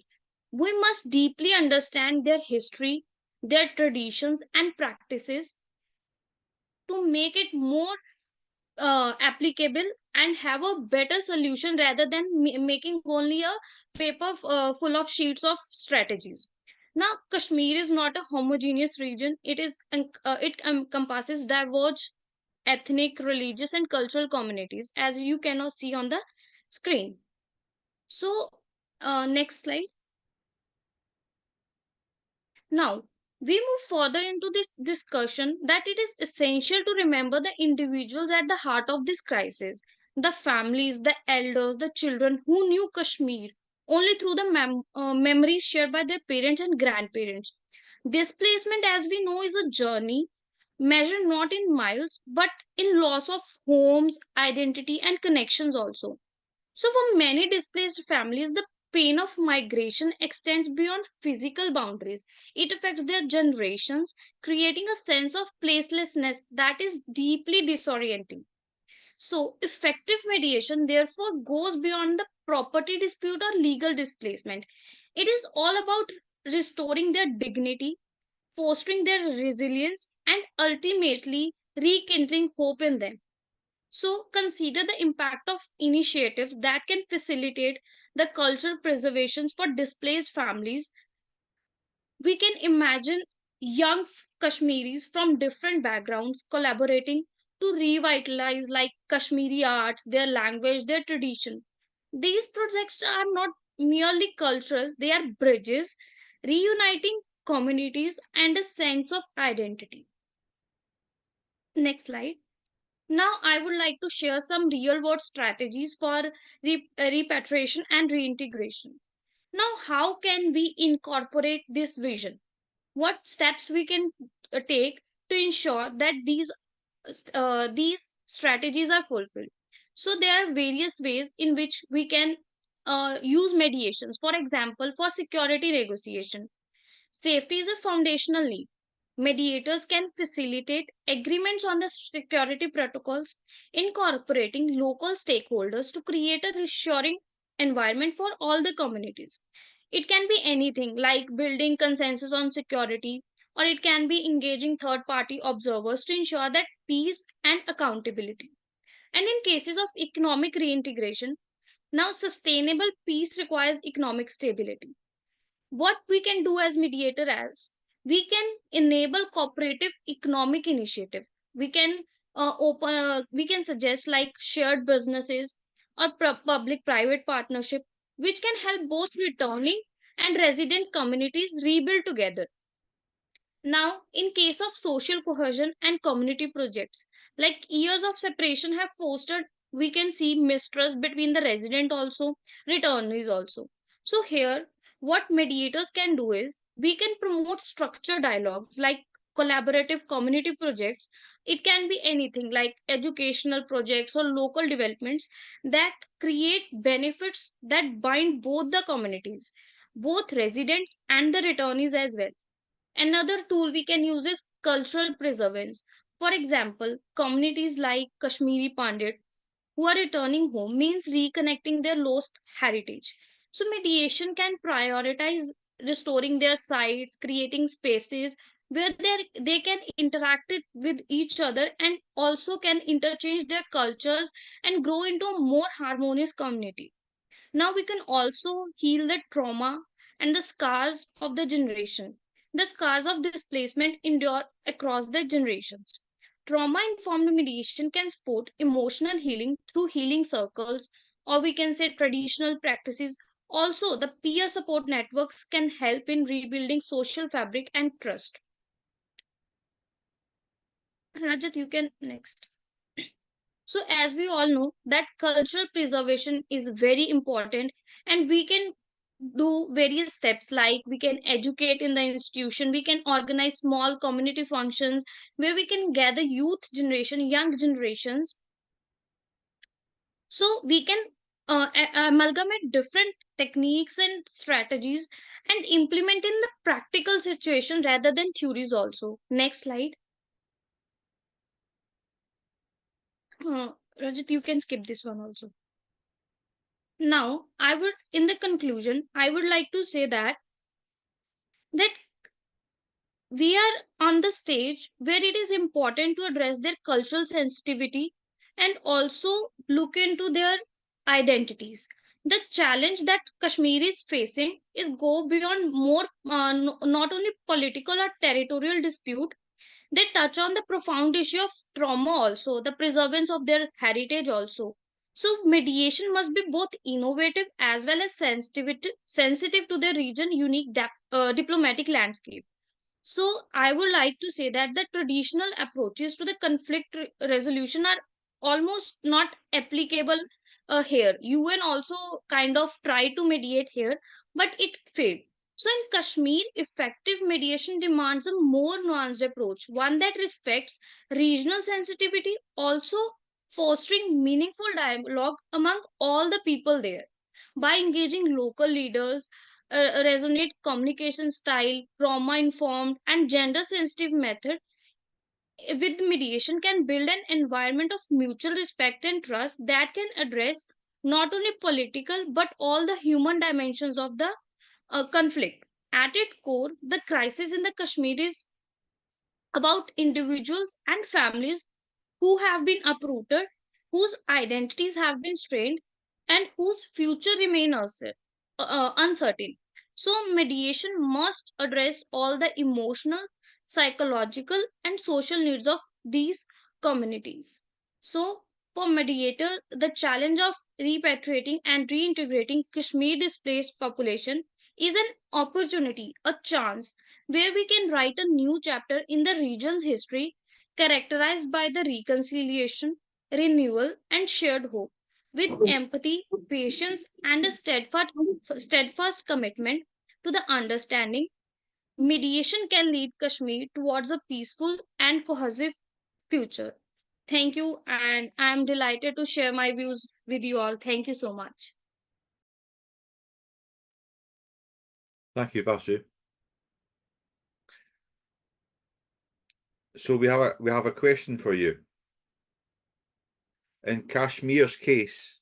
We must deeply understand their history, their traditions, and practices to make it more applicable and have a better solution rather than making only a paper full of sheets of strategies. Now, Kashmir is not a homogeneous region. It encompasses diverse ethnic, religious, and cultural communities, as you cannot see on the screen. So, next slide. Now, we move further into this discussion that it is essential to remember the individuals at the heart of this crisis, the families, the elders, the children who knew Kashmir only through the memories shared by their parents and grandparents. Displacement, as we know, is a journey measured not in miles but in loss of homes, identity, and connections also. So, for many displaced families, the pain of migration extends beyond physical boundaries. It affects their generations, creating a sense of placelessness that is deeply disorienting. So, effective mediation, therefore, goes beyond the property dispute or legal displacement. It is all about restoring their dignity, fostering their resilience, and ultimately rekindling hope in them. So, consider the impact of initiatives that can facilitate the cultural preservations for displaced families. We can imagine young Kashmiris from different backgrounds collaborating to revitalize like Kashmiri arts, their language, their tradition. These projects are not merely cultural, they are bridges reuniting communities and a sense of identity. Next slide. Now, I would like to share some real world strategies for repatriation and reintegration. Now, how can we incorporate this vision? What steps we can take to ensure that these strategies are fulfilled? So, there are various ways in which we can use mediations. For example, for security negotiation, safety is a foundational need. Mediators can facilitate agreements on the security protocols, incorporating local stakeholders to create a reassuring environment for all the communities. It can be anything like building consensus on security, or it can be engaging third party observers to ensure that peace and accountability. And in cases of economic reintegration, now sustainable peace requires economic stability. What we can do as mediator as we can enable cooperative economic initiative. We can we can suggest like shared businesses or public private partnership which can help both returning and resident communities rebuild together. Now, in case of social cohesion and community projects, like years of separation have fostered, we can see mistrust between the resident also, returnees also. So here, what mediators can do is we can promote structured dialogues like collaborative community projects. It can be anything like educational projects or local developments that create benefits that bind both the communities, both residents and the returnees as well. Another tool we can use is cultural preservance. For example, communities like Kashmiri Pandits who are returning home means reconnecting their lost heritage. So, mediation can prioritize restoring their sites, creating spaces where they can interact with each other and also can interchange their cultures and grow into a more harmonious community. Now we can also heal the trauma and the scars of the generation. The scars of displacement endure across the generations. Trauma informed mediation can support emotional healing through healing circles, or we can say traditional practices. Also, the peer support networks can help in rebuilding social fabric and trust. Rajat, you can next. So, as we all know, that cultural preservation is very important, and we can do various steps like we can educate in the institution, we can organize small community functions where we can gather young generations. So, we can amalgamate different techniques and strategies and implement in the practical situation rather than theories, also. Next slide. Rajat, you can skip this one also. Now, in the conclusion, I would like to say that we are on the stage where it is important to address their cultural sensitivity and also look into their identities. The challenge that Kashmir is facing is go beyond more not only political or territorial dispute. They touch on the profound issue of trauma, also the preservance of their heritage also. So mediation must be both innovative as well as sensitive to their region unique diplomatic landscape. So I would like to say that the traditional approaches to the conflict resolution are almost not applicable here. UN also kind of tried to mediate here, but it failed. So in Kashmir, effective mediation demands a more nuanced approach, one that respects regional sensitivity, also fostering meaningful dialogue among all the people there. By engaging local leaders, resonate communication style, trauma informed, and gender sensitive method with mediation can build an environment of mutual respect and trust that can address not only political but all the human dimensions of the conflict. At its core, the crisis in the Kashmir is about individuals and families who have been uprooted, whose identities have been strained, and whose future remain uncertain. So, mediation must address all the emotional, psychological, and social needs of these communities. So, for mediator, the challenge of repatriating and reintegrating Kashmir displaced population is an opportunity, a chance where we can write a new chapter in the region's history characterized by the reconciliation, renewal, and shared hope. With empathy, patience, and a steadfast commitment to the understanding, mediation can lead Kashmir towards a peaceful and cohesive future. Thank you, and I am delighted to share my views with you all. Thank you so much. Thank you, Vasu. So we have a question for you. In Kashmir's case,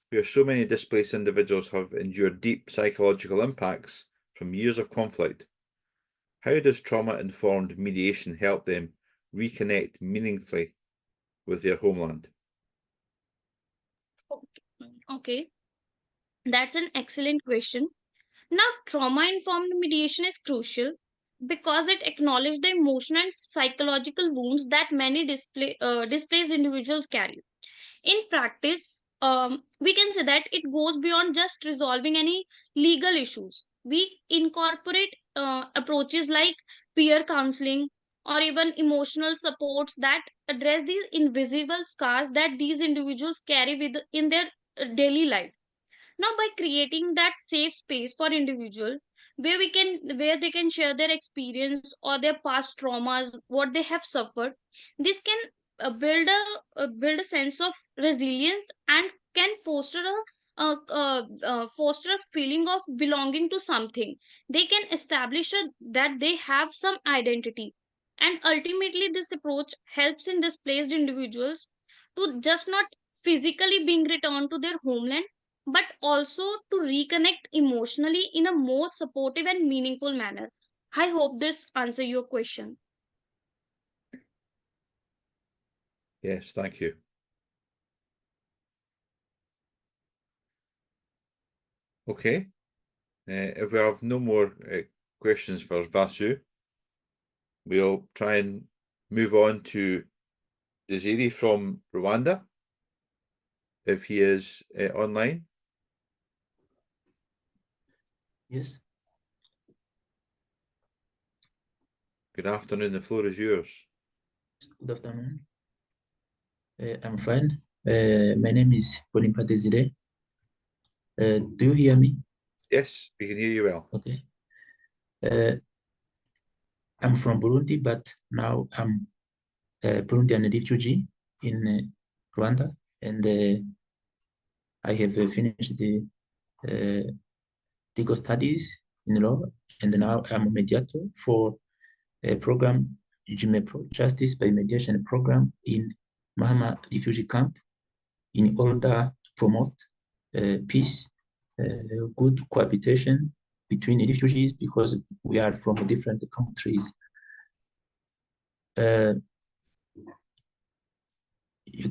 where so many displaced individuals have endured deep psychological impacts from years of conflict, how does trauma-informed mediation help them reconnect meaningfully with their homeland? Okay, that's an excellent question. Now, trauma informed mediation is crucial because it acknowledges the emotional and psychological wounds that many displaced individuals carry. In practice, we can say that it goes beyond just resolving any legal issues. We incorporate approaches like peer counseling or even emotional supports that address these invisible scars that these individuals carry with in their daily life. Now, by creating that safe space for individual where they can share their experience or their past traumas, what they have suffered, this can build a sense of resilience and can foster a feeling of belonging to something. They can establish that they have some identity, and ultimately this approach helps in displaced individuals to just not physically being returned to their homeland, but also to reconnect emotionally in a more supportive and meaningful manner. I hope this answer your question. Yes, thank you. Okay. If we have no more questions for Vasu, we'll try and move on to Desiree from Rwanda, if he is online. Yes. Good afternoon, the floor is yours. Good afternoon. I'm fine. My name is Polimpa Desire. Do you hear me? Yes, we can hear you well. Okay. I'm from Burundi, but now I'm a Burundian refugee in Rwanda, and I have finished the legal studies in law, and now I'm a mediator for a program, Justice by Mediation program in Mahama refugee camp, in order to promote peace, good cohabitation between refugees, because we are from different countries. You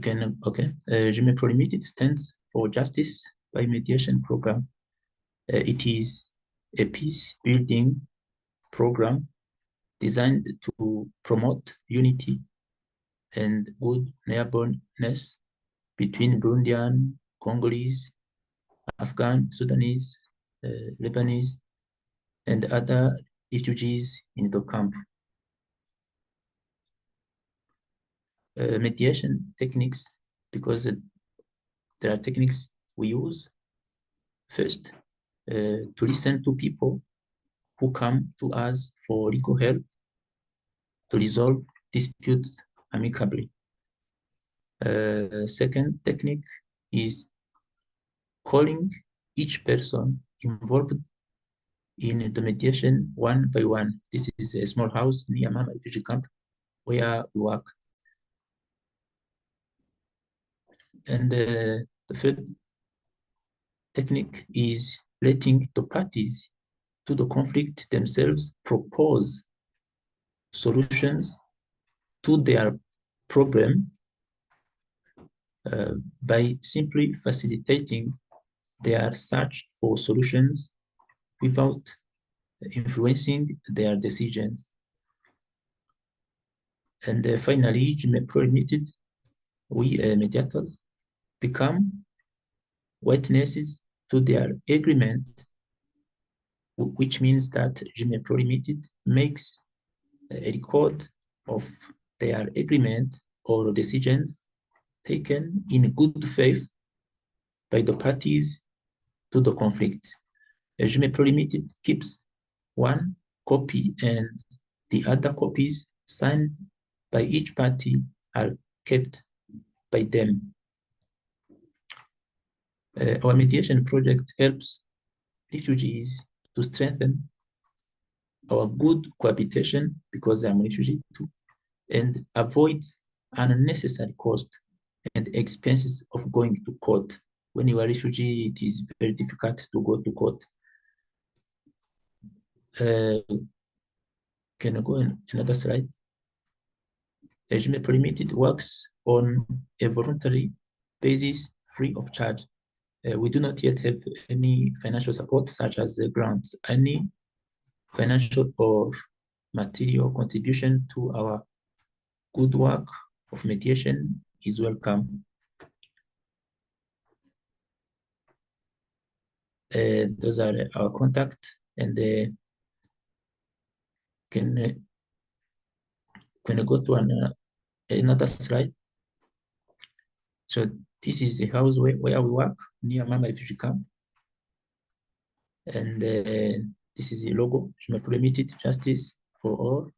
can, okay. Jumepro Limited stands for Justice by Mediation program. It is a peace building program designed to promote unity and good neighborliness between Burundian, Congolese, Afghan, Sudanese, Lebanese, and other refugees in the camp. Mediation techniques, because there are techniques we use. First, to listen to people who come to us for legal help to resolve disputes amicably. Second technique is calling each person involved in the mediation one by one. This is a small house near Mama refugee camp where we work. And the third technique is letting the parties to the conflict themselves propose solutions to their problem by simply facilitating their search for solutions without influencing their decisions. And finally, Jumepro Limited, we mediators become witnesses to their agreement, which means that Jumepro Limited makes a record of their agreement or decisions taken in good faith by the parties to the conflict. Jumepro Limited keeps one copy, and the other copies signed by each party are kept by them. Our mediation project helps refugees to strengthen our good cohabitation, because I'm a refugee too, and avoids unnecessary cost and expenses of going to court. When you are a refugee, it is very difficult to go to court. Can I go on another slide? Jumepro Limited works on a voluntary basis, free of charge. We do not yet have any financial support, such as grants. Any financial or material contribution to our good work of mediation is welcome. Those are our contact, and can I go to another slide? So this is the house where we work, near Mama refugee camp, and this is the logo, Jumepro Limited, Justice for All.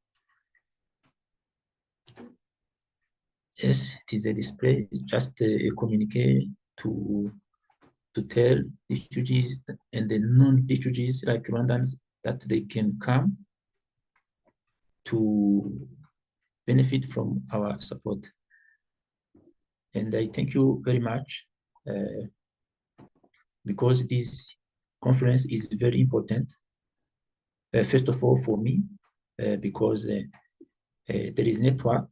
Yes, it is a display, just a communique to tell refugees and the non-refugees like Rwandans that they can come to benefit from our support. And I thank you very much, because this conference is very important. first of all, for me, because there is network,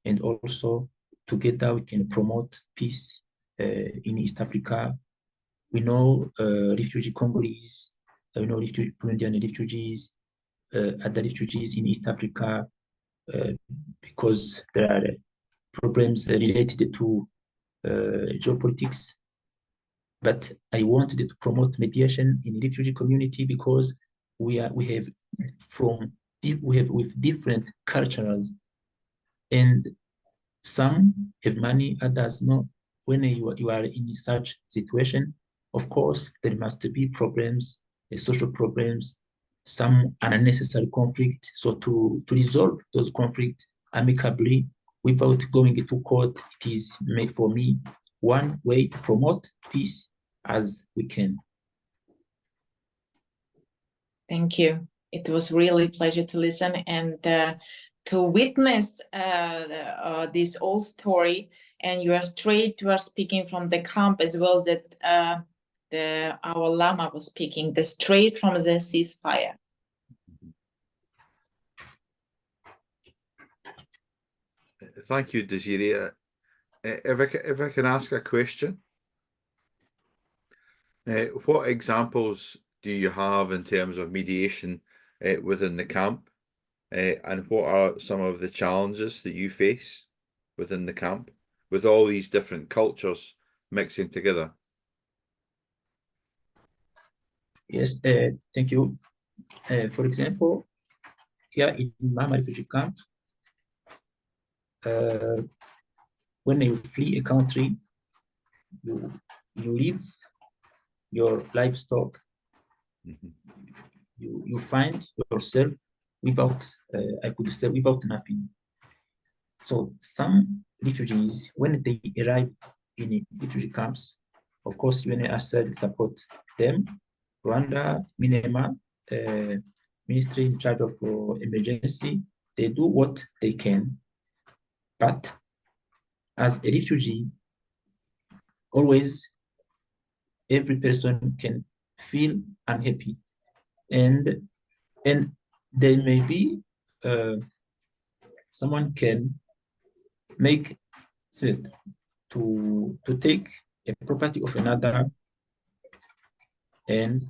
and also together we can promote peace in East Africa. We know refugee Congolese, we know Burundian refugees, other refugees in East Africa, because there are problems related to geopolitics. But I wanted to promote mediation in the refugee community because we have with different cultures, and some have money, others no. When you are in such situation, of course, there must be problems, social problems, some unnecessary conflict. So to resolve those conflicts amicably without going to court, it is made for me one way to promote peace as we can. Thank you. It was really a pleasure to listen and to witness this whole story. And you are speaking from the camp as well that our Lama was speaking, straight from the ceasefire. Thank you, Desiree. If I can ask a question, what examples do you have in terms of mediation within the camp, and what are some of the challenges that you face within the camp with all these different cultures mixing together? Yes, thank you. For example, here in Mama refugee camp, when you flee a country, you leave your livestock. You find yourself without, I could say, without nothing. So some refugees, when they arrive in refugee camps, of course, UNHCR support them. Rwanda, Minema, Ministry in charge of emergency, they do what they can. But as a refugee, always every person can feel unhappy, and there may be someone can make theft to take a property of another, and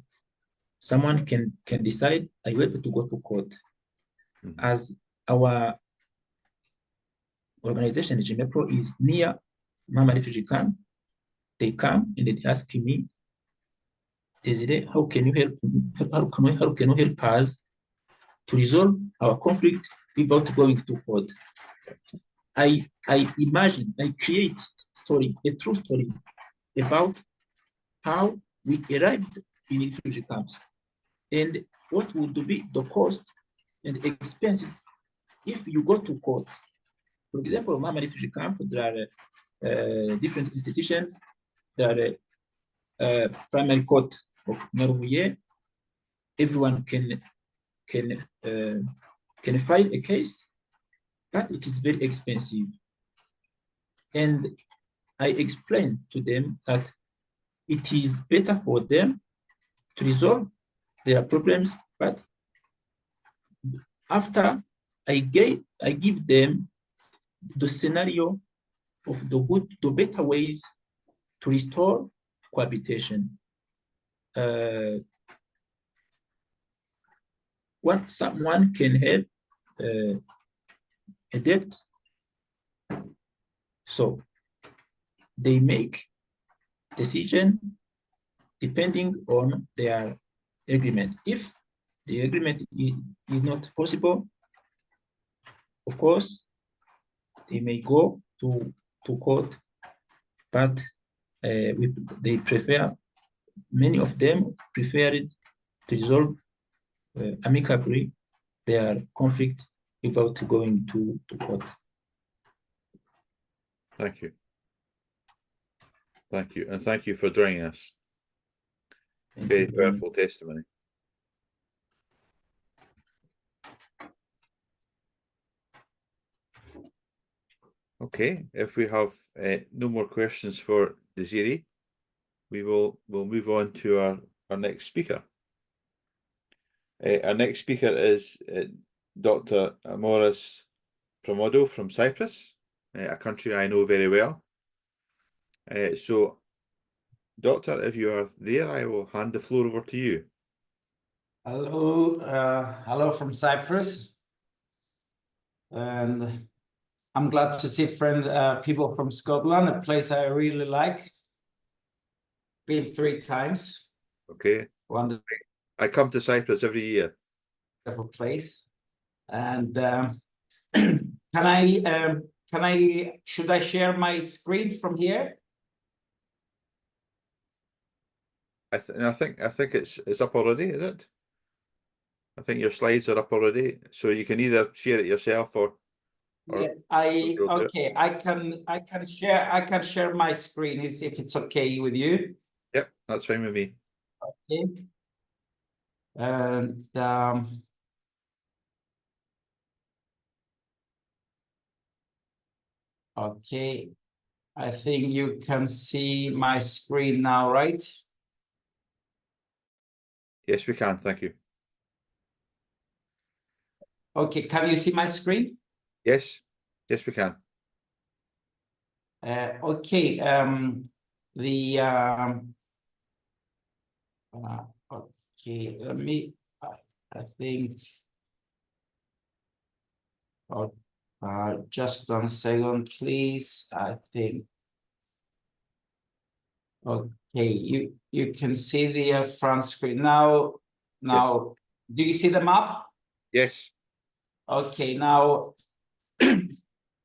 someone can decide I have to go to court. As our organization, GMEPRO, is near Mama refugee camp, they come and they ask me, Desiree, how can you help? How can you help us to resolve our conflict without going to court? I imagine, I create a true story about how we arrived in refugee camps and what would be the cost and expenses if you go to court. For example, Mama refugee camp, there are different institutions. There are primary court of Nyarubuye. Everyone can file a case, but it is very expensive. And I explained to them that it is better for them to resolve their problems, but after I give them the scenario of the better ways to restore cohabitation. What someone can have a debt, so they make decision depending on their agreement. If the agreement is not possible, of course, they may go to court, but they prefer, many of them prefer to resolve amicably their conflict without going to court. Thank you. Thank you. And thank you for joining us. Very powerful testimony. Okay, if we have no more questions for Desiree, we'll move on to our next speaker. Our next speaker is Dr. Amoris Pramodou from Cyprus, a country I know very well. So, Doctor, if you are there, I will hand the floor over to you. Hello, hello from Cyprus, and I'm glad to see people from Scotland, a place I really like. Been 3 times. Okay. Wonderful. I come to Cyprus every year. Wonderful place, and should I share my screen from here? I think it's up already, is it? I think your slides are up already, so you can either share it yourself or yeah, I can share my screen if it's okay with you. Yep, that's fine with me. Okay. And okay, I think you can see my screen now, right? Yes, we can. Thank you. Okay, can you see my screen? Yes, yes, we can. Okay, okay, let me, I think, just 1 second, please. I think, okay, you can see the front screen now. Now, yes. Do you see the map? Yes. Okay, now,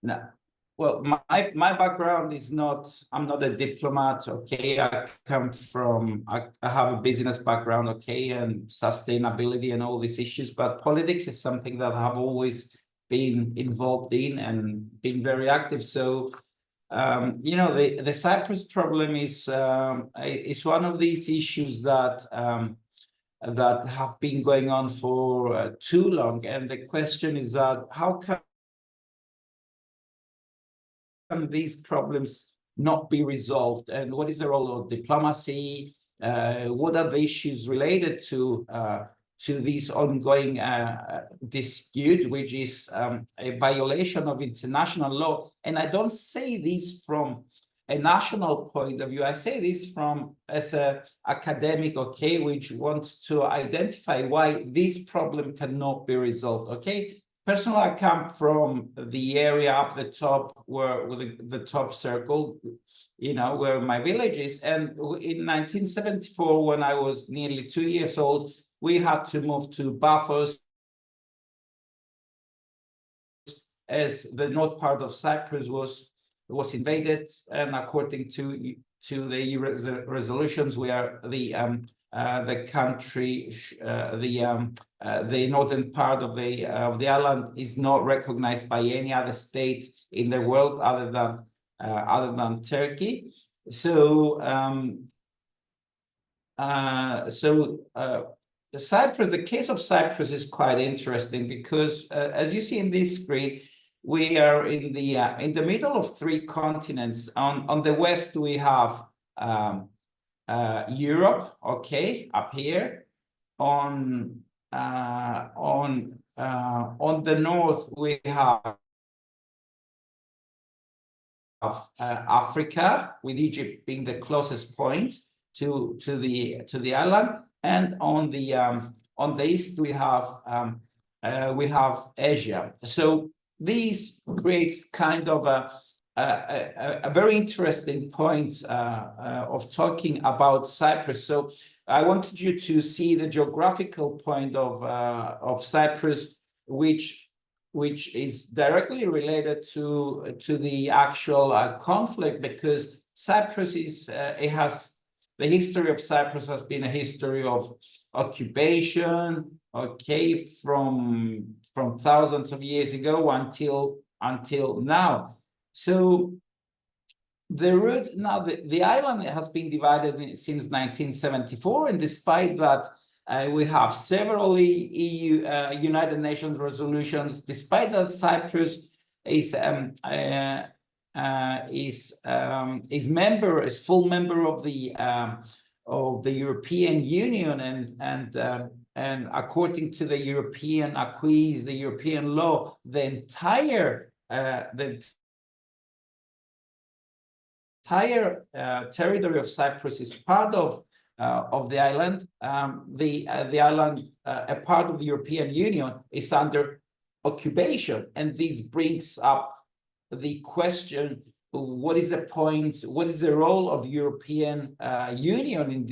now, well, my background is not, I'm not a diplomat, okay? I come from, I have a business background, okay, and sustainability and all these issues, but politics is something that I have always been involved in and been very active. So, you know, the Cyprus problem is one of these issues that that have been going on for too long. And the question is that how can these problems not be resolved, and what is the role of diplomacy? What are the issues related to this ongoing dispute, which is a violation of international law? And I don't say this from a national point of view. I say this from as an academic, okay, which wants to identify why this problem cannot be resolved, okay? Personally, I come from the area up the top where the top circle, you know, where my village is. And in 1974, when I was nearly 2 years old, we had to move to Paphos, as the north part of Cyprus was invaded, and according to the resolutions, where the country, the northern part of the island is not recognized by any other state in the world other than Turkey. So Cyprus, the case of Cyprus is quite interesting because, as you see in this screen, we are in the middle of 3 continents. On the west, we have Europe, okay, up here. On the north, we have Africa, with Egypt being the closest point to the island, and on the east we have Asia. So this creates kind of a very interesting point of talking about Cyprus. So I wanted you to see the geographical point of Cyprus, which is directly related to the actual conflict, because Cyprus is the history of Cyprus has been a history of occupation, okay, from thousands of years ago until now. So the root now, the island has been divided since 1974, and despite that, we have several EU United Nations resolutions. Despite that, Cyprus is full member of the European Union, according to the European acquis, the European law, the entire territory of Cyprus is part of the island. The island, a part of the European Union, is under occupation, and this brings up the question: what is the point? What is the role of European Union in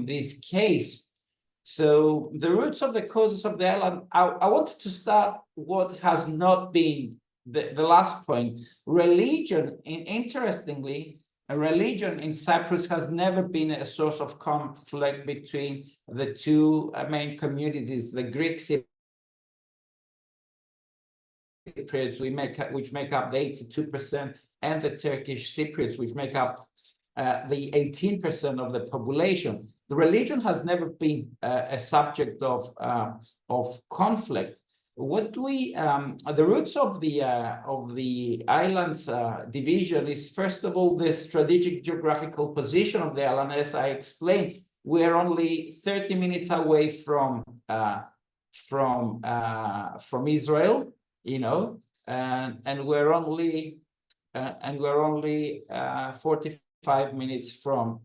this case? So the roots of the causes of the island. I wanted to start what has not been the last point. Religion, interestingly, religion in Cyprus has never been a source of conflict between the two main communities: the Greek Cypriots, which make up the 82%, and the Turkish Cypriots, which make up the 18% of the population. The religion has never been a subject of conflict. The roots of the island's division is, first of all, the strategic geographical position of the island. As I explained, we're only 30 minutes away from Israel, you know, and we're only 45 minutes from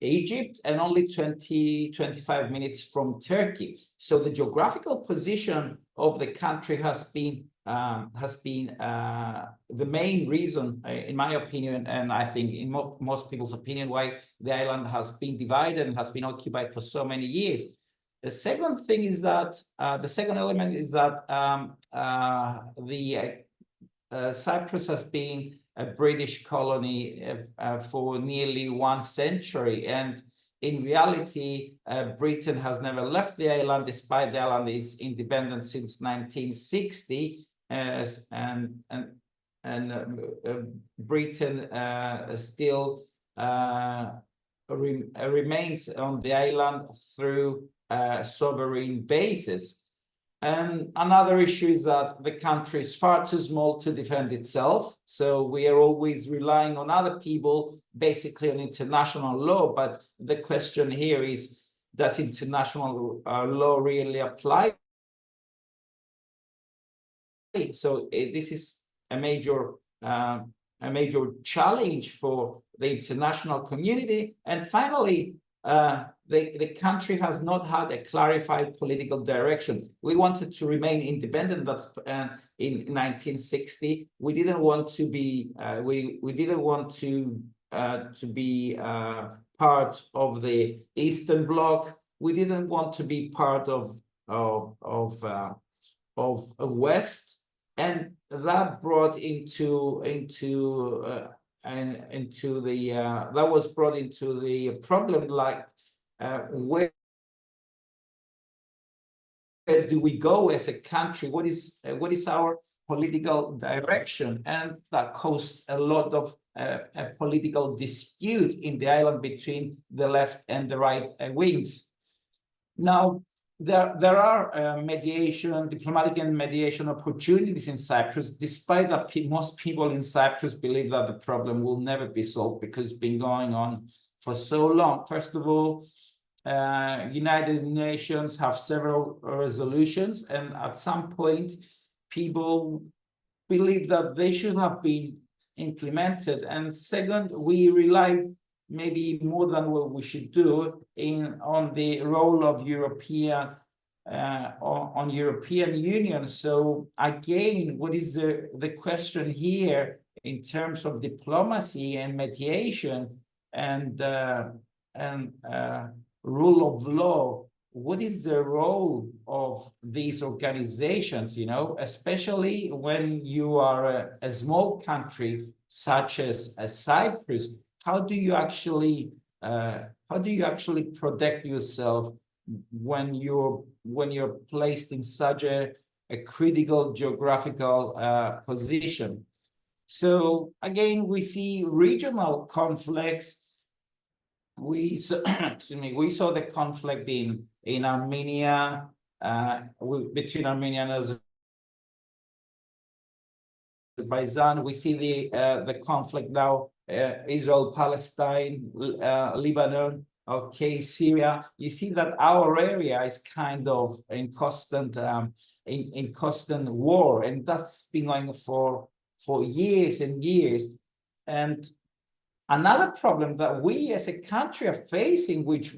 Egypt, and only 25 minutes from Turkey. So the geographical position of the country has been the main reason, in my opinion, and I think in most people's opinion, why the island has been divided and has been occupied for so many years. The second thing is that the second element is that Cyprus has been a British colony for nearly 1 century, and in reality, Britain has never left the island, despite the island is independent since 1960, and Britain still remains on the island through sovereign bases. And another issue is that the country is far too small to defend itself. So we are always relying on other people, basically on international law. But the question here is, does international law really apply? So this is a major challenge for the international community. And finally, the country has not had a clarified political direction. We wanted to remain independent. That's in 1960. We didn't want to be. We didn't want to be part of the Eastern Bloc. We didn't want to be part of West, and that brought that was brought into the problem, like where do we go as a country? What is our political direction? And that caused a lot of a political dispute in the island between the left and the right wings. Now, there are diplomatic and mediation opportunities in Cyprus, despite that most people in Cyprus believe that the problem will never be solved because it's been going on for so long. First of all, United Nations have several resolutions, and at some point, people believe that they should have been implemented. And second, we rely maybe more than what we should do on the role of European Union. So again, what is the question here in terms of diplomacy and mediation and rule of law? What is the role of these organizations, you know, especially when you are a small country such as Cyprus? How do you actually protect yourself when you're placed in such a critical geographical position? So again, we see regional conflicts. We saw the conflict in Armenia, between Armenia and Azerbaijan. We see the conflict now, Israel, Palestine, Lebanon, okay, Syria. You see that our area is kind of in constant in constant war, and that's been going for years and years. And another problem that we as a country are facing, which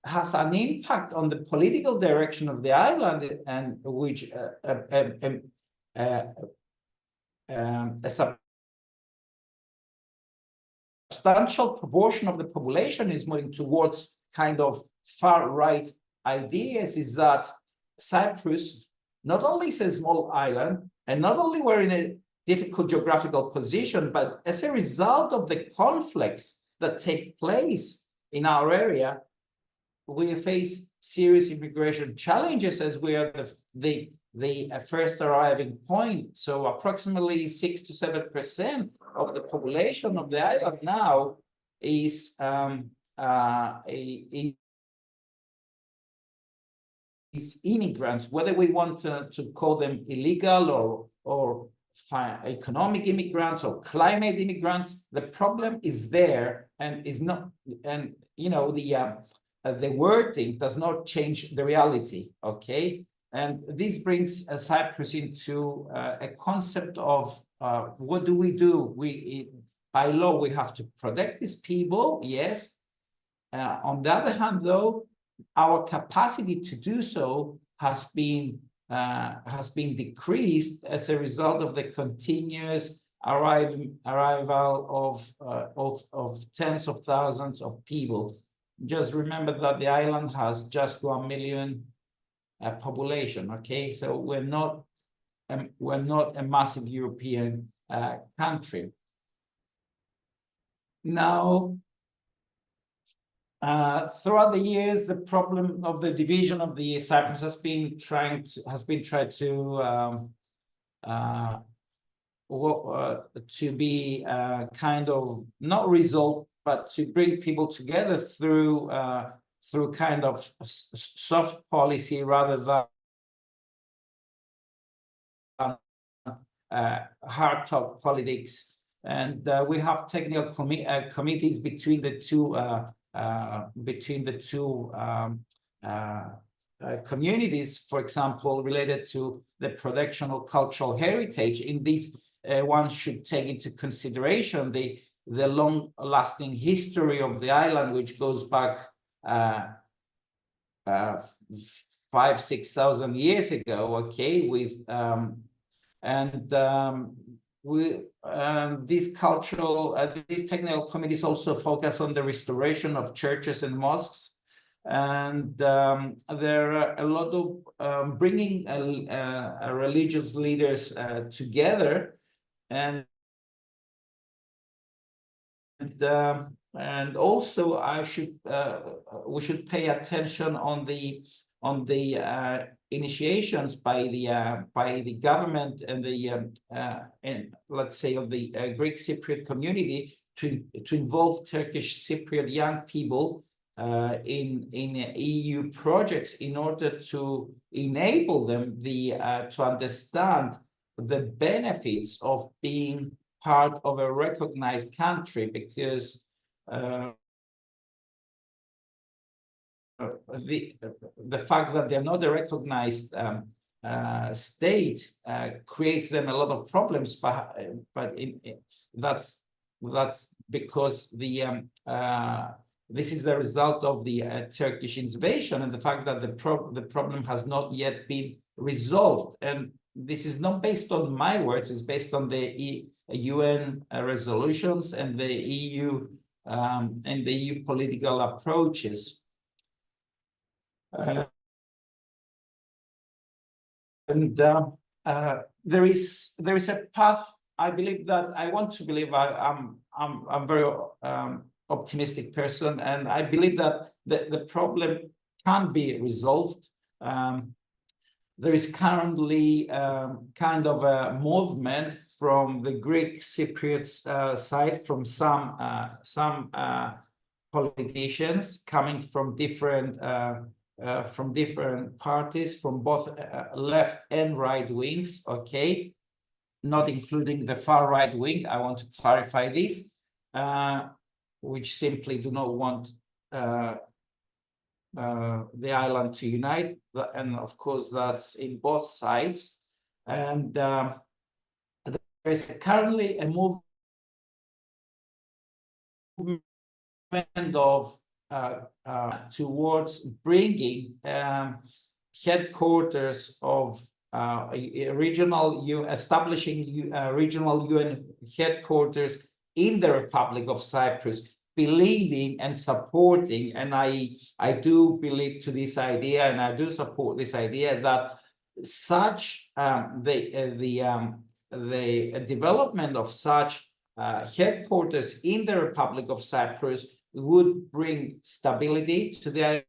has an impact on the political direction of the island, and which a substantial proportion of the population is moving towards kind of far-right ideas, is that Cyprus not only is a small island, and not only we're in a difficult geographical position, but as a result of the conflicts that take place in our area, we face serious immigration challenges, as we are the first arriving point. So approximately 6 to 7% of the population of the island now is immigrants, whether we want to call them illegal or economic immigrants or climate immigrants. The problem is there, and is not, and you know, the wording does not change the reality, okay? And this brings Cyprus into a concept of what do we do? By law, we have to protect these people, yes. On the other hand, though, our capacity to do so has been decreased as a result of the continuous arrival of tens of thousands of people. Just remember that the island has just 1 million population. Okay, so we're not a massive European country. Now, throughout the years, the problem of the division of the Cyprus has been tried to be kind of not resolved, but to bring people together through kind of soft policy rather than hard talk politics. And we have technical committees between the two communities, for example, related to the protection of cultural heritage. In this, one should take into consideration the long-lasting history of the island, which goes back 5,000-6,000 years ago. Okay, with these technical committees also focus on the restoration of churches and mosques, and there are a lot of bringing religious leaders together, and also we should pay attention on the initiations by the government and let's say of the Greek Cypriot community to involve Turkish Cypriot young people in EU projects in order to enable them to understand the benefits of being part of a recognized country, because the fact that they're not a recognized state creates them a lot of problems, but that's because this is the result of the Turkish invasion and the fact that the problem has not yet been resolved. And this is not based on my words; it's based on the UN resolutions and the EU political approaches. There is a path. I believe that I want to believe I'm very optimistic person, and I believe that the problem can be resolved. There is currently kind of a movement from the Greek Cypriot side, from some politicians coming from different parties, from both left and right wings. Okay, not including the far right wing. I want to clarify this, which simply do not want the island to unite, and of course that's in both sides. And there is currently a movement of towards bringing headquarters of establishing regional UN headquarters in the Republic of Cyprus, believing and supporting, and I do believe to this idea, and I do support this idea that such the development of such headquarters in the Republic of Cyprus would bring stability to the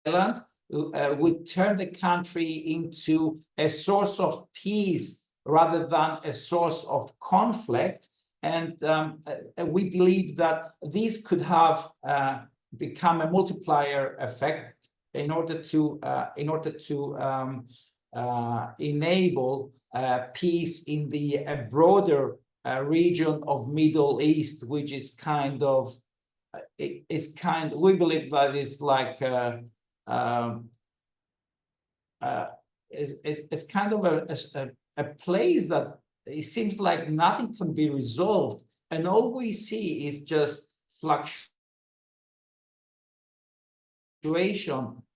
island, would turn the country into a source of peace rather than a source of conflict. And we believe that this could have become a multiplier effect in order to enable peace in the broader region of Middle East, which is kind of we believe that is like it's kind of a place that it seems like nothing can be resolved, and all we see is just fluctuation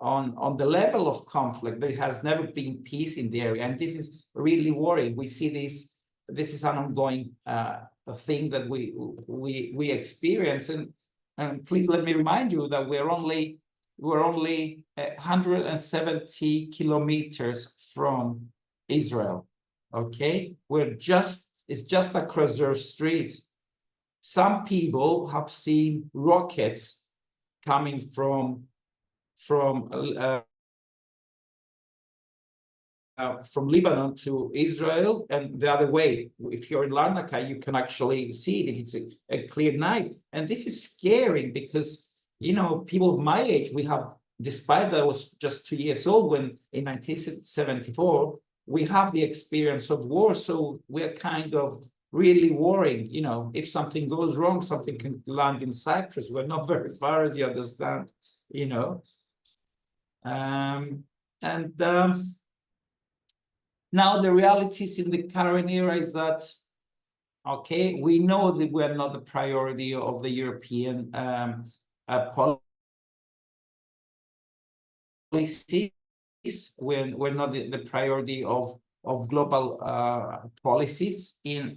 on the level of conflict. There has never been peace in the area, and this is really worrying. We see this is an ongoing thing that we experience, and please let me remind you that we're only 170 kilometers from Israel. Okay, it's just across their street. Some people have seen rockets coming from Lebanon to Israel, and the other way. If you're in Larnaca, you can actually see it if it's a clear night. And this is scary because, you know, people of my age, we have, despite that I was just 2 years old when in 1974, we have the experience of war. So we're kind of really worrying, you know, if something goes wrong, something can land in Cyprus. We're not very far, as you understand, you know. Now the realities in the current era is that, okay, we know that we're not the priority of the European policies. We're not the priority of global policies. There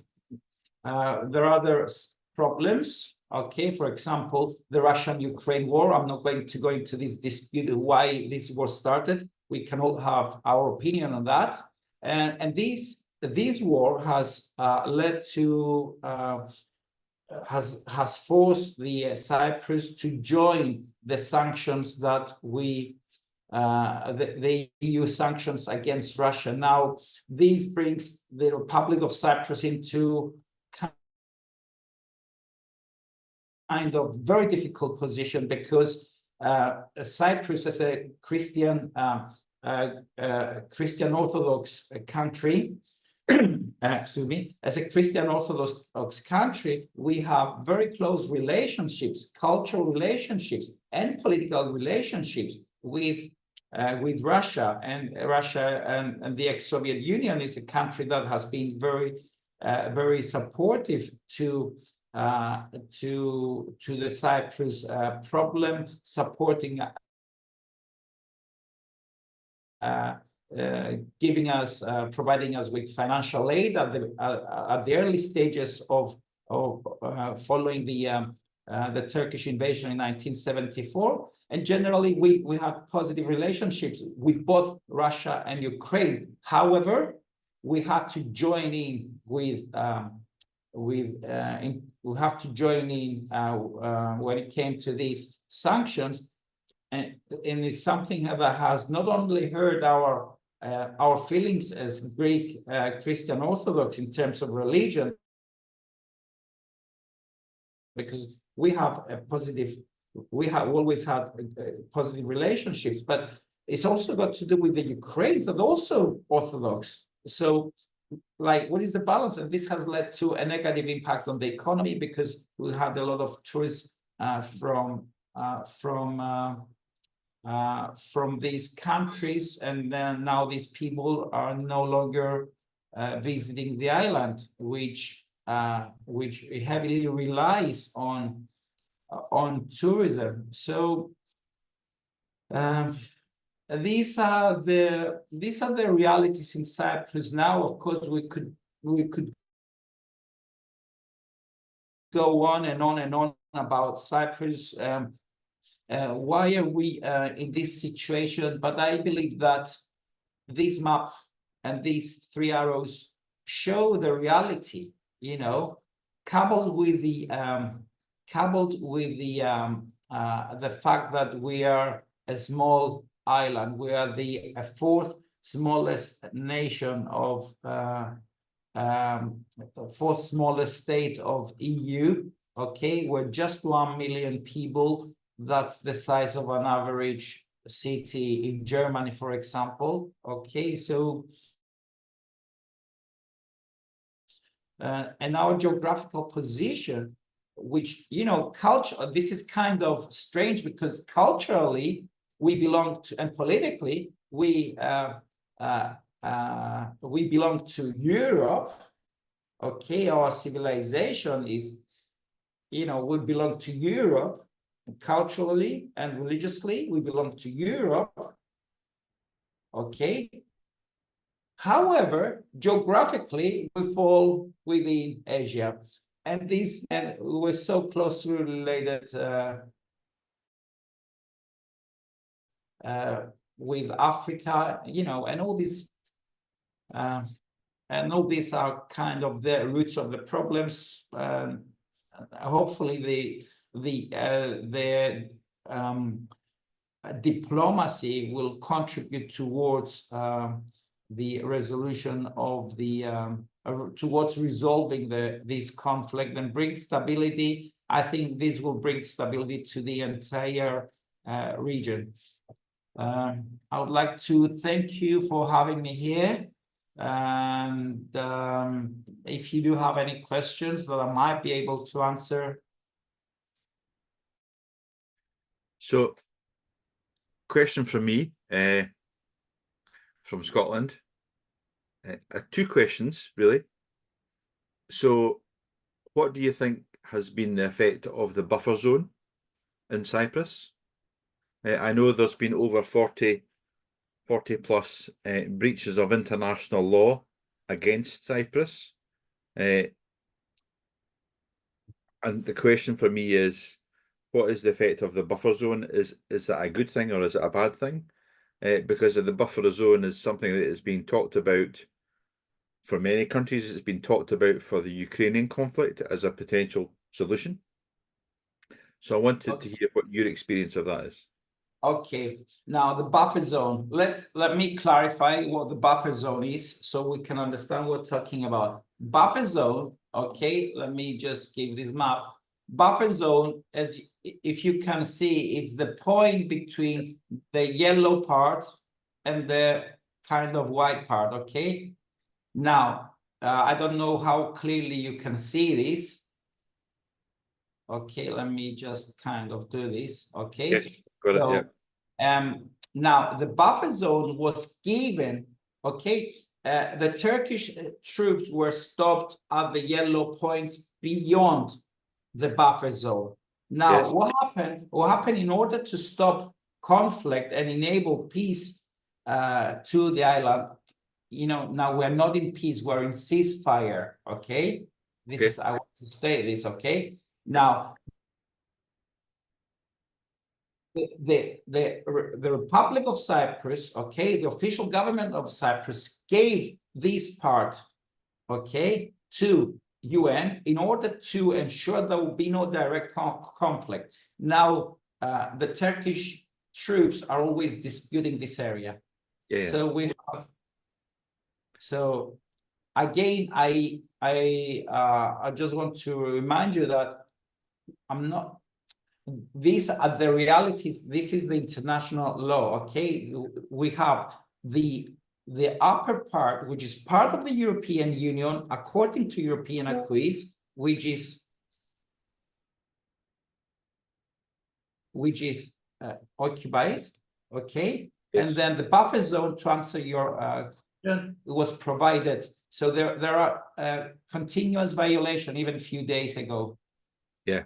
are other problems. Okay, for example, the Russian-Ukraine war. I'm not going to go into this dispute why this war started. We can all have our opinion on that. And this war has led to has forced the Cyprus to join the sanctions that the EU sanctions against Russia. Now, this brings the Republic of Cyprus into kind of very difficult position because Cyprus, as a Christian Orthodox country, excuse me, as a Christian Orthodox country, we have very close relationships, cultural relationships, and political relationships with Russia. And Russia and the ex-Soviet Union is a country that has been very supportive to the Cyprus problem, supporting, providing us with financial aid at the early stages of following the Turkish invasion in 1974. And generally, we had positive relationships with both Russia and Ukraine. However, we had to join in when it came to these sanctions, and it's something that has not only hurt our feelings as Greek Christian Orthodox in terms of religion, because we have always had positive relationships, but it's also got to do with the Ukrainians that are also Orthodox. So like, what is the balance? And this has led to a negative impact on the economy because we had a lot of tourists from these countries, and then now these people are no longer visiting the island, which heavily relies on tourism. So these are the realities in Cyprus now. Of course, we could go on and on and on about Cyprus. Why are we in this situation? But I believe that this map and these three arrows show the reality, you know, coupled with the fact that we are a small island. We are the fourth smallest nation of fourth smallest state of EU. Okay, we're just 1 million people. That's the size of an average city in Germany, for example. Okay, so and our geographical position, which, you know, culture, this is kind of strange because culturally we belong to, and politically we belong to Europe. Okay, our civilization is, you know, we belong to Europe. Culturally and religiously, we belong to Europe. Okay. However, geographically, we fall within Asia, and we're so closely related with Africa, you know, and all these are kind of the roots of the problems. Hopefully, the diplomacy will contribute towards the resolution of the towards resolving this conflict and bring stability. I think this will bring stability to the entire region. I would like to thank you for having me here. And if you do have any questions that I might be able to answer. So, question from me, from Scotland. 2 questions, really. So, what do you think has been the effect of the buffer zone in Cyprus? I know there's been over 40 plus breaches of international law against Cyprus. And the question for me is, what is the effect of the buffer zone? Is that a good thing or is it a bad thing? Because the buffer zone is something that is being talked about for many countries. It's been talked about for the Ukrainian conflict as a potential solution. So I wanted to hear what your experience of that is. Okay, now the buffer zone. Let me clarify what the buffer zone is so we can understand what we're talking about. Buffer zone, okay, let me just give this map. Buffer zone, as if you can see, it's the point between the yellow part and the kind of white part, okay? Now, I don't know how clearly you can see this. Okay, let me just kind of do this, okay? Yes, got it, yeah. Now, the buffer zone was given, okay? The Turkish troops were stopped at the yellow points beyond the buffer zone. Now, Yes. what happened? What happened in order to stop conflict and enable peace to the island? You know, now we're not in peace, we're in ceasefire, okay? This is, I want to state this, okay? Now, the Republic of Cyprus, okay, the official government of Cyprus gave this part, okay, to UN in order to ensure there will be no direct conflict. Now, the Turkish troops are always disputing this area. Yeah. So we have. So again, I just want to remind you that I'm not. These are the realities. This is the international law. Okay, we have the the upper part, which is part of the European Union, according to European acquis, which is occupied, okay? Yes. And then the buffer zone, to answer your question, was provided. So there are continuous violation even a few days ago. Yeah,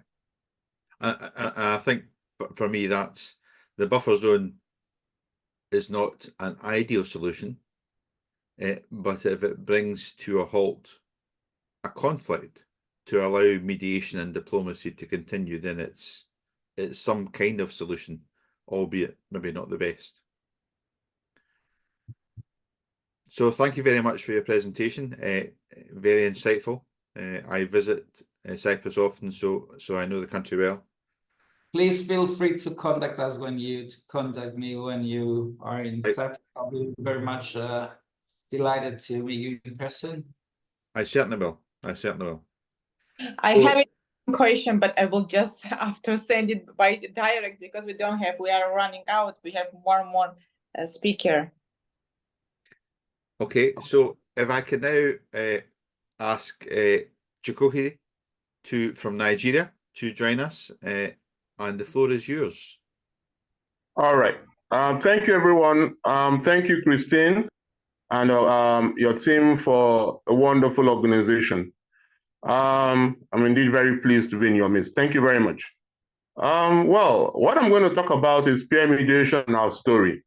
I think for me that's the buffer zone is not an ideal solution, but if it brings to a halt a conflict to allow mediation and diplomacy to continue, then it's some kind of solution, albeit maybe not the best. So thank you very much for your presentation. Very insightful. I visit Cyprus often, so I know the country well. Please feel free to contact us contact me when you are in Cyprus. I'll be very much delighted to meet you in person. I certainly will. I certainly will. I have a question, but I will just after send it by direct because we are running out. We have more and more speaker. Okay, so if I could now ask Chikohi from Nigeria to join us, and the floor is yours. All right. Thank you, everyone. Thank you, Christine, and your team for a wonderful organization. I'm indeed very pleased to be in your midst. Thank you very much. Well, what I'm going to talk about is peer mediation and our story.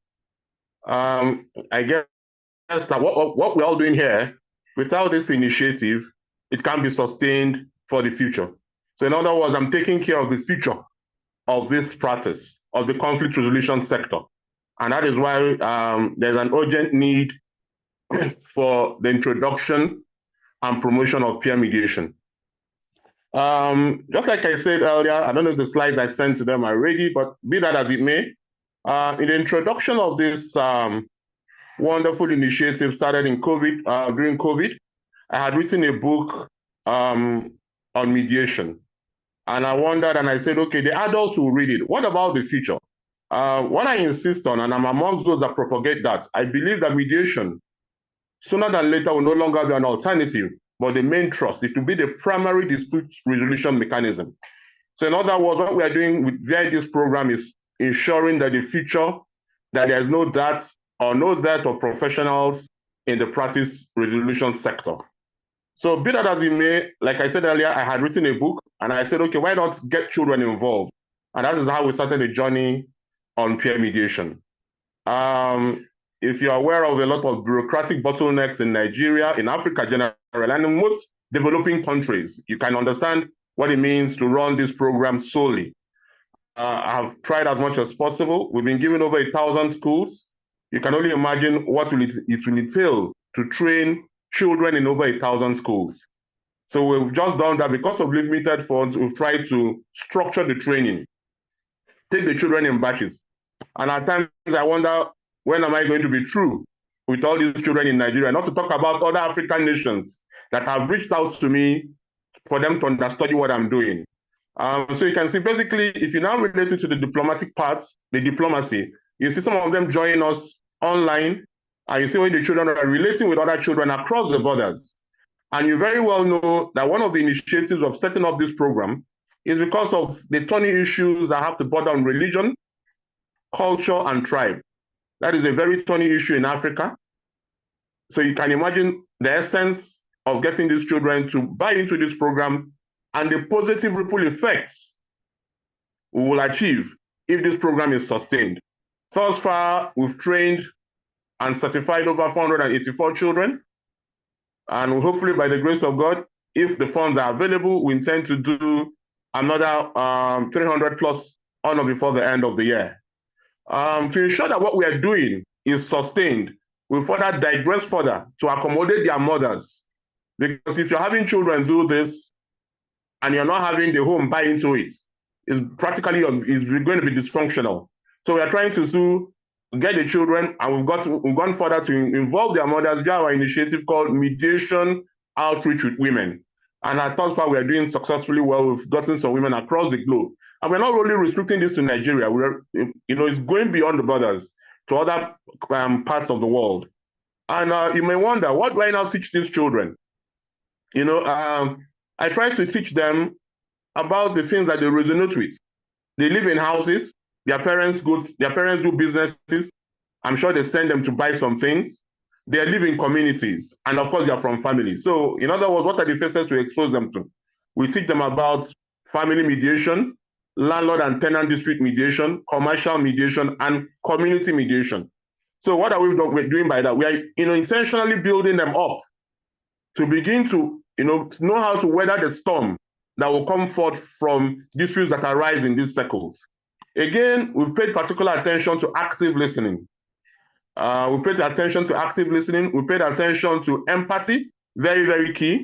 I guess that what we're all doing here, without this initiative, it can't be sustained for the future. So in other words, I'm taking care of the future of this practice, of the conflict resolution sector. And that is why there's an urgent need for the introduction and promotion of peer mediation. Just like I said earlier, I don't know if the slides I sent to them are ready, but be that as it may, in the introduction of this wonderful initiative started in COVID, during COVID, I had written a book on mediation. And I wondered, and I said, okay, the adults will read it. What about the future? What I insist on, and I'm amongst those that propagate that, I believe that mediation, sooner than later, will no longer be an alternative, but the main thrust. It will be the primary dispute resolution mechanism. So in other words, what we are doing via this program is ensuring that the future, that there's no dearth of professionals in the practice resolution sector. So be that as it may, like I said earlier, I had written a book and I said, okay, why not get children involved? And that is how we started the journey on peer mediation. If you're aware of a lot of bureaucratic bottlenecks in Nigeria, in Africa generally, and in most developing countries, you can understand what it means to run this program solely. I've tried as much as possible. We've been giving over 1,000 schools. You can only imagine what it will entail to train children in over 1,000 schools. So we've just done that because of limited funds. We've tried to structure the training, take the children in batches. And at times I wonder, when am I going to be through with all these children in Nigeria? Not to talk about other African nations that have reached out to me for them to understudy what I'm doing. So you can see, basically, if you now relate it to the diplomatic parts, the diplomacy, you see some of them join us online, and you see when the children are relating with other children across the borders. And you very well know that one of the initiatives of setting up this program is because of the thorny issues that have to border on religion, culture, and tribe. That is a very thorny issue in Africa. So you can imagine the essence of getting these children to buy into this program and the positive ripple effects we will achieve if this program is sustained. Thus far, we've trained and certified over 484 children. And hopefully, by the grace of God, if the funds are available, we intend to do another 300 plus on or before the end of the year. To ensure that what we are doing is sustained, we further digress further to accommodate their mothers. Because if you're having children do this and you're not having the home buy into it, it's practically going to be dysfunctional. So we are trying to get the children, and we've gone further to involve their mothers via our initiative called Mediation Outreach with Women. And I thought far we are doing successfully well. We've gotten some women across the globe. And we're not really restricting this to Nigeria. It's going beyond the borders to other parts of the world. And you may wonder, what do I now teach these children? I try to teach them about the things that they resonate with. They live in houses, their parents do businesses. I'm sure they send them to buy some things. They live in communities, and of course, they are from families. So, in other words, what are the faces we expose them to? We teach them about family mediation, landlord and tenant dispute mediation, commercial mediation, and community mediation. So, what are we're doing by that? We are, intentionally building them up to begin to, know how to weather the storm that will come forth from disputes that arise in these circles. Again, we've paid particular attention to active listening. We paid attention to active listening. We paid attention to empathy, very, very key.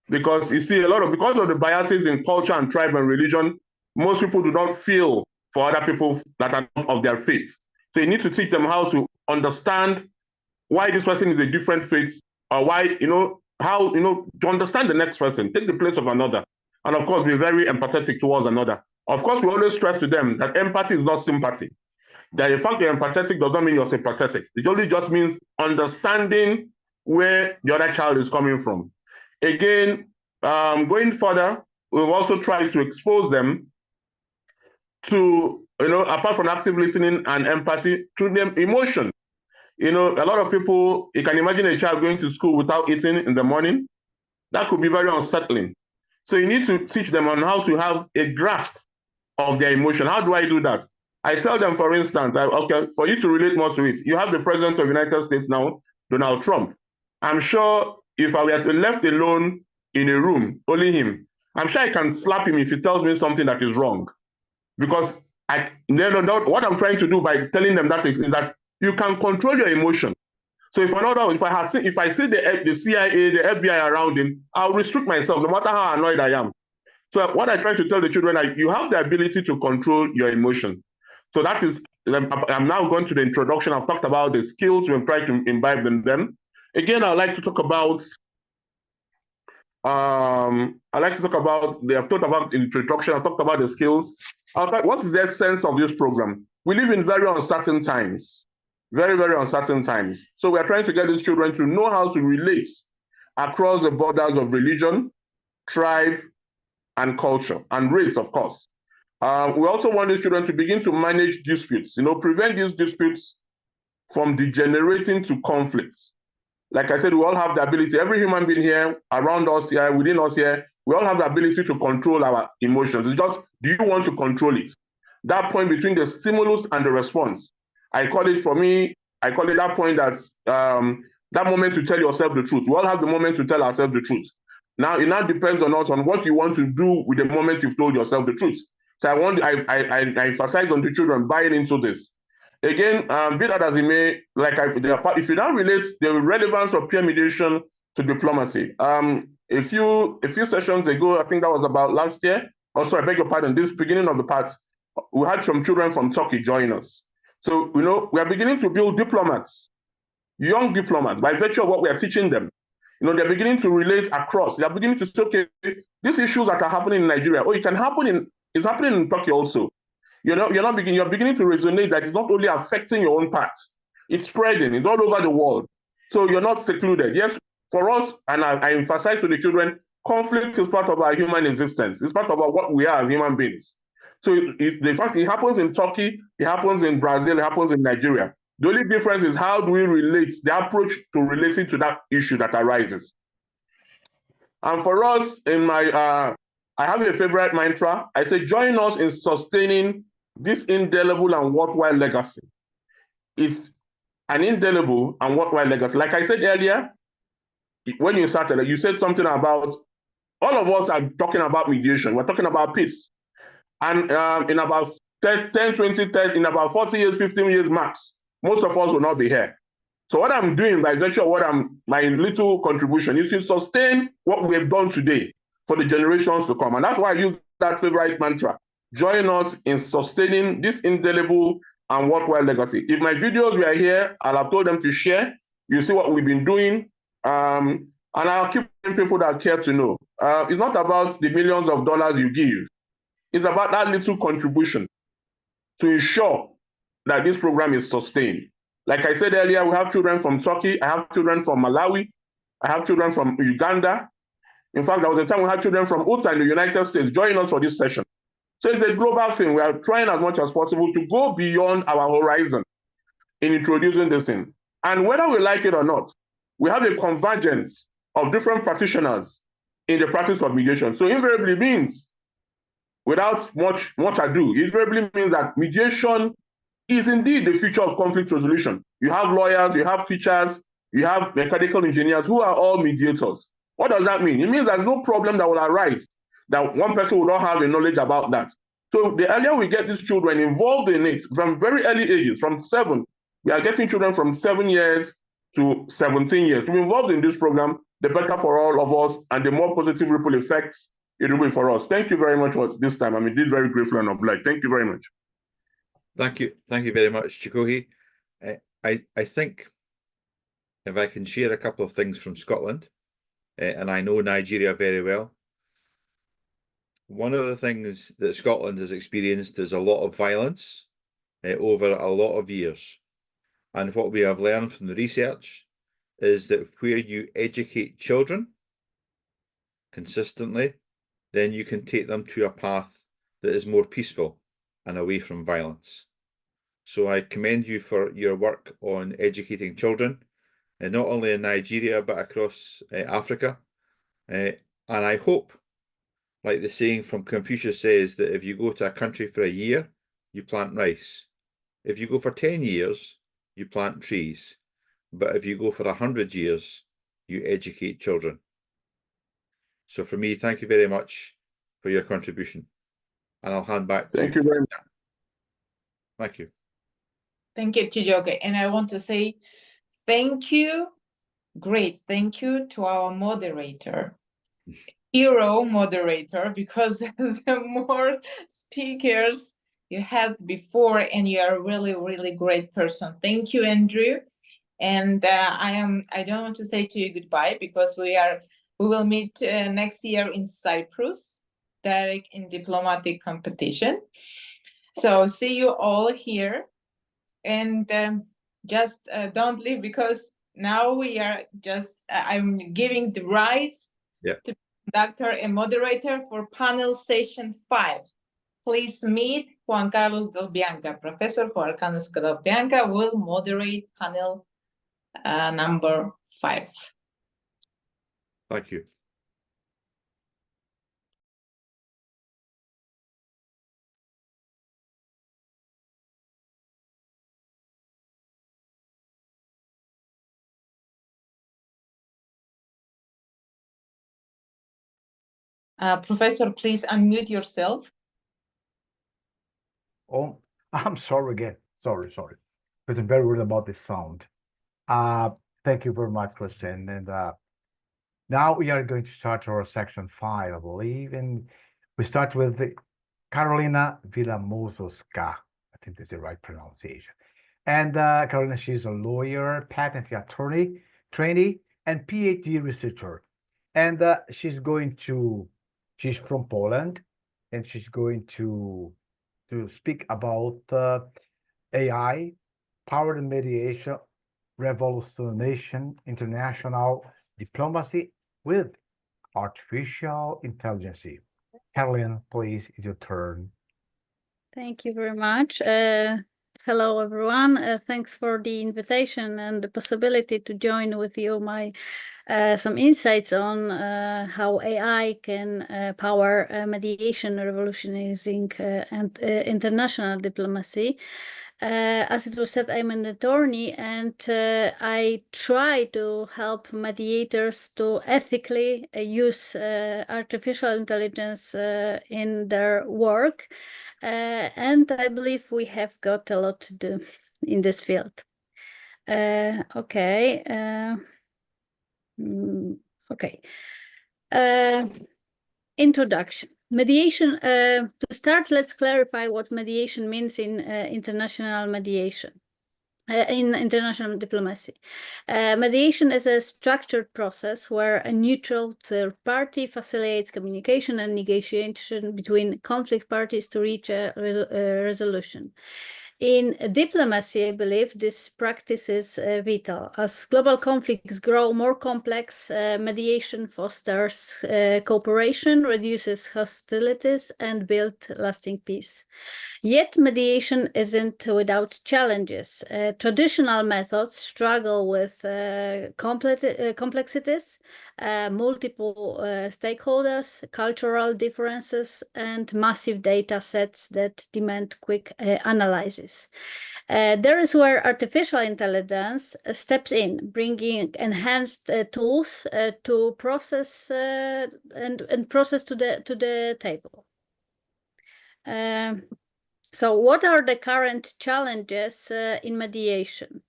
Because you see, because of the biases in culture and tribe and religion, most people do not feel for other people that are not of their faith. So you need to teach them how to understand why this person is a different faith, or why, how, to understand the next person, take the place of another. And of course, be very empathetic towards another. Of course, we always stress to them that empathy is not sympathy. That the fact you're empathetic does not mean you're sympathetic. It only just means understanding where the other child is coming from. Again, going further, we've also tried to expose them to, apart from active listening and empathy, to them emotion. A lot of people, you can imagine a child going to school without eating in the morning. That could be very unsettling. So you need to teach them on how to have a grasp of their emotion. How do I do that? I tell them, for instance, okay, for you to relate more to it, you have the President of the United States now, Donald Trump. I'm sure if I were left alone in a room, only him, I'm sure I can slap him if he tells me something that is wrong. Because what I'm trying to do by telling them that is that you can control your emotion. So if I see the CIA, the FBI around him, I'll restrict myself, no matter how annoyed I am. So what I try to tell the children is you have the ability to control your emotion. So that is, I'm now going to the introduction. I've talked about the skills we've tried to imbibe in them. Again, I'd like to talk about, I've talked about introduction, I've talked about the skills. What is their sense of this program? We live in very uncertain times, very, very uncertain times. So we are trying to get these children to know how to relate across the borders of religion, tribe, and culture, and race, of course. We also want these children to begin to manage disputes, prevent these disputes from degenerating to conflicts. Like I said, we all have the ability, every human being here, around us here, within us here, we all have the ability to control our emotions. It's just, do you want to control it? That point between the stimulus and the response. I call it that point that moment to tell yourself the truth. We all have the moment to tell ourselves the truth. Now, it now depends on us on what you want to do with the moment you've told yourself the truth. So I emphasize on the children buying into this. Again, be that as it may, if you now relate the relevance of peer mediation to diplomacy. A few sessions ago, I think that was about last year. Also, I beg your pardon, this beginning of the part, we had some children from Turkey join us. So, we are beginning to build diplomats, young diplomats, by virtue of what we are teaching them. They're beginning to relate across. They're beginning to say, okay, these issues that are happening in Nigeria, it's happening in Turkey also. You're beginning to resonate that it's not only affecting your own part, it's spreading, it's all over the world. So you're not secluded. Yes, for us, and I emphasize to the children, conflict is part of our human existence. It's part of what we are as human beings. So in fact, it happens in Turkey, it happens in Brazil, it happens in Nigeria. The only difference is how do we relate, the approach to relating to that issue that arises. And for us, I have a favorite mantra. I say, join us in sustaining this indelible and worthwhile legacy. It's an indelible and worthwhile legacy. Like I said earlier, when you started, you said something about, all of us are talking about mediation. We're talking about peace. And in about 10, 20, 30, in about 40 years, 15 years max, most of us will not be here. So what I'm doing by virtue of my little contribution is to sustain what we have done today for the generations to come. And that's why I use that favorite mantra. Join us in sustaining this indelible and worthwhile legacy. If my videos were here, I'll have told them to share. You see what we've been doing. And I'll keep people that care to know. It's not about the millions of dollars you give. It's about that little contribution to ensure that this program is sustained. Like I said earlier, we have children from Turkey, I have children from Malawi, I have children from Uganda. In fact, there was a time we had children from Utah in the United States joining us for this session. So it's a global thing. We are trying as much as possible to go beyond our horizon in introducing this thing. And whether we like it or not, we have a convergence of different practitioners in the practice of mediation. So invariably means, without much ado, invariably means that mediation is indeed the future of conflict resolution. You have lawyers, you have teachers, you have mechanical engineers who are all mediators. What does that mean? It means there's no problem that will arise that one person will not have the knowledge about that. So the earlier we get these children involved in it from very early ages, from 7, we are getting children from 7 years to 17 years to be involved in this program, the better for all of us and the more positive ripple effects it will be for us. Thank you very much for this time. I'm indeed very grateful and obliged. Thank you very much. Thank you very much, Chikohi. I think if I can share a couple of things from Scotland, and I know Nigeria very well. One of the things that Scotland has experienced is a lot of violence over a lot of years. And what we have learned from the research is that where you educate children consistently, then you can take them to a path that is more peaceful and away from violence. So I commend you for your work on educating children, and not only in Nigeria, but across Africa. And I hope, like the saying from Confucius says, that if you go to a country for a year, you plant rice. If you go for 10 years, you plant trees. But if you go for 100 years, you educate children. So for me, thank you very much for your contribution. And I'll hand back to you. Thank you very much. Thank you. Thank you, Chijioke. And I want to say thank you, great thank you to our moderator, hero moderator, because the more speakers you had before, and you are a really, really great person. Thank you, Andrew. And I don't want to say to you goodbye, because we will meet next year in Cyprus, direct in diplomatic competition. So see you all here, and just don't leave, because now we are just I'm giving the rights to conductor and moderator for panel session 5. Please meet Juan Carlos Del Bianca. Professor Juan Carlos Del Bianca will moderate panel number 5. Thank you. Professor, please unmute yourself. Oh, I'm sorry again. Sorry. Because I'm very worried about the sound. Thank you very much, Kristen. And now we are going to start our section 5, I believe. And we start with Carolina Villamosovska. I think that's the right pronunciation. And Carolina, she's a lawyer, patent attorney, trainee, and PhD researcher. And she's from Poland, and she's going to speak about AI, powered mediation, revolutionization, international diplomacy with artificial intelligence. Caroline, please, it's your turn. Thank you very much. Hello, everyone. Thanks for the invitation and the possibility to join with you some insights on how AI can power mediation, revolutionizing and international diplomacy. As it was said, I'm an attorney, and I try to help mediators to ethically use artificial intelligence in their work. And I believe we have got a lot to do in this field. Okay. Introduction. Mediation. To start, let's clarify what mediation means in international mediation. In international diplomacy. Mediation is a structured process where a neutral third party facilitates communication and negotiation between conflict parties to reach a resolution. In diplomacy, I believe this practice is vital. As global conflicts grow more complex, mediation fosters cooperation, reduces hostilities, and builds lasting peace. Yet mediation isn't without challenges. Traditional methods struggle with complexities, multiple stakeholders, cultural differences, and massive data sets that demand quick analysis. There is where artificial intelligence steps in, bringing enhanced tools to process and process to the table. So what are the current challenges in mediation?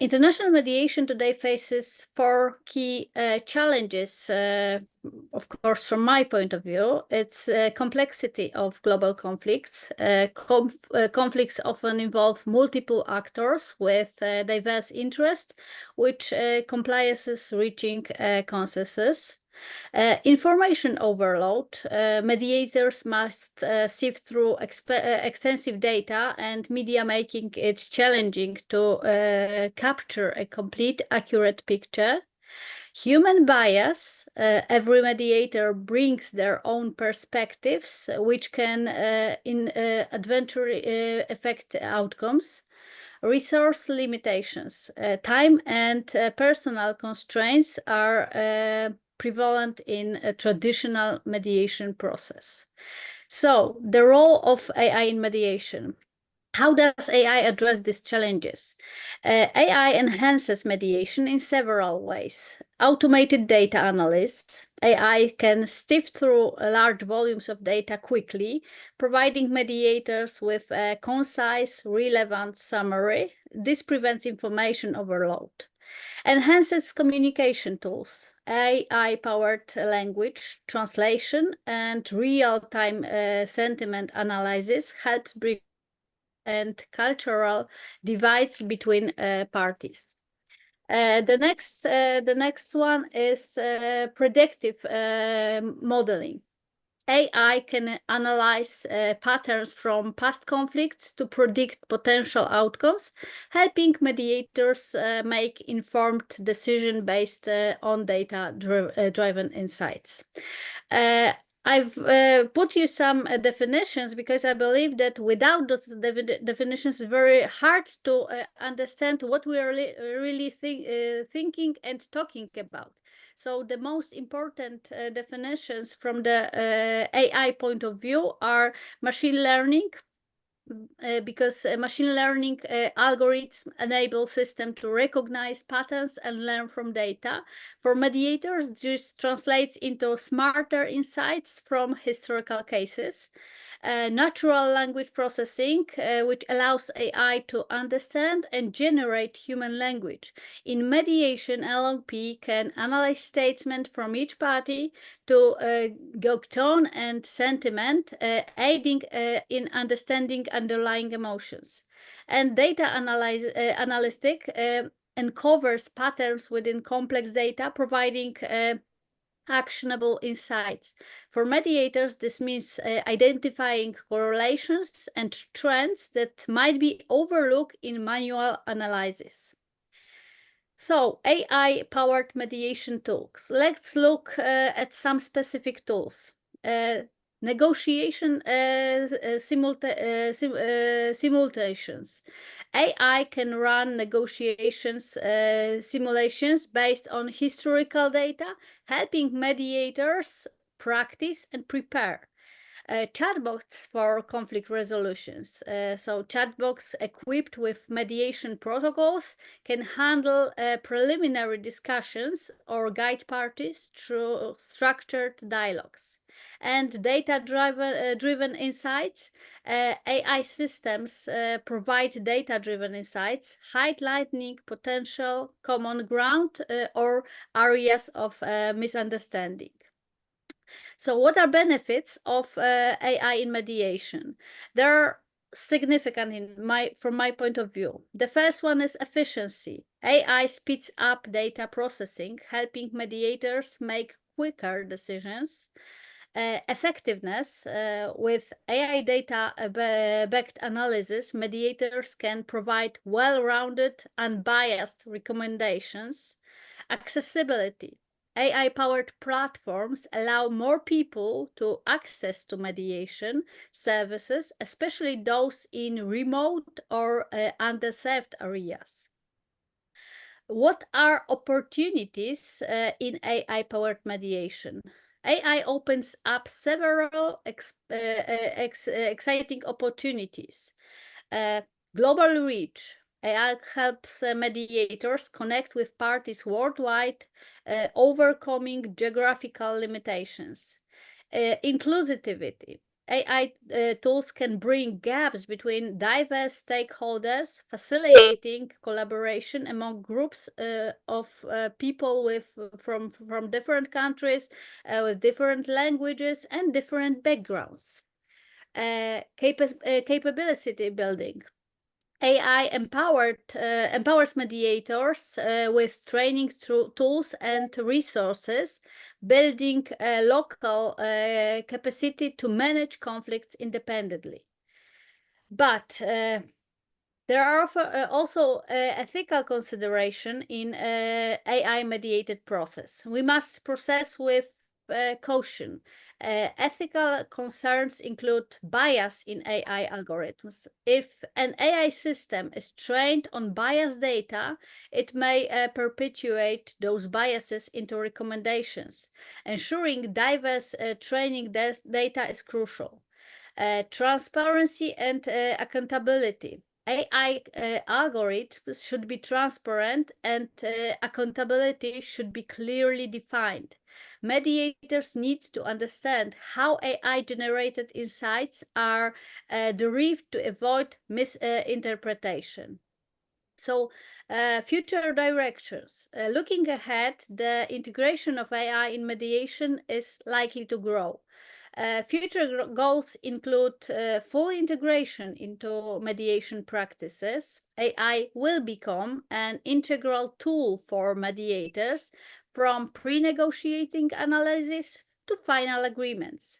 International mediation today faces 4 key challenges. Of course, from my point of view, it's complexity of global conflicts. Conflicts often involve multiple actors with diverse interests, which compliances reaching consensus. Information overload. Mediators must sift through extensive data and media, making it challenging to capture a complete, accurate picture. Human bias. Every mediator brings their own perspectives, which can inadvertently affect outcomes. Resource limitations. Time and personal constraints are prevalent in a traditional mediation process. So, the role of AI in mediation. How does AI address these challenges? AI enhances mediation in several ways. Automated data analysts. AI can sift through large volumes of data quickly, providing mediators with a concise, relevant summary. This prevents information overload. Enhances communication tools. AI-powered language translation and real-time sentiment analysis helps bridge and cultural divides between parties. The next one is predictive modeling. AI can analyze patterns from past conflicts to predict potential outcomes, helping mediators make informed decisions based on data-driven insights. I've put you some definitions because I believe that without those definitions, it's very hard to understand what we are really thinking and talking about. So the most important definitions from the AI point of view are machine learning, because machine learning algorithms enable system to recognize patterns and learn from data. For mediators, this translates into smarter insights from historical cases. Natural language processing, which allows AI to understand and generate human language. In mediation, LLP can analyze statements from each party to gauge tone and sentiment, aiding in understanding underlying emotions. And data analytic uncovers patterns within complex data, providing actionable insights. For mediators, this means identifying correlations and trends that might be overlooked in manual analysis. So, AI-powered mediation tools. Let's look at some specific tools. Negotiation simulations. AI can run negotiations simulations based on historical data, helping mediators practice and prepare. Chatbots for conflict resolutions. So chatbots equipped with mediation protocols can handle preliminary discussions or guide parties through structured dialogues. And data-driven insights. AI systems provide data-driven insights, highlighting potential common ground or areas of misunderstanding. So what are benefits of AI in mediation? They're significant from my point of view. The first one is efficiency. AI speeds up data processing, helping mediators make quicker decisions. effectiveness. With AI data backed analysis, mediators can provide well-rounded, unbiased recommendations. Accessibility. AI-powered platforms allow more people to access to mediation services, especially those in remote or underserved areas. What are opportunities in AI-powered mediation? AI opens up several exciting opportunities. Global reach. AI helps mediators connect with parties worldwide, overcoming geographical limitations. Inclusivity. AI tools can bring gaps between diverse stakeholders, facilitating collaboration among groups of people from different countries, with different languages and different backgrounds. Capability building. AI empowers mediators with training tools and resources, building a local capacity to manage conflicts independently. But there are also ethical consideration in AI-mediated process. We must process with caution. Ethical concerns include bias in AI algorithms. If an AI system is trained on biased data, it may perpetuate those biases into recommendations. Ensuring diverse training data is crucial. Transparency and accountability. AI algorithms should be transparent and accountability should be clearly defined. Mediators need to understand how AI-generated insights are derived to avoid misinterpretation. So, future directions. Looking ahead, the integration of AI in mediation is likely to grow. Future goals include full integration into mediation practices. AI will become an integral tool for mediators, from pre-negotiating analysis to final agreements.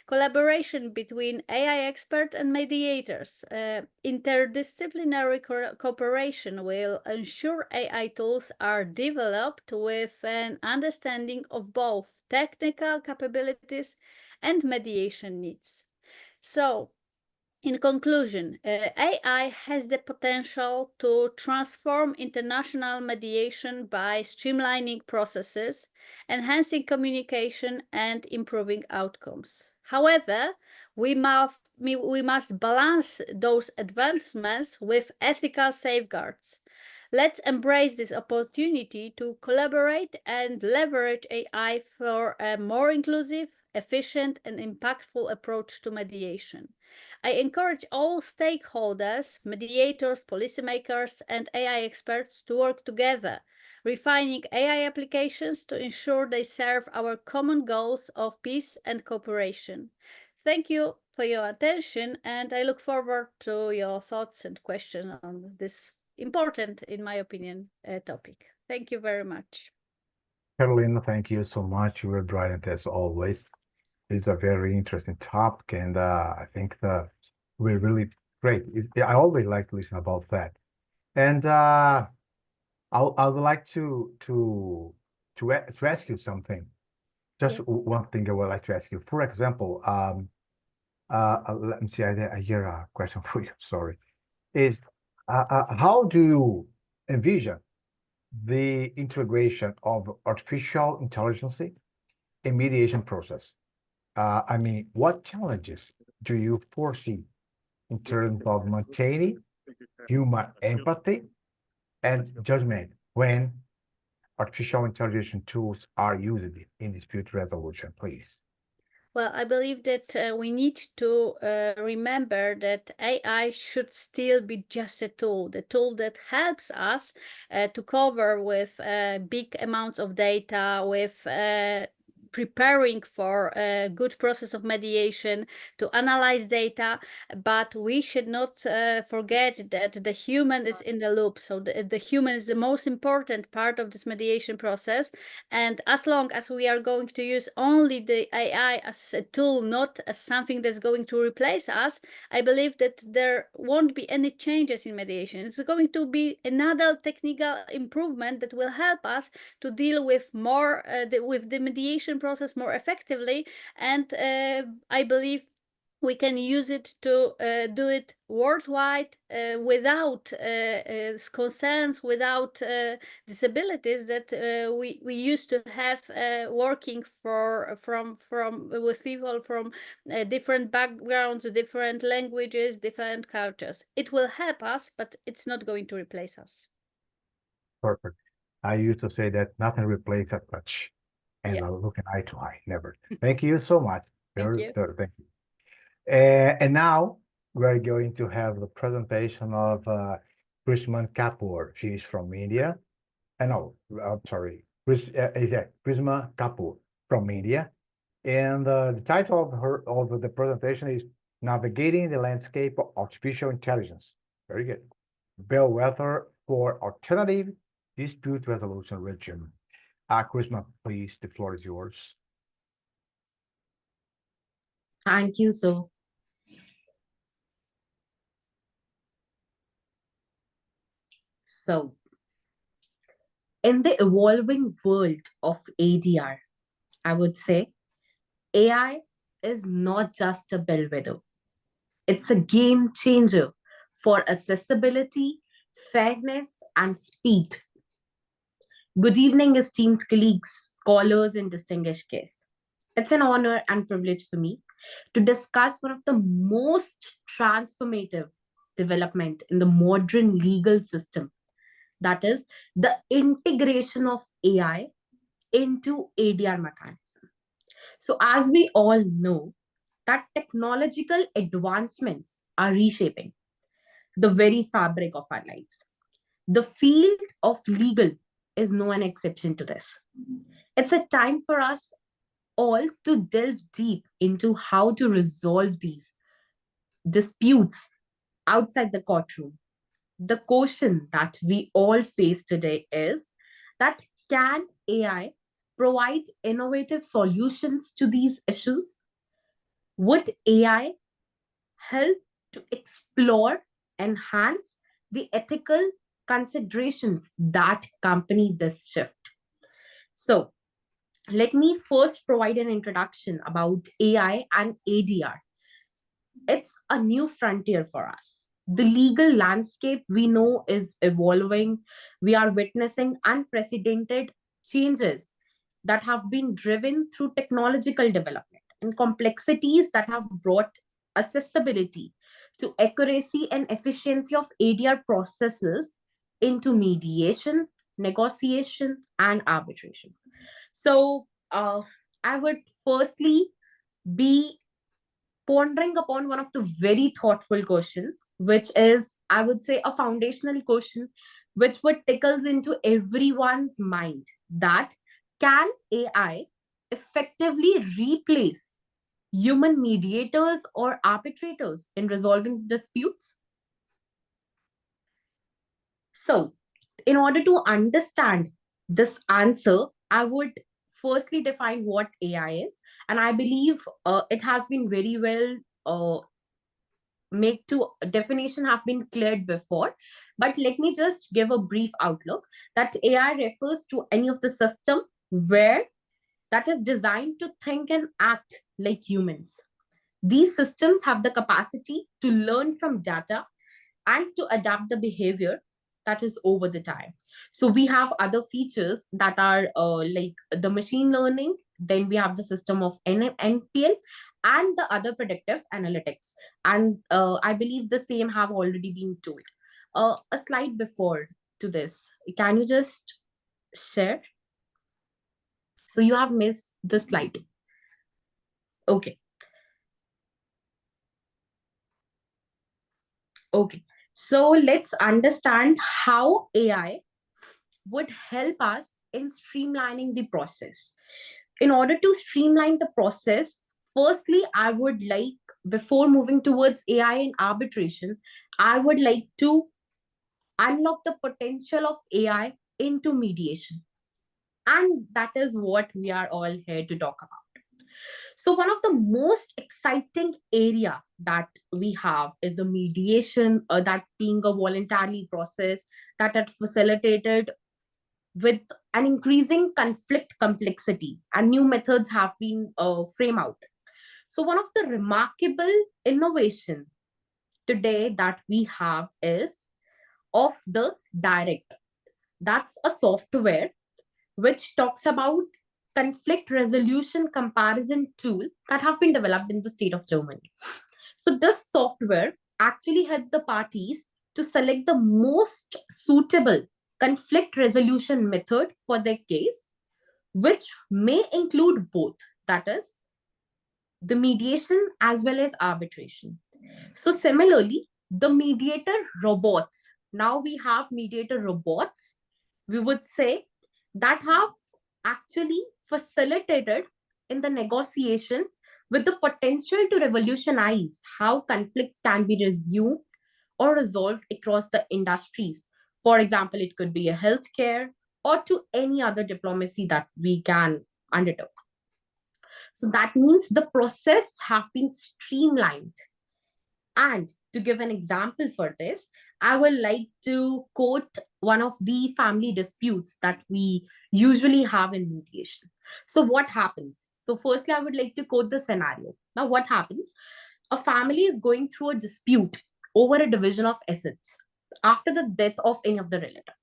Collaboration between AI experts and mediators. Interdisciplinary cooperation will ensure AI tools are developed with an understanding of both technical capabilities and mediation needs. So, in conclusion, AI has the potential to transform international mediation by streamlining processes, enhancing communication, and improving outcomes. However, we must balance those advancements with ethical safeguards. Let's embrace this opportunity to collaborate and leverage AI for a more inclusive, efficient, and impactful approach to mediation. I encourage all stakeholders, mediators, policymakers, and AI experts to work together, refining AI applications to ensure they serve our common goals of peace and cooperation. Thank you for your attention, and I look forward to your thoughts and questions on this important, in my opinion, topic. Thank you very much. Carolina, thank you so much. You were brilliant as always. It's a very interesting topic, and I think we're really great. I always like to listen about that. And I would like to ask you something. Just one thing I would like to ask you. For example, let me see. I hear a question for you. Sorry. Is how do you envision the integration of artificial intelligence in mediation process? I mean, what challenges do you foresee in terms of maintaining human empathy and judgment when artificial intelligence tools are used in dispute resolution, please? Well, I believe that we need to remember that AI should still be just a tool, the tool that helps us to cover with big amounts of data, with preparing for a good process of mediation, to analyze data, but we should not forget that the human is in the loop. So the human is the most important part of this mediation process. And as long as we are going to use only the AI as a tool, not as something that's going to replace us, I believe that there won't be any changes in mediation. It's going to be another technical improvement that will help us to deal with more with the mediation process more effectively, and I believe we can use it to do it worldwide without concerns, without disabilities that we used to have working with people from different backgrounds, different languages, different cultures. It will help us, but it's not going to replace us. Perfect. I used to say that nothing replaces a touch, and Yeah. looking eye to eye, never. Thank you so much. Thank you. Thank you. And now we're going to have the presentation of Prisma Kapoor. She's from India. No, I'm sorry, Prisma Kapoor from India. And the title of the presentation is Navigating the Landscape of Artificial Intelligence. Very good. Bellwether for Alternative Dispute Resolution Region. Prisma, please, the floor is yours. Thank you, sir. So, in the evolving world of ADR, I would say AI is not just a bellwether. It's a game changer for accessibility, fairness, and speed. Good evening, esteemed colleagues, scholars, and distinguished guests. It's an honor and privilege for me to discuss one of the most transformative development in the modern legal system, that is the integration of AI into ADR mechanism. So as we all know, that technological advancements are reshaping the very fabric of our lives. The field of legal is no an exception to this. It's a time for us all to delve deep into how to resolve these disputes outside the courtroom. The question that we all face today is that can AI provide innovative solutions to these issues? Would AI help to explore, enhance the ethical considerations that accompany this shift? So, let me first provide an introduction about AI and ADR. It's a new frontier for us. The legal landscape we know is evolving. We are witnessing unprecedented changes that have been driven through technological development and complexities that have brought accessibility to accuracy and efficiency of ADR processes into mediation, negotiation, and arbitration. So I would firstly be pondering upon one of the very thoughtful questions, which is, I would say, a foundational question, which would tickles into everyone's mind, that can AI effectively replace human mediators or arbitrators in resolving disputes? So, in order to understand this answer, I would firstly define what AI is. And I believe it has been very well definition have been cleared before. But let me just give a brief outlook that AI refers to any of the system where that is designed to think and act like humans. These systems have the capacity to learn from data and to adapt the behavior that is over the time. So we have other features that are like the machine learning, then we have the system of NPL and the other predictive analytics. And I believe the same have already been told. A slide before to this, can you just share? So you have missed the slide. Okay. Okay. So let's understand how AI would help us in streamlining the process. in order to streamline the process, firstly, I would like, before moving towards AI and arbitration, I would like to unlock the potential of AI into mediation. And that is what we are all here to talk about. So one of the most exciting area that we have is the mediation, that being a voluntary process that had facilitated with an increasing conflict complexities, and new methods have been framed out. So one of the remarkable innovation today that we have is of the direct. That's a software which talks about conflict resolution comparison tool that have been developed in the state of Germany. So this software actually helped the parties to select the most suitable conflict resolution method for their case, which may include both, that is, the mediation as well as arbitration. So similarly, the mediator robots, now we have mediator robots, we would say, that have actually facilitated in the negotiation with the potential to revolutionize how conflicts can be resumed or resolved across the industries. For example, it could be a healthcare or to any other diplomacy that we can undertake. So that means the process have been streamlined. And to give an example for this, I would like to quote one of the family disputes that we usually have in mediation. So what happens? So firstly, I would like to quote the scenario. Now, what happens? A family is going through a dispute over a division of assets after the death of any of the relative.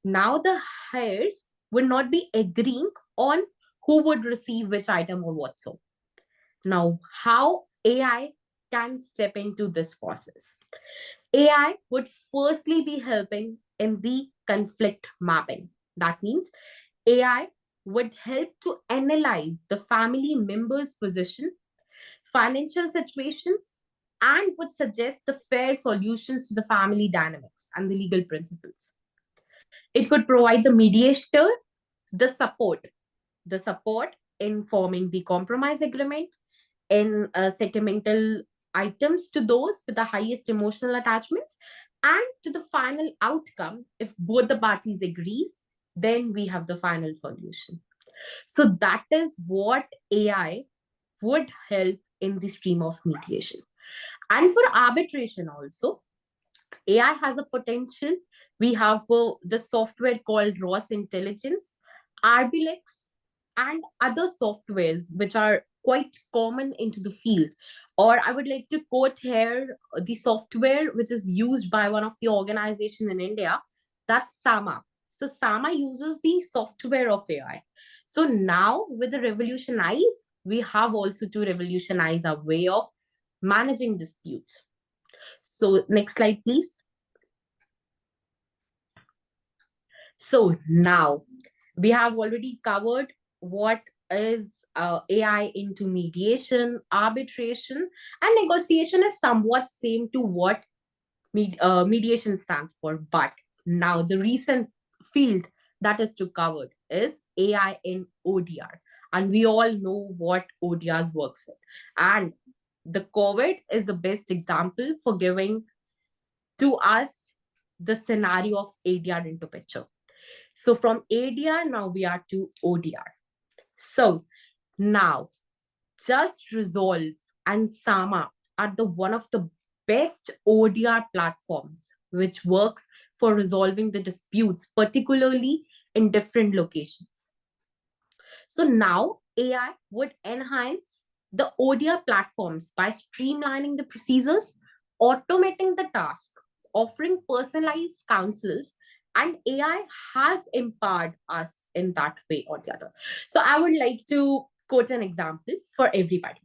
Now the heirs will not be agreeing on who would receive which item or what so. Now, how AI can step into this process? AI would firstly be helping in the conflict mapping. That means AI would help to analyze the family member's position, financial situations, and would suggest the fair solutions to the family dynamics and the legal principles. It would provide the mediator the support in forming the compromise agreement, in sentimental items to those with the highest emotional attachments, and to the final outcome. If both the parties agrees, then we have the final solution. So that is what AI would help in the stream of mediation. And for arbitration also, AI has a potential. We have the software called Ross Intelligence, Arbilex, and other softwares which are quite common into the field. Or I would like to quote here the software which is used by one of the organizations in India, that's SAMA. So SAMA uses the software of AI. So now with the revolutionize, we have also to revolutionize our way of managing disputes. So next slide, please. So now we have already covered what is AI into mediation, arbitration, and negotiation is somewhat same to what mediation stands for. But now the recent field that is to covered is AI in ODR. And we all know what ODRs works with. And the COVID is the best example for giving to us the scenario of ADR into picture. So from ADR, now we are to ODR. So now Just Resolve and Sama are the one of the best ODR platforms which works for resolving the disputes, particularly in different locations. So now AI would enhance the ODR platforms by streamlining the procedures, automating the task, offering personalized counsels, and AI has empowered us in that way or the other. So I would like to quote an example for everybody.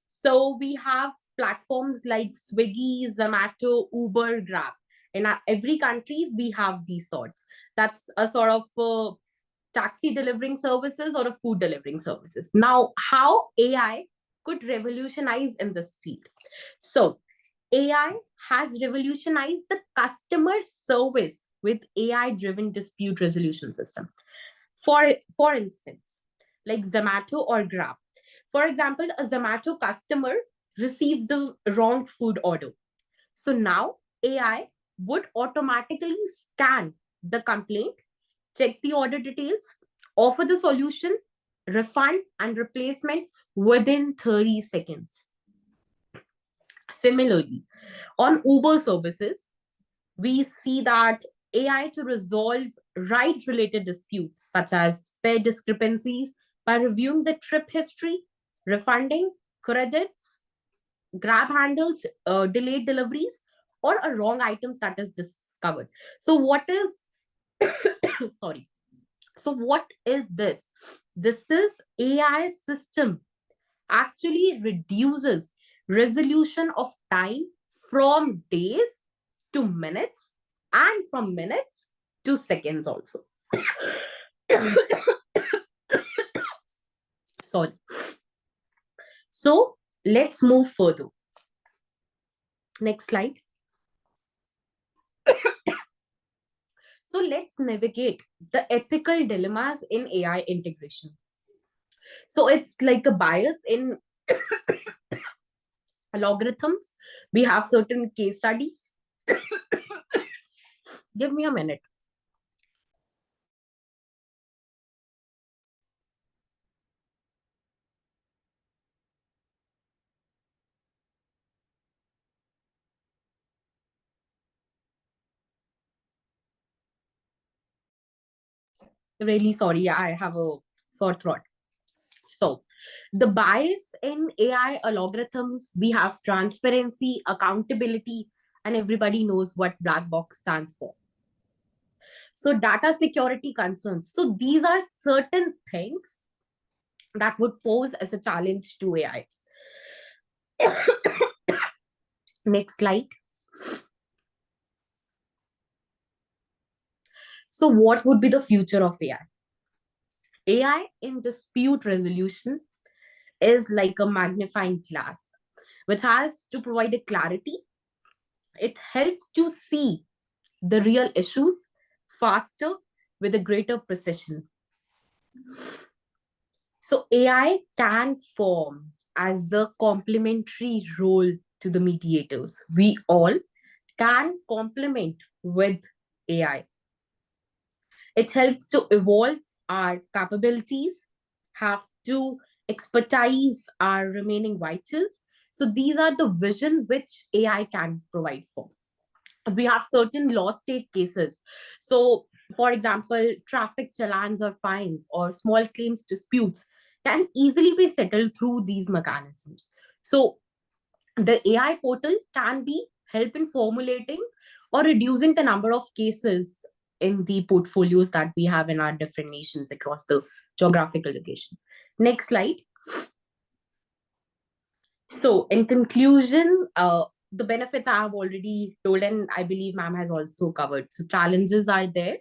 So we have platforms like Swiggy, Zomato, Uber, Grab. In every countries, we have these sorts. That's a sort of taxi delivering services or a food delivering services. Now, how AI could revolutionize in this field? So AI has revolutionized the customer service with AI-driven dispute resolution system. For instance, like Zomato or Grab. For example, a Zomato customer receives the wrong food order. So now AI would automatically scan the complaint, check the order details, offer the solution, refund, and replacement within 30 seconds. Similarly, on Uber services, we see that AI to resolve ride-related disputes such as fare discrepancies by reviewing the trip history, refunding credits, grab handles, delayed deliveries, or a wrong items that is discovered. So what is, sorry. So what is this? This is AI system actually reduces resolution of time from days to minutes and from minutes to seconds also. Sorry. So let's move further. Next slide. So let's navigate the ethical dilemmas in AI integration. So it's like a bias in algorithms. We have certain case studies. Give me a minute. Really sorry, I have a sore throat. So the bias in AI algorithms, we have transparency, accountability, and everybody knows what black box stands for. So data security concerns. So these are certain things that would pose as a challenge to AI. Next slide. So what would be the future of AI? AI in dispute resolution is like a magnifying glass, which has to provide a clarity. It helps to see the real issues faster with a greater precision. So AI can form as a complementary role to the mediators. We all can complement with AI. It helps to evolve our capabilities, have to expertise our remaining vitals. So these are the vision which AI can provide for. We have certain law state cases. So, for example, traffic challans or fines or small claims disputes can easily be settled through these mechanisms. So, the AI portal can be help in formulating or reducing the number of cases in the portfolios that we have in our different nations across the geographical locations. Next slide. So, in conclusion, the benefits I have already told, and I believe ma'am has also covered. So challenges are there.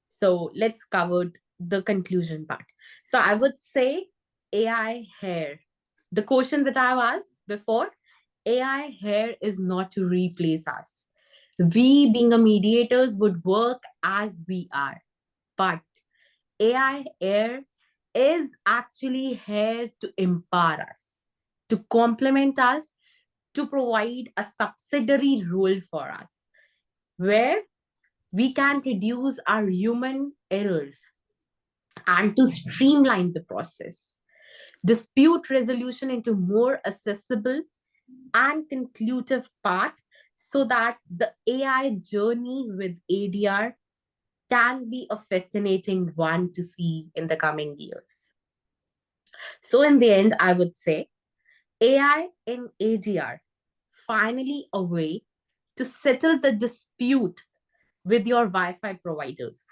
So let's cover the conclusion part. So I would say AI here. The question which I have asked before, AI here is not to replace us. We being a mediators would work as we are. But AI here is actually here to empower us, to complement us, to provide a subsidiary role for us, where we can reduce our human errors and to streamline the process, dispute resolution into more accessible and conclusive path, so that the AI journey with ADR can be a fascinating one to see in the coming years. So in the end, I would say AI in ADR, finally a way to settle the dispute with your Wi-Fi providers.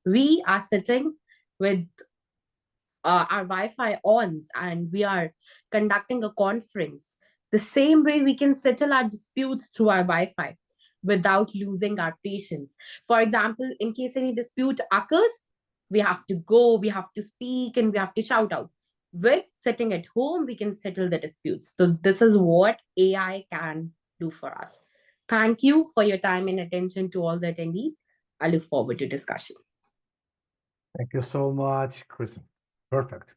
We are sitting with our Wi-Fi ons and we are conducting a conference. The same way we can settle our disputes through our Wi-Fi without losing our patience. For example, in case any dispute occurs, we have to go, we have to speak, and we have to shout out. With sitting at home, we can settle the disputes. So this is what AI can do for us. Thank you for your time and attention to all the attendees. I look forward to discussion. Thank you so much, Kristen. Perfect.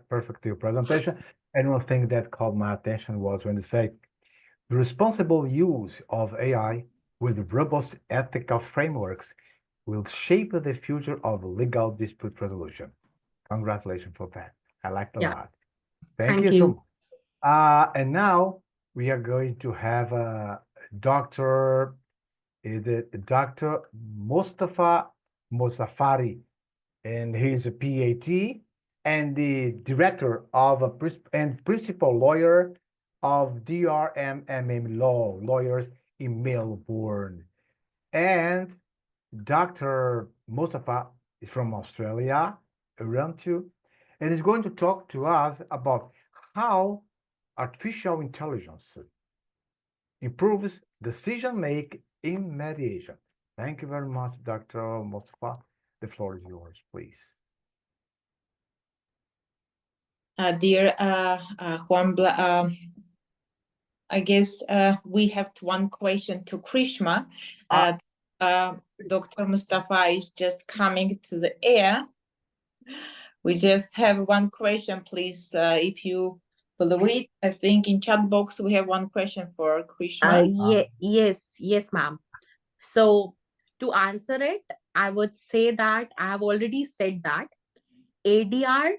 perfect to your presentation. And one thing that caught my attention was when you say the responsible use of AI with robust ethical frameworks will shape the future of legal dispute resolution. Congratulations for that. I liked a lot. Thank you so much. And now we are going to have Dr. Dr. Mustafa Mosafari, and he's a PhD and the director of and principal lawyer of DRMMM Lawyers in Melbourne. And Dr. Mustafa is from Australia, Toronto, and is going to talk to us about how artificial intelligence improves decision-making in mediation. Thank you very much, Dr. Mustafa. The floor is yours, please. Dear Juan, I guess we have one question to Krishma. Dr. Mustafa is just coming to the air. We just have one question, please. If you will read, I think in chat box we have one question for Krishma. Yes, ma'am. So to answer it, I would say that I have already said that ADR,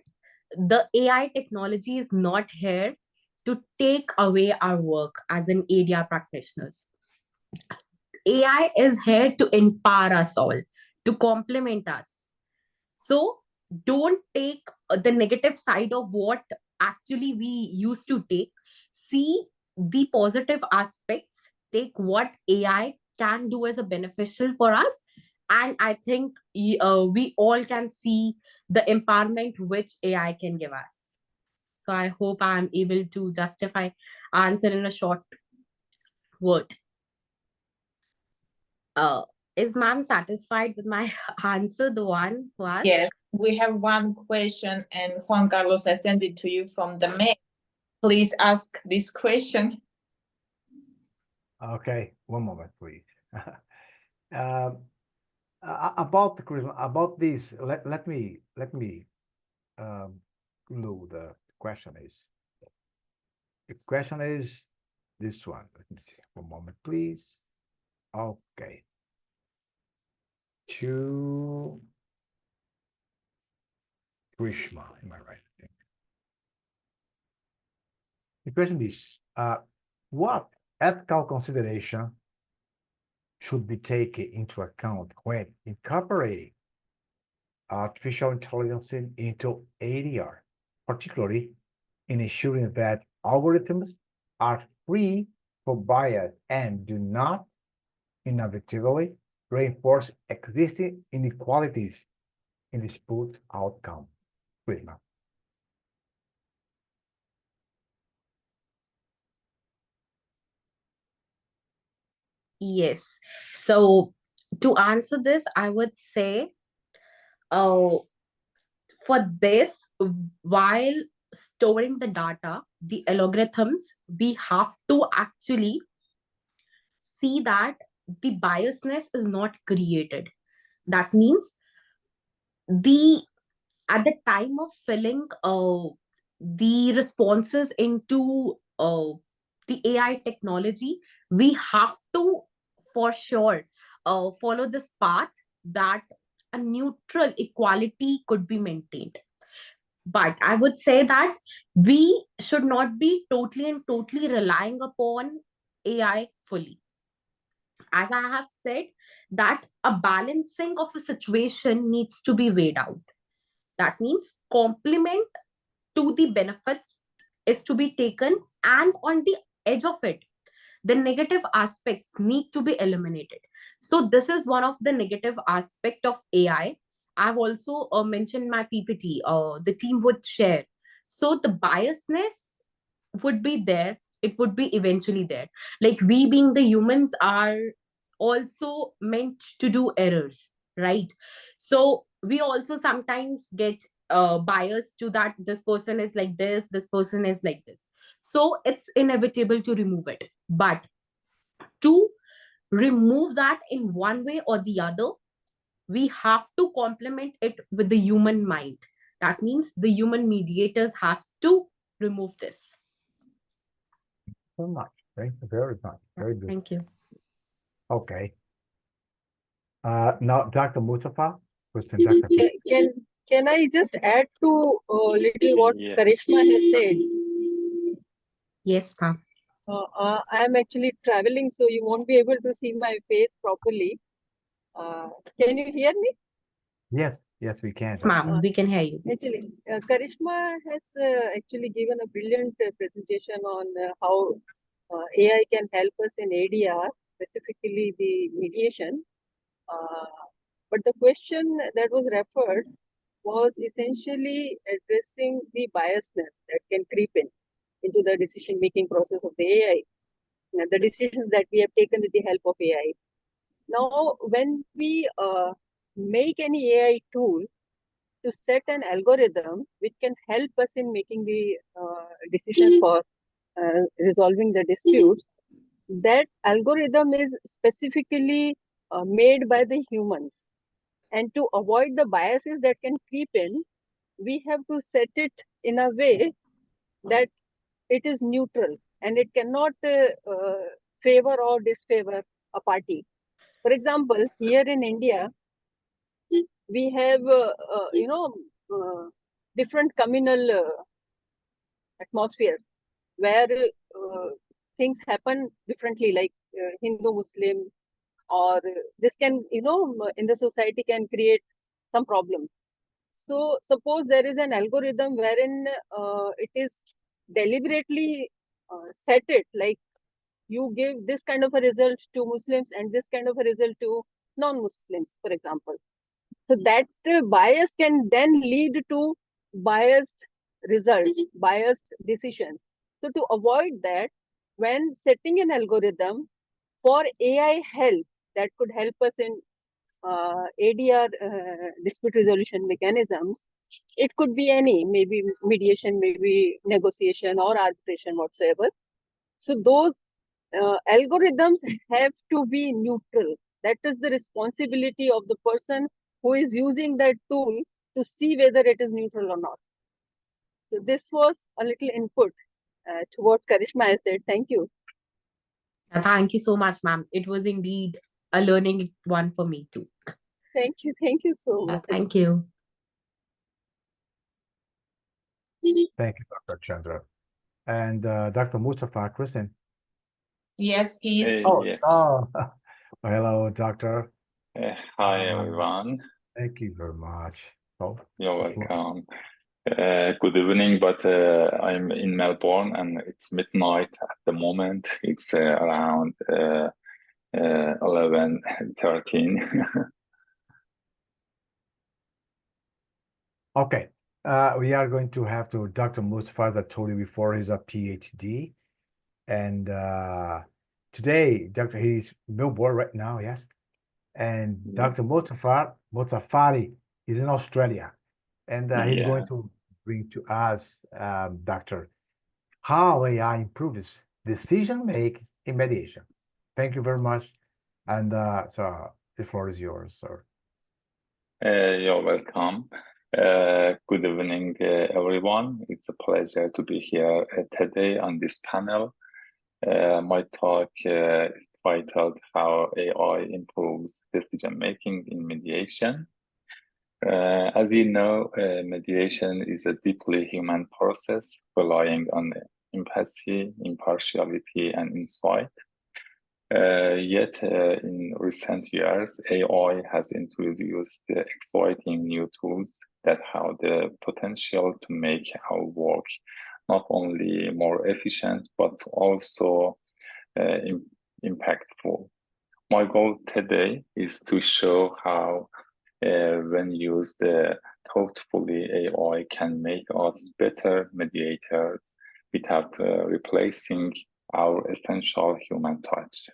the AI technology is not here to take away our work as an ADR practitioners. AI is here to empower us all, to complement us. So don't take the negative side of what actually we used to take. See the positive aspects, take what AI can do as a beneficial for us. And I think we all can see the empowerment which AI can give us. So I hope I'm able to justify answer in a short word. Is ma'am satisfied with my answer, the one who asked? Yes, we have one question, and Juan Carlos, I sent it to you from the mail. Please ask this question. Okay, one moment, please. About this, let me know the question is. The question is this one. Let me see. One moment, please. Okay. To Krishma, am I right? The question is, what ethical consideration should be taken into account when incorporating artificial intelligence into ADR, particularly in ensuring that algorithms are free from bias and do not inevitably reinforce existing inequalities in dispute outcome. Krishna. Yes. So to answer this, I would say, for this, while storing the data, the algorithms, we have to actually see that the biasness is not created. That means at the time of filling the responses into the AI technology, we have to for sure follow this path that a neutral equality could be maintained. But I would say that we should not be totally relying upon AI fully. As I have said, that a balancing of a situation needs to be weighed out. That means complement to the benefits is to be taken, and on the edge of it, the negative aspects need to be eliminated. So this is one of the negative aspect of AI. I've also mentioned my PPT, the team would share. So the biasness would be there. It would be eventually there. Like we being the humans are also meant to do errors, right? So we also sometimes get bias to that this person is like this person is like this. So it's inevitable to remove it. But to remove that in one way or the other, we have to complement it with the human mind. That means the human mediators has to remove this. So much. Thank you very much. Very good. Thank you. Okay. Now, Dr. Mustafa, question, Dr. Can I just add to little what Yes. Karishma has said? Yes, ma'am. I am actually traveling, so you won't be able to see my face properly. Can you hear me? Yes, yes, we can. Yes, ma'am, we can hear you. Actually, Karishma has actually given a brilliant presentation on how AI can help us in ADR, specifically the mediation. But the question that was referred was essentially addressing the biasness that can creep in into the decision-making process of the AI, the decisions that we have taken with the help of AI. Now, when we make any AI tool to set an algorithm which can help us in making the decisions for resolving the disputes, that algorithm is specifically made by the humans. And to avoid the biases that can creep in, we have to set it in a way that it is neutral and it cannot favor or disfavor a party. For example, here in India, we have, different communal atmospheres where things happen differently, like Hindu, Muslim, or this can, in the society can create some problem. So suppose there is an algorithm wherein it is deliberately set it like you give this kind of a result to Muslims and this kind of a result to non-Muslims, for example. So that bias can then lead to biased results, biased decisions. So to avoid that, when setting an algorithm for AI help that could help us in ADR dispute resolution mechanisms, it could be any, maybe mediation, maybe negotiation or arbitration whatsoever. So those algorithms have to be neutral. That is the responsibility of the person who is using that tool to see whether it is neutral or not. So this was a little input to what Karishma has said. Thank you. Thank you so much, ma'am. It was indeed a learning one for me too. Thank you so much. Thank you. Thank you, Dr. Chandra. And Dr. Mustafa, Kristen. Yes, he's. Yes. Hello, doctor. Hi, everyone. Thank you very much. You're welcome. Good evening, but I'm in Melbourne and it's midnight at the moment. It's around 11:13. Okay. We are going to have to Dr. Mustafa, that told you before, he's a PhD. And today, he's Melbourne right now, yes. And Dr. Mustafari is in Australia. And he's going to bring to us, Doctor, how AI improves decision making in mediation. Thank you very much. And so the floor is yours, sir. You're welcome. Good evening, everyone. It's a pleasure to be here today on this panel. My talk is titled How AI Improves Decision Making in Mediation. As you know, mediation is a deeply human process relying on empathy, impartiality, and insight. Yet, in recent years, AI has introduced exciting new tools that have the potential to make our work not only more efficient, but also impactful. My goal today is to show how, when used thoughtfully, AI can make us better mediators without replacing our essential human touch.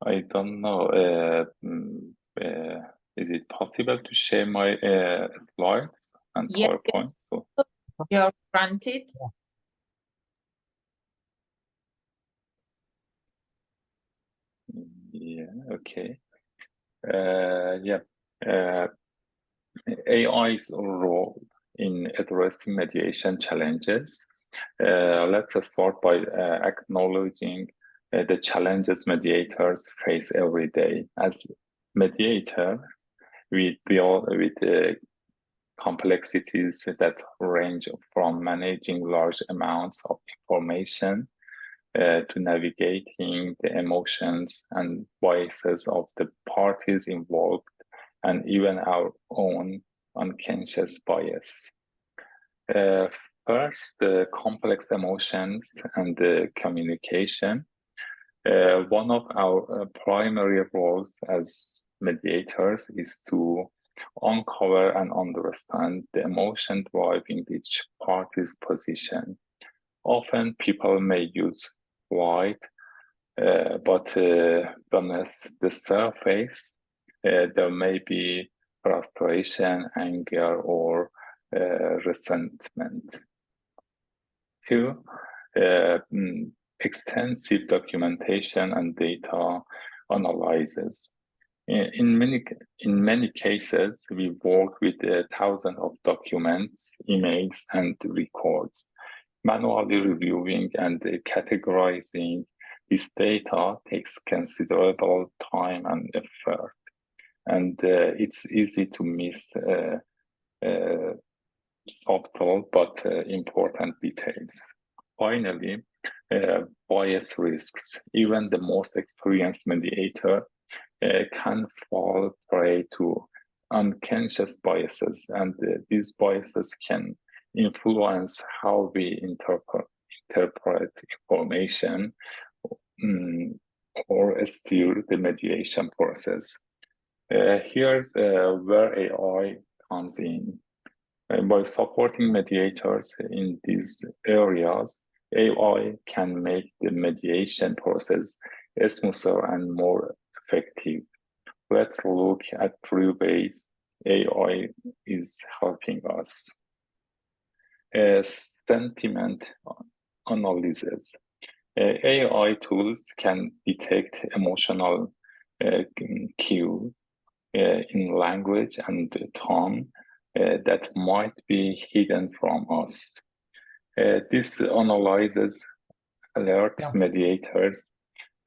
I don't know. Is it possible to share my slide and PowerPoint? So you're granted. Yeah, okay. AI's role in addressing mediation challenges. Let's start by acknowledging the challenges mediators face every day. As mediators, we deal with complexities that range from managing large amounts of information to navigating the emotions and biases of the parties involved, and even our own unconscious bias. First, the complex emotions and the communication. One of our primary roles as mediators is to uncover and understand the emotion driving each party's position. Often people may use light, but beneath the surface, there may be frustration, anger, or resentment. Two, extensive documentation and data analysis. In many cases, we work with thousands of documents, emails, and records. Manually reviewing and categorizing this data takes considerable time and effort, and it's easy to miss subtle but important details. Finally, bias risks. Even the most experienced mediator can fall prey to unconscious biases, and these biases can influence how we interpret information or steer the mediation process. Here's where AI comes in. By supporting mediators in these areas, AI can make the mediation process smoother and more effective. Let's look at 3 ways AI is helping us. Sentiment analysis. AI tools can detect emotional cues in language and tone that might be hidden from us. This analyzes alerts mediators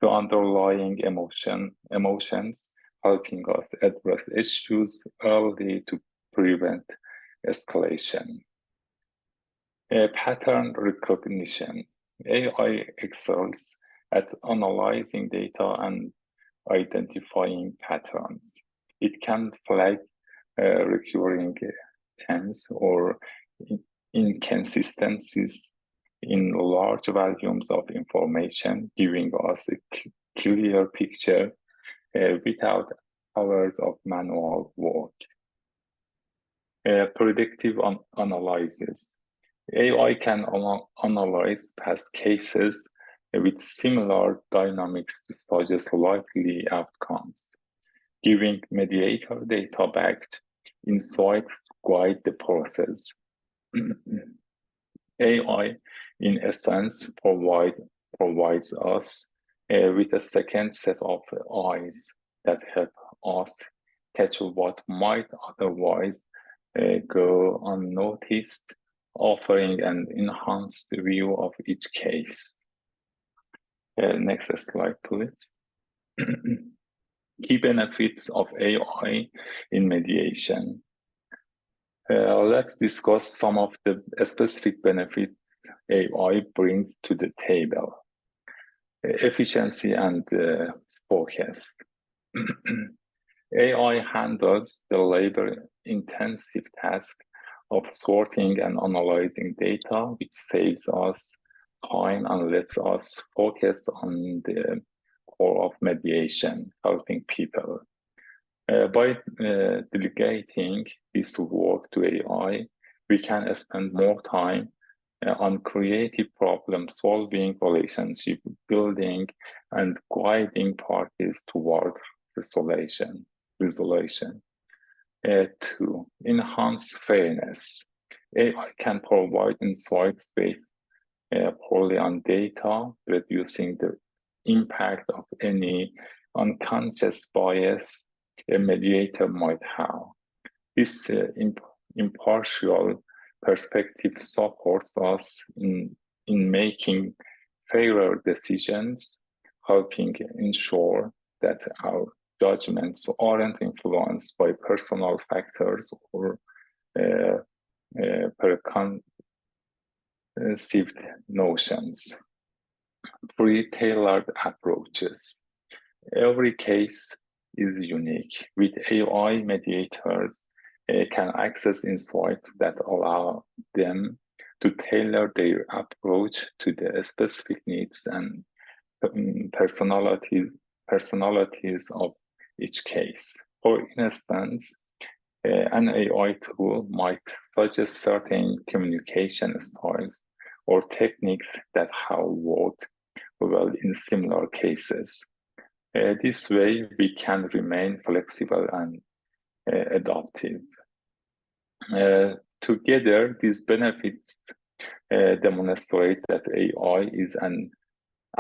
to underlying emotions, helping us address issues early to prevent escalation. Pattern recognition. AI excels at analyzing data and identifying patterns. It can flag recurring themes or inconsistencies in large volumes of information, giving us a clear picture without hours of manual work. Predictive analysis. AI can analyze past cases with similar dynamics to suggest likely outcomes, giving mediator data-backed insights to guide the process. AI, in essence, provides us with a second set of eyes that help us catch what might otherwise go unnoticed, offering an enhanced view of each case. Next slide, please. Key benefits of AI in mediation. Let's discuss some of the specific benefits AI brings to the table. Efficiency and focus. AI handles the labor-intensive task of sorting and analyzing data, which saves us time and lets us focus on the core of mediation, helping people. By delegating this work to AI, we can spend more time on creative problem solving, relationship building, and guiding parties toward resolution. 2, enhance fairness. AI can provide insights based purely on data, reducing the impact of any unconscious bias a mediator might have. This impartial perspective supports us in making fairer decisions, helping ensure that our judgments aren't influenced by personal factors or preconceived notions. 3 tailored approaches. Every case is unique. With AI, mediators can access insights that allow them to tailor their approach to the specific needs and personalities of each case. For instance, an AI tool might suggest certain communication styles or techniques that have worked well in similar cases. This way, we can remain flexible and adaptive. Together, these benefits demonstrate that AI is an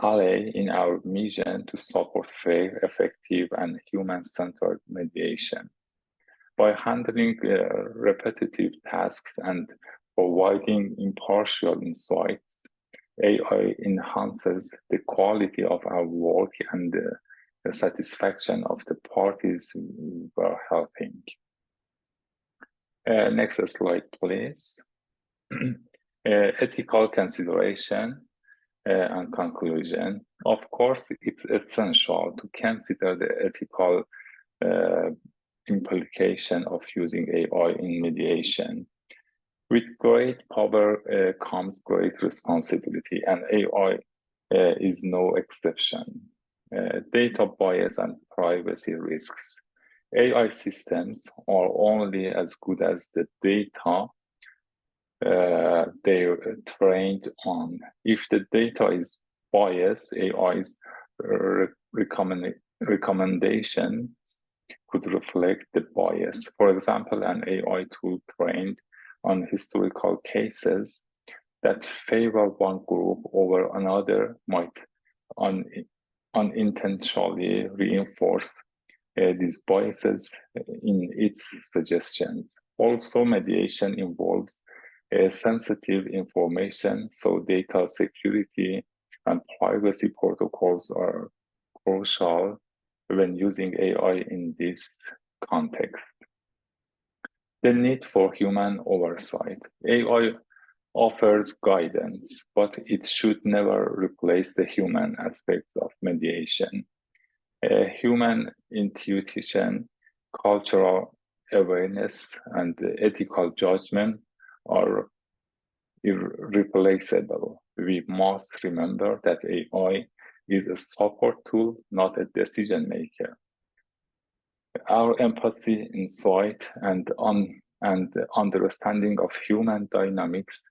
ally in our mission to support fair, effective, and human-centered mediation. By handling repetitive tasks and providing impartial insights, AI enhances the quality of our work and the satisfaction of the parties we are helping. Next slide, please. Ethical consideration and conclusion. Of course, it's essential to consider the ethical implication of using AI in mediation. With great power comes great responsibility, and AI is no exception. Data bias and privacy risks. AI systems are only as good as the data they're trained on. If the data is biased, AI's recommendations could reflect the bias. For example, an AI tool trained on historical cases that favor one group over another might unintentionally reinforce these biases in its suggestions. Also, mediation involves sensitive information, so data security and privacy protocols are crucial when using AI in this context. The need for human oversight. AI offers guidance, but it should never replace the human aspects of mediation. Human intuition, cultural awareness, and ethical judgment are irreplaceable. We must remember that AI is a support tool, not a decision maker. Our empathy, insight, and understanding of human dynamics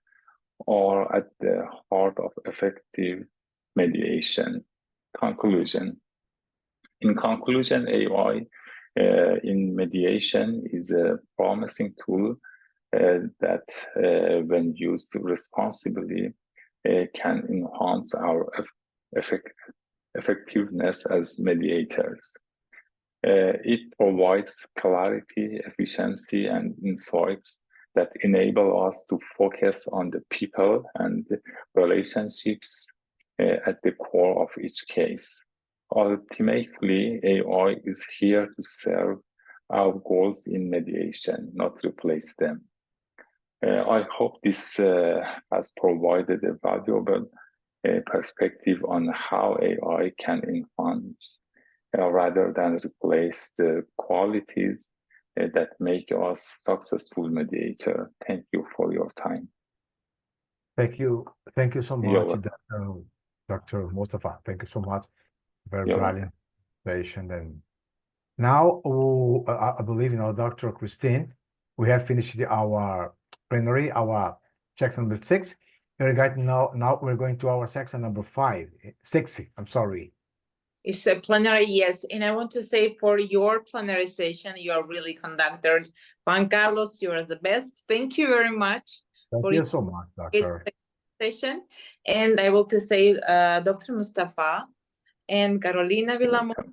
are at the heart of effective mediation. Conclusion. In conclusion, AI in mediation is a promising tool that, when used responsibly, can enhance our effectiveness as mediators. It provides clarity, efficiency, and insights that enable us to focus on the people and relationships at the core of each case. Ultimately, AI is here to serve our goals in mediation, not replace them. I hope this has provided a valuable perspective on how AI can enhance rather than replace the qualities that make us successful mediator. Thank you for your time. Thank you so much, Dr. Mustafa. Thank you so much. Very brilliant presentation. And now, I believe, Dr. Christine, we have finished our plenary, our section number 6. Now we're going to our section number 6. I'm sorry. It's a plenary, yes. And I want to say for your plenary session, you are really conducted. Juan Carlos, you are the best. Thank you very much. Thank you so much, Doctor. Session. And I want to say Dr. Mustafa and Carolina Villamor,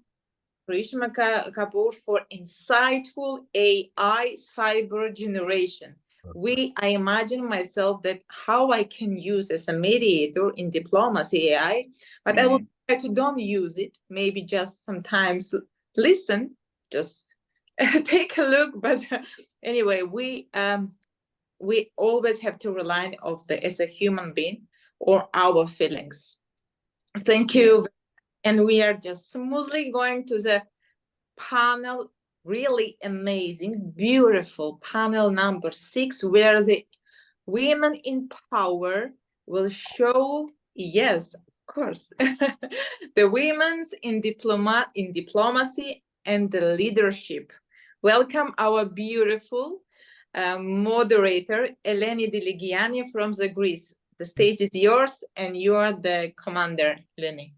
Karishma Kapoor for insightful AI cyber generation. I imagine myself that how I can use as a mediator in diplomacy AI, but I will try to don't use it. Maybe just sometimes listen, just take a look. But anyway, we always have to rely on as a human being or our feelings. Thank you. And we are just smoothly going to the panel, really amazing, beautiful panel number 6, where the women in power will show, yes, of course, the women's in diplomacy and the leadership. Welcome our beautiful moderator, Eleni Diligiani from the Greece. The stage is yours and you are the commander, Eleni.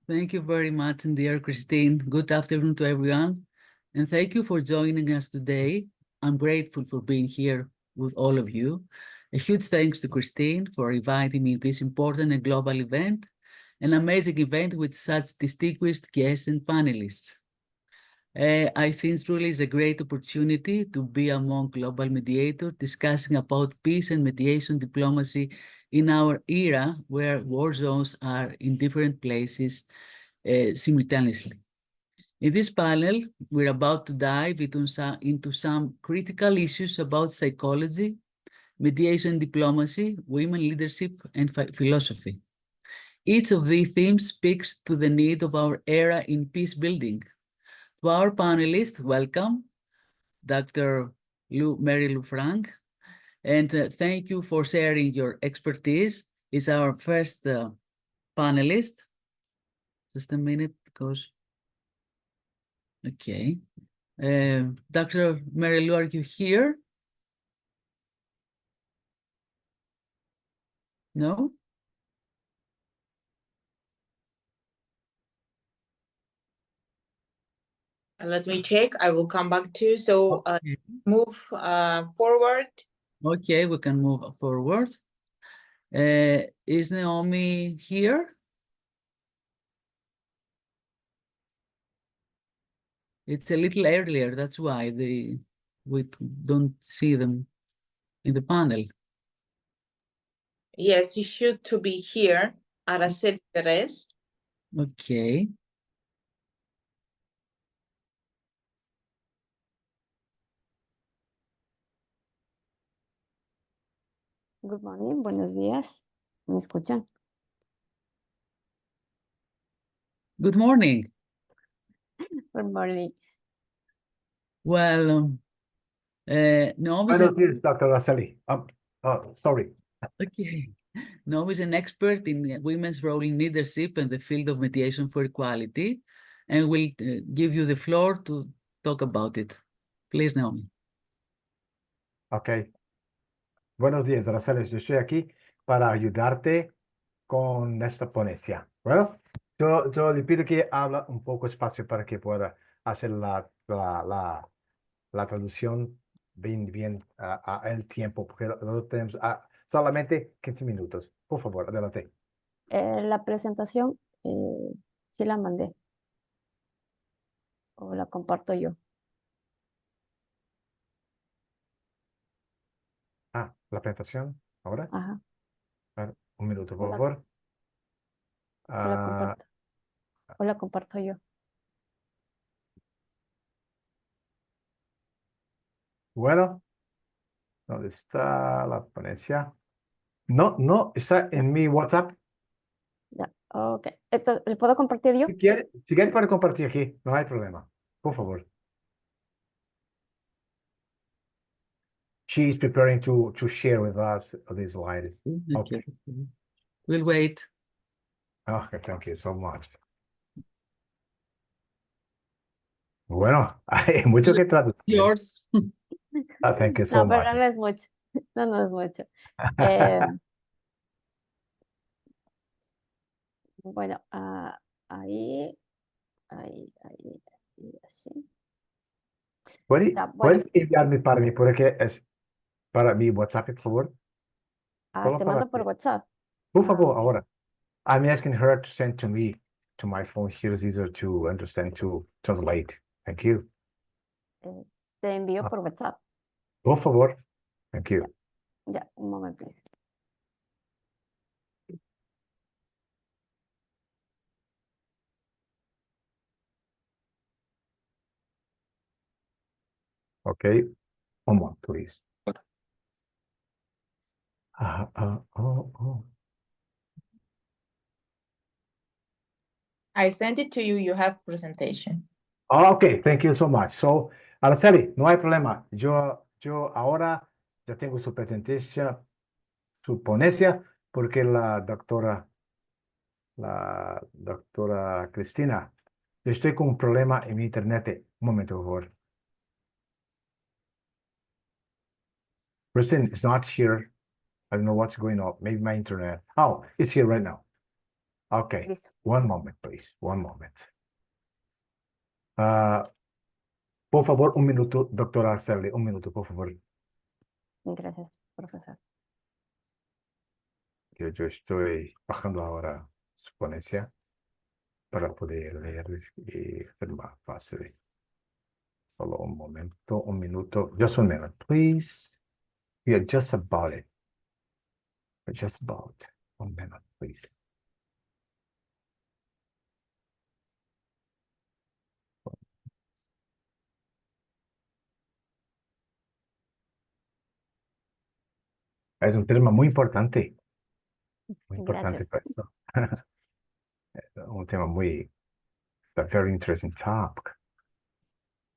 Thank you very much, dear Christine. Good afternoon to everyone. And thank you for joining us today. I'm grateful for being here with all of you. A huge thanks to Christine for inviting me to this important and global event, an amazing event with such distinguished guests and panelists. I think truly is a great opportunity to be among global mediators discussing about peace and mediation diplomacy in our era where war zones are in different places simultaneously. In this panel, we're about to dive into some critical issues about psychology, mediation diplomacy, women leadership, and philosophy. Each of these themes speaks to the need of our era in peace building. To our panelists, welcome, Dr. Mary Lou Frank, and thank you for sharing your expertise. It's our first panelist. Just a minute, because, okay. Dr. Mary Lou, are you here? No? Let me check. I will come back to you. So move forward. Okay, we can move forward. Is Naomi here? It's a little earlier, that's why we don't see them in the panel. Yes, you should to be here. Araceli Perez. Okay. Good morning, buenos días. ¿Me escuchan? Good morning. Good morning. Well, Naomi is Buenos días, Dr. Araceli. Sorry. Okay. Naomi is an expert in women's role in leadership and the field of mediation for equality, and will give you the floor to talk about it. Please, Naomi. Okay. Buenos días, Araceli. Yo estoy aquí para ayudarte con esta ponencia. Bueno, yo le pido que habla un poco espacio para que pueda hacer la traducción bien a el tiempo, porque lo tenemos solamente 15 minutos. Por favor, adelante. La presentación sí la mandé. O la comparto yo. La presentación, ¿ahora? Ajá. Un minuto, por favor. O la comparto yo. Bueno, ¿dónde está la ponencia? No, está en mi WhatsApp. Ya, ok. ¿Le puedo compartir yo? Si quiere puede compartir aquí, no hay problema. Por favor. She's preparing to share with us these slides. Okay. We'll wait. Okay, thank you so much. Bueno, hay mucho que traducir. Yours. Thank you so No, pero much. no es mucho. No es mucho. Bueno, ahí, así. ¿Puedes enviarme para mí? Porque es para mi WhatsApp, por favor. Te mando por WhatsApp. Por favor, ahora. I'm asking her to send to me to my phone here is easier to understand, to translate. Thank you. Te envío por WhatsApp. Por favor. Thank you. Ya, un moment, please. Okay. One more, please. I sent it to you. You have presentation. Okay, thank you so much. So, Araceli, no hay problema. Yo ahora ya tengo su presentación, su ponencia, porque la doctora Cristina, yo estoy con un problema en mi internet. Un momento, por favor. Kristen is not here. I don't know what's going on. Maybe my internet. Oh, it's here right now. Okay. Listo. One moment, please. One moment. Por favor, un minuto, doctora Araceli. Un minuto, por favor. Gracias, profesor. Yo estoy bajando ahora su ponencia para poder leer y hacer más fácil. Solo un momento, un minuto. Just 1 minute, please. We are just about it. We're just about 1 minute, please. Es un tema muy importante. Muy importante para eso. Un tema muy, a very interesting topic.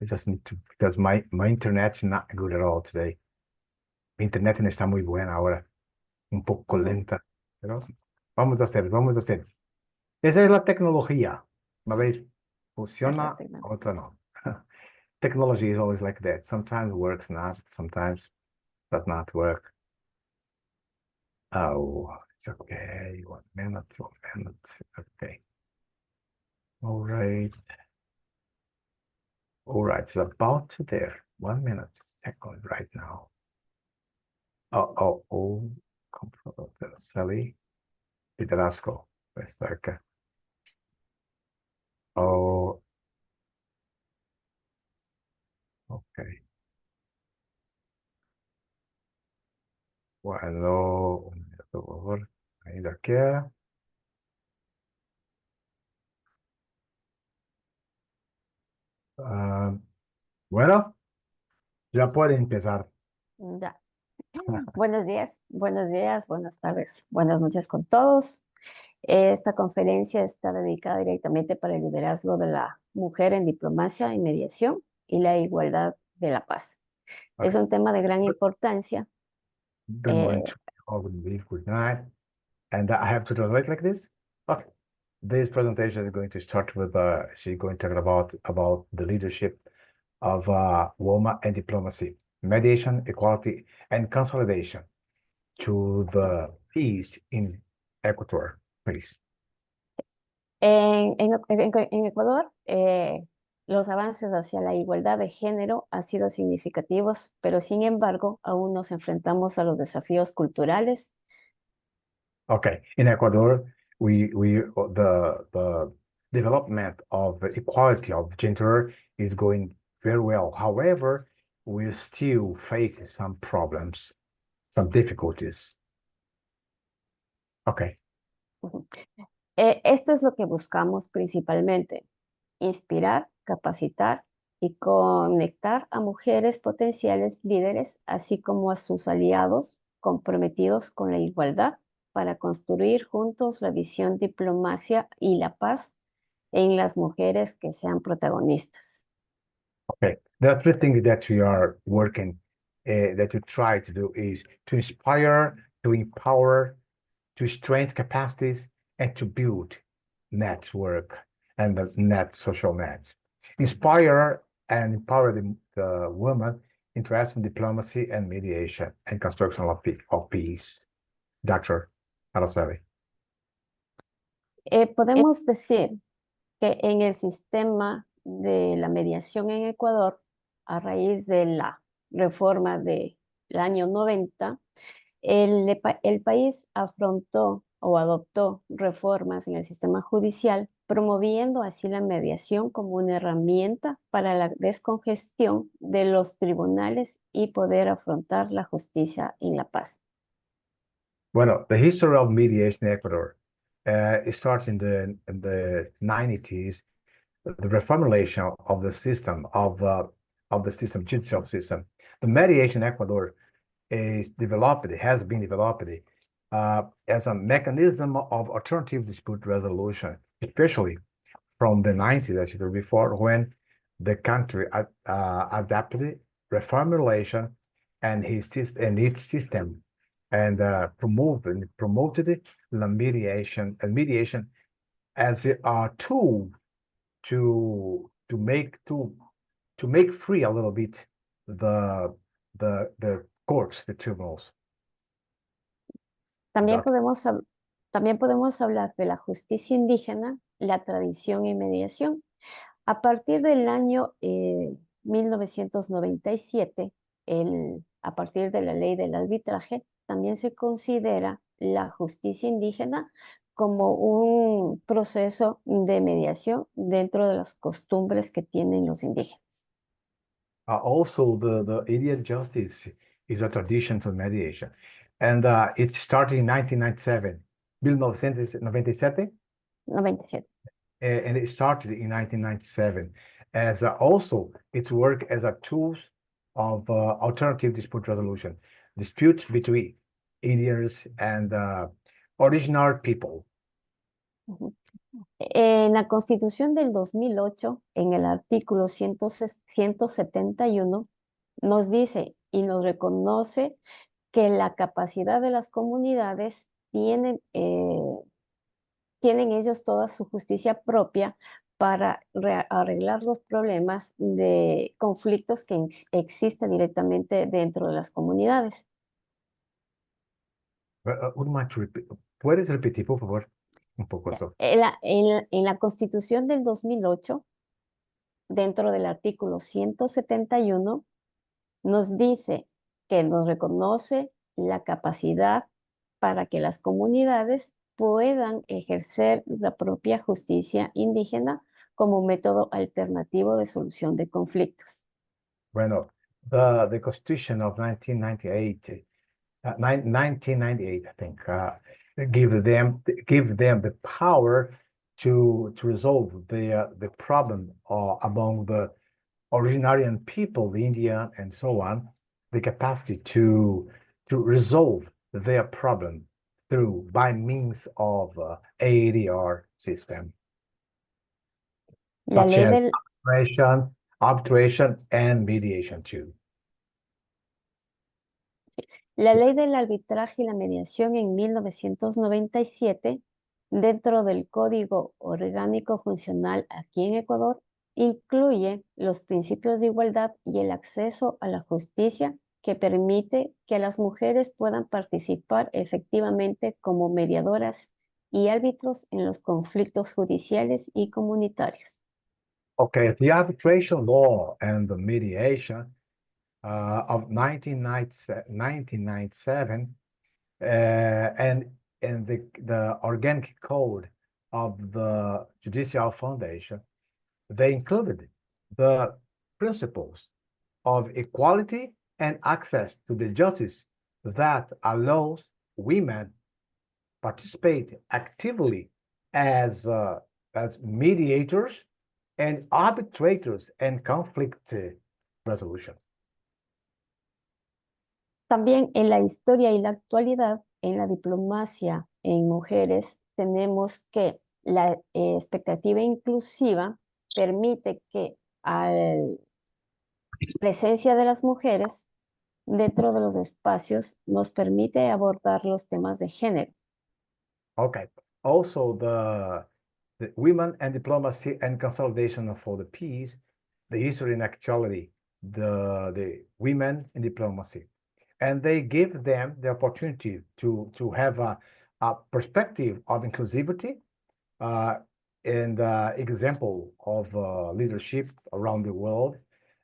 I just need to, because my internet is not good at all today. Mi internet no está muy buena ahora. Un poco lenta. Pero vamos a hacer. Esa es la tecnología. A ver, funciona, otra no. Technology is always like that. Sometimes works not, sometimes does not work. Oh, it's okay. 1 minute, 1 minute. Okay. All right. All right, it's about to there. 1 minute, second right now. Sally. Liderazgo. Está acá. Oh. Okay. Bueno, un minuto, por favor. Ahí la queda. Bueno, ya puede empezar. Ya. Buenos días, buenas tardes, buenas noches con todos. Esta conferencia está dedicada directamente para el liderazgo de la mujer en diplomacia y mediación y la igualdad de la paz. Es un tema de gran importancia. Good morning to all, good night. And I have to translate like this? Okay. This presentation is going to start with, she's going to talk about the leadership of women and diplomacy, mediation, equality, and consolidation to the peace in Ecuador, please. En Ecuador, los avances hacia la igualdad de género han sido significativos, pero sin embargo, aún nos enfrentamos a los desafíos culturales. Okay, in Ecuador, the development of equality of gender is going very well. However, we still face some problems, some difficulties. Okay. Esto es lo que buscamos principalmente, inspirar, capacitar y conectar a mujeres potenciales líderes, así como a sus aliados comprometidos con la igualdad para construir juntos la visión diplomacia y la paz en las mujeres que sean protagonistas. Okay, there are 3 things that we are working, that we try to do is to inspire, to empower, to strengthen capacities, and to build network and the social net. Inspire and empower the women interested in diplomacy and mediation and construction of peace. Dr. Araceli. Podemos decir que en el sistema de la mediación en Ecuador, a raíz de la reforma del año 90, el país afrontó o adoptó reformas en el sistema judicial promoviendo así la mediación como una herramienta para la descongestión de los tribunales y poder afrontar la justicia y la paz. Well, the history of mediation in Ecuador, it starts in the 90s, the reformulation of the system judicial system. The mediation in Ecuador is developed, has been developed as a mechanism of alternative dispute resolution, especially from the 90s, as you said before, when the country adapted reformulation and its system, and promoted the mediation as a tool to make free a little bit the courts, the tribunals. También podemos hablar de la justicia indígena, la tradición y mediación. A partir del año 1997, a partir de la ley del arbitraje, también se considera la justicia indígena como un proceso de mediación dentro de las costumbres que tienen los indígenas. Also, the Indian justice is a tradition to mediation, and it started in 1997, 1997. 97. And it started in 1997 as also its work as a tools of alternative dispute resolution, disputes between Indians and original people. En la Constitución del 2008, en el artículo 171, nos dice y nos reconoce que la capacidad de las comunidades tienen ellos toda su justicia propia para arreglar los problemas de conflictos que existen directamente dentro de las comunidades. ¿Puedes repetir, por favor? Un poco eso. En la Constitución del 2008, dentro del artículo 171, nos dice que nos reconoce la capacidad para que las comunidades puedan ejercer la propia justicia indígena como método alternativo de solución de conflictos. Bueno, the Constitution of 1998, 1998, I think, give them the power to resolve the problem among the originarian people, the Indian and so on, the capacity to resolve their problem by means of ADR system, such as arbitration and mediation too. La ley del arbitraje y la mediación en 1997, dentro del Código Orgánico Funcional aquí en Ecuador, incluye los principios de igualdad y el acceso a la justicia que permite que las mujeres puedan participar efectivamente como mediadoras y árbitros en los conflictos judiciales y comunitarios. Okay, the arbitration law and the mediation of 1997 and the organic code of the Judicial Foundation, they included the principles of equality and access to the justice that allows women participate actively as mediators and arbitrators and conflict resolution. También en la historia y la actualidad, en la diplomacia en mujeres, tenemos que la expectativa inclusiva permite que a la presencia de las mujeres dentro de los espacios nos permite abordar los temas de género. Okay. Also, the women and diplomacy and consolidation for the peace, the history and actuality, the women in diplomacy. And they give them the opportunity to have a perspective of inclusivity and example of leadership around the world,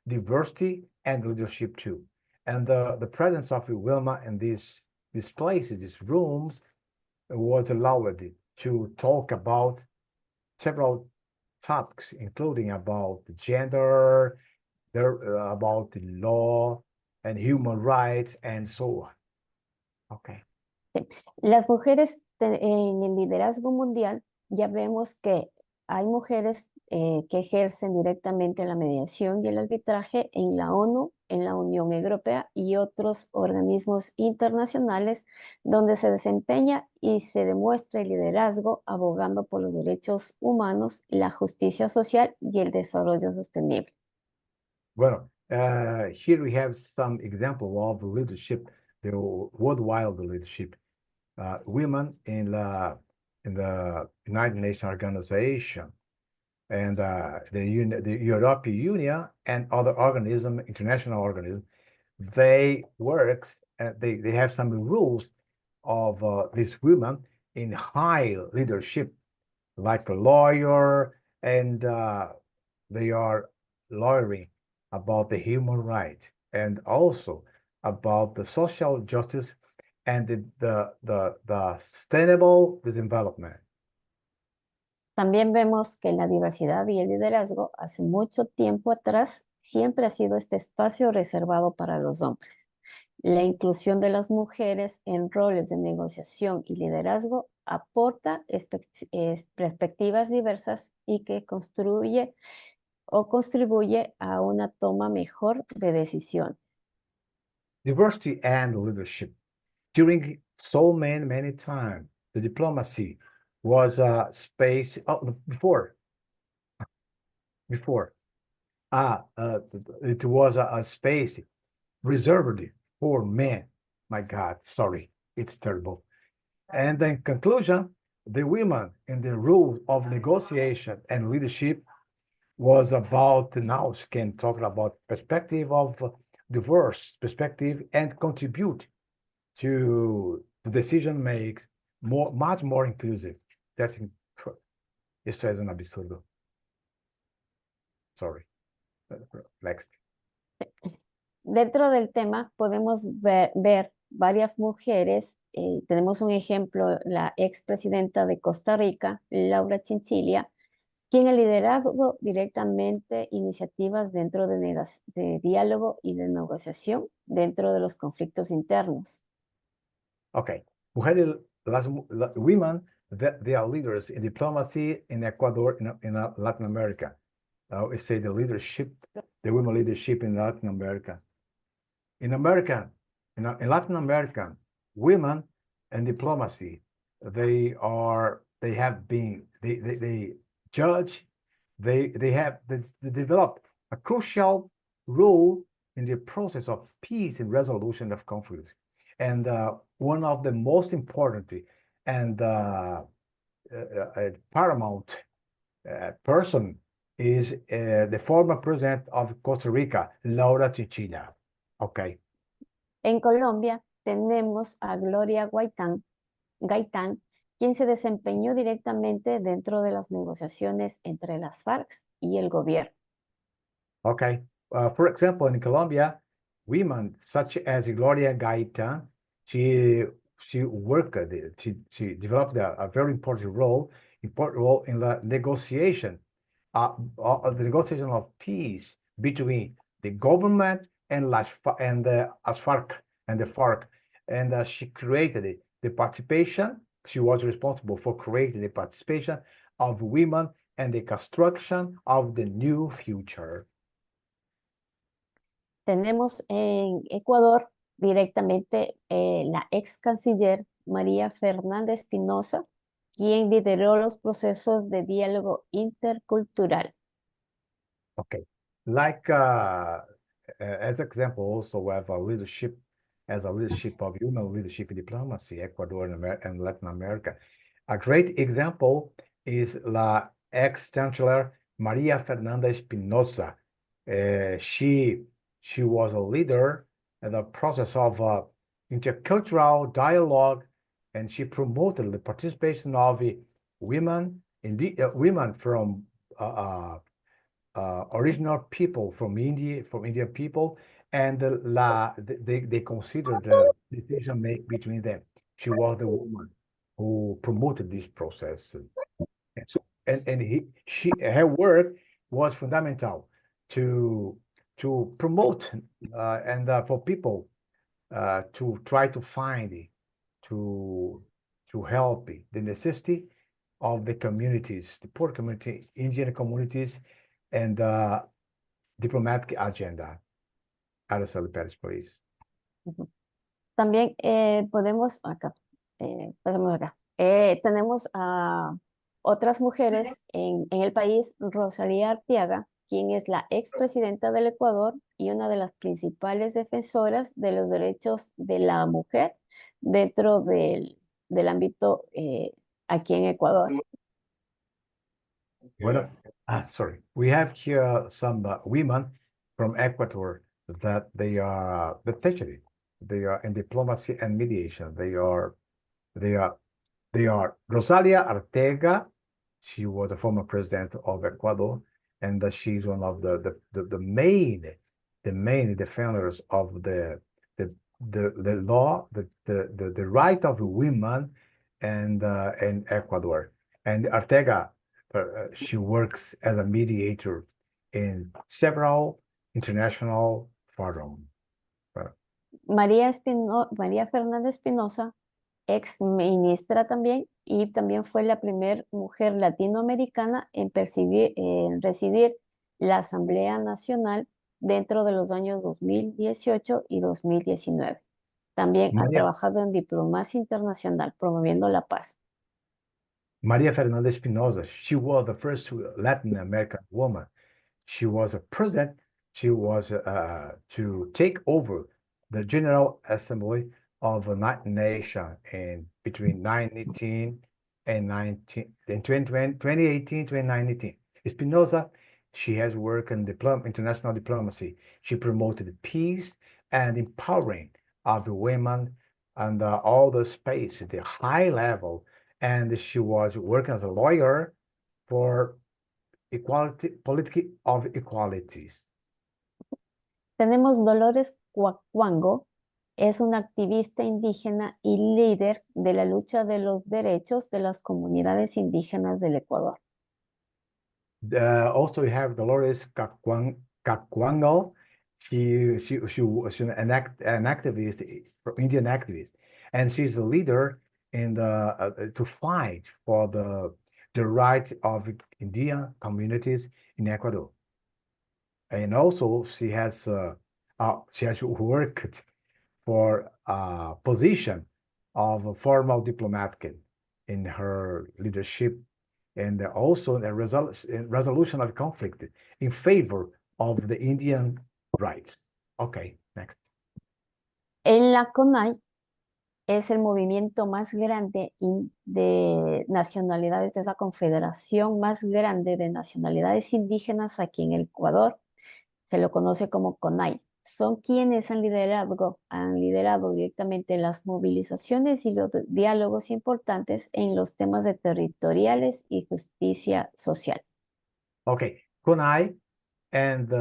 diversity and leadership too. And the presence of Wilma in these places, these rooms, was allowed to talk about several topics, including about the gender, about the law and human rights, and so on. Okay. Las mujeres en el liderazgo mundial, ya vemos que hay mujeres que ejercen directamente la mediación y el arbitraje en la ONU, en la Unión Europea y otros organismos internacionales donde se desempeña y se demuestra el liderazgo abogando por los derechos humanos, la justicia social y el desarrollo sostenible. Well, here we have some example of leadership, the worldwide leadership. Women in the United Nations Organization and the European Union and other organisms, international organisms, they work, they have some rules of these women in high leadership, like a lawyer, and they are lawyering about the human rights and also about the social justice and the sustainable development. También vemos que la diversidad y el liderazgo hace mucho tiempo atrás siempre ha sido este espacio reservado para los hombres. La inclusión de las mujeres en roles de negociación y liderazgo aporta perspectivas diversas y que construye o contribuye a una toma mejor de decisiones. Diversity and leadership. During so many times, the diplomacy was a space before. It was a space reserved for men. My God, sorry, it's terrible. And in conclusion, the women in the role of negotiation and leadership was about, now we can talk about perspective of diverse perspective and contribute to the decision makes much more inclusive. Esto es un absurdo. Sorry. Next. Dentro del tema podemos ver varias mujeres. Tenemos un ejemplo, la expresidenta de Costa Rica, Laura Chinchilla, quien ha liderado directamente iniciativas dentro de diálogo y de negociación dentro de los conflictos internos. Okay. Women, they are leaders in diplomacy in Ecuador, in Latin America. We say the women leadership in Latin America. In Latin America, women in diplomacy, they judge, they develop a crucial role in the process of peace and resolution of conflicts. And one of the most important and paramount person is the former president of Costa Rica, Laura Chinchilla. Okay. En Colombia tenemos a Gloria Gaitán, quien se desempeñó directamente dentro de las negociaciones entre las FARC y el gobierno. Okay. For example, in Colombia, women such as Gloria Gaitán, she developed a very important role in the negotiation of peace between the government and the FARC, and she created the participation. She was responsible for creating the participation of women and the construction of the new future. Tenemos en Ecuador directamente la ex canciller María Fernanda Espinosa, quien lideró los procesos de diálogo intercultural. Okay, like as example, also we have a leadership of human leadership in diplomacy, Ecuador and Latin America. A great example is la ex-chancellor María Fernanda Espinosa. She was a leader in the process of intercultural dialogue, and she promoted the participation of women from original people from Indian people, and they considered the decision made between them. She was the woman who promoted this process. her work was fundamental to promote and for people to try to find to help the necessity of the communities, the poor community, Indian communities, and diplomatic agenda. Araceli Pérez, please. También podemos acá, pasamos acá. Tenemos a otras mujeres en el país, Rosalía Arteaga, quien es la expresidenta del Ecuador y una de las principales defensoras de los derechos de la mujer dentro del ámbito aquí en Ecuador. Bueno, sorry. We have here some women from Ecuador that they are they are in diplomacy and mediation. They are Rosalia Arteaga. She was a former president of Ecuador, and she's one of the main defenders of the law, the right of women and in Ecuador. And Arteaga, she works as a mediator in several international forums. María Fernández Espinosa, ex ministra también, y también fue la primera mujer latinoamericana en residir la Asamblea Nacional dentro de los años 2018 y 2019. También ha trabajado en diplomacia internacional, promoviendo la paz. María Fernández Espinosa, she was the first Latin American woman. She was a president. She was to take over the General Assembly of the United Nations in between 2018 and 2019. Espinosa, she has worked in international diplomacy. She promoted peace and empowering of the women and all the space, the high level, and she was working as a lawyer for equality, political of equalities. Tenemos Dolores Cuacuango, es una activista indígena y líder de la lucha de los derechos de las comunidades indígenas del Ecuador. Also, we have Dolores Cacuango. She was an activist, Indian activist, and she's a leader in to fight for the right of Indian communities in Ecuador. And also, she has worked for a position of a formal diplomat in her leadership, and also a resolution of conflict in favor of the Indian rights. Okay, next. En la CONAI es el movimiento más grande de nacionalidades, es la confederación más grande de nacionalidades indígenas aquí en el Ecuador. Se lo conoce como CONAI. Son quienes han liderado directamente las movilizaciones y los diálogos importantes en los temas de territoriales y justicia social. Okay, CONAI and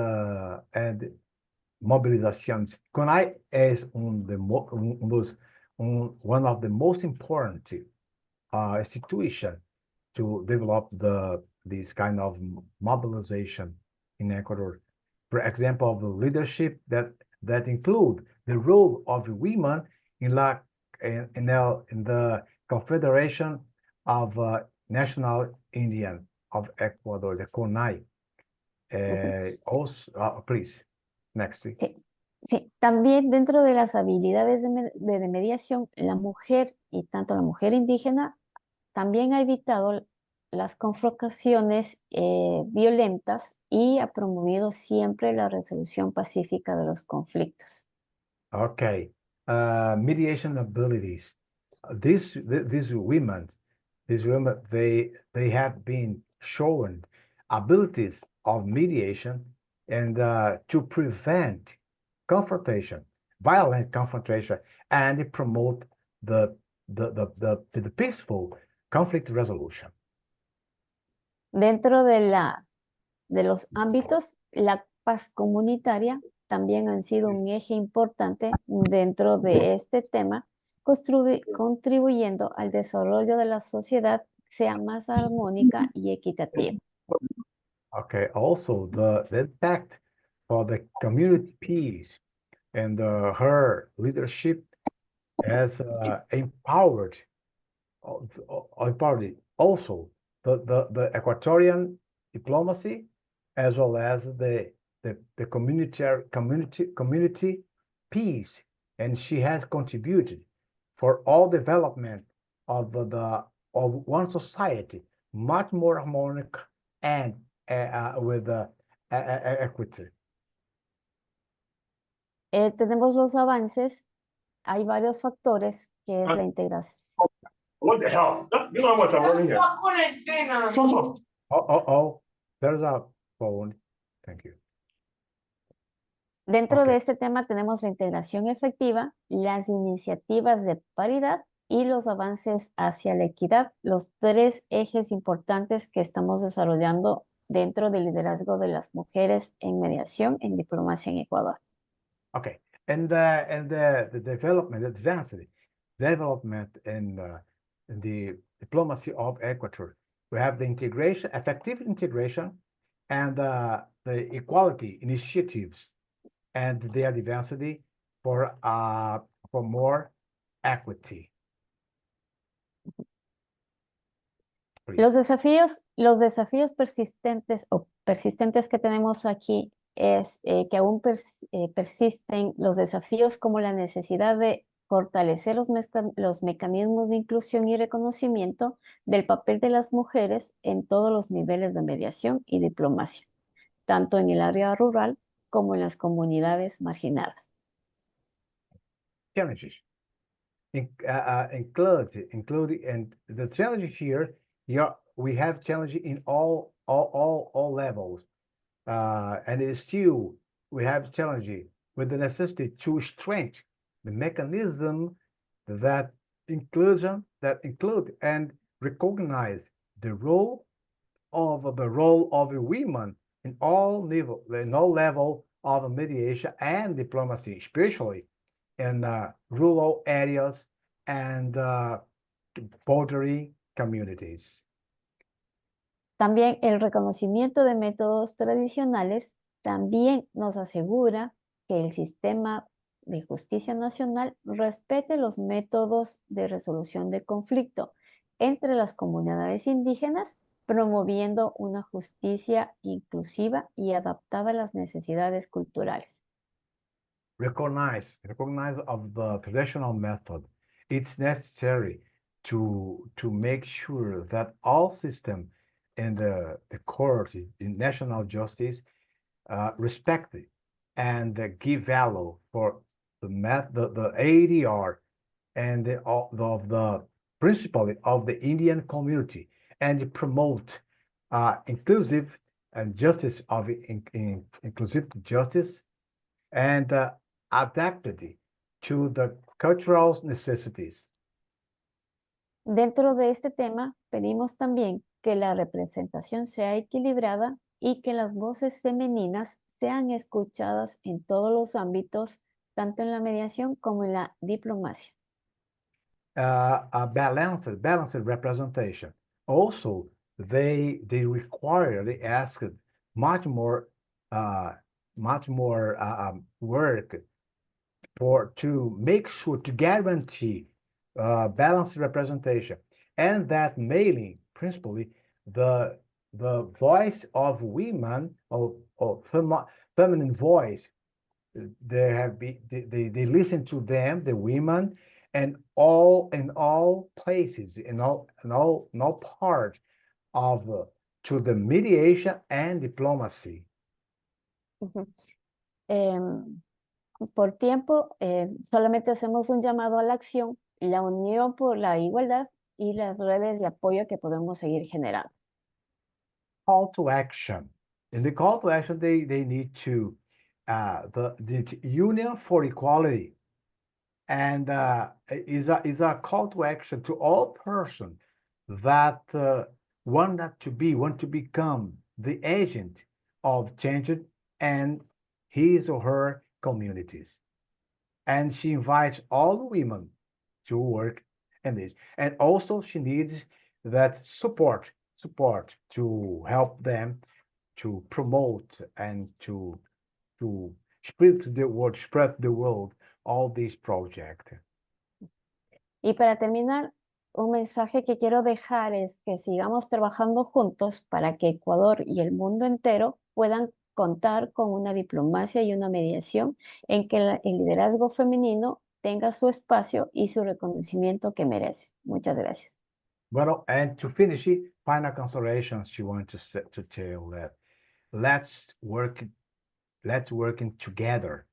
mobilizations. CONAI is one of the most important institutions to develop this kind of mobilization in Ecuador. For example, of the leadership that include the role of women in the Confederation of National Indian of Ecuador, the CONAI. Also, please, next. Sí, también dentro de las habilidades de mediación, la mujer y tanto la mujer indígena también ha evitado las confrontaciones violentas y ha promovido siempre la resolución pacífica de los conflictos. Okay, mediation abilities. These women, they have been shown abilities of mediation and to prevent confrontation, violent confrontation, and promote the peaceful conflict resolution. Dentro de los ámbitos, la paz comunitaria también han sido un eje importante dentro de este tema, contribuyendo al desarrollo de la sociedad sea más armónica y equitativa. Okay, also the impact for the community peace and her leadership has empowered also the Equatorian diplomacy as well as the community peace, and she has contributed for all development of one society much more harmonic and with equity. Tenemos los avances, hay varios factores que es la integración. What the hell? You know how much I'm running here. Shut up. Oh, there's a phone. Thank you. Dentro de este tema tenemos la integración efectiva, las iniciativas de paridad y los avances hacia la equidad, los tres ejes importantes que estamos desarrollando dentro del liderazgo de las mujeres en mediación en diplomacia en Ecuador. Okay, and the development, development in the diplomacy of Ecuador. We have the integration, effective integration, and the equality initiatives and their diversity for more equity. Los desafíos persistentes que tenemos aquí es que aún persisten los desafíos como la necesidad de fortalecer los mecanismos de inclusión y reconocimiento del papel de las mujeres en todos los niveles de mediación y diplomacia, tanto en el área rural como en las comunidades marginadas. Challenges including and the challenge here. We have challenges in all levels, and still we have challenge with the necessity to strengthen the mechanism that include and recognize the role of women in all level of mediation and diplomacy, especially in rural areas and bordering communities. También el reconocimiento de métodos tradicionales también nos asegura que el sistema de justicia nacional respete los métodos de resolución de conflicto entre las comunidades indígenas, promoviendo una justicia inclusiva y adaptada a las necesidades culturales. Recognize of the traditional method. It's necessary to make sure that all systems in the court, in national justice, respect it and give value for the ADR and the principle of the Indian community, and promote inclusive and justice of inclusive justice and adapted to the cultural necessities. Dentro de este tema, pedimos también que la representación sea equilibrada y que las voces femeninas sean escuchadas en todos los ámbitos, tanto en la mediación como en la diplomacia. A balanced representation. Also, they ask much more work to make sure to guarantee balanced representation, and that mainly principally the voice of women or feminine voice. They listen to them, the women, and in all places, in all part of to the mediation and diplomacy. Por tiempo, solamente hacemos un llamado a la acción, la unión por la igualdad y las redes de apoyo que podemos seguir generando. Call to action. In the call to action, they need to the Union for Equality, and is a call to action to all persons that want to become the agent of change and his or her communities. And she invites all women to work in this. And also she needs that support to help them to promote and to spread the world all these projects. Y para terminar, un mensaje que quiero dejar es que sigamos trabajando juntos para que Ecuador y el mundo entero puedan contar con una diplomacia y una mediación en que el liderazgo femenino tenga su espacio y su reconocimiento que merece. Muchas gracias. Well, and to finish it, final considerations you want to tell that let's working together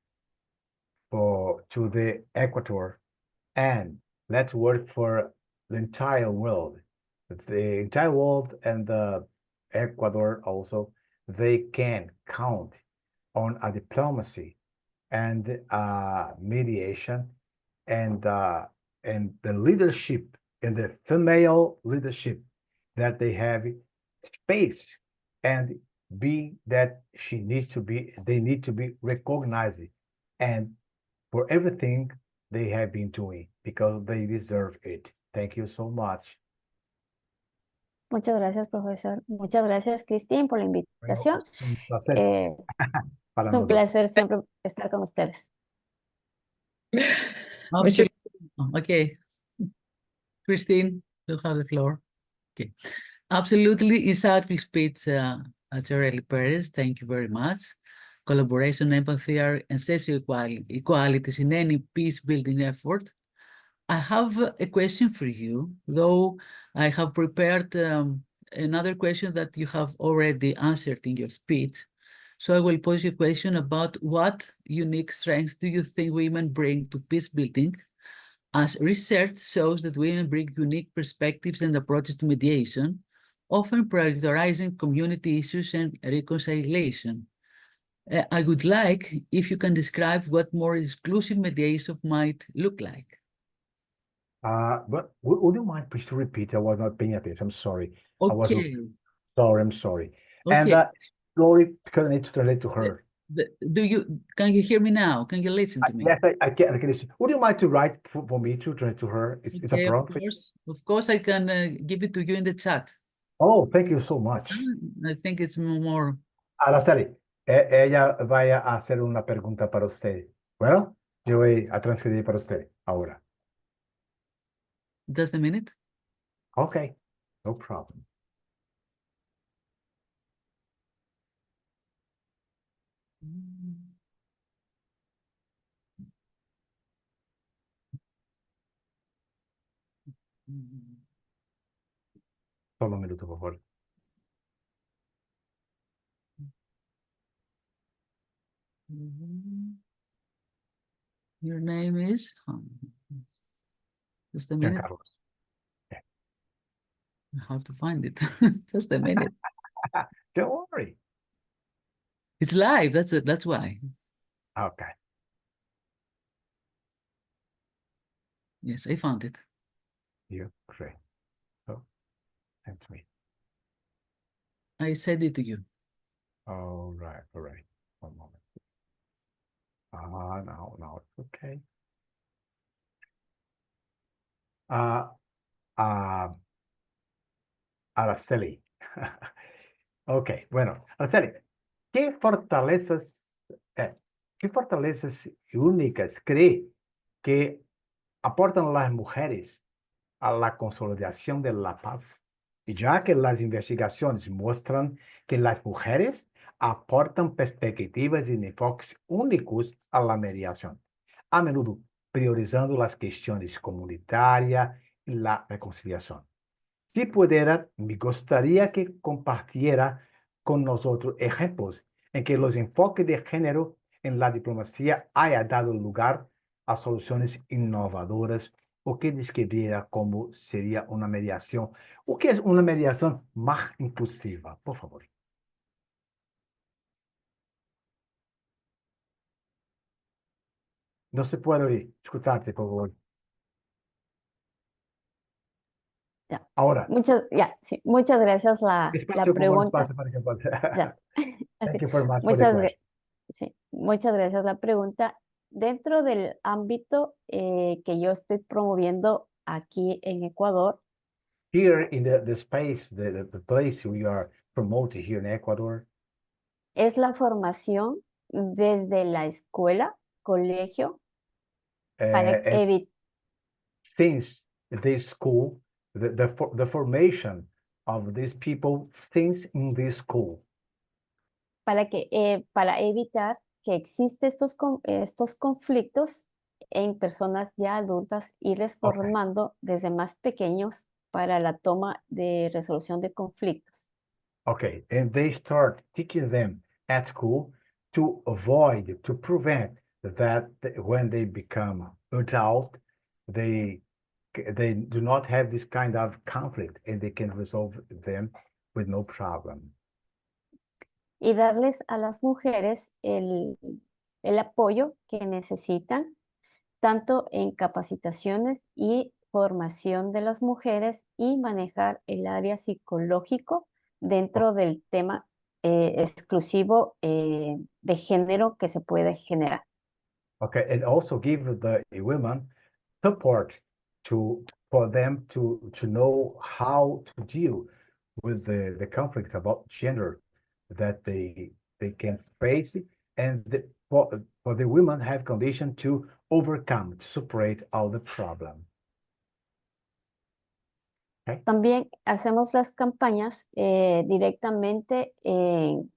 to the Equator, and let's work for the entire world. The entire world and the Ecuador also, they can count on a diplomacy and mediation and the leadership and the female leadership that they have space and be that they need to be recognized and for everything they have been doing because they deserve it. Thank you so much. Muchas gracias, profesor. Muchas gracias, Cristín, por la invitación. Es un placer. Es un placer siempre estar con ustedes. Absolutely. Okay. Christine, you have the floor. Okay. Absolutely insightful speech, Azareli Perez. Thank you very much. Collaboration, empathy, and social equalities in any peace-building effort. I have a question for you, though I have prepared another question that you have already answered in your speech. So I will pose you a question about what unique strengths do you think women bring to peace building, as research shows that women bring unique perspectives and approaches to mediation, often prioritizing community issues and reconciliation. I would like if you can describe what more exclusive mediation might look like. But would you mind please to repeat? I was not paying attention. I'm sorry. Okay. I'm sorry. Okay. And slowly because I need to translate to her. Can you hear me now? Can you listen to me? Yes, I can listen. Would you mind to write for me to translate to her? It's a prompt. Of course, I can give it to you in the chat. Oh, thank you so much. I think it's more. Araceli, ella vaya a hacer una pregunta para usted. Bueno, yo voy a transcribir para usted ahora. Just a minute. Okay, no problem. Solo un minuto, por favor. Your name is? Just a minute. Okay. I have to find it. Just a minute. Don't worry. It's live. That's why. Okay. Yes, I found it. You great. So, send to me. I said it to you. All right. One moment. No, it's okay. Araceli. Ok, bueno, Araceli, ¿qué fortalezas únicas cree que aportan las mujeres a la consolidación de la paz? Y ya que las investigaciones muestran que las mujeres aportan perspectivas y enfoques únicos a la mediación, a menudo priorizando las cuestiones comunitarias y la reconciliación. Si pudiera, me gustaría que compartiera con nosotros ejemplos en que los enfoques de género en la diplomacia haya dado lugar a soluciones innovadoras o que describiera cómo sería una mediación o qué es una mediación más inclusiva, por favor. No se puede escucharte, por favor. Ya. Ahora. Muchas gracias la pregunta. Espacio para que pueda. Ya. Así. Thank you very much for the question. Muchas gracias la pregunta. Dentro del ámbito que yo estoy promoviendo aquí en Ecuador, here in the space, the place we are promoting here in Ecuador? Es la formación desde la escuela, colegio, para And since this school, the formation of these people since in this school. para evitar que existen estos conflictos en personas ya adultas, irles formando desde más pequeños para la toma de resolución de conflictos. Okay, and they start teaching them at school to avoid, to prevent that when they become adult, they do not have this kind of conflict and they can resolve them with no problem. Y darles a las mujeres el apoyo que necesitan, tanto en capacitaciones y formación de las mujeres y manejar el área psicológico dentro del tema exclusivo de género que se puede generar. Okay, and also give the women support for them to know how to deal with the conflicts about gender that they can face, and for the women have condition to overcome, to superate all the problem. Okay. También hacemos las campañas directamente en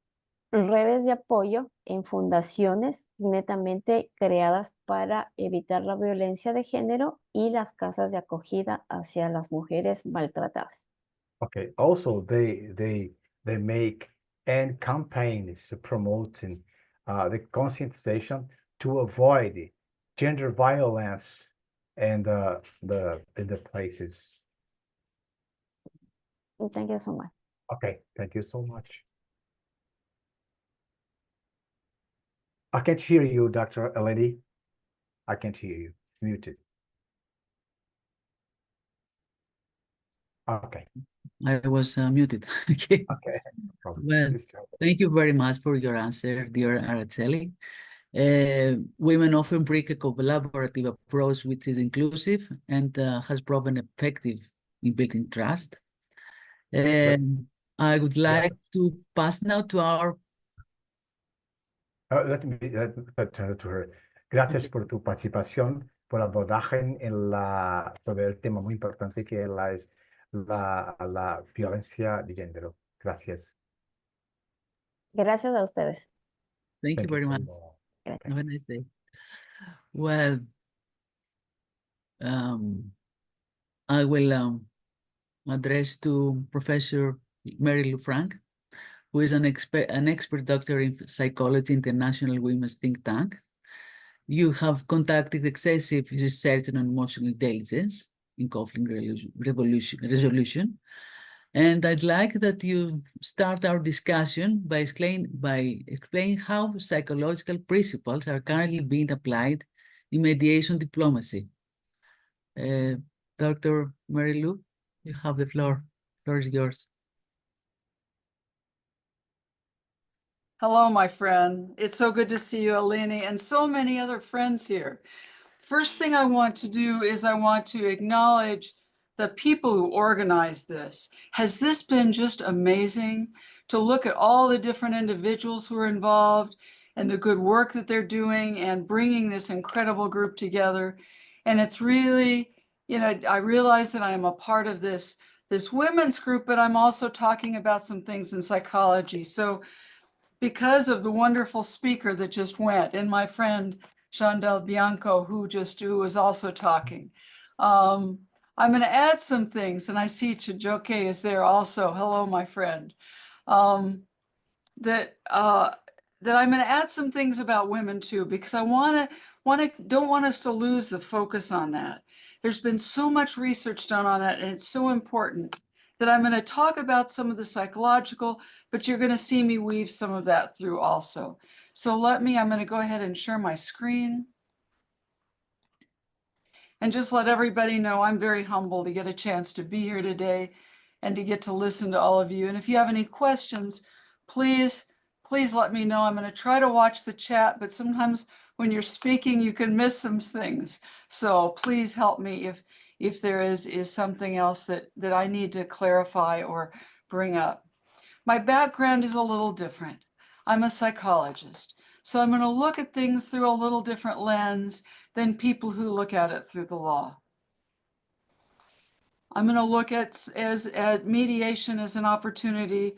redes de apoyo, en fundaciones netamente creadas para evitar la violencia de género y las casas de acogida hacia las mujeres maltratadas. Okay. Also, they make and campaigns promoting the conscientization to avoid gender violence and in the places. Thank you so much. Okay, thank you so much. I can't hear you, Dr. Eleni. I can't hear you. Muted. Okay. I was muted. Okay. Okay. No problem. Well, thank you very much for your answer, dear Araceli. Women often bring a collaborative approach which is inclusive and has proven effective in building trust. I would like to pass now to our... Let me turn to her. Gracias por tu participación, por abordaje sobre el tema muy importante que es la violencia de género. Gracias. Gracias a ustedes. Thank you very much. Have a nice day. Well, I will address to Professor Mary Lou Frank, who is an expert doctor in psychology, International Women's Think Tank. You have conducted excessive research on emotional intelligence in conflict resolution. And I'd like that you start our discussion by explaining how psychological principles are currently being applied in mediation diplomacy. Dr. Mary Lou, you have the floor. The floor is yours. Hello, my friend. It's so good to see you, Eleni, and so many other friends here. First thing I want to do is I want to acknowledge the people who organized this. Has this been just amazing to look at all the different individuals who are involved and the good work that they're doing and bringing this incredible group together? And it's really, you know, I realize that I am a part of this women's group, but I'm also talking about some things in psychology. So because of the wonderful speaker that just went and my friend Jean Del Bianco, who was also talking, I'm going to add some things, and I see Chijoke is there also. Hello, my friend. That I'm going to add some things about women too, because I don't want us to lose the focus on that. There's been so much research done on that, and it's so important that I'm going to talk about some of the psychological, but you're going to see me weave some of that through also. So I'm going to go ahead and share my screen. And just let everybody know I'm very humbled to get a chance to be here today and to get to listen to all of you. And if you have any questions, please let me know. I'm going to try to watch the chat, but sometimes when you're speaking, you can miss some things. So please help me if there is something else that I need to clarify or bring up. My background is a little different. I'm a psychologist, so I'm going to look at things through a little different lens than people who look at it through the law. I'm going to look at mediation as an opportunity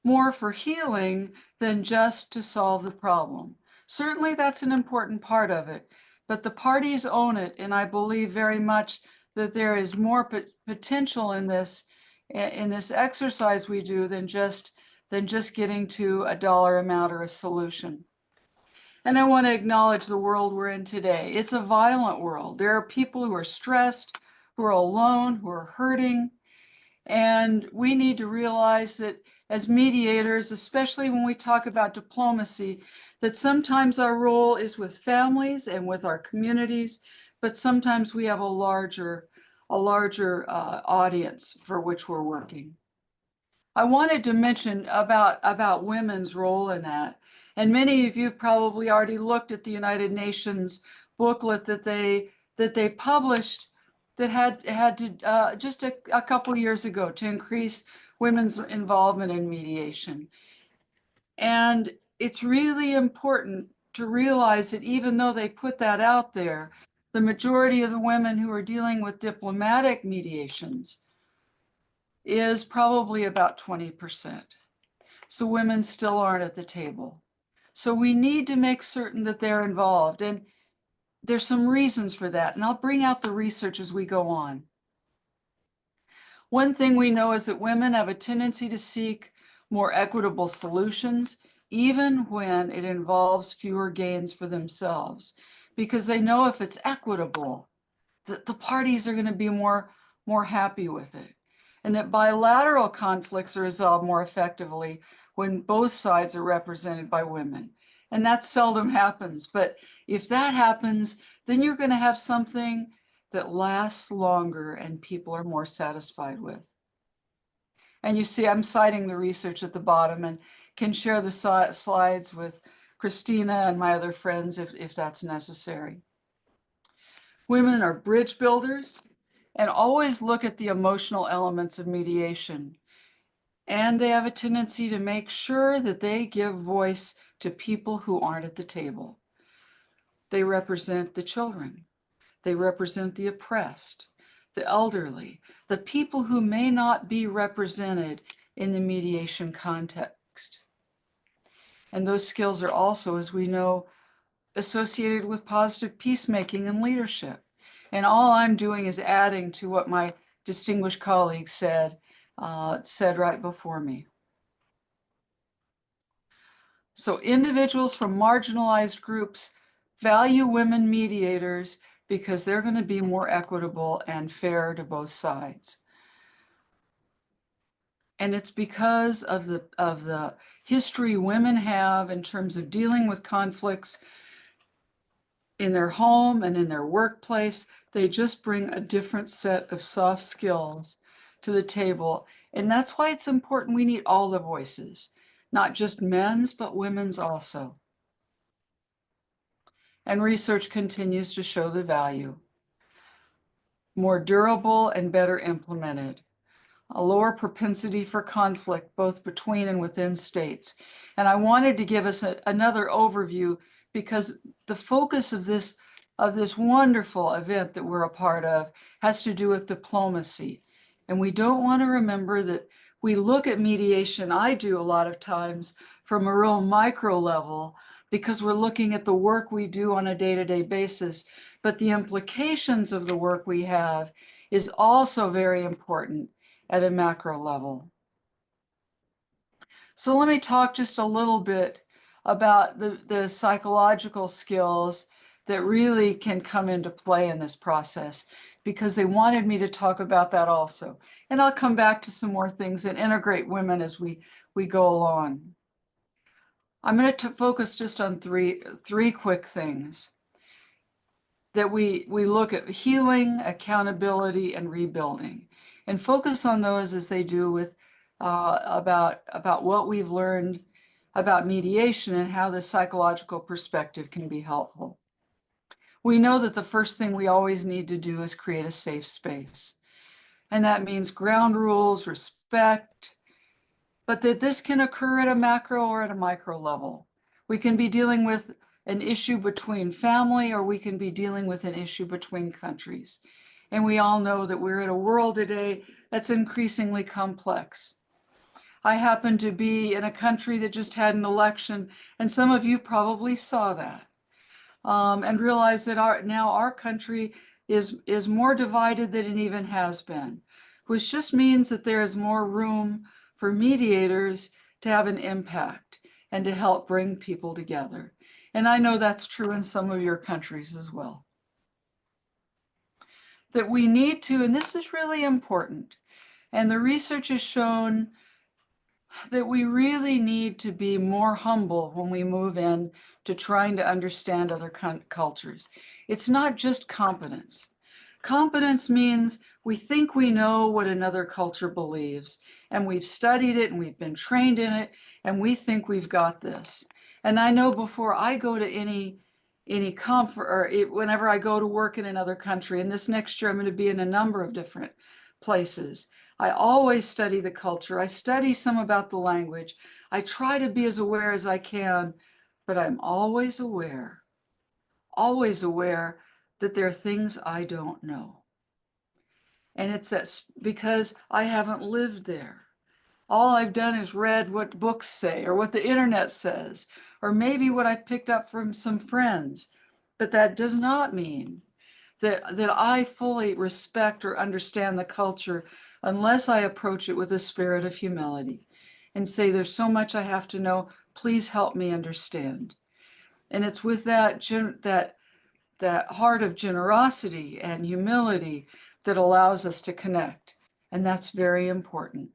more for healing than just to solve the problem. Certainly that's an important part of it, but the parties own it, and I believe very much that there is more potential in this exercise we do than just getting to a dollar amount or a solution. And I want to acknowledge the world we're in today. It's a violent world. There are people who are stressed, who are alone, who are hurting, and we need to realize that as mediators, especially when we talk about diplomacy, that sometimes our role is with families and with our communities, but sometimes we have a larger audience for which we're working. I wanted to mention about women's role in that. And many of you probably already looked at the United Nations booklet that they published that had to just a couple years ago to increase women's involvement in mediation. And it's really important to realize that even though they put that out there, the majority of the women who are dealing with diplomatic mediations is probably about 20%. So women still aren't at the table. So we need to make certain that they're involved. And there's some reasons for that. And I'll bring out the research as we go on. One thing we know is that women have a tendency to seek more equitable solutions, even when it involves fewer gains for themselves, because they know if it's equitable, that the parties are going to be more happy with it, and that bilateral conflicts are resolved more effectively when both sides are represented by women. And that seldom happens, but if that happens, then you're going to have something that lasts longer and people are more satisfied with. And you see, I'm citing the research at the bottom and can share the slides with Christina and my other friends if that's necessary. Women are bridge builders and always look at the emotional elements of mediation. And they have a tendency to make sure that they give voice to people who aren't at the table. They represent the children. They represent the oppressed, the elderly, the people who may not be represented in the mediation context. And those skills are also, as we know, associated with positive peacemaking and leadership. And all I'm doing is adding to what my distinguished colleagues said right before me. So individuals from marginalized groups value women mediators because they're going to be more equitable and fair to both sides. And it's because of the history women have in terms of dealing with conflicts in their home and in their workplace. They just bring a different set of soft skills to the table. And that's why it's important we need all the voices, not just men's, but women's also. And research continues to show the value. More durable and better implemented. A lower propensity for conflict, both between and within states. And I wanted to give us another overview because the focus of this wonderful event that we're a part of has to do with diplomacy. And we don't want to remember that we look at mediation, I do a lot of times, from a real micro level, because we're looking at the work we do on a day-to-day basis. But the implications of the work we have is also very important at a macro level. So let me talk just a little bit about the psychological skills that really can come into play in this process, because they wanted me to talk about that also. And I'll come back to some more things and integrate women as we go along. I'm going to focus just on three quick things that we look at: healing, accountability, and rebuilding, and focus on those as they do with about what we've learned about mediation and how the psychological perspective can be helpful. we know that the first thing we always need to do is create a safe space. And that means ground rules, respect, but that this can occur at a macro or at a micro level. We can be dealing with an issue between family, or we can be dealing with an issue between countries. And we all know that we're in a world today that's increasingly complex. I happen to be in a country that just had an election, and some of you probably saw that, and realize that now our country is more divided than it even has been, which just means that there is more room for mediators to have an impact and to help bring people together. And I know that's true in some of your countries as well. That we need to, and this is really important, and the research has shown that we really need to be more humble when we move in to trying to understand other cultures. It's not just competence. Competence means we think we know what another culture believes, and we've studied it and we've been trained in it, and we think we've got this. And I know before I go to any whenever I go to work in another country, and this next year I'm going to be in a number of different places, I always study the culture. I study some about the language. I try to be as aware as I can, but I'm always aware that there are things I don't know. And it's that because I haven't lived there. All I've done is read what books say or what the internet says, or maybe what I picked up from some friends. But that does not mean that I fully respect or understand the culture unless I approach it with a spirit of humility and say, there's so much I have to know, please help me understand. And it's with that heart of generosity and humility that allows us to connect. And that's very important.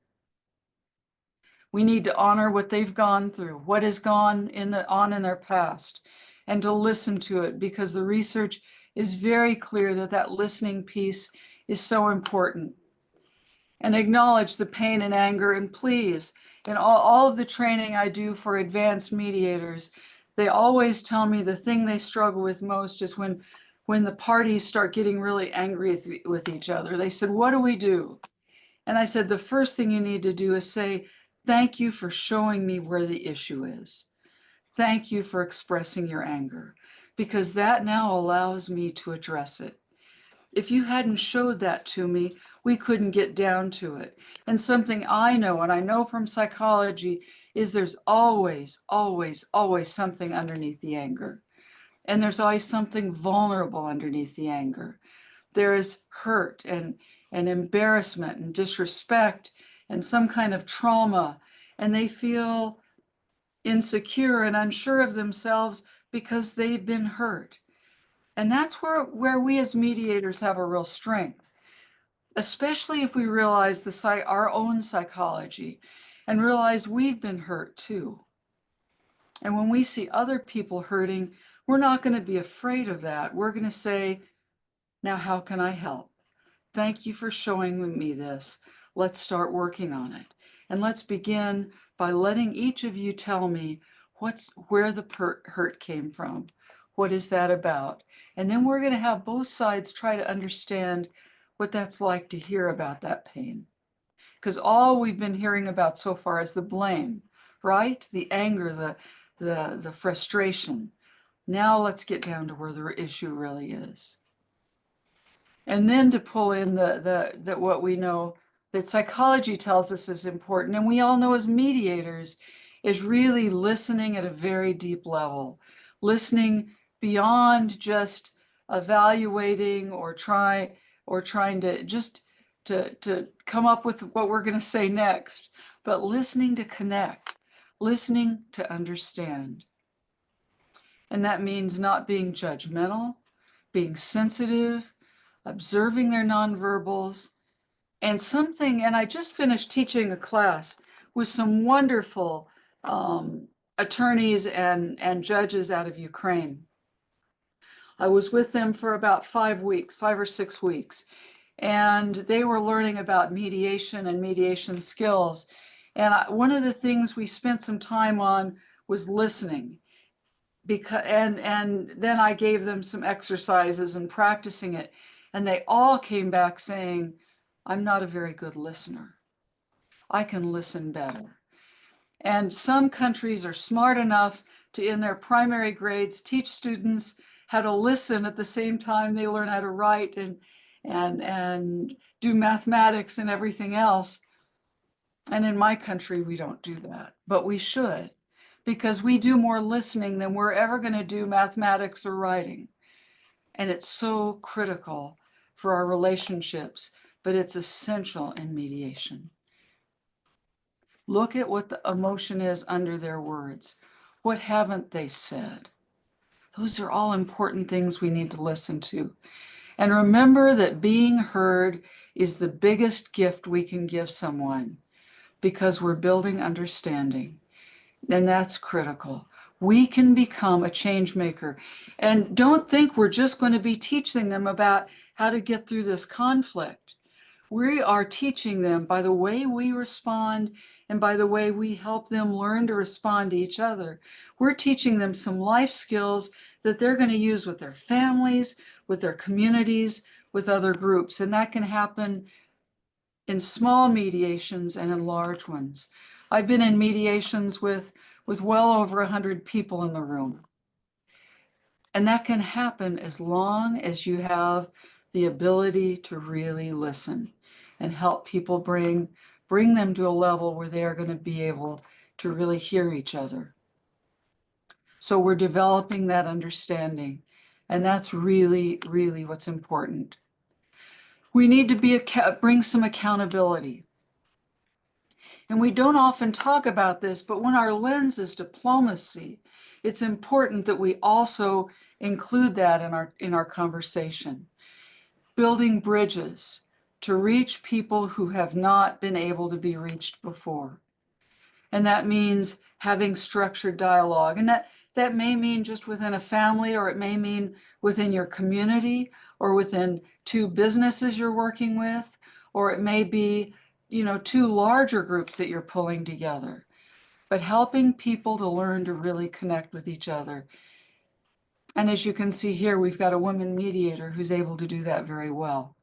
We need to honor what they've gone through, what has gone on in their past, and to listen to it, because the research is very clear that listening piece is so important. And acknowledge the pain and anger, and please, in all of the training I do for advanced mediators, they always tell me the thing they struggle with most is when the parties start getting really angry with each other. They said, what do we do? And I said, the first thing you need to do is say, thank you for showing me where the issue is. Thank you for expressing your anger, because that now allows me to address it. If you hadn't showed that to me, we couldn't get down to it. And something I know, and I know from psychology, is there's always, always, always something underneath the anger. And there's always something vulnerable underneath the anger. There is hurt and embarrassment and disrespect and some kind of trauma, and they feel insecure and unsure of themselves because they've been hurt. And that's where we as mediators have a real strength, especially if we realize our own psychology and realize we've been hurt too. And when we see other people hurting, we're not going to be afraid of that. We're going to say, now how can I help? Thank you for showing me this. Let's start working on it. And let's begin by letting each of you tell me where the hurt came from. What is that about? And then we're going to have both sides try to understand what that's like to hear about that pain. Because all we've been hearing about so far is the blame, right? The anger, the frustration. Now let's get down to where the issue really is. And then to pull in what we know that psychology tells us is important, and we all know as mediators, is really listening at a very deep level, listening beyond just evaluating or trying to just to come up with what we're going to say next, but listening to connect, listening to understand. And that means not being judgmental, being sensitive, observing their nonverbals, and I just finished teaching a class with some wonderful attorneys and judges out of Ukraine. I was with them for about 5 or 6 weeks, and they were learning about mediation and mediation skills. And one of the things we spent some time on was listening. and then I gave them some exercises and practicing it, and they all came back saying, I'm not a very good listener. I can listen better. And some countries are smart enough to, in their primary grades, teach students how to listen at the same time they learn how to write and do mathematics and everything else. And in my country, we don't do that, but we should, because we do more listening than we're ever going to do mathematics or writing. And it's so critical for our relationships, but it's essential in mediation. Look at what the emotion is under their words. What haven't they said? Those are all important things we need to listen to. And remember that being heard is the biggest gift we can give someone, because we're building understanding. And that's critical. We can become a change maker. And don't think we're just going to be teaching them about how to get through this conflict. We are teaching them by the way we respond and by the way we help them learn to respond to each other. We're teaching them some life skills that they're going to use with their families, with their communities, with other groups. And that can happen in small mediations and in large ones. I've been in mediations with well over 100 people in the room. And that can happen as long as you have the ability to really listen and help people bring them to a level where they are going to be able to really hear each other. So we're developing that understanding, and that's really, really what's important. We need to bring some accountability. And we don't often talk about this, but when our lens is diplomacy, it's important that we also include that in our conversation. Building bridges to reach people who have not been able to be reached before. And that means having structured dialogue. And that may mean just within a family, or it may mean within your community, or within two businesses you're working with, or it may be, two larger groups that you're pulling together. But helping people to learn to really connect with each other. And as you can see here, we've got a woman mediator who's able to do that very well.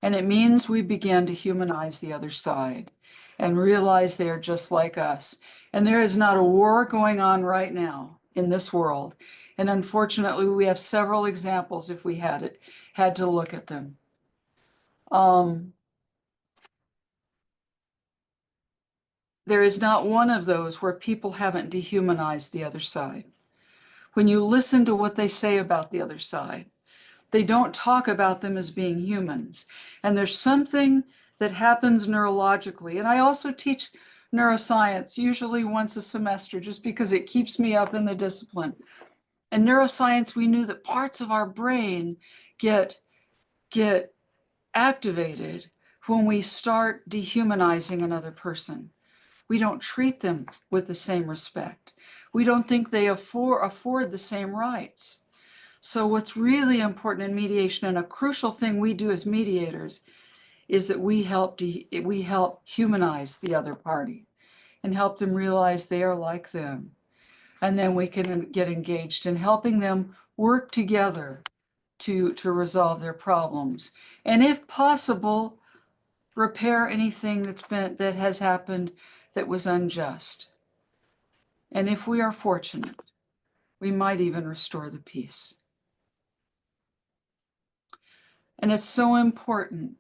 And it means we begin to humanize the other side and realize they are just like us. And there is not a war going on right now in this world. And unfortunately, we have several examples, if we had to look at them. There is not one of those where people haven't dehumanized the other side. When you listen to what they say about the other side, they don't talk about them as being humans. And there's something that happens neurologically. And I also teach neuroscience, usually once a semester, just because it keeps me up in the discipline. In neuroscience, we knew that parts of our brain get activated when we start dehumanizing another person. We don't treat them with the same respect. We don't think they afford the same rights. So what's really important in mediation, and a crucial thing we do as mediators, is that we help humanize the other party and help them realize they are like them. And then we can get engaged in helping them work together to resolve their problems. And if possible, repair anything that has happened that was unjust. And if we are fortunate, we might even restore the peace. And it's so important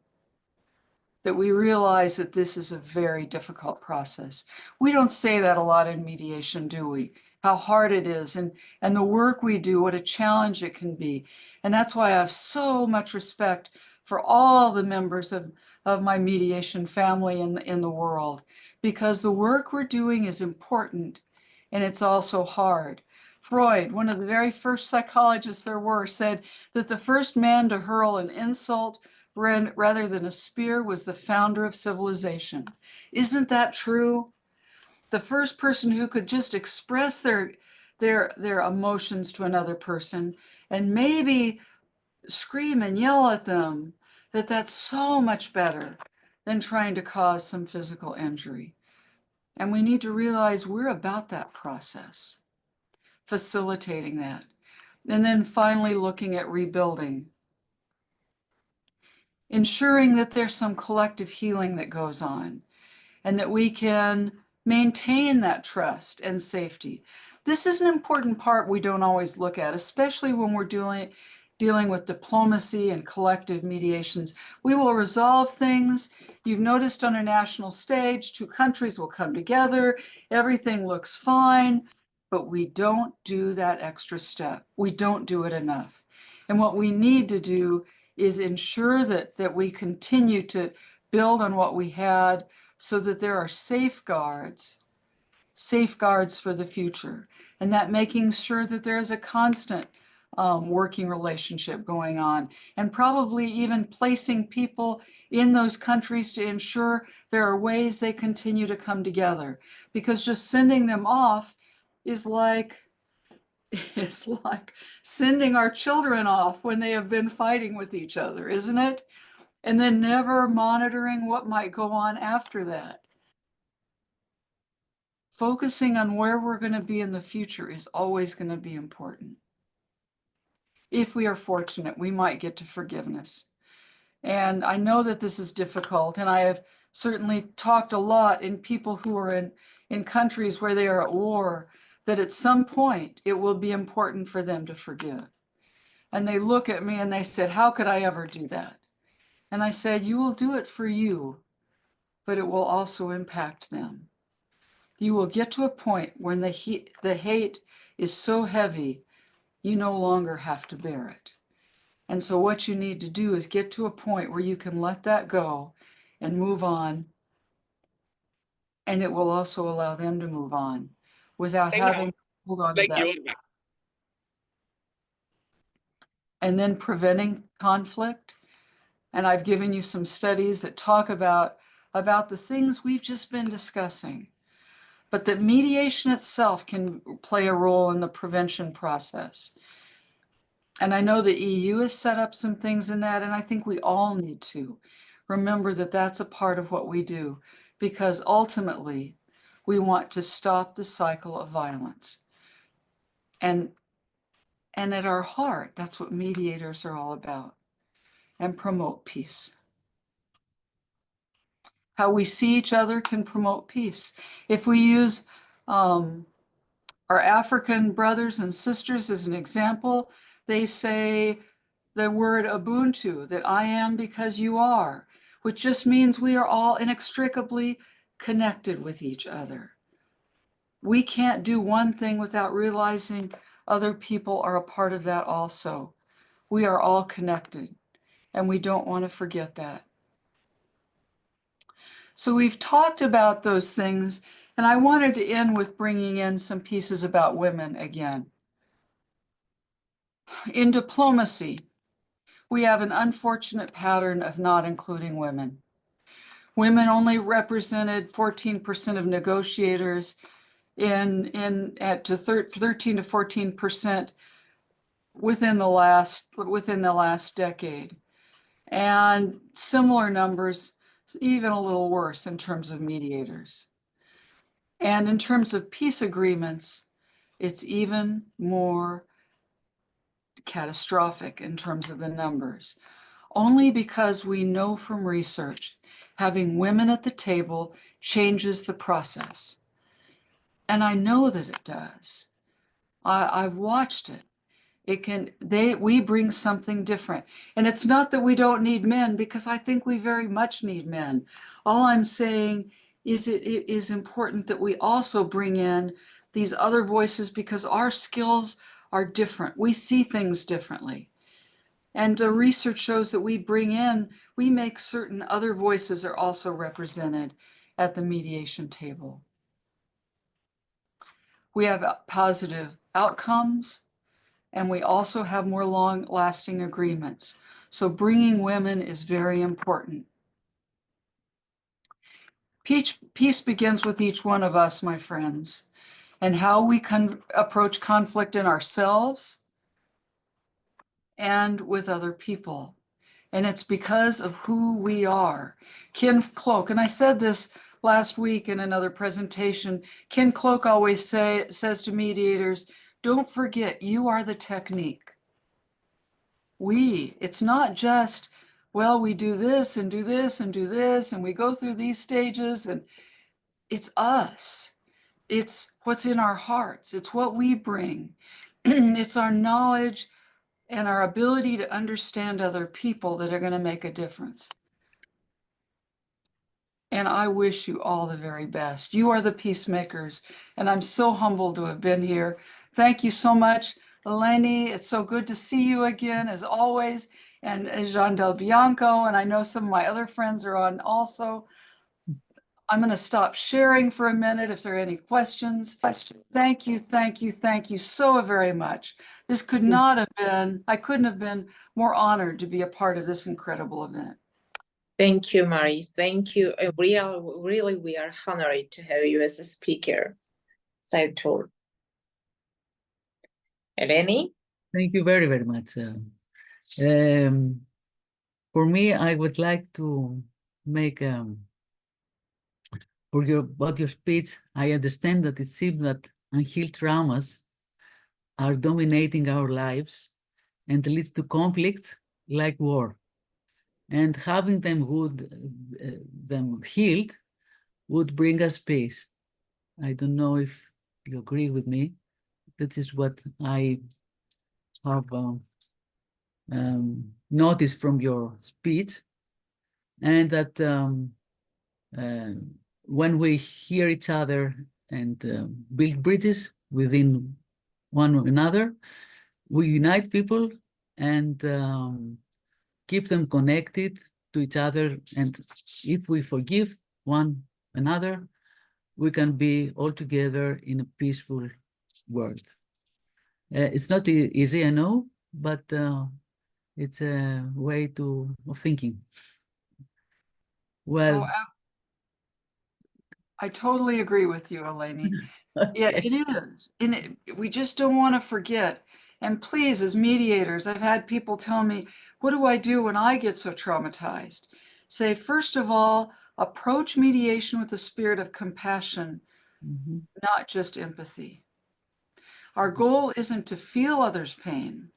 that we realize that this is a very difficult process. We don't say that a lot in mediation, do we? How hard it is, and the work we do, what a challenge it can be. And that's why I have so much respect for all the members of my mediation family in the world, because the work we're doing is important, and it's also hard. Freud, one of the very first psychologists there were, said that the first man to hurl an insult rather than a spear was the founder of civilization. Isn't that true? The first person who could just express their emotions to another person and maybe scream and yell at them, that's so much better than trying to cause some physical injury. And we need to realize we're about that process. facilitating that. And then finally looking at rebuilding. Ensuring that there's some collective healing that goes on and that we can maintain that trust and safety. This is an important part we don't always look at, especially when we're dealing with diplomacy and collective mediations. We will resolve things. You've noticed on a national stage, two countries will come together, everything looks fine, but we don't do that extra step. We don't do it enough. And what we need to do is ensure that we continue to build on what we had so that there are safeguards for the future, and that making sure that there is a constant working relationship going on, and probably even placing people in those countries to ensure there are ways they continue to come together, because just sending them off is like sending our children off when they have been fighting with each other, isn't it? And then never monitoring what might go on after that. Focusing on where we're going to be in the future is always going to be important. If we are fortunate, we might get to forgiveness. And I know that this is difficult, and I have certainly talked a lot in people who are in countries where they are at war, that at some point it will be important for them to forgive. And they look at me and they said, how could I ever do that? And I said, you will do it for you, but it will also impact them. You will get to a point when the hate is so heavy, you no longer have to bear it. And so what you need to do is get to a point where you can let that go and move on. And it will also allow them to move on without having to hold on to that. And then preventing conflict. And I've given you some studies that talk about the things we've just been discussing, but that mediation itself can play a role in the prevention process. And I know the EU has set up some things in that, and I think we all need to remember that that's a part of what we do, because ultimately we want to stop the cycle of violence. And at our heart, that's what mediators are all about, and promote peace. How we see each other can promote peace. If we use our African brothers and sisters as an example, they say the word Ubuntu, that I am because you are, which just means we are all inextricably connected with each other. We can't do one thing without realizing other people are a part of that also. We are all connected, and we don't want to forget that. So we've talked about those things, and I wanted to end with bringing in some pieces about women again. In diplomacy, we have an unfortunate pattern of not including women. Women only represented 14% of negotiators at 13 to 14% within the last decade, and similar numbers, even a little worse in terms of mediators. And in terms of peace agreements, it's even more catastrophic in terms of the numbers, only because we know from research having women at the table changes the process. And I know that it does. I've watched it. We bring something different. And it's not that we don't need men, because I think we very much need men. All I'm saying is it is important that we also bring in these other voices, because our skills are different. We see things differently. And the research shows that we make certain other voices are also represented at the mediation table. We have positive outcomes, and we also have more long-lasting agreements. So bringing women is very important. Peace begins with each one of us, my friends, and how we can approach conflict in ourselves and with other people. And it's because of who we are. Ken Cloak, and I said this last week in another presentation, Ken Cloak always says to mediators, don't forget, you are the technique. It's not just, well, we do this and do this and do this, and we go through these stages, and it's us. It's what's in our hearts. It's what we bring. It's our knowledge and our ability to understand other people that are going to make a difference. And I wish you all the very best. You are the peacemakers, and I'm so humbled to have been here. Thank you so much, Eleni. It's so good to see you again, as always, and Jean Del Bianco, and I know some of my other friends are on also. I'm going to stop sharing for a minute if there are any questions. Thank you, thank you, thank you so very much. This could not have been, I couldn't have been more honored to be a part of this incredible event. Thank you, Mari. Thank you. Really, we are honored to have you as a speaker. Saetul. Eleni? Thank you very, very much. For me, I would like to make about your speech. I understand that it seems that unhealed traumas are dominating our lives and leads to conflict like war. And having them healed would bring us peace. I don't know if you agree with me. That is what I have noticed from your speech, and that when we hear each other and build bridges within one another, we unite people and keep them connected to each other. And if we forgive one another, we can be all together in a peaceful world. It's not easy, I know, but it's a way of thinking. Well, I totally agree with you, Eleni. okay. Yeah, it is. And we just don't want to forget. And please, as mediators, I've had people tell me, what do I do when I get so traumatized? Say, first of all, approach mediation with a spirit of compassion, not just empathy. Our goal isn't to feel others' pain.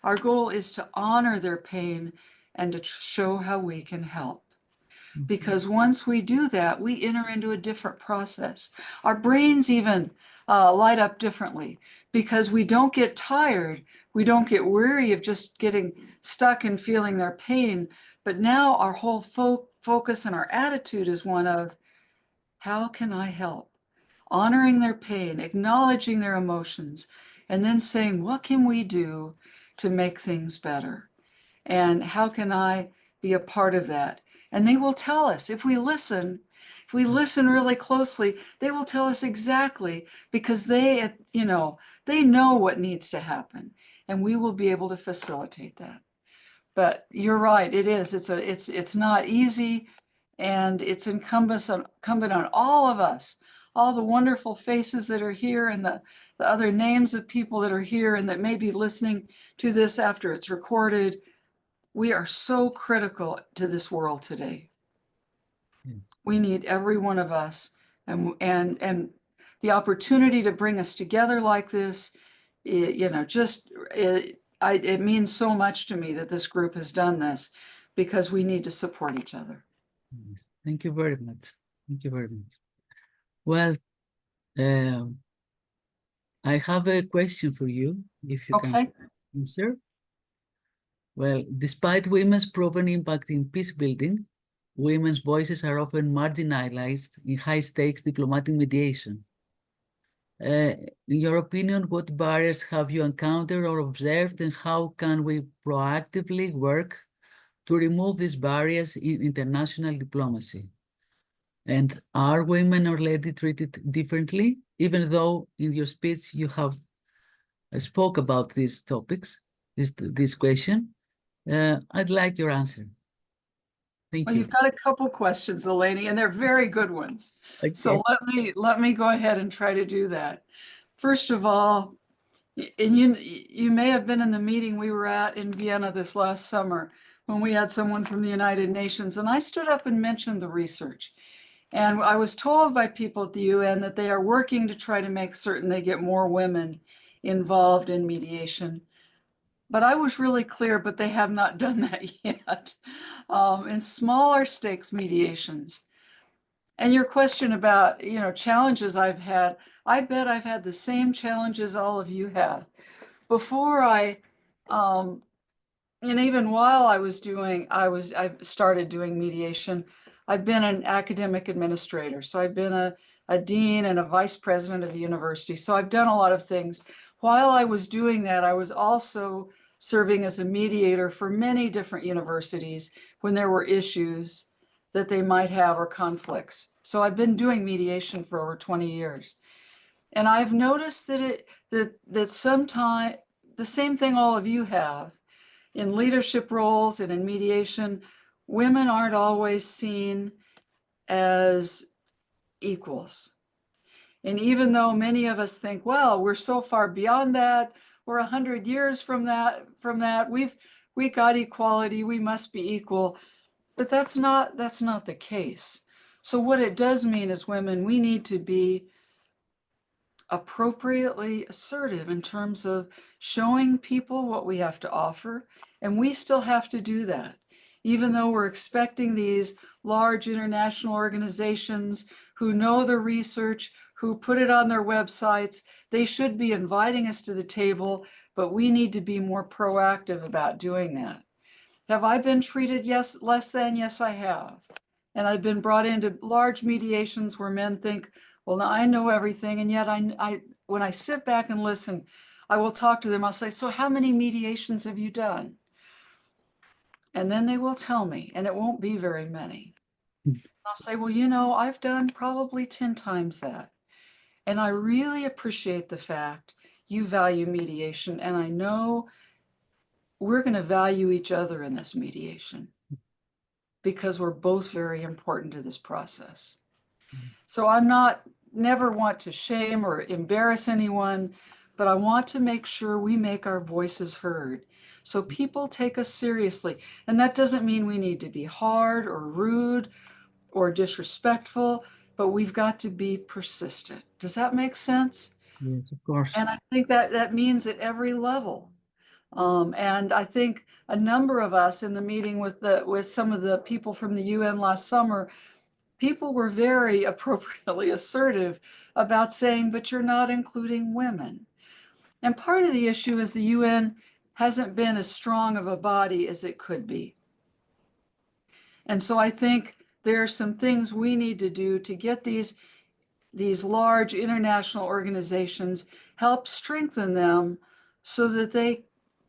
Our goal is to honor their pain and to show how we can help. Because once we do that, we enter into a different process. Our brains even light up differently because we don't get tired. We don't get weary of just getting stuck and feeling their pain. But now our whole focus and our attitude is one of, how can I help? Honoring their pain, acknowledging their emotions, and then saying, what can we do to make things better? And how can I be a part of that? And they will tell us, if we listen really closely, they will tell us exactly, because they know what needs to happen, and we will be able to facilitate that. But you're right, it is. It's not easy, and it's incumbent on all of us, all the wonderful faces that are here and the other names of people that are here and that may be listening to this after it's recorded. We are so critical to this world today. We need every one of us, and the opportunity to bring us together like this, it means so much to me that this group has done this, because we need to support each other. Thank you very much. Thank you very much. Well, I have a question for you, if you can answer. Well, despite women's proven impact in peace building, women's voices are often marginalized in high-stakes diplomatic mediation. In your opinion, what barriers have you encountered or observed, and how can we proactively work to remove these barriers in international diplomacy? And are women or ladies treated differently, even though in your speech you have spoke about these topics, this question? I'd like your answer. Thank you. You've got a couple questions, Eleni, and they're very good ones. Okay. So let me go ahead and try to do that. First of all, and you may have been in the meeting we were at in Vienna this last summer when we had someone from the United Nations, and I stood up and mentioned the research. And I was told by people at the UN that they are working to try to make certain they get more women involved in mediation. But I was really clear, but they have not done that yet. In smaller stakes mediations. And your question about, challenges I've had, I bet I've had the same challenges all of you have. Before and even while I started doing mediation, I've been an academic administrator. So I've been a dean and a vice president of the university. So I've done a lot of things. While I was doing that, I was also serving as a mediator for many different universities when there were issues that they might have or conflicts. So I've been doing mediation for over 20 years. And I've noticed that sometimes the same thing all of you have in leadership roles and in mediation, women aren't always seen as equals. And even though many of us think, well, we're so far beyond that, we're 100 years from that, we got equality, we must be equal. But that's not the case. So what it does mean is women, we need to be appropriately assertive in terms of showing people what we have to offer. And we still have to do that. Even though we're expecting these large international organizations who know the research, who put it on their websites, they should be inviting us to the table, but we need to be more proactive about doing that. Have I been treated less than? Yes, I have. And I've been brought into large mediations where men think, well, now I know everything. And yet when I sit back and listen, I will talk to them. I'll say, so how many mediations have you done? And then they will tell me, and it won't be very many. I'll say, well, I've done probably 10 times that. And I really appreciate the fact you value mediation. And I know we're going to value each other in this mediation because we're both very important to this process. So never want to shame or embarrass anyone, but I want to make sure we make our voices heard. So people take us seriously. And that doesn't mean we need to be hard or rude or disrespectful, but we've got to be persistent. Does that make sense? Yes, of course. And I think that means at every level. And I think a number of us in the meeting with some of the people from the UN last summer, people were very appropriately assertive about saying, but you're not including women. And part of the issue is the UN hasn't been as strong of a body as it could be. And so I think there are some things we need to do to get these large international organizations, help strengthen them so that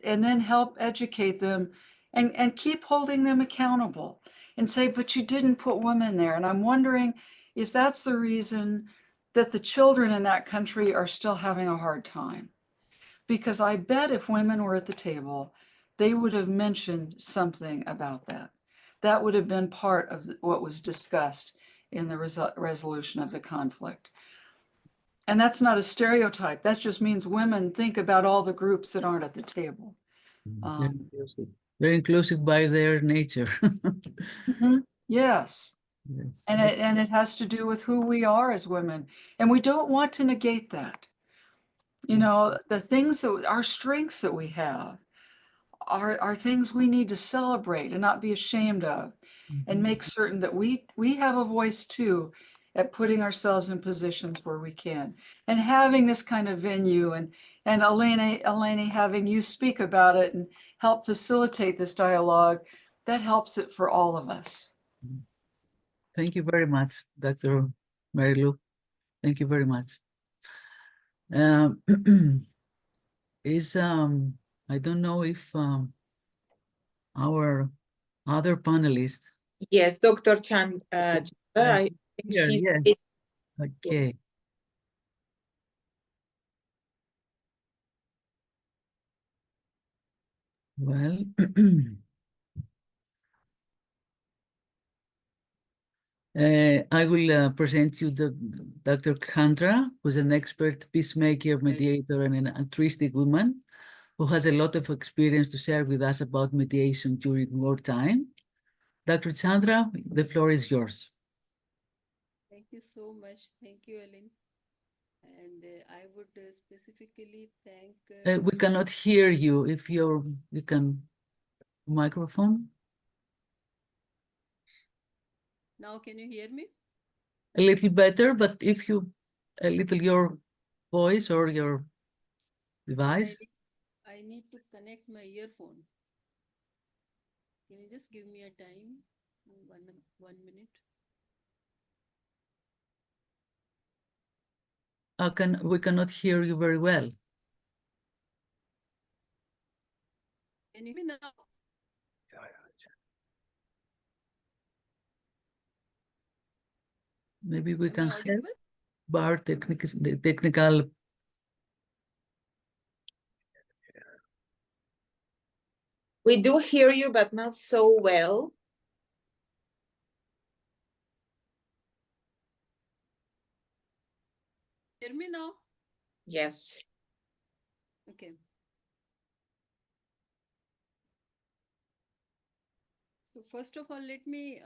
and then help educate them and keep holding them accountable and say, but you didn't put women there. And I'm wondering if that's the reason that the children in that country are still having a hard time. Because I bet if women were at the table, they would have mentioned something about that. That would have been part of what was discussed in the resolution of the conflict. And that's not a stereotype. That just means women think about all the groups that aren't at the table. Very inclusive by their nature. Yes. Yes. And it has to do with who we are as women. And we don't want to negate that. The things our strengths that we have are things we need to celebrate and not be ashamed of, and make certain that we have a voice too at putting ourselves in positions where we can. And having this kind of venue and Eleni, having you speak about it and help facilitate this dialogue, that helps it for all of us. Thank you very much, Dr. Mary Lou. Thank you very much. I don't know if our other panelist. Yes, Dr. Chandra, I think she's yes. Okay. Yes. Well, I will present you Dr. Chandra, who's an expert peacemaker, mediator, and an altruistic woman who has a lot of experience to share with us about mediation during wartime. Dr. Chandra, the floor is yours. Thank you so much. Thank you, Ellen. And I would specifically thank. We cannot hear you. If you can microphone. Now, can you hear me? A little better, but if you a little your voice or your device. I need to connect my earphone. Can you just give me a time? 1 minute. We cannot hear you very well. Can you hear me now? Maybe we Am can I help. audible? Bar technical. We do hear you, but not so well. Hear me now? Yes. Okay. So first of all, let me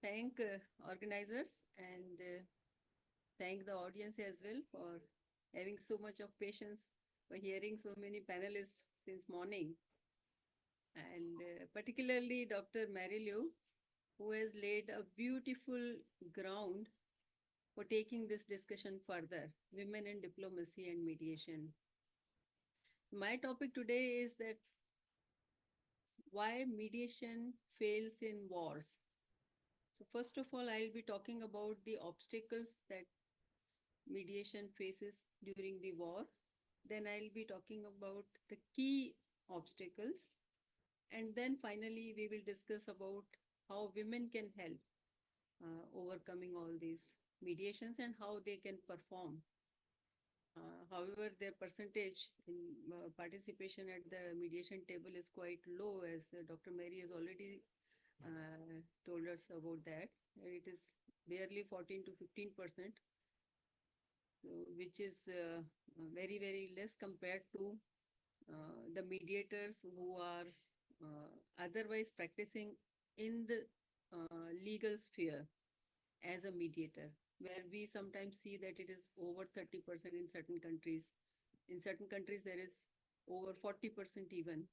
thank organizers and thank the audience as well for having so much of patience for hearing so many panelists since morning. And particularly Dr. Mary Liu, who has laid a beautiful ground for taking this discussion further, women in diplomacy and mediation. My topic today is that why mediation fails in wars. So first of all, I'll be talking about the obstacles that mediation faces during the war. Then I'll be talking about the key obstacles. And then finally, we will discuss about how women can help overcoming all these mediations and how they can perform. However, their percentage in participation at the mediation table is quite low, as Dr. Mary has already told us about that. It is barely 14 to 15%, which is very, very less compared to the mediators who are otherwise practicing in the legal sphere as a mediator, where we sometimes see that it is over 30% in certain countries. In certain countries, there is over 40% even,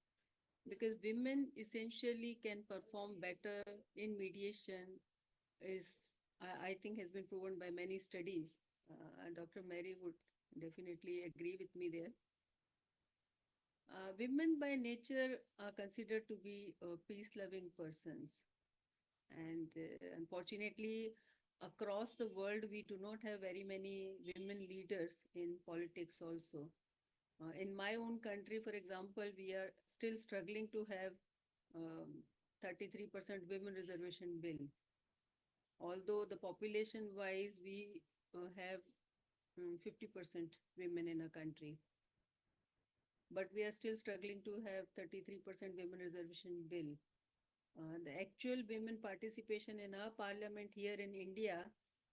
because women essentially can perform better in mediation is, I think, has been proven by many studies. Dr. Mary would definitely agree with me there. Women by nature are considered to be peace-loving persons. And unfortunately, across the world, we do not have very many women leaders in politics also. In my own country, for example, we are still struggling to have 33% women reservation bill. Although the population-wise, we have 50% women in a country. But we are still struggling to have 33% women reservation bill. The actual women participation in our parliament here in India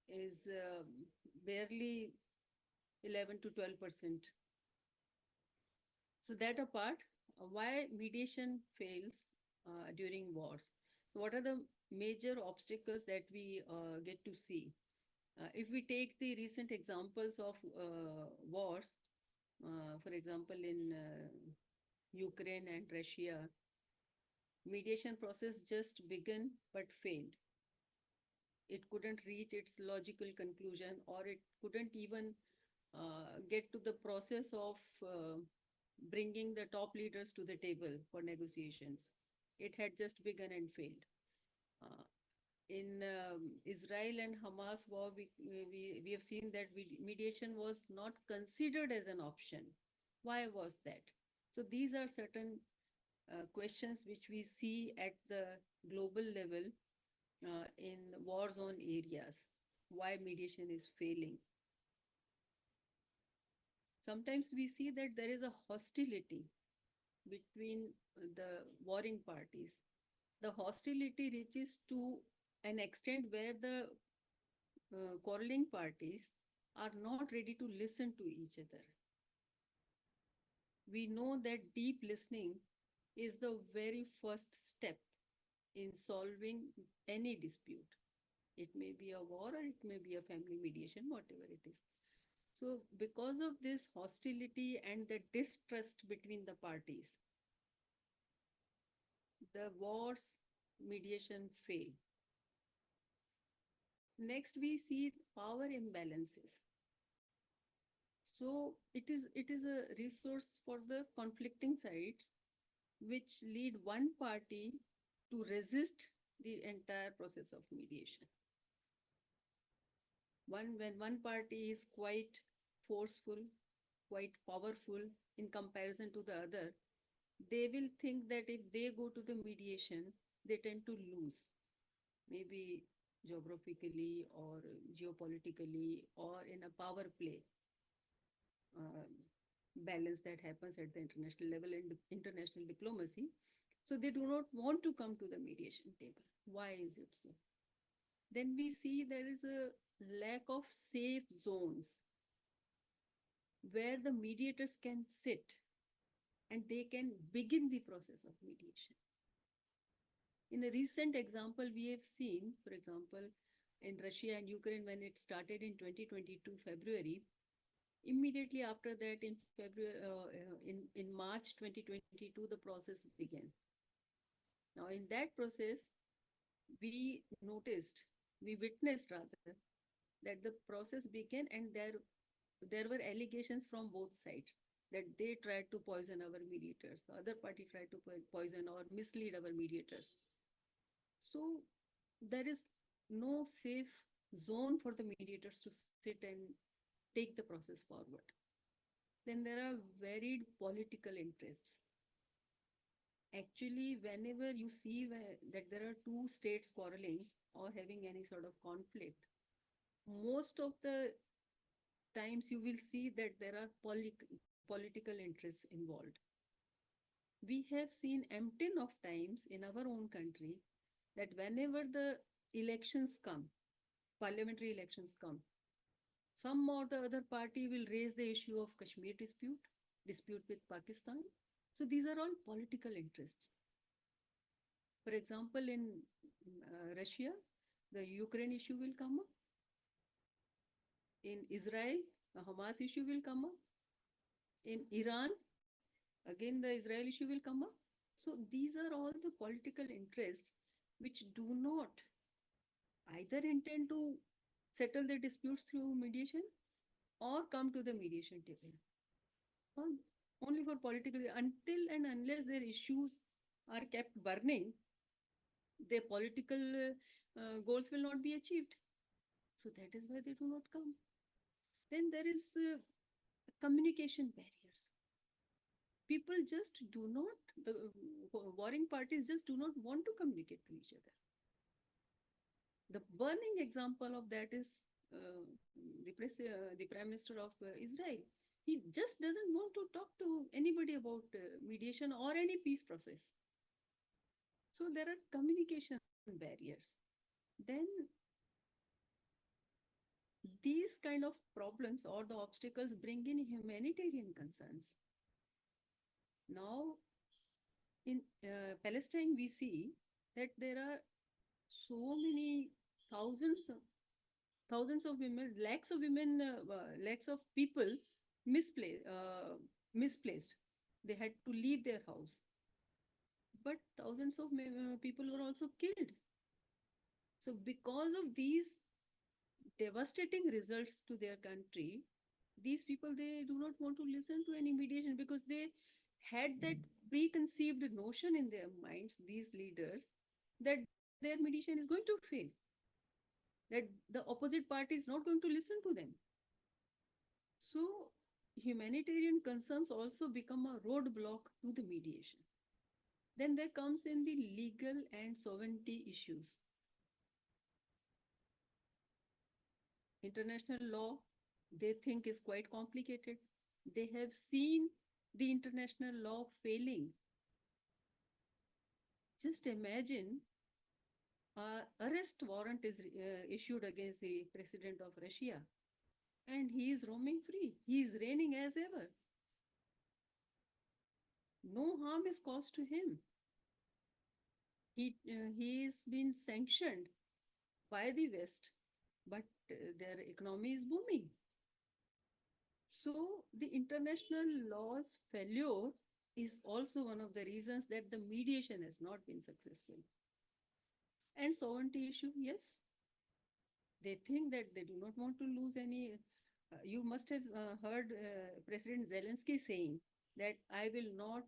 is barely 11 to 12%. So that apart, why mediation fails during wars? What are the major obstacles that we get to see? If we take the recent examples of wars, for example, in Ukraine and Russia, mediation process just began but failed. It couldn't reach its logical conclusion, or it couldn't even get to the process of bringing the top leaders to the table for negotiations. It had just begun and failed. In Israel and Hamas war, we have seen that mediation was not considered as an option. Why was that? So these are certain questions which we see at the global level in war zone areas. Why mediation is failing? Sometimes we see that there is a hostility between the warring parties. The hostility reaches to an extent where the quarreling parties are not ready to listen to each other. We know that deep listening is the very first step in solving any dispute. It may be a war or it may be a family mediation, whatever it is. So because of this hostility and the distrust between the parties, the wars mediation fail. Next, we see power imbalances. So it is a resource for the conflicting sides, which lead one party to resist the entire process of mediation. When one party is quite forceful, quite powerful in comparison to the other, they will think that if they go to the mediation, they tend to lose, maybe geographically or geopolitically or in a power play balance that happens at the international level and international diplomacy. So they do not want to come to the mediation table. Why is it so? Then we see there is a lack of safe zones where the mediators can sit and they can begin the process of mediation. In a recent example, we have seen, for example, in Russia and Ukraine, when it started in 2022 February, immediately after that, in February, in March 2022, the process began. Now, in that process, we witnessed rather, that the process began, and there were allegations from both sides that they tried to poison our mediators, the other party tried to poison or mislead our mediators. So there is no safe zone for the mediators to sit and take the process forward. Then there are varied political interests. Actually, whenever you see that there are two states quarreling or having any sort of conflict, most of the times you will see that there are political interests involved. We have seen empty of times in our own country that whenever the elections come, parliamentary elections come, some or the other party will raise the issue of Kashmir dispute with Pakistan. So these are all political interests. For example, in Russia, the Ukraine issue will come up. In Israel, the Hamas issue will come up. In Iran, again, the Israel issue will come up. So these are all the political interests which do not either intend to settle their disputes through mediation or come to the mediation table. Only for political, until and unless their issues are kept burning, their political goals will not be achieved. So that is why they do not come. Then there is communication barriers. People just do not, the warring parties just do not want to communicate to each other. The burning example of that is the Prime Minister of Israel. He just doesn't want to talk to anybody about mediation or any peace process. So there are communication barriers. Then these kind of problems or the obstacles bring in humanitarian concerns. Now, in Palestine, we see that there are so many thousands of women, lakhs of women, lakhs of people misplaced. They had to leave their house. But thousands of people were also killed. So because of these devastating results to their country, these people, they do not want to listen to any mediation because they had that preconceived notion in their minds, these leaders, that their mediation is going to fail, that the opposite party is not going to listen to them. So humanitarian concerns also become a roadblock to the mediation. Then there comes in the legal and sovereignty issues. International law, they think, is quite complicated. They have seen the international law failing. Just imagine an arrest warrant is issued against the president of Russia, and he is roaming free. He is reigning as ever. No harm is caused to him. He is been sanctioned by the West, but their economy is booming. So the international law's failure is also one of the reasons that the mediation has not been successful. And sovereignty issue, yes. They think that they do not want to lose any. You must have heard President Zelensky saying that I will not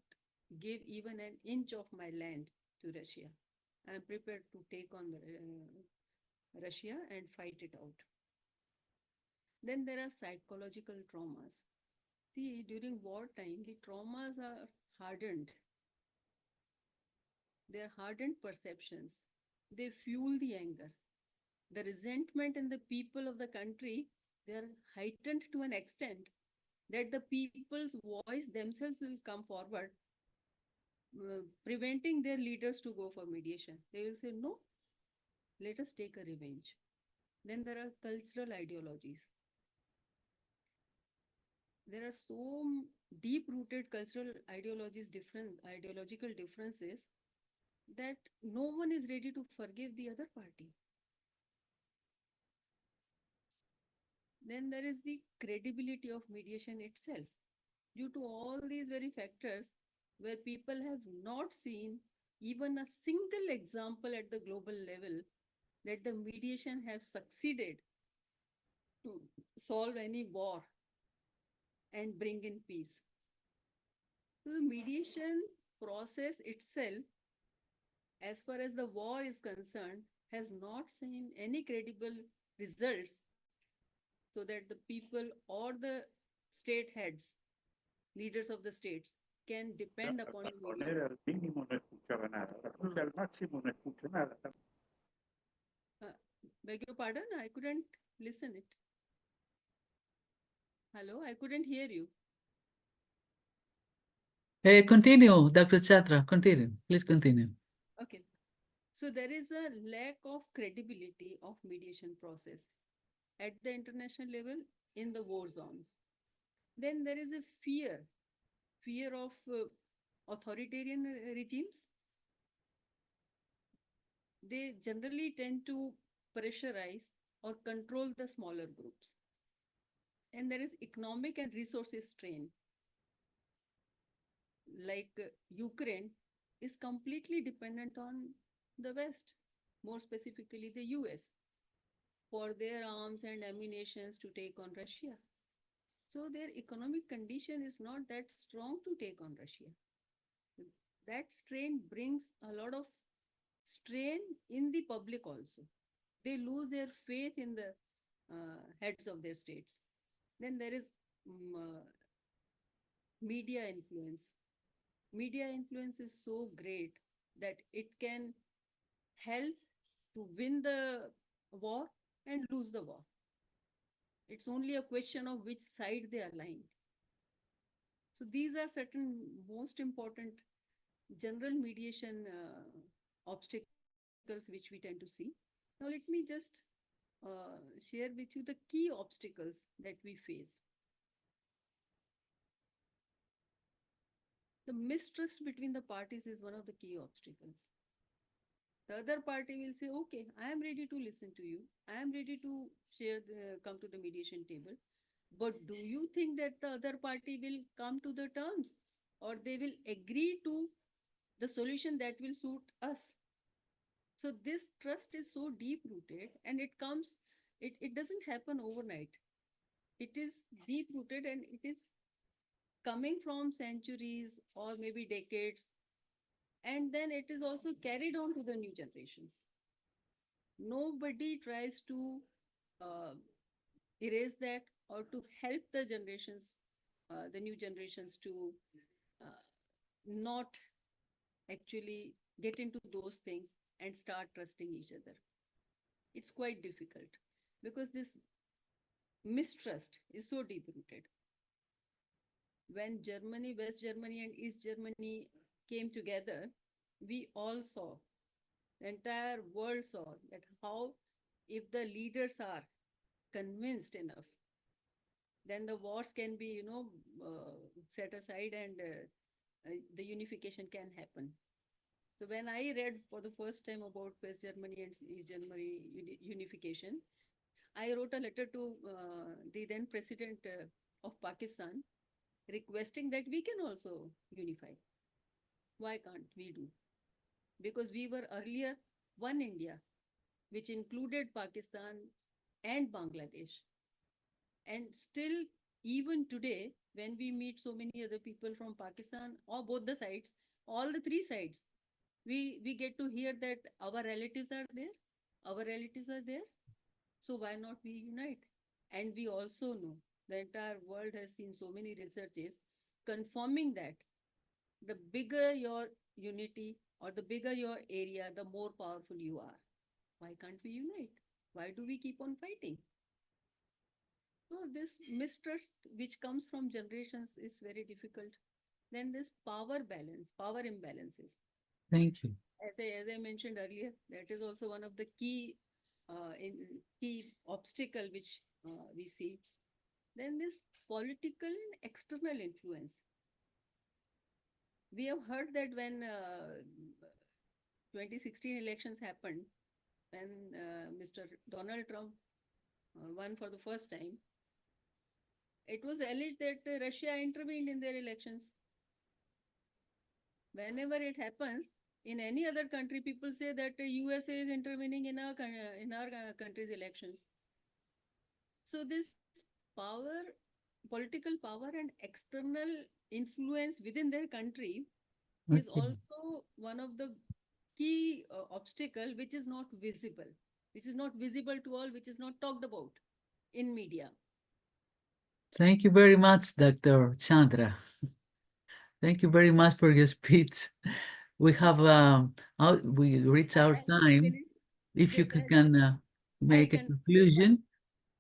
give even an inch of my land to Russia. I am prepared to take on Russia and fight it out. Then there are psychological traumas. See, during wartime, the traumas are hardened. They are hardened perceptions. They fuel the anger. The resentment in the people of the country, they are heightened to an extent that the people's voice themselves will come forward, preventing their leaders to go for mediation. They will say, no, let us take a revenge. Then there are cultural ideologies. There are so deep-rooted cultural ideological differences that no one is ready to forgive the other party. Then there is the credibility of mediation itself. Due to all these very factors, where people have not seen even a single example at the global level that the mediation have succeeded to solve any war and bring in peace. So the mediation process itself, as far as the war is concerned, has not seen any credible results so that the people or the state heads, leaders of the states, can depend upon mediation. Beg your pardon, I couldn't listen it. Hello, I couldn't hear you. Continue, Dr. Chatra, continue. Please continue. Okay. So there is a lack of credibility of mediation process at the international level in the war zones. Then there is a fear of authoritarian regimes. They generally tend to pressurize or control the smaller groups. And there is economic and resources strain. Like Ukraine is completely dependent on the West, more specifically the US, for their arms and ammunitions to take on Russia. So their economic condition is not that strong to take on Russia. That strain brings a lot of strain in the public also. They lose their faith in the heads of their states. Then there is media influence. Media influence is so great that it can help to win the war and lose the war. It's only a question of which side they align. So these are certain most important general mediation obstacles which we tend to see. Now let me just share with you the key obstacles that we face. The mistrust between the parties is one of the key obstacles. The other party will say, okay, I am ready to listen to you. I am ready to come to the mediation table. But do you think that the other party will come to the terms or they will agree to the solution that will suit us? So this trust is so deep rooted and it doesn't happen overnight. It is deep rooted and it is coming from centuries or maybe decades. And then it is also carried on to the new generations. Nobody tries to erase that or to help the generations, the new generations to not actually get into those things and start trusting each other. It's quite difficult because this mistrust is so deep rooted. When Germany, West Germany and East Germany came together, we all saw, the entire world saw that how if the leaders are convinced enough, then the wars can be, set aside and the unification can happen. So when I read for the first time about West Germany and East Germany unification, I wrote a letter to the then president of Pakistan requesting that we can also unify. Why can't we do? Because we were earlier one India, which included Pakistan and Bangladesh. And still, even today, when we meet so many other people from Pakistan or both the sides, all the three sides, we get to hear that our relatives are there, our relatives are there. So why not we unite? And we also know the entire world has seen so many researches confirming that the bigger your unity or the bigger your area, the more powerful you are. Why can't we unite? Why do we keep on fighting? So this mistrust which comes from generations is very difficult. Then this power balance, power imbalances. Thank you. As I mentioned earlier, that is also one of the key obstacle which we see. Then this political and external influence. We have heard that when 2016 elections happened, when Mr. Donald Trump won for the first time, it was alleged that Russia intervened in their elections. Whenever it happens in any other country, people say that the USA is intervening in our country's elections. So this power, political power and external influence within their country is Okay. also one of the key obstacle which is not visible, to all, which is not talked about in media. Thank you very much, Dr. Chandra. Thank you very much for your speech. We have we reach our time. Finish. If you Yes, can make a conclusion.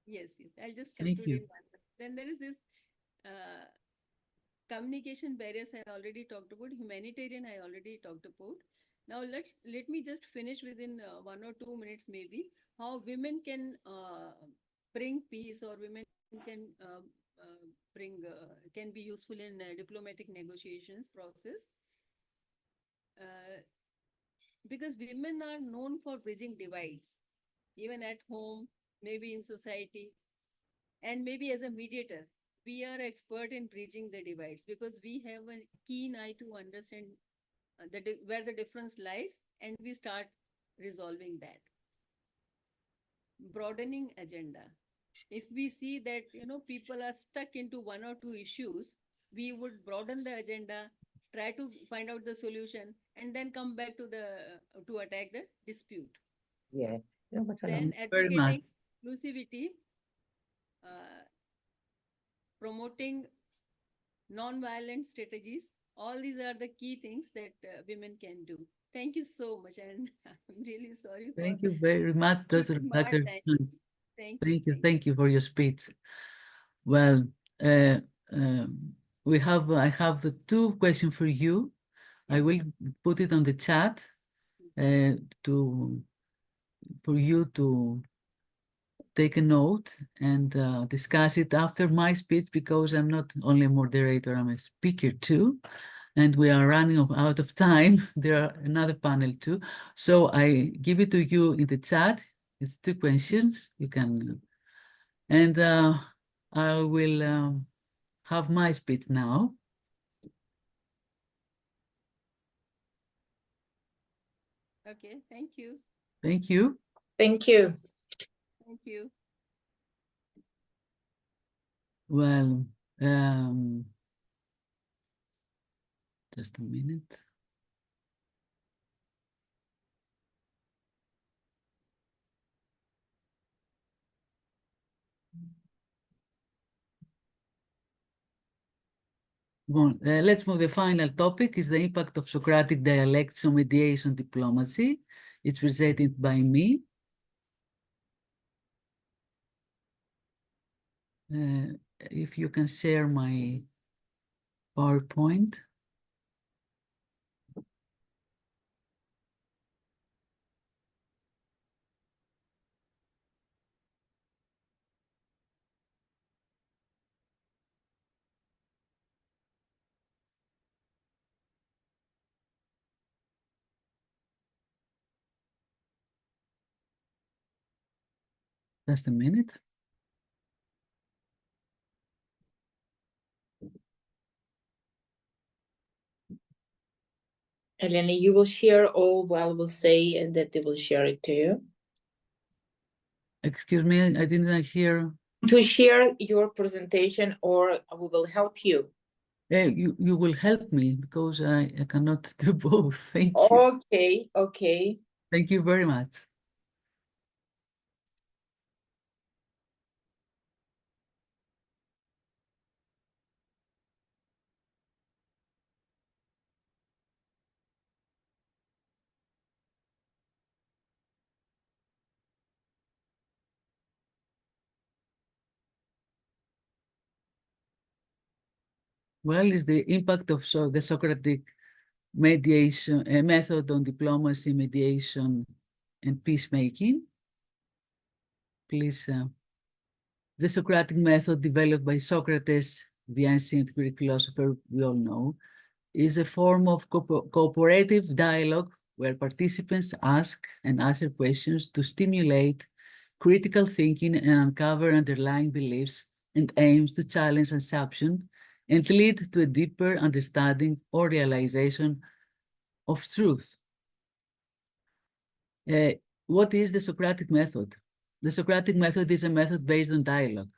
Yes, I'll just Thank conclude you. in one. Then there is this communication barriers I already talked about, humanitarian I already talked about. Now let me just finish within 1 or 2 minutes maybe, how women can bring peace, or women can can be useful in diplomatic negotiations process. Because women are known for bridging divides, even at home, maybe in society, and maybe as a mediator. We are expert in bridging the divides because we have a keen eye to understand where the difference lies, and we start resolving that. Broadening agenda. If we see that people are stuck into 1 or 2 issues, we would broaden the agenda, try to find out the solution, and then come back to attack the dispute. Yeah. Then Very much. advocating inclusivity, promoting non-violent strategies. All these are the key things that women can do. Thank you so much, and I'm really sorry for Thank you very much, Dr. taking my Dr. time. Hunt. Thank you. Thank you for your speech. Well, I have 2 questions for you. I will put it on the chat for you to take a note and discuss it after my speech, because I'm not only a moderator, I'm a speaker too. And we are running out of time. There are another panel too. So I give it to you in the chat. It's 2 questions. You can, and I will have my speech now. Okay, thank you. Thank you. Thank you. Thank you. Well, just a minute. Well, let's move. The final topic is the impact of Socratic dialectics on mediation diplomacy. It's presented by me. If you can share my PowerPoint. Just a minute. Elena, you will share all what I will say and that they will share it to you. Excuse me, I didn't hear. To share your presentation, or we will help you. You will help me because I cannot do both. Thank you. Okay, okay. Thank you very much. Well, is the impact of the Socratic mediation method on diplomacy, mediation, and peacemaking. Please, the Socratic method developed by Socrates, the ancient Greek philosopher we all know, is a form of cooperative dialogue where participants ask and answer questions to stimulate critical thinking and uncover underlying beliefs and aims to challenge assumption and lead to a deeper understanding or realization of truth. What is the Socratic method? The Socratic method is a method based on dialogue.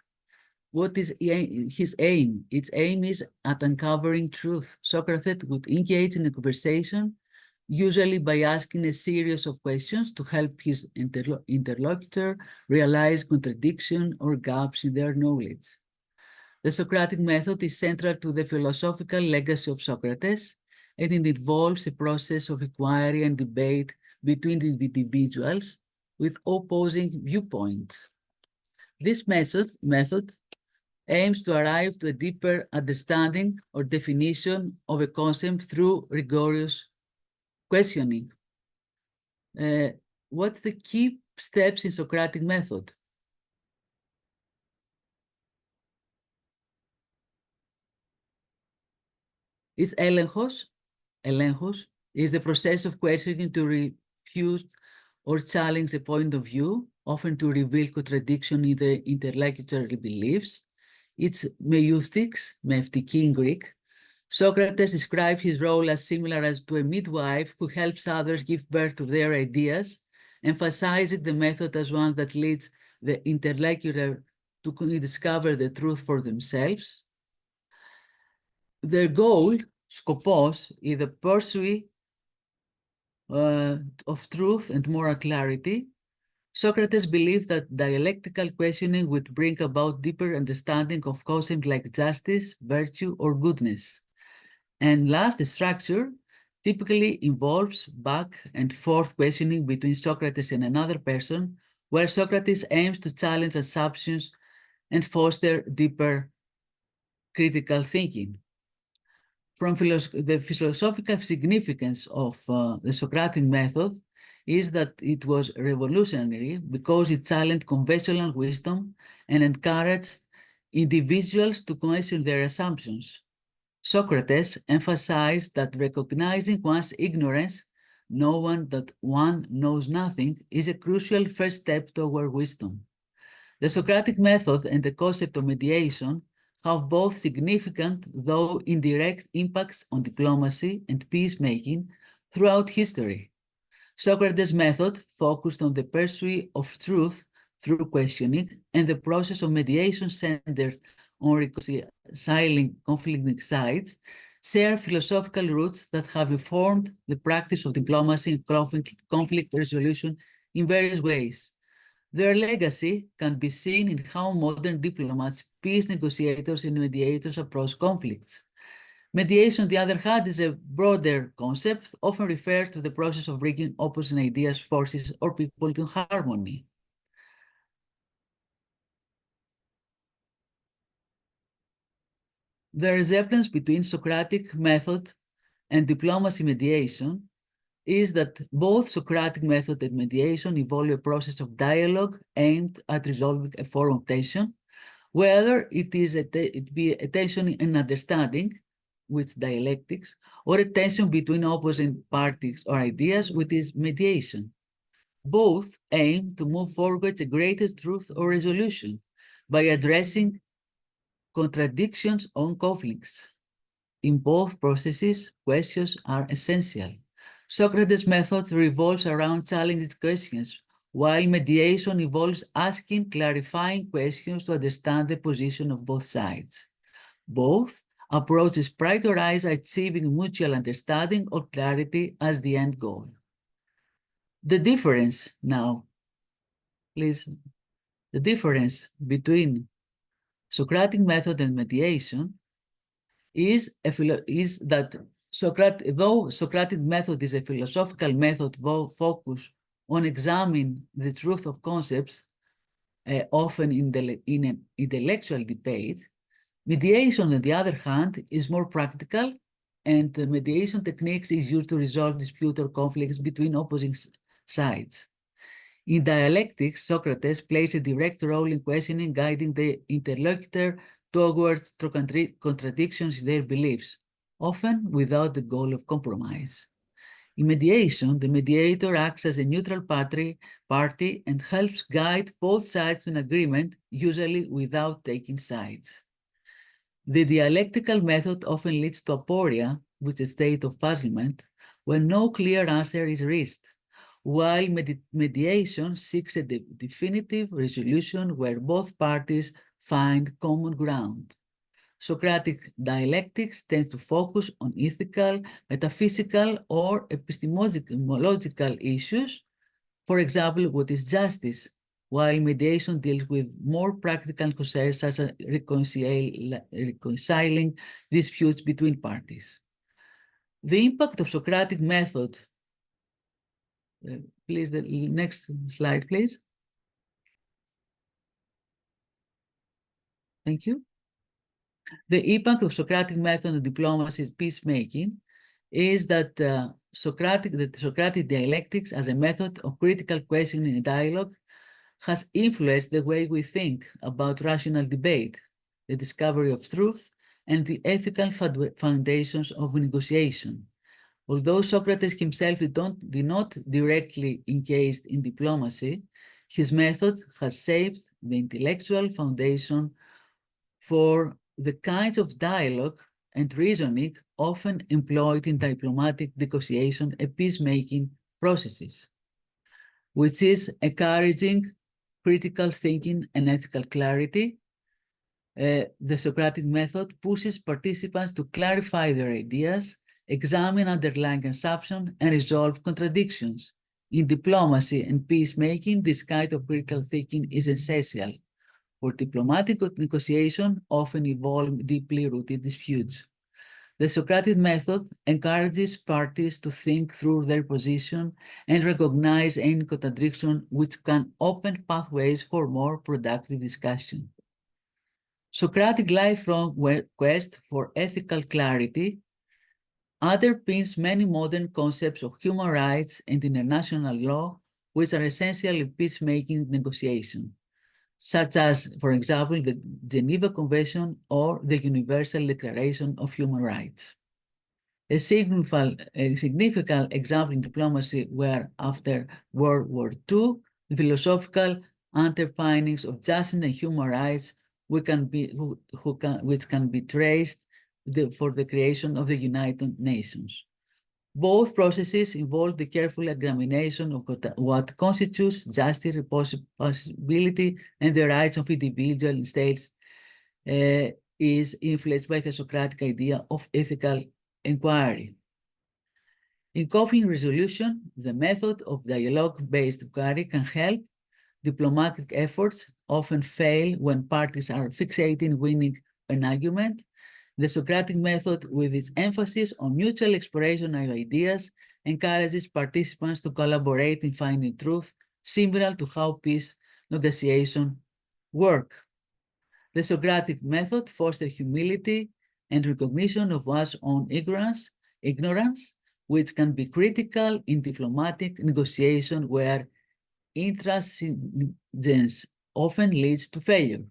What is his aim? Its aim is at uncovering truth. Socrates would engage in a conversation, usually by asking a series of questions to help his interlocutor realize contradiction or gaps in their knowledge. The Socratic method is central to the philosophical legacy of Socrates, and it involves a process of inquiry and debate between the individuals with opposing viewpoints. This method aims to arrive to a deeper understanding or definition of a concept through rigorous questioning. What's the key steps in Socratic method? It's έλεγχος. Έλεγχος is the process of questioning to refute or challenge a point of view, often to reveal contradiction in the interlocutory beliefs. It's meioustics, meftiki in Greek. Socrates described his role as similar as to a midwife who helps others give birth to their ideas, emphasizing the method as one that leads the interlocutor to discover the truth for themselves. Their goal, skopos, is the pursuit of truth and moral clarity. Socrates believed that dialectical questioning would bring about deeper understanding of concepts like justice, virtue, or goodness. And last, the structure typically involves back and forth questioning between Socrates and another person, where Socrates aims to challenge assumptions and foster deeper critical thinking. From the philosophical significance of the Socratic method is that it was revolutionary because it challenged conventional wisdom and encouraged individuals to question their assumptions. Socrates emphasized that recognizing one's ignorance, knowing that one knows nothing, is a crucial first step toward wisdom. The Socratic method and the concept of mediation have both significant, though indirect, impacts on diplomacy and peacemaking throughout history. Socrates' method focused on the pursuit of truth through questioning, and the process of mediation centered on reconciling conflicting sides share philosophical roots that have informed the practice of diplomacy and conflict resolution in various ways. Their legacy can be seen in how modern diplomats, peace negotiators, and mediators approach conflicts. Mediation, on the other hand, is a broader concept, often referred to the process of bringing opposing ideas, forces, or people to harmony. The resemblance between Socratic method and diplomacy mediation is that both Socratic method and mediation involve a process of dialogue aimed at resolving a form of tension, whether it be a tension in understanding, with dialectics, or a tension between opposing parties or ideas, which is mediation. Both aim to move forward a greater truth or resolution by addressing contradictions or conflicts. In both processes, questions are essential. Socrates' methods revolves around challenging questions, while mediation involves asking clarifying questions to understand the position of both sides. Both approaches prioritize achieving mutual understanding or clarity as the end goal. The difference now, please, the difference between Socratic method and mediation is that though Socratic method is a philosophical method focused on examining the truth of concepts, often in an intellectual debate, mediation, on the other hand, is more practical, and the mediation techniques is used to resolve dispute or conflicts between opposing sides. In dialectics, Socrates plays a direct role in questioning, guiding the interlocutor towards contradictions in their beliefs, often without the goal of compromise. In mediation, the mediator acts as a neutral party and helps guide both sides to an agreement, usually without taking sides. The dialectical method often leads to aporia, which is a state of puzzlement, when no clear answer is reached, while mediation seeks a definitive resolution where both parties find common ground. Socratic dialectics tends to focus on ethical, metaphysical, or epistemological issues. For example, what is justice? While mediation deals with more practical concerns such as reconciling disputes between parties. The impact of Socratic method, please, the next slide, please. Thank you. The impact of Socratic method on diplomacy peacemaking is that Socratic dialectics as a method of critical questioning and dialogue has influenced the way we think about rational debate, the discovery of truth, and the ethical foundations of negotiation. Although Socrates himself did not directly engage in diplomacy, his method has shaped the intellectual foundation for the kinds of dialogue and reasoning often employed in diplomatic negotiation and peacemaking processes, which is encouraging critical thinking and ethical clarity. The Socratic method pushes participants to clarify their ideas, examine underlying assumptions, and resolve contradictions. In diplomacy and peacemaking, this kind of critical thinking is essential. For diplomatic negotiation often involve deeply rooted disputes. The Socratic method encourages parties to think through their position and recognize any contradiction, which can open pathways for more productive discussion. Socratic lifelong quest for ethical clarity underpins many modern concepts of human rights and international law, which are essential in peacemaking negotiation, such as, for example, the Geneva Convention or the Universal Declaration of Human Rights. A significant example in diplomacy were after World War II, the philosophical underpinnings of justice and human rights, which can be traced for the creation of the United Nations. Both processes involve the careful examination of what constitutes justice, responsibility, and the rights of individual states is influenced by the Socratic idea of ethical inquiry. In conflict resolution, the method of dialogue-based inquiry can help. Diplomatic efforts often fail when parties are fixated on winning an argument. The Socratic method, with its emphasis on mutual exploration of ideas, encourages participants to collaborate in finding truth, similar to how peace negotiations work. The Socratic method fosters humility and recognition of one's own ignorance, which can be critical in diplomatic negotiation where intransigence often leads to failure.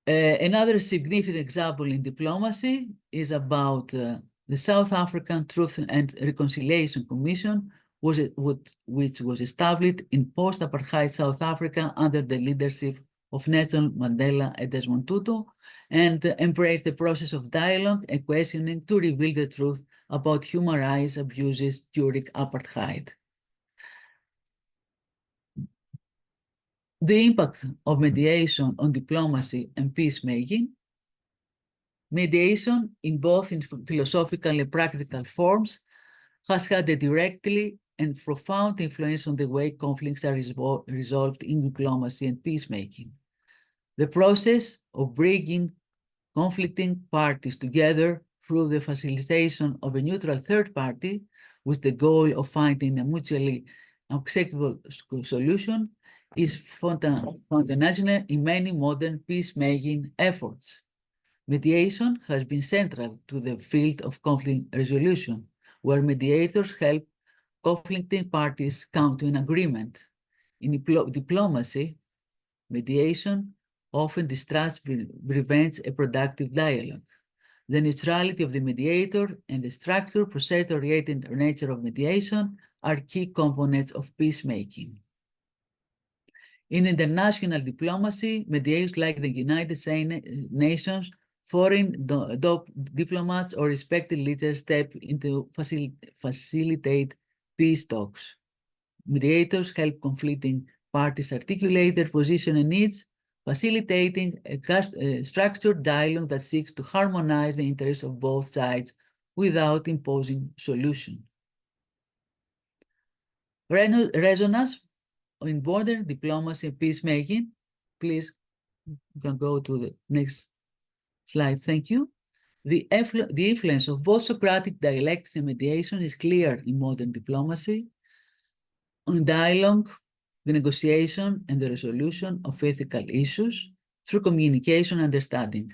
Another significant example in diplomacy is about the South African Truth and Reconciliation Commission, which was established in post-apartheid South Africa under the leadership of Nelson Mandela and Desmond Tutu, and embrace the process of dialogue and questioning to reveal the truth about human rights abuses during apartheid. The impact of mediation on diplomacy and peacemaking. Mediation, in both in philosophical and practical forms, has had a directly and profound influence on the way conflicts are resolved in diplomacy and peacemaking. The process of bringing conflicting parties together through the facilitation of a neutral third party with the goal of finding a mutually acceptable solution is foundational in many modern peacemaking efforts. Mediation has been central to the field of conflict resolution, where mediators help conflicting parties come to an agreement. In diplomacy, mediation often prevents a productive dialogue. The neutrality of the mediator and the structured, process-oriented nature of mediation are key components of peacemaking. In international diplomacy, mediators like the United Nations, foreign diplomats, or respected leaders step in to facilitate peace talks. Mediators help conflicting parties articulate their position and needs, facilitating a structured dialogue that seeks to harmonize the interests of both sides without imposing solutions. Resonance in border diplomacy and peacemaking. Please, you can go to the next slide. Thank you. The influence of both Socratic dialectics and mediation is clear in modern diplomacy. On dialogue, the negotiation and the resolution of ethical issues through communication and understanding.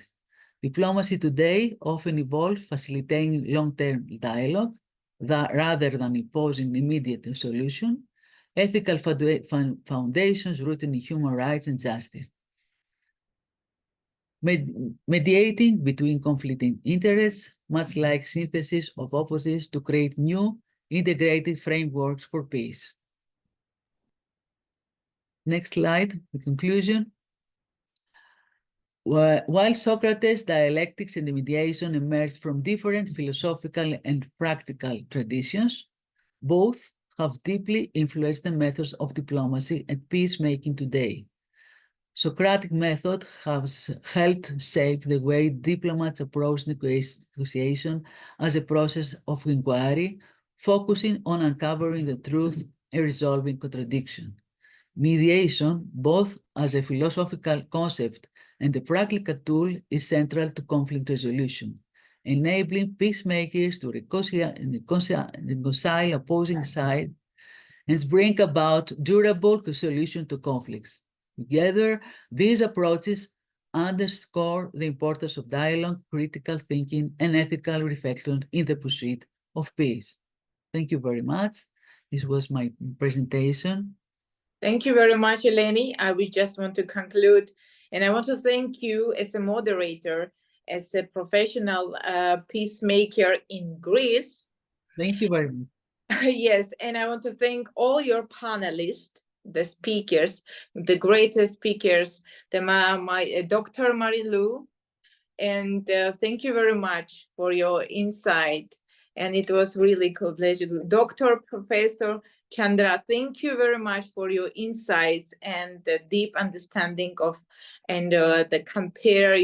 Diplomacy today often involves facilitating long-term dialogue rather than imposing immediate solution, ethical foundations rooted in human rights and justice. Mediating between conflicting interests, much like synthesis of opposites to create new integrated frameworks for peace. Next slide, the conclusion. While Socrates' dialectics and the mediation emerged from different philosophical and practical traditions, both have deeply influenced the methods of diplomacy and peacemaking today. Socratic method has helped shape the way diplomats approach negotiation as a process of inquiry, focusing on uncovering the truth and resolving contradiction. Mediation, both as a philosophical concept and a practical tool, is central to conflict resolution, enabling peacemakers to reconcile opposing sides and bring about durable solutions to conflicts. Together, these approaches underscore the importance of dialogue, critical thinking, and ethical reflection in the pursuit of peace. Thank you very much. This was my presentation. Thank you very much, Eleni. I would just want to conclude, and I want to thank you as a moderator, as a professional peacemaker in Greece. Thank you very much. Yes, and I want to thank all your panelists, the speakers, the greatest speakers, my Dr. Marilu, and thank you very much for your insight. And it was really cool pleasure. Dr. Professor Chandra, thank you very much for your insights and the deep understanding of and the compare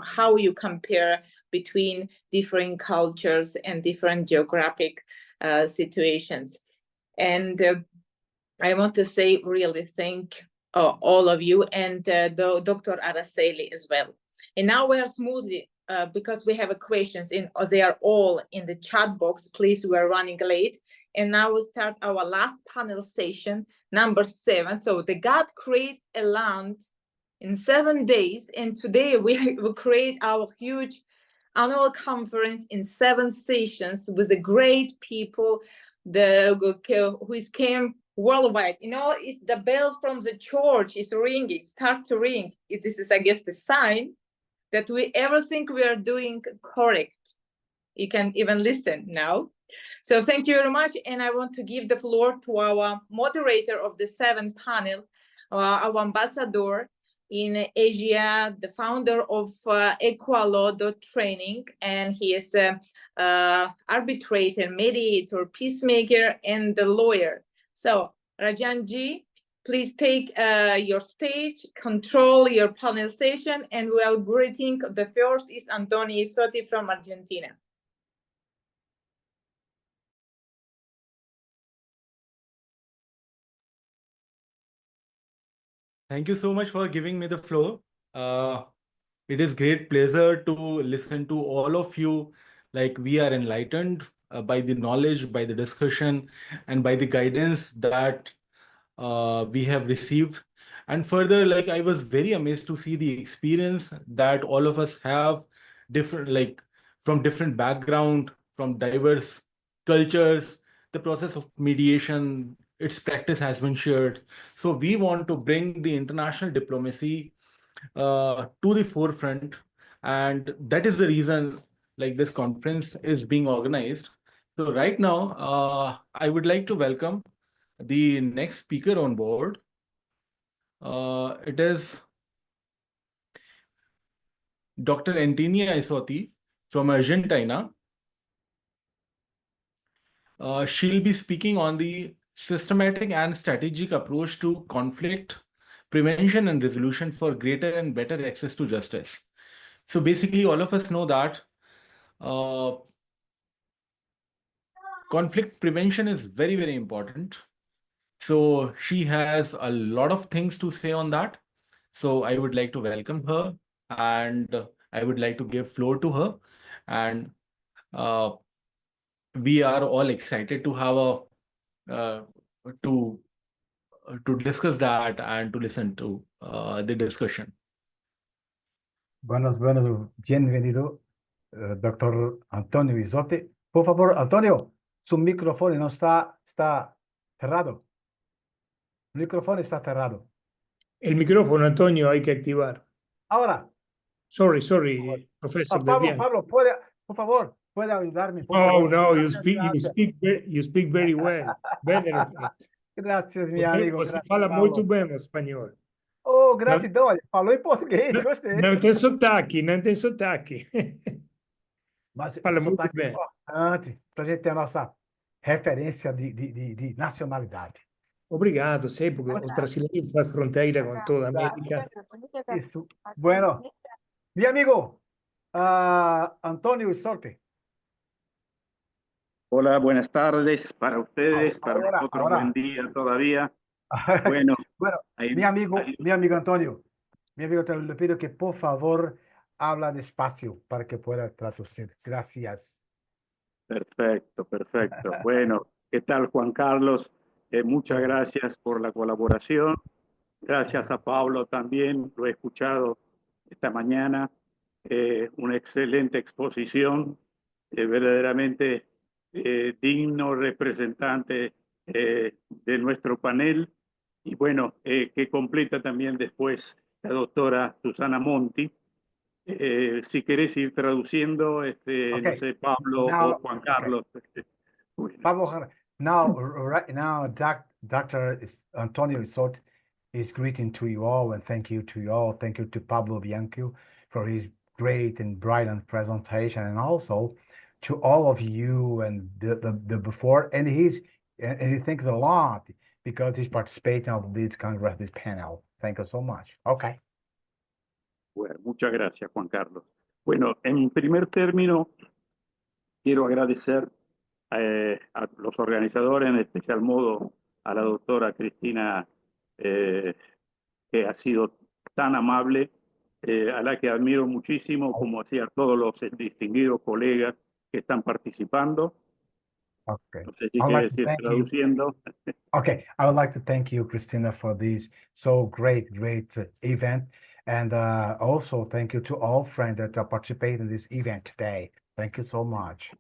how you compare between different cultures and different geographic situations. And I want to say really thank all of you and Dr. Araceli as well. And now we are smoothly because we have questions in they are all in the chat box. Please, we are running late. And now we start our last panel session, number 7. So the God create a land in 7 days. And today we will create our huge annual conference in 7 sessions with the great people who came worldwide. You know, it's the bell from the church is ringing, start to ring. This is, I guess, the sign that we everything we are doing correct. You can even listen now. So thank you very much. And I want to give the floor to our moderator of the 7th panel, our ambassador, in Asia, the founder of Equalaw.training, and he is a arbitrator, mediator, peacemaker, and the lawyer. So Rajan ji, please take your stage, control your panel session, and we are greeting the first is Antonio Isotti from Argentina. Thank you so much for giving me the floor. It is great pleasure to listen to all of you. Like we are enlightened by the knowledge, by the discussion, and by the guidance that we have received. And further, like I was very amazed to see the experience that all of us have, different, like from different background, from diverse cultures. The process of mediation, its practice has been shared. So we want to bring the international diplomacy to the forefront, and that is the reason like this conference is being organized. So right now, I would like to welcome the next speaker on board. It is Dr. Antonia Isotti from Argentina. She'll be speaking on the systematic and strategic approach to conflict prevention and resolution for greater and better access to justice. So basically, all of us know that conflict prevention is very, very important. So she has a lot of things to say on that. So I would like to welcome her, and I would like to give floor to her. And we are all excited to have to discuss that and to listen to the discussion. Buenos, bienvenido, doctor Antonio Isotti. Por favor, Antonio, su micrófono no está cerrado. El micrófono está cerrado. El micrófono, Antonio, hay que activar. Ahora. Sorry, profesor. Pablo, por favor, puede ayudarme. Por No, favor. no, you speak very well. Better in fact. Graças, meu amigo. Você Graças, fala Paulo. muito bem o espanhol. Oh, gratidão. Olha, falou em português, gostei. Não tem sotaque, não tem sotaque. Mas fala o muito sotaque é bem. importante para a gente ter a nossa referência de nacionalidade. Obrigado, sei, porque os brasileiros fazem fronteira com toda a América. Isso. Bueno, mi amigo, Antonio Isotti. Hola, buenas tardes para ustedes, para nosotros buen día todavía. Bueno, mi amigo Antonio, le pido que por favor habla despacio para que pueda traducir. Gracias. Perfecto. Bueno, ¿qué tal, Juan Carlos? Muchas gracias por la colaboración. Gracias a Pablo también, lo he escuchado esta mañana. Una excelente exposición, verdaderamente digno representante de nuestro panel. Y bueno, que completa también después la doctora Susana Monti. Si querés ir traduciendo, no sé, Pablo o Juan Carlos. Pablo, right now, Dr. Antonio Isotti is greeting to you all, and thank you to you all. Thank you to Pablo Bianco for his great and brilliant presentation, and also to all of you and the before. And he thanks a lot because he's participating of this Congress, this panel. Thank you so much. Okay. Bueno, muchas gracias, Juan Carlos. Bueno, en primer término, quiero agradecer a los organizadores, en especial modo a la doctora Cristina, que ha sido tan amable, a la que admiro muchísimo, como hacía todos los distinguidos colegas que están participando. Okay. No sé si quiere decir traduciendo. Okay, I would like to thank you, Christina, for this so great event. And also thank you to all friends that are participating in this event today. Thank you so much.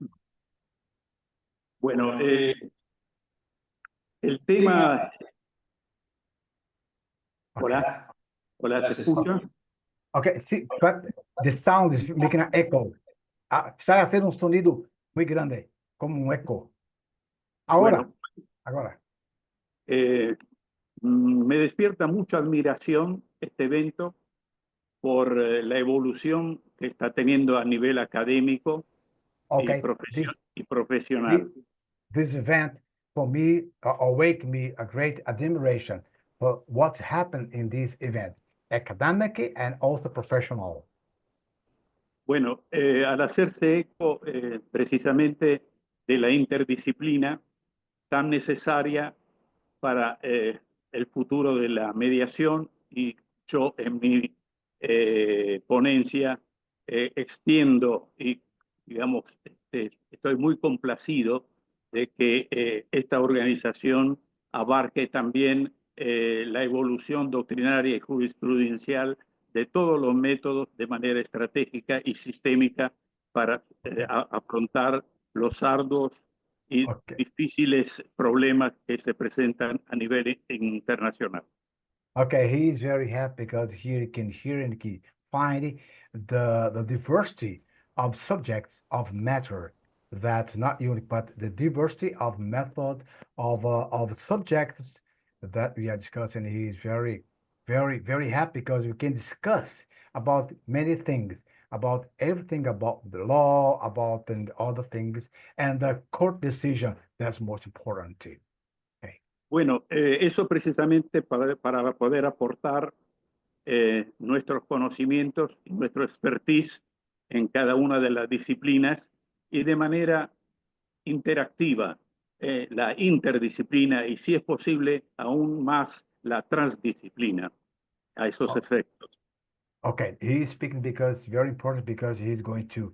Bueno, el tema... Hola, ¿se escucha? Okay, see, but the sound is making an echo. Está haciendo un sonido muy grande, como un eco. Ahora. Me despierta mucha admiración este evento, por la evolución que está teniendo a nivel académico Okay, y profesional. This event for me awake me a great admiration for what happened in this event, academic and also professional. Bueno, al hacerse eco precisamente de la interdisciplina tan necesaria para el futuro de la mediación, y yo en mi ponencia extiendo y, digamos, estoy muy complacido de que esta organización abarque también la evolución doctrinaria y jurisprudencial de todos los métodos de manera estratégica y sistémica para afrontar los arduos y difíciles problemas que se presentan a nivel internacional. Okay, he is very happy because here he can hear and he find the diversity of subjects of matter that's not unique, but the diversity of method of subjects that we are discussing. He is very happy because we can discuss about many things, about everything about the law, about and other things, and the court decision that's most important too. Bueno, eso precisamente para poder aportar nuestros conocimientos y nuestro expertise en cada una de las disciplinas y de manera interactiva, la interdisciplina y, si es posible, aún más la transdisciplina a esos efectos. Okay, he's speaking because very important because he's going to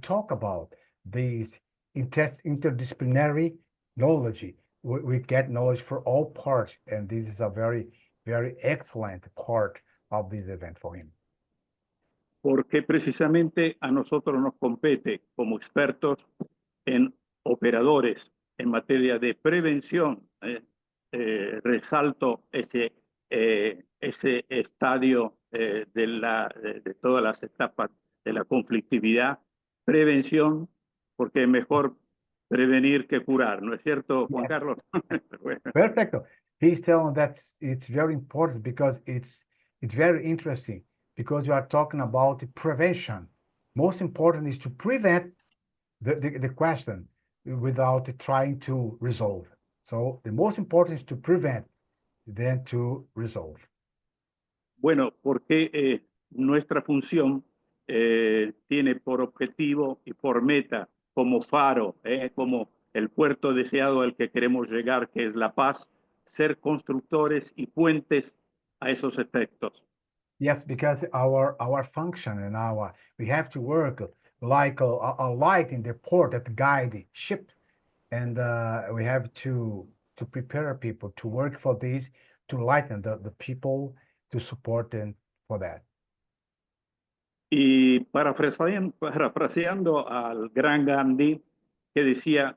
talk about these interdisciplinary knowledge. We get knowledge for all parts, and this is a very excellent part of this event for him. Porque precisamente a nosotros nos compete como expertos en operadores en materia de prevención. Resalto ese estadio de todas las etapas de la conflictividad. Prevención, porque es mejor prevenir que curar, ¿no es cierto, Juan Carlos? Perfecto. He's telling that it's very important because it's very interesting because you are talking about prevention. Most important is to prevent the question without trying to resolve. So the most important is to prevent than to resolve. Bueno, porque nuestra función tiene por objetivo y por meta como faro, como el puerto deseado al que queremos llegar, que es la paz, ser constructores y puentes a esos efectos. Yes, because our function and we have to work like a light in the port that guide the ship, and we have to prepare people to work for this, to lighten the people, to support them for that. Y parafraseando al gran Gandhi, que decía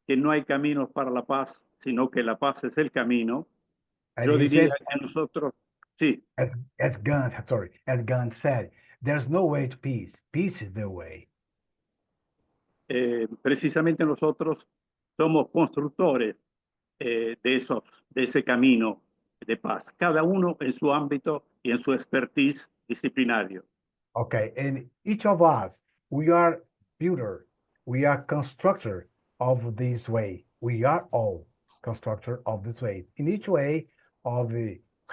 que no hay caminos para la paz, sino que la paz es el camino, yo diría que nosotros, sí. As Gandhi said, there's no way to peace. Peace is the way. Precisamente nosotros somos constructores de ese camino de paz, cada uno en su ámbito y en su expertise disciplinario. Okay, and each of us, we are builder, we are constructor of this way. We are all constructor of this way. In each way of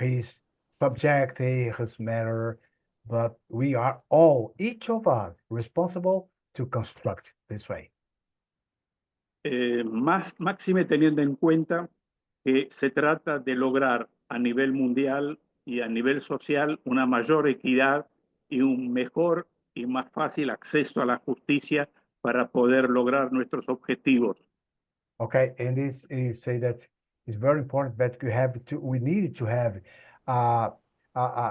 his subject, his matter, but we are all, each of us, responsible to construct this way. Máxime teniendo en cuenta que se trata de lograr a nivel mundial y a nivel social una mayor equidad y un mejor y más fácil acceso a la justicia para poder lograr nuestros objetivos. Okay, and this is say that it's very important that we need to have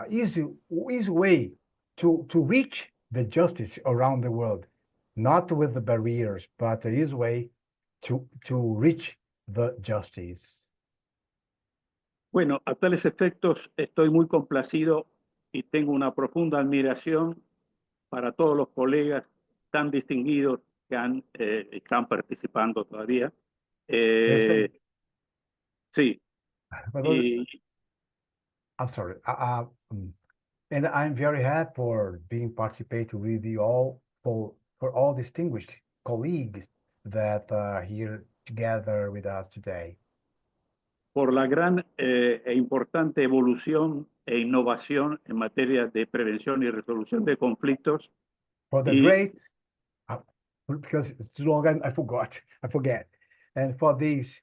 easy way to reach the justice around the world, not with the barriers, but an easy way to reach the justice. Bueno, a tales efectos estoy muy complacido y tengo una profunda admiración para todos los colegas tan distinguidos que están participando todavía. Sí. I'm sorry. And I'm very happy for being participating with you all, for all distinguished colleagues that are here together with us today. Por la gran e importante evolución e innovación en materia de prevención y resolución de conflictos. For the great, because it's too long, I forget. And for this,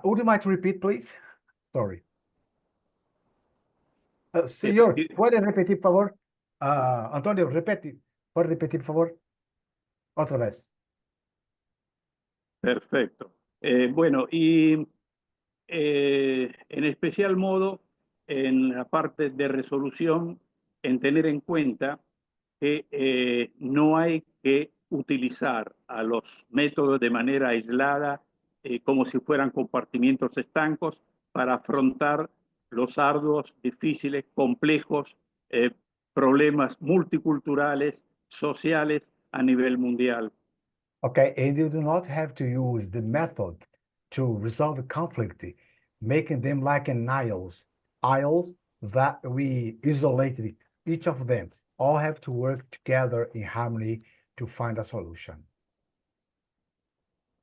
would you mind to repeat, please? Sorry. Señor, ¿puede repetir, por favor? Antonio, ¿puede repetir, por favor? Otra vez. Perfecto. Bueno, y en especial modo, en la parte de resolución, en tener en cuenta que no hay que utilizar a los métodos de manera aislada, como si fueran compartimientos estancos, para afrontar los arduos, difíciles, complejos problemas multiculturales, sociales a nivel mundial. Okay, and you do not have to use the method to resolve the conflict, making them like an aisles that we isolated, each of them all have to work together in harmony to find a solution.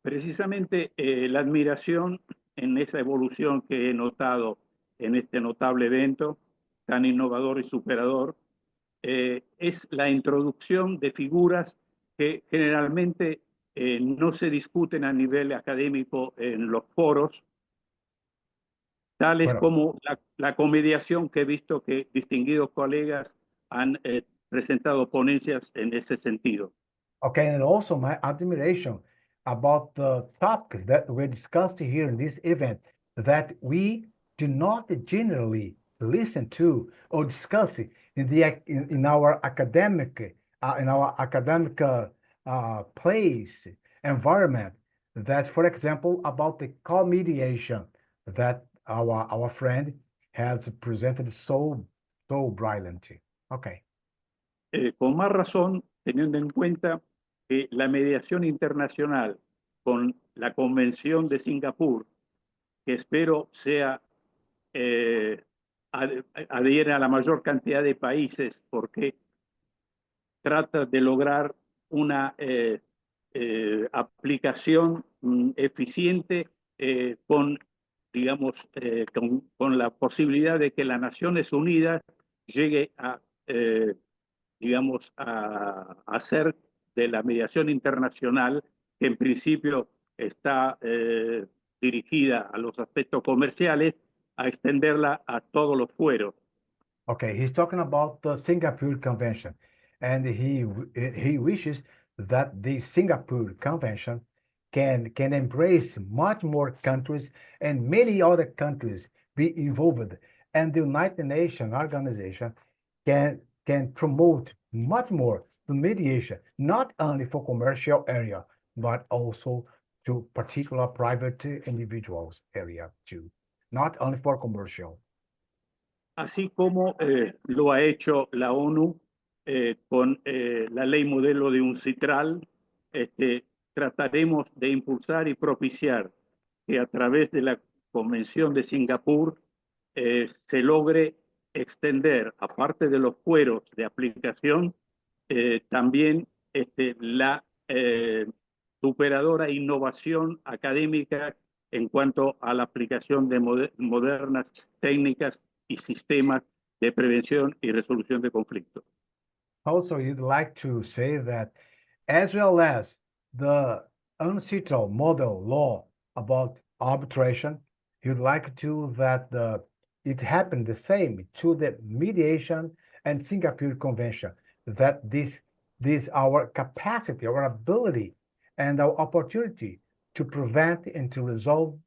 Precisamente la admiración en esa evolución que he notado en este notable evento, tan innovador y superador, es la introducción de figuras que generalmente no se discuten a nivel académico en los foros, tales como la comediación, que he visto que distinguidos colegas han presentado ponencias en ese sentido. Okay, and also my admiration about the topics that were discussed here in this event that we do not generally listen to or discuss in our academic place environment. That, for example, about the co-mediation that our friend has presented so brilliantly. Okay. Con más razón, teniendo en cuenta que la mediación internacional con la Convención de Singapur, que espero sea adhiera a la mayor cantidad de países, porque trata de lograr una aplicación eficiente con, digamos, con la posibilidad de que las Naciones Unidas llegue a digamos, a hacer de la mediación internacional, que en principio está dirigida a los aspectos comerciales, a extenderla a todos los fueros. Okay, he's talking about the Singapore Convention, and he wishes that the Singapore Convention can embrace much more countries and many other countries be involved, and the United Nations organization can promote much more the mediation, not only for commercial area, but also to particular private individuals area too, not only for commercial. Así como lo ha hecho la ONU con la ley modelo de UNCITRAL, trataremos de impulsar y propiciar que a través de la Convención de Singapur se logre extender, aparte de los fueros de aplicación, también la superadora innovación académica en cuanto a la aplicación de modernas técnicas y sistemas de prevención y resolución de conflictos. Also, you'd like to say that as well as the UNCITRAL model law about arbitration, you'd like to that it happened the same to the mediation and Singapore Convention, that this our capacity, our ability, and our opportunity to prevent and to resolve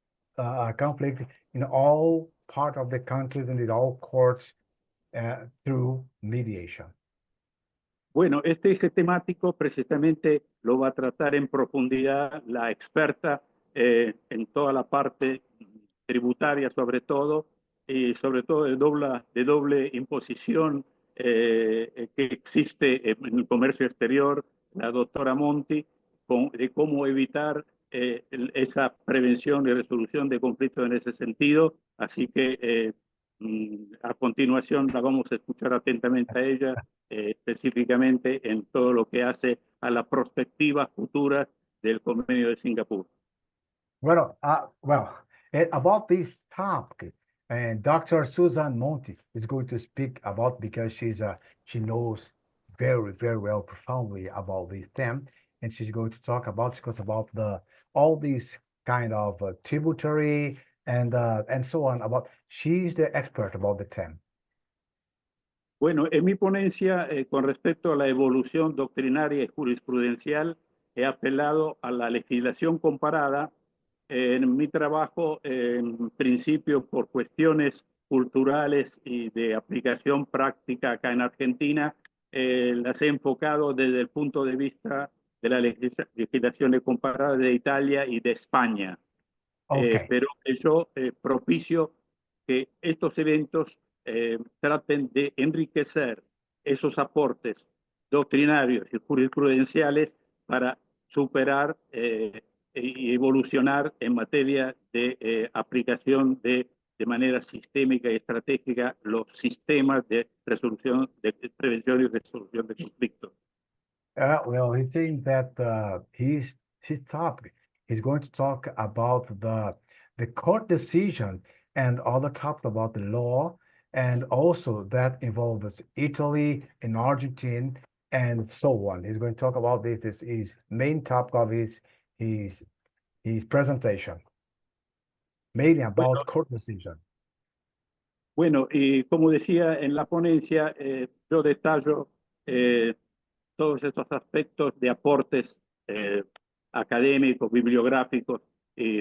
conflict in all part of the countries and in all courts through mediation. Bueno, este eje temático precisamente lo va a tratar en profundidad la experta en toda la parte tributaria, sobre todo, y sobre todo de doble imposición que existe en el comercio exterior, la doctora Monti, de cómo evitar esa prevención y resolución de conflictos en ese sentido. Así que A continuación la vamos a escuchar atentamente a ella, específicamente en todo lo que hace a la perspectiva futura del Convenio de Singapur. About this topic, and Dr. Susan Monti is going to speak about because she knows very, very well profoundly about this theme, and she's going to talk about all these kind of tributary and so on. She's the expert about the theme. Bueno, en mi ponencia, con respecto a la evolución doctrinaria y jurisprudencial, he apelado a la legislación comparada. En mi trabajo, en principio, por cuestiones culturales y de aplicación práctica acá en Argentina, las he enfocado desde el punto de vista de la legislación comparada de Italia y de España. Okay. Pero yo propicio que estos eventos traten de enriquecer esos aportes doctrinarios y jurisprudenciales para superar y evolucionar en materia de aplicación de manera sistémica y estratégica los sistemas de resolución, de prevención y resolución de conflictos. Well, he's saying that his topic, he's going to talk about the court decision and other topics about the law, and also that involves Italy and Argentina and so on. He's going to talk about this. This is main topic of his presentation, mainly about court decision. Bueno, y como decía en la ponencia, yo detallo todos esos aspectos de aportes académicos, bibliográficos,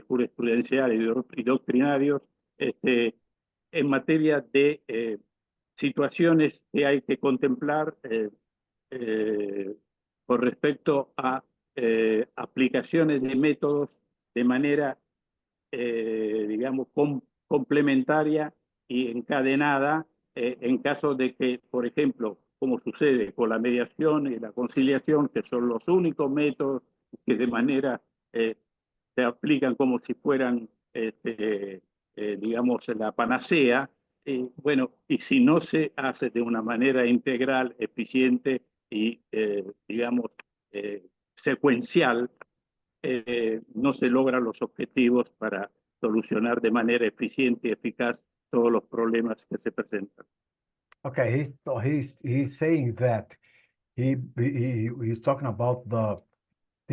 jurisprudenciales y doctrinarios en materia de situaciones que hay que contemplar con respecto a aplicaciones de métodos de manera, digamos, complementaria y encadenada en caso de que, por ejemplo, como sucede con la mediación y la conciliación, que son los únicos métodos que de manera se aplican como si fueran, digamos, la panacea. Bueno, y si no se hace de una manera integral, eficiente y, digamos, secuencial, no se logran los objetivos para solucionar de manera eficiente y eficaz todos los problemas que se presentan. Okay, he's saying that he's talking about the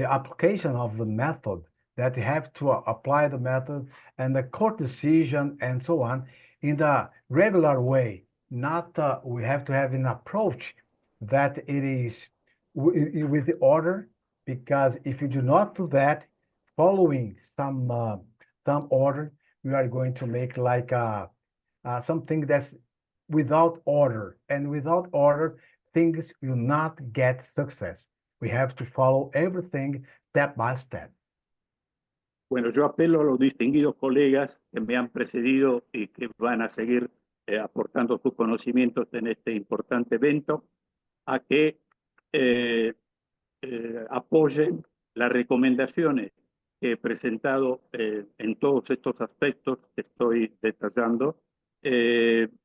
application of the method, that you have to apply the method and the court decision and so on in the regular way. Not we have to have an approach that it is with the order, because if you do not do that, following some order, we are going to make like something that's without order, and without order, things will not get success. We have to follow everything step by step. Bueno, yo apelo a los distinguidos colegas que me han precedido y que van a seguir aportando sus conocimientos en este importante evento, a que apoyen las recomendaciones que he presentado en todos estos aspectos que estoy detallando,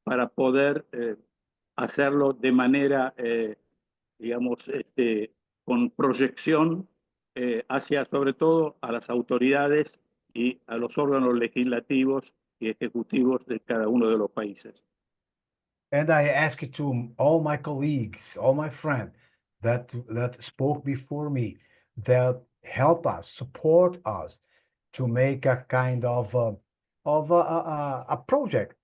para poder hacerlo de manera, digamos, con proyección hacia, sobre todo, a las autoridades y a los órganos legislativos y ejecutivos de cada uno de los países. And I ask to all my colleagues, all my friends that spoke before me, that help us, support us to make a kind of a project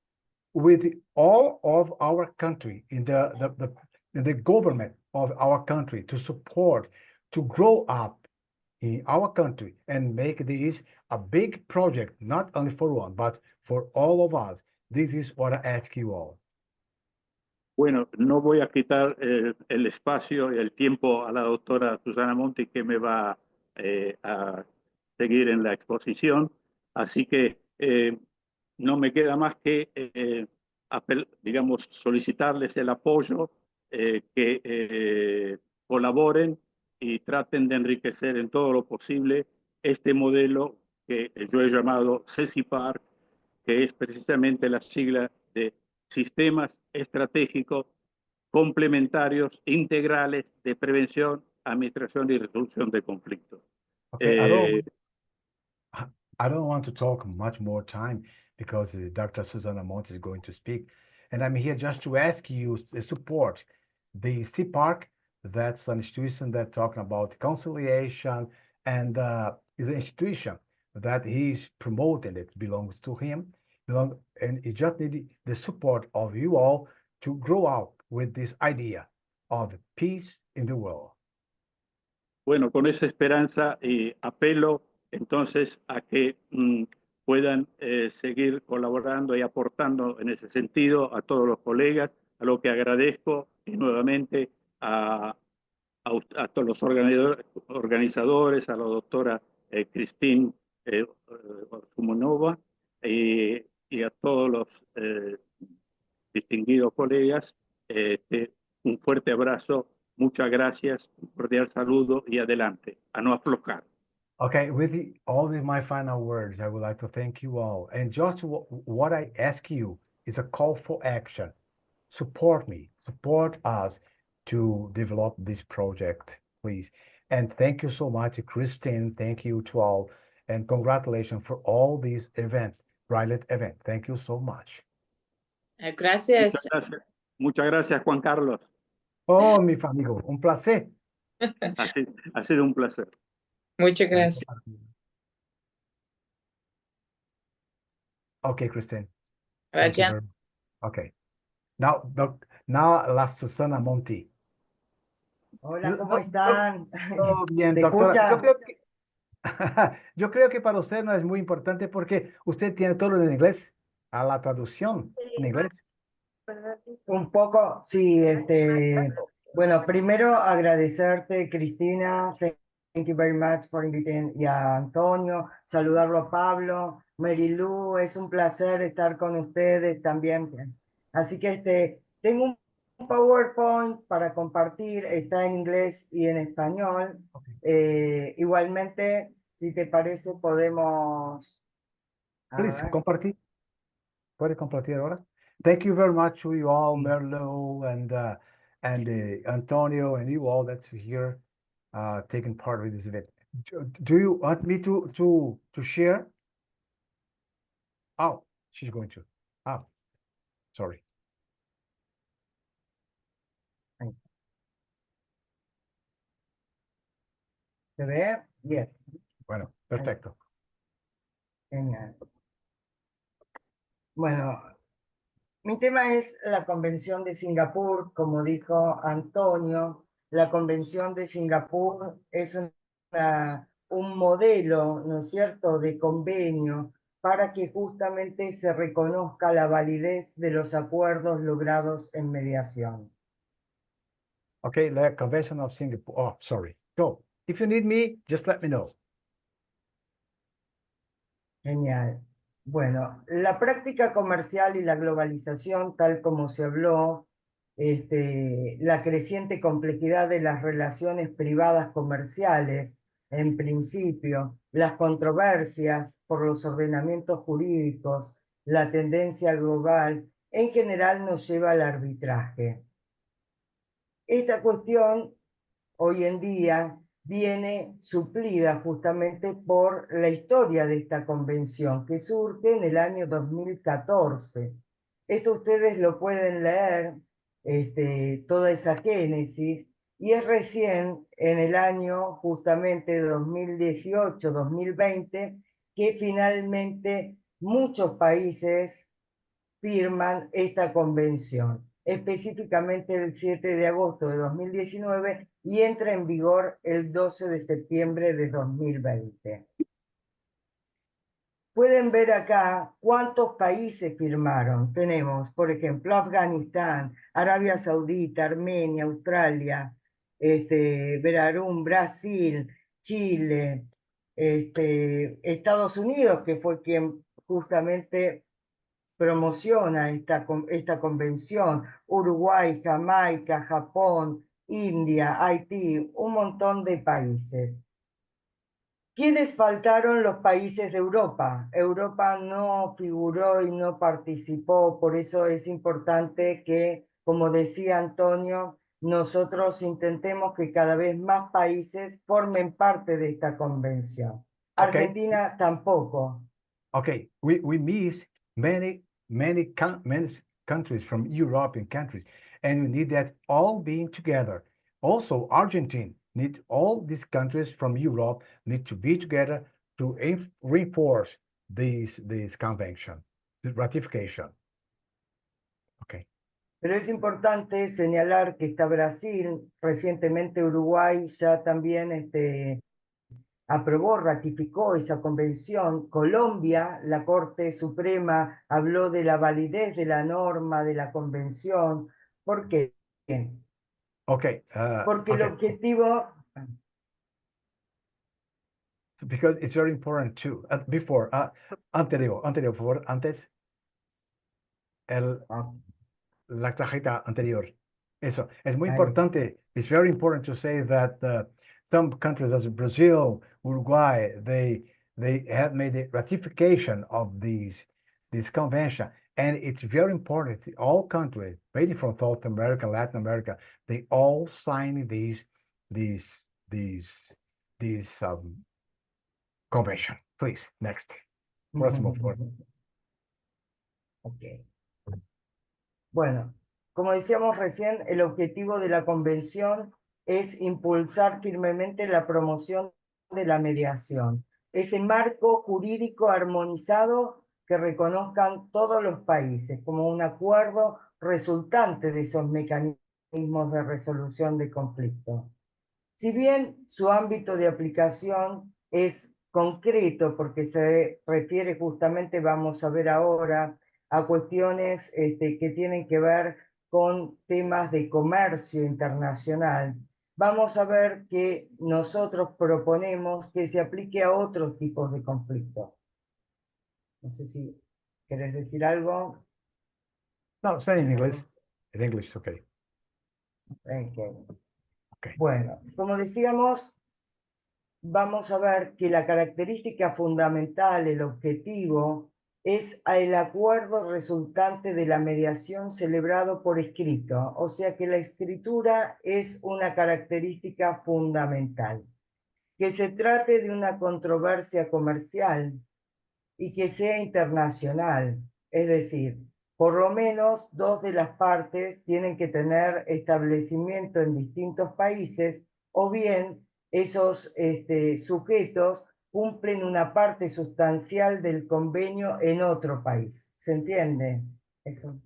with all of our country in the government of our country, to support, to grow up in our country and make this a big project, not only for one, but for all of us. This is what I ask you all. Bueno, no voy a quitar el espacio y el tiempo a la doctora Susana Monti, que me va a seguir en la exposición, así que no me queda más que, digamos, solicitarles el apoyo, que colaboren y traten de enriquecer en todo lo posible este modelo que yo he llamado CECIPAR, que es precisamente la sigla de sistemas estratégicos complementarios, integrales de prevención, administración y resolución de conflictos. Okay, I don't want to talk much more time because Dr. Susana Monte is going to speak. And I'm here just to ask you to support the CPARC. That's an institution that's talking about conciliation and is an institution that he's promoting. It belongs to him. And he just need the support of you all to grow out with this idea of peace in the world. Bueno, con esa esperanza apelo entonces a que puedan seguir colaborando y aportando en ese sentido a todos los colegas, a lo que agradezco y nuevamente a todos los organizadores, a la doctora Christine Sumonova y a todos los distinguidos colegas. Un fuerte abrazo. Muchas gracias, un cordial saludo y adelante, a no aflojar. Okay, with all of my final words, I would like to thank you all. And just what I ask you is a call for action. Support me, support us to develop this project, please. And thank you so much, Christine. Thank you to all. And congratulations for all these events, Brilliant event. Thank you so much. Gracias. Muchas gracias, Juan Carlos. Oh, mi amigo, un placer. Ha sido un placer. Muchas gracias. Okay, Christine. Gracias. Okay. Now, la Susana Monti. Hola, ¿cómo están? Todo bien, ¿Me doctora. escuchan? Yo creo que para usted no es muy importante porque usted tiene todo en inglés, a la traducción en inglés. Un poco, sí, bueno, primero agradecerte, Cristina, thank you very much for inviting, y a Antonio, saludarlo a Pablo, Marilu, es un placer estar con ustedes también. Así que tengo un PowerPoint para compartir, está en inglés y en español. Igualmente, si te parece, podemos... Please, compartir. ¿Puede compartir ahora? Thank you very much to you all, Merlo and Antonio and you all that's here taking part with this event. Do you want me to share? Oh, she's going to. Oh, sorry. ¿Se ve? Yes. Bueno, perfecto. Genial. Bueno, mi tema es la Convención de Singapur, como dijo Antonio. La Convención de Singapur es un modelo, ¿no es cierto?, de convenio para que justamente se reconozca la validez de los acuerdos logrados en mediación. Okay, the Convention of Singapore. Oh, sorry. Go. If you need me, just let me know. Genial. Bueno, la práctica comercial y la globalización, tal como se habló, la creciente complejidad de las relaciones privadas comerciales, en principio, las controversias por los ordenamientos jurídicos, la tendencia global, en general nos lleva al arbitraje. Esta cuestión hoy en día viene suplida justamente por la historia de esta convención, que surge en el año 2014. Esto ustedes lo pueden leer, toda esa génesis, y es recién en el año justamente 2018-2020 que finalmente muchos países firman esta convención, específicamente el 7 de agosto de 2019 y entra en vigor el 12 de septiembre de 2020. Pueden ver acá cuántos países firmaron. Tenemos, por ejemplo, Afganistán, Arabia Saudita, Armenia, Australia, Verarún, Brasil, Chile, Estados Unidos, que fue quien justamente promociona esta convención, Uruguay, Jamaica, Japón, India, Haití, un montón de países. ¿Quiénes faltaron? Los países de Europa. Europa no figuró y no participó, por eso es importante que, como decía Antonio, nosotros intentemos que cada vez más países formen parte de esta convención. Okay. Argentina tampoco. Okay, we miss many countries from European countries, and we need that all being together. Also, Argentina need all these countries from Europe need to be together to reinforce this convention, the ratification. Okay. Pero es importante señalar que está Brasil, recientemente Uruguay ya también aprobó, ratificó esa convención. Colombia, la Corte Suprema habló de la validez de la norma de la convención. ¿Por qué? Okay. Porque el okay. objetivo... Because it's very important too. Before, anterior, por favor, antes, la tarjeta anterior. Eso, es muy importante. It's very important to say that some countries as Brazil, Uruguay, they have made the ratification of this convention. And it's very important, all countries, mainly from South America, Latin America, they all sign these convention. Please, next. Próximo, por favor. Okay. Bueno, como decíamos recién, el objetivo de la convención es impulsar firmemente la promoción de la mediación. Ese marco jurídico armonizado que reconozcan todos los países como un acuerdo resultante de esos mecanismos de resolución de conflictos. Si bien su ámbito de aplicación es concreto, porque se refiere justamente, vamos a ver ahora, a cuestiones que tienen que ver con temas de comercio internacional, vamos a ver que nosotros proponemos que se aplique a otros tipos de conflictos. No sé si querés decir algo. No, say in English. In English, okay. Okay. Bueno, como decíamos, vamos a ver que la característica fundamental, el objetivo, es el acuerdo resultante de la mediación celebrado por escrito, o sea que la escritura es una característica fundamental. Que se trate de una controversia comercial y que sea internacional, es decir, por lo menos dos de las partes tienen que tener establecimiento en distintos países o bien esos sujetos cumplen una parte sustancial del convenio en otro país. ¿Se entiende? Eso.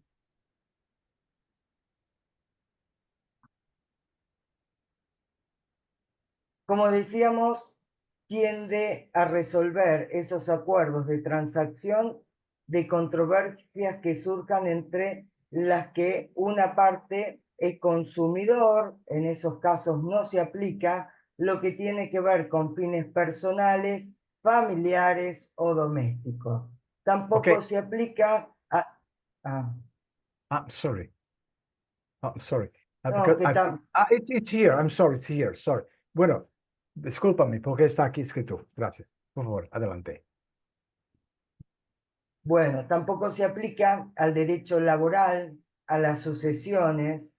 Como decíamos, tiende a resolver esos acuerdos de transacción de controversias que surjan entre las que una parte es consumidor, en esos casos no se aplica lo que tiene que ver con fines personales, familiares o domésticos. Tampoco se aplica a... I'm sorry. I'm sorry. No, Because it's here. I'm sorry, it's here. Sorry. Bueno, discúlpame porque está aquí escrito. Gracias. Por favor, adelante. Bueno, tampoco se aplica al derecho laboral, a las sucesiones,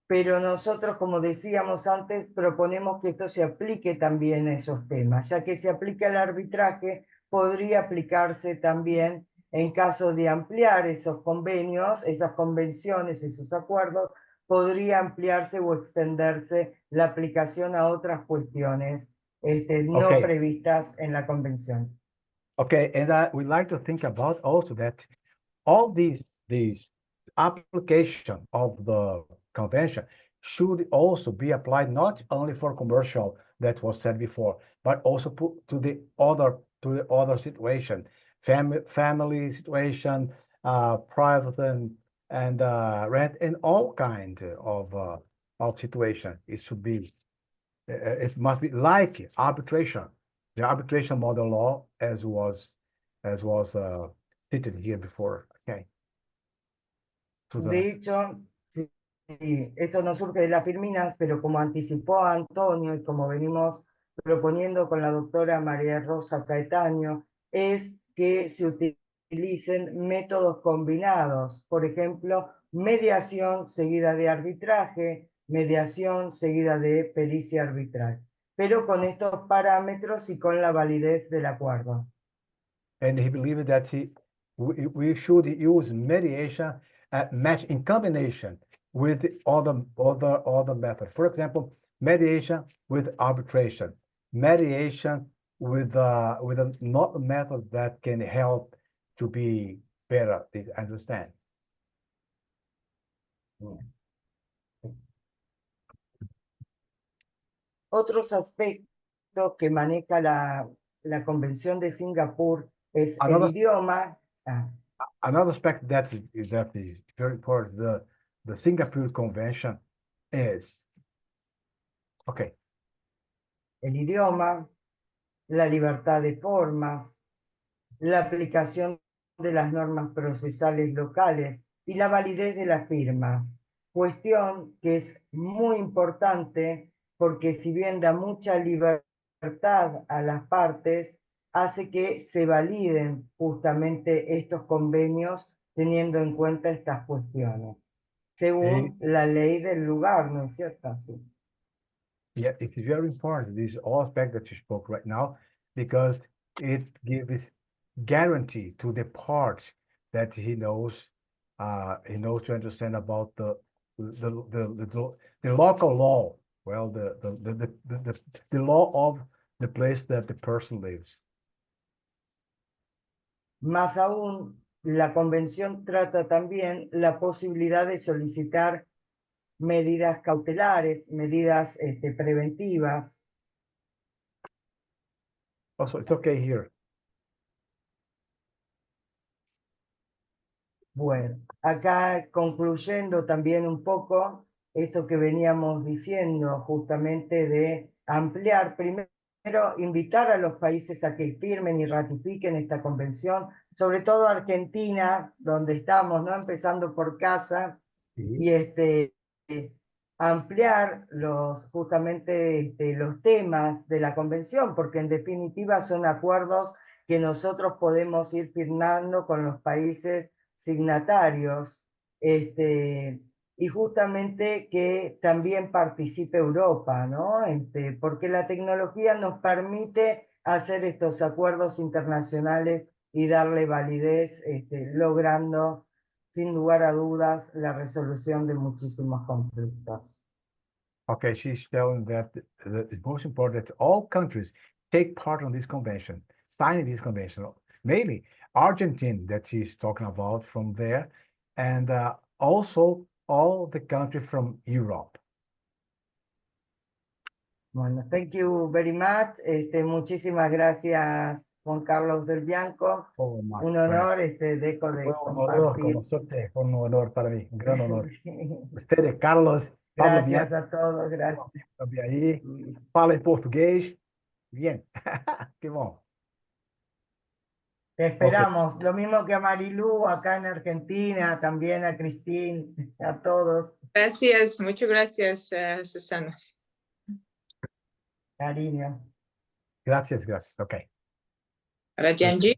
pero nosotros, como decíamos antes, proponemos que esto se aplique también a esos temas, ya que se aplica el arbitraje, podría aplicarse también en caso de ampliar esos convenios, esas convenciones, esos acuerdos, podría ampliarse o extenderse la aplicación a otras cuestiones no previstas en la convención. Okay, and we'd like to think about also that all these application of the convention should also be applied not only for commercial that was said before, but also to the other situation, family situation, private and rent, and all kinds of situation. It should be. It must be like arbitration, the arbitration model law as was stated here before. Okay. De hecho, sí, esto no surge de las Firminas, pero como anticipó Antonio y como venimos proponiendo con la doctora María Rosa Caetaño es que se utilicen métodos combinados, por ejemplo, mediación seguida de arbitraje, mediación seguida de pericia arbitral, pero con estos parámetros y con la validez del acuerdo. And he believed that we should use mediation match in combination with other methods. For example, mediation with arbitration, mediation with not a method that can help to be better. Understand? Otros aspectos que maneja la Convención de Singapur es el idioma. Another aspect that is very important, the Singapore Convention is, okay. El idioma, la libertad de formas, la aplicación de las normas procesales locales y la validez de las firmas. Cuestión que es muy importante porque si bien da mucha libertad a las partes, hace que se validen justamente estos convenios teniendo en cuenta estas cuestiones, según la ley del lugar, ¿no es cierto? Sí. Yeah, it's very important, this aspect that you spoke right now, because it gives guarantee to the parts that he knows to understand about the local law, well, the law of the place that the person lives. Más aún, la convención trata también la posibilidad de solicitar medidas cautelares, medidas preventivas. Also, it's okay here. Bueno, acá concluyendo también un poco esto que veníamos diciendo justamente de ampliar, primero invitar a los países a que firmen y ratifiquen esta convención, sobre todo Argentina, donde estamos, ¿no? Empezando por casa, y ampliar justamente los temas de la convención, porque en definitiva son acuerdos que nosotros podemos ir firmando con los países signatarios, y justamente que también participe Europa, ¿no? Porque la tecnología nos permite hacer estos acuerdos internacionales y darle validez, logrando sin lugar a dudas la resolución de muchísimos conflictos. Okay, she's telling that it's most important that all countries take part on this convention, signing this convention. Mainly Argentina that she's talking about from there, and also all the countries from Europe. Bueno, thank you very much. Muchísimas gracias, Juan Carlos del Bianco. Un honor, dejo de compartir. Un honor para mí, un gran honor. Ustedes, Carlos, Pablo Gracias Bianco, a todos, gracias. Aí, fala em português. Bien, qué bom. Te esperamos, lo mismo que a Marilú acá en Argentina, también a Cristín, a todos. Gracias, muchas gracias, Susana. Cariño. Gracias. Ok. Para Genji.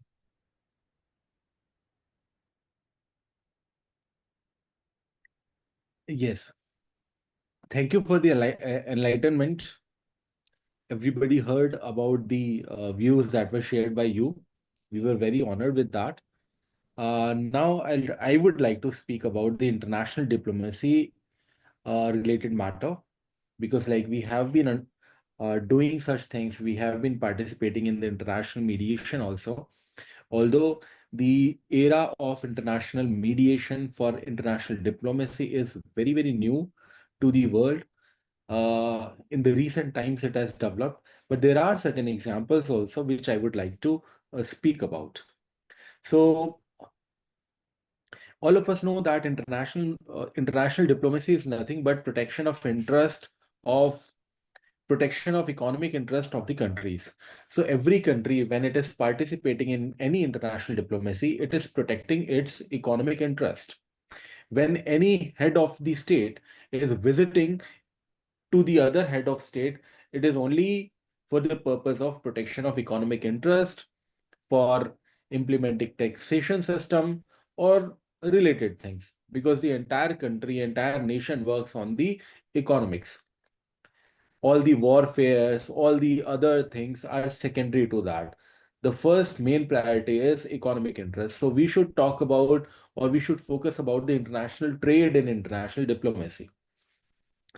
Yes. Thank you for the enlightenment. Everybody heard about the views that were shared by you. We were very honored with that. Now I would like to speak about the international diplomacy related matter, because like we have been doing such things, we have been participating in the international mediation also. Although the era of international mediation for international diplomacy is very, very new to the world. In the recent times it has developed, but there are certain examples also which I would like to speak about. So all of us know that international diplomacy is nothing but protection of economic interest of the countries. So every country, when it is participating in any international diplomacy, it is protecting its economic interest. When any head of the state is visiting to the other head of state, it is only for the purpose of protection of economic interest, for implementing taxation system or related things, because the entire country, entire nation works on the economics. All the warfares, all the other things are secondary to that. The first main priority is economic interest. So we should talk about, or we should focus about the international trade and international diplomacy.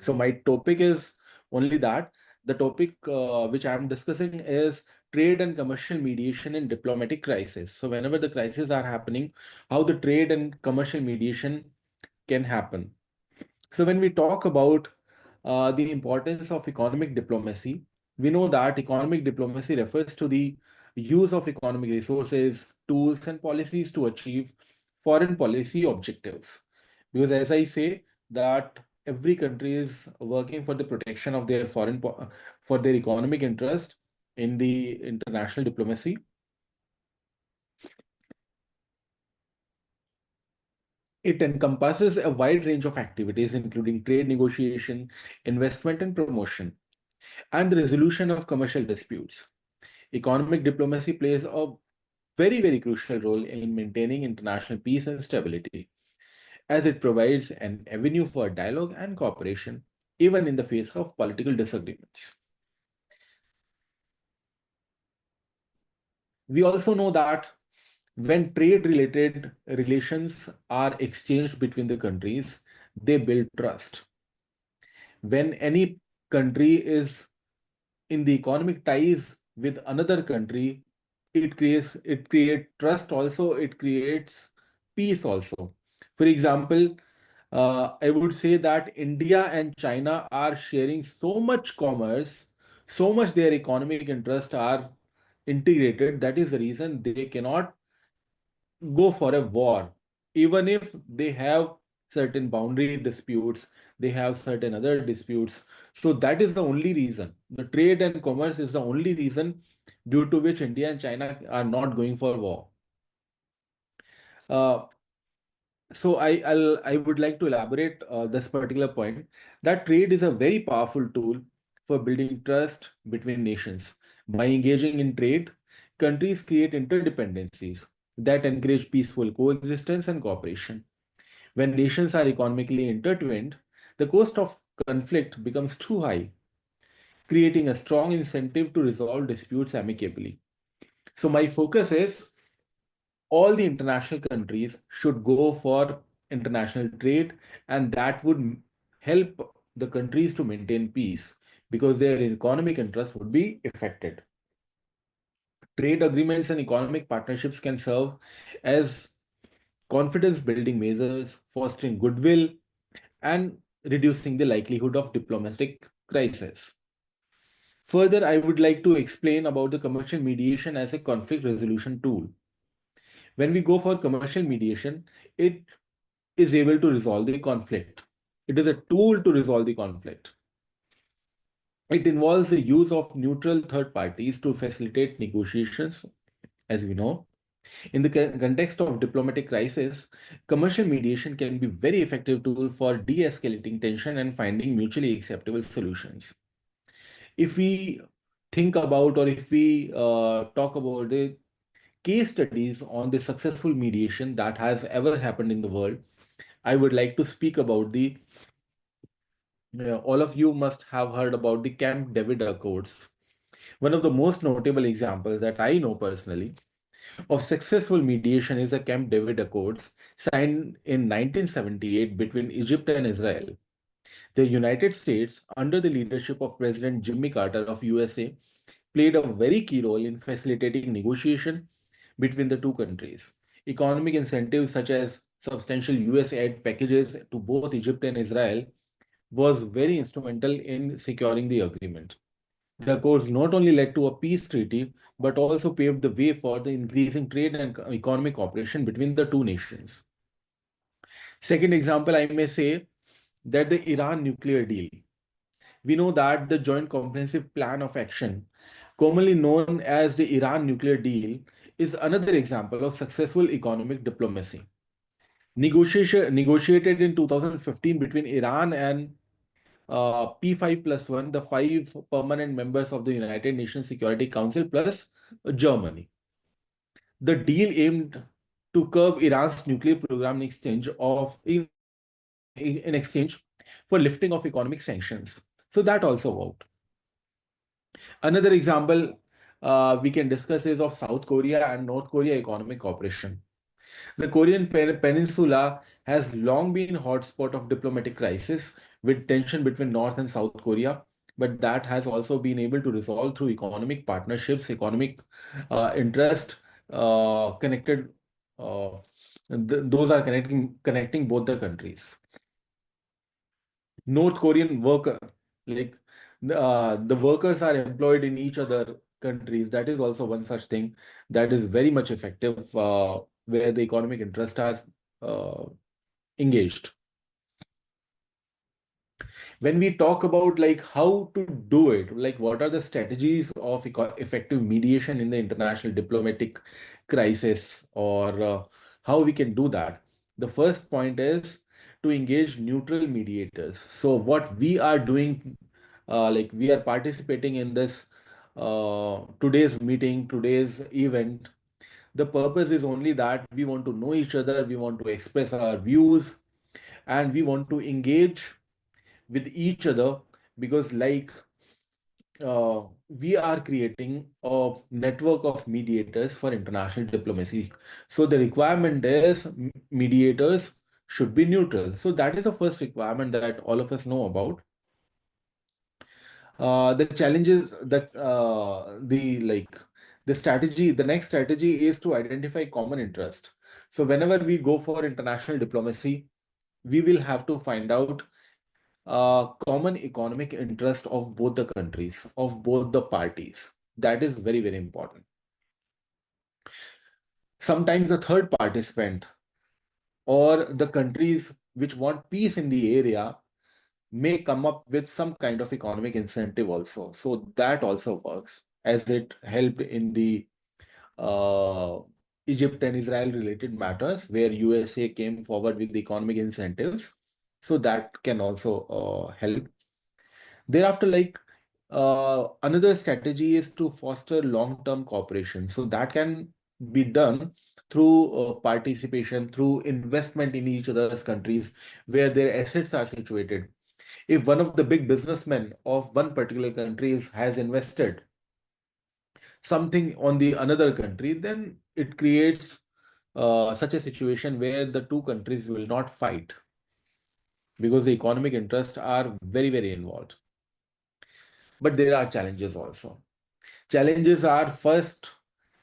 So my topic is only that. The topic which I'm discussing is trade and commercial mediation in diplomatic crisis. So whenever the crises are happening, how the trade and commercial mediation can happen. So when we talk about the importance of economic diplomacy, we know that economic diplomacy refers to the use of economic resources, tools, and policies to achieve foreign policy objectives. Because as I say, that every country is working for the protection of their for their economic interest in the international diplomacy. It encompasses a wide range of activities, including trade negotiation, investment and promotion, and the resolution of commercial disputes. Economic diplomacy plays a very, very crucial role in maintaining international peace and stability, as it provides an avenue for dialogue and cooperation, even in the face of political disagreements. We also know that when trade-related relations are exchanged between the countries, they build trust. When any country is in the economic ties with another country, it creates trust also, it creates peace also. For example, I would say that India and China are sharing so much commerce, so much their economic interests are integrated. That is the reason they cannot go for a war, even if they have certain boundary disputes, they have certain other disputes. So that is the only reason. The trade and commerce is the only reason due to which India and China are not going for war. Uh, so I would like to elaborate this particular point, that trade is a very powerful tool for building trust between nations. By engaging in trade, countries create interdependencies that encourage peaceful coexistence and cooperation. When nations are economically intertwined, the cost of conflict becomes too high, creating a strong incentive to resolve disputes amicably. So my focus is all the international countries should go for international trade, and that would help the countries to maintain peace because their economic interests would be affected. Trade agreements and economic partnerships can serve as confidence building measures, fostering goodwill, and reducing the likelihood of diplomatic crisis. Further, I would like to explain about the commercial mediation as a conflict resolution tool. When we go for commercial mediation, it is able to resolve the conflict. It is a tool to resolve the conflict. It involves the use of neutral third parties to facilitate negotiations, as we know. In the context of diplomatic crisis, commercial mediation can be very effective tool for de-escalating tension and finding mutually acceptable solutions. If we think about, or if we talk about the case studies on the successful mediation that has ever happened in the world, I would like to speak about the all of you must have heard about the Camp David Accords. One of the most notable examples that I know personally of successful mediation is the Camp David Accords signed in 1978 between Egypt and Israel. The United States, under the leadership of President Jimmy Carter of USA, played a very key role in facilitating negotiation between the two countries. Economic incentives such as substantial US aid packages to both Egypt and Israel was very instrumental in securing the agreement. The accords not only led to a peace treaty, but also paved the way for the increasing trade and economic cooperation between the two nations. Second example, I may say that the Iran nuclear deal. We know that the Joint Comprehensive Plan of Action, commonly known as the Iran nuclear deal, is another example of successful economic diplomacy. Negotiated in 2015 between Iran and P5+1, the 5 permanent members of the United Nations Security Council plus Germany. The deal aimed to curb Iran's nuclear program in exchange for lifting of economic sanctions. So that also worked. Another example we can discuss is of South Korea and North Korea economic cooperation. The Korean Peninsula has long been a hotspot of diplomatic crisis with tension between North and South Korea, but that has also been able to resolve through economic partnerships, economic interest connected. Those are connecting both the countries. North Korean worker, like the workers are employed in each other countries. That is also one such thing that is very much effective, where the economic interest are engaged. When we talk about like how to do it, like what are the strategies of effective mediation in the international diplomatic crisis, or how we can do that, the first point is to engage neutral mediators. So what we are doing, like we are participating in this today's meeting, today's event. The purpose is only that we want to know each other, we want to express our views, and we want to engage with each other, because like we are creating a network of mediators for international diplomacy. So the requirement is mediators should be neutral. So that is the first requirement that all of us know about. The challenges that the next strategy is to identify common interest. So whenever we go for international diplomacy, we will have to find out common economic interest of both the countries, of both the parties. That is very, very important. Sometimes a third participant or the countries which want peace in the area may come up with some kind of economic incentive also. So that also works, as it helped in the Egypt and Israel related matters, where USA came forward with the economic incentives. So that can also help. Thereafter, another strategy is to foster long-term cooperation. So that can be done through participation, through investment in each other's countries where their assets are situated. If one of the big businessmen of one particular country has invested something on the another country, then it creates such a situation where the two countries will not fight, because the economic interests are very, very involved. But there are challenges also. Challenges are, first,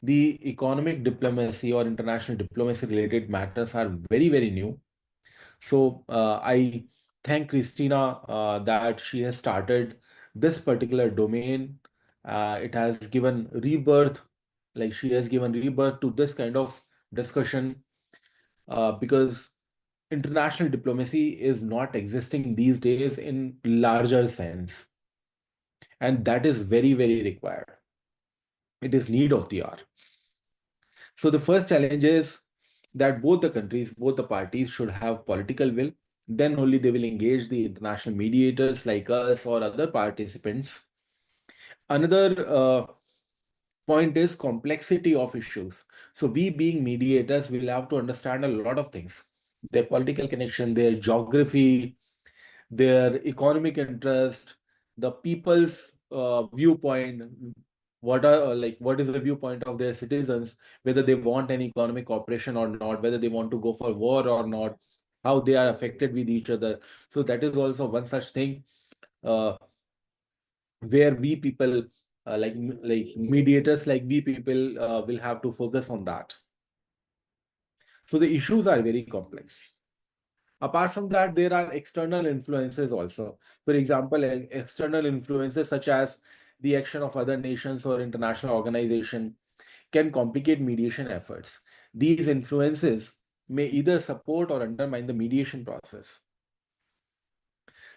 the economic diplomacy or international diplomacy related matters are very, very new. So I thank Christina that she has started this particular domain. It has given rebirth, like she has given rebirth to this kind of discussion, because international diplomacy is not existing these days in larger sense. And that is very, very required. It is need of the hour. So the first challenge is that both the countries, both the parties should have political will. Then only they will engage the international mediators like us or other participants. Another point is complexity of issues. So we being mediators will have to understand a lot of things. Their political connection, their geography, their economic interest, the people's viewpoint, what is the viewpoint of their citizens, whether they want any economic cooperation or not, whether they want to go for war or not, how they are affected with each other. So that is also one such thing where we people like mediators, like we people will have to focus on that. So the issues are very complex. Apart from that, there are external influences also. For example, external influences such as the action of other nations or international organization can complicate mediation efforts. These influences may either support or undermine the mediation process.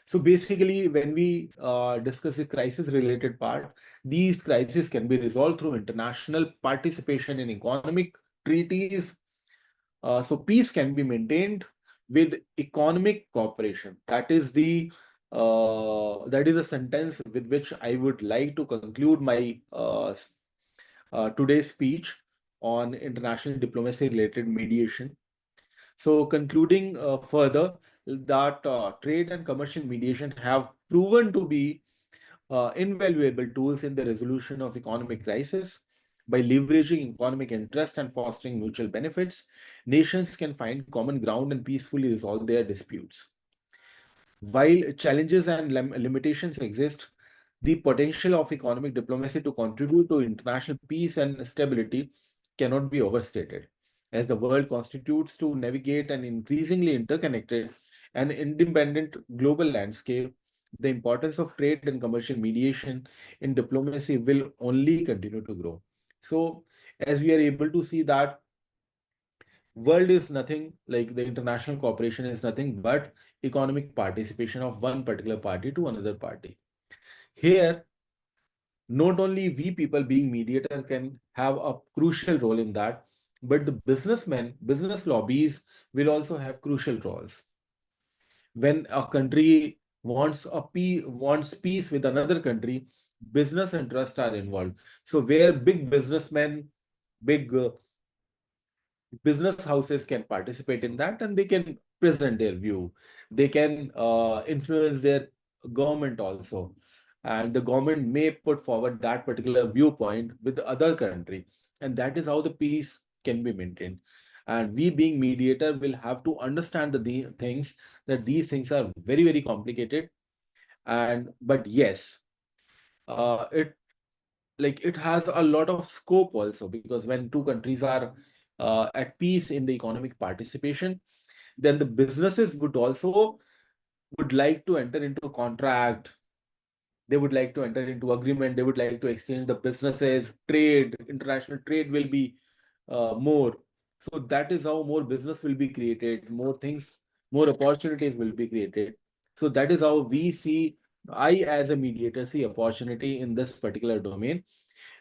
So basically, when we discuss the crisis-related part, these crises can be resolved through international participation in economic treaties. So peace can be maintained with economic cooperation. That is the that is a sentence with which I would like to conclude my today's speech on international diplomacy related mediation. So concluding further that trade and commercial mediation have proven to be invaluable tools in the resolution of economic crisis. By leveraging economic interest and fostering mutual benefits, nations can find common ground and peacefully resolve their disputes. While challenges and limitations exist, the potential of economic diplomacy to contribute to international peace and stability cannot be overstated. As the world constitutes to navigate an increasingly interconnected and independent global landscape, the importance of trade and commercial mediation in diplomacy will only continue to grow. So, as we are able to see that world is nothing like the international cooperation is nothing but economic participation of one particular party to another party. Here, not only we people being mediator can have a crucial role in that, but the businessmen, business lobbies will also have crucial roles. When a country wants peace with another country, business interests are involved. So where big businessmen, big business houses can participate in that and they can present their view. They can influence their government also. And the government may put forward that particular viewpoint with the other country. And that is how the peace can be maintained. And we being mediator will have to understand the things that these things are very, very complicated. But yes, it has a lot of scope also, because when two countries are at peace in the economic participation, then the businesses would like to enter into a contract. They would like to enter into agreement. They would like to exchange the businesses. Trade, international trade will be more. So that is how more business will be created, more things, more opportunities will be created. So that is how I as a mediator see opportunity in this particular domain.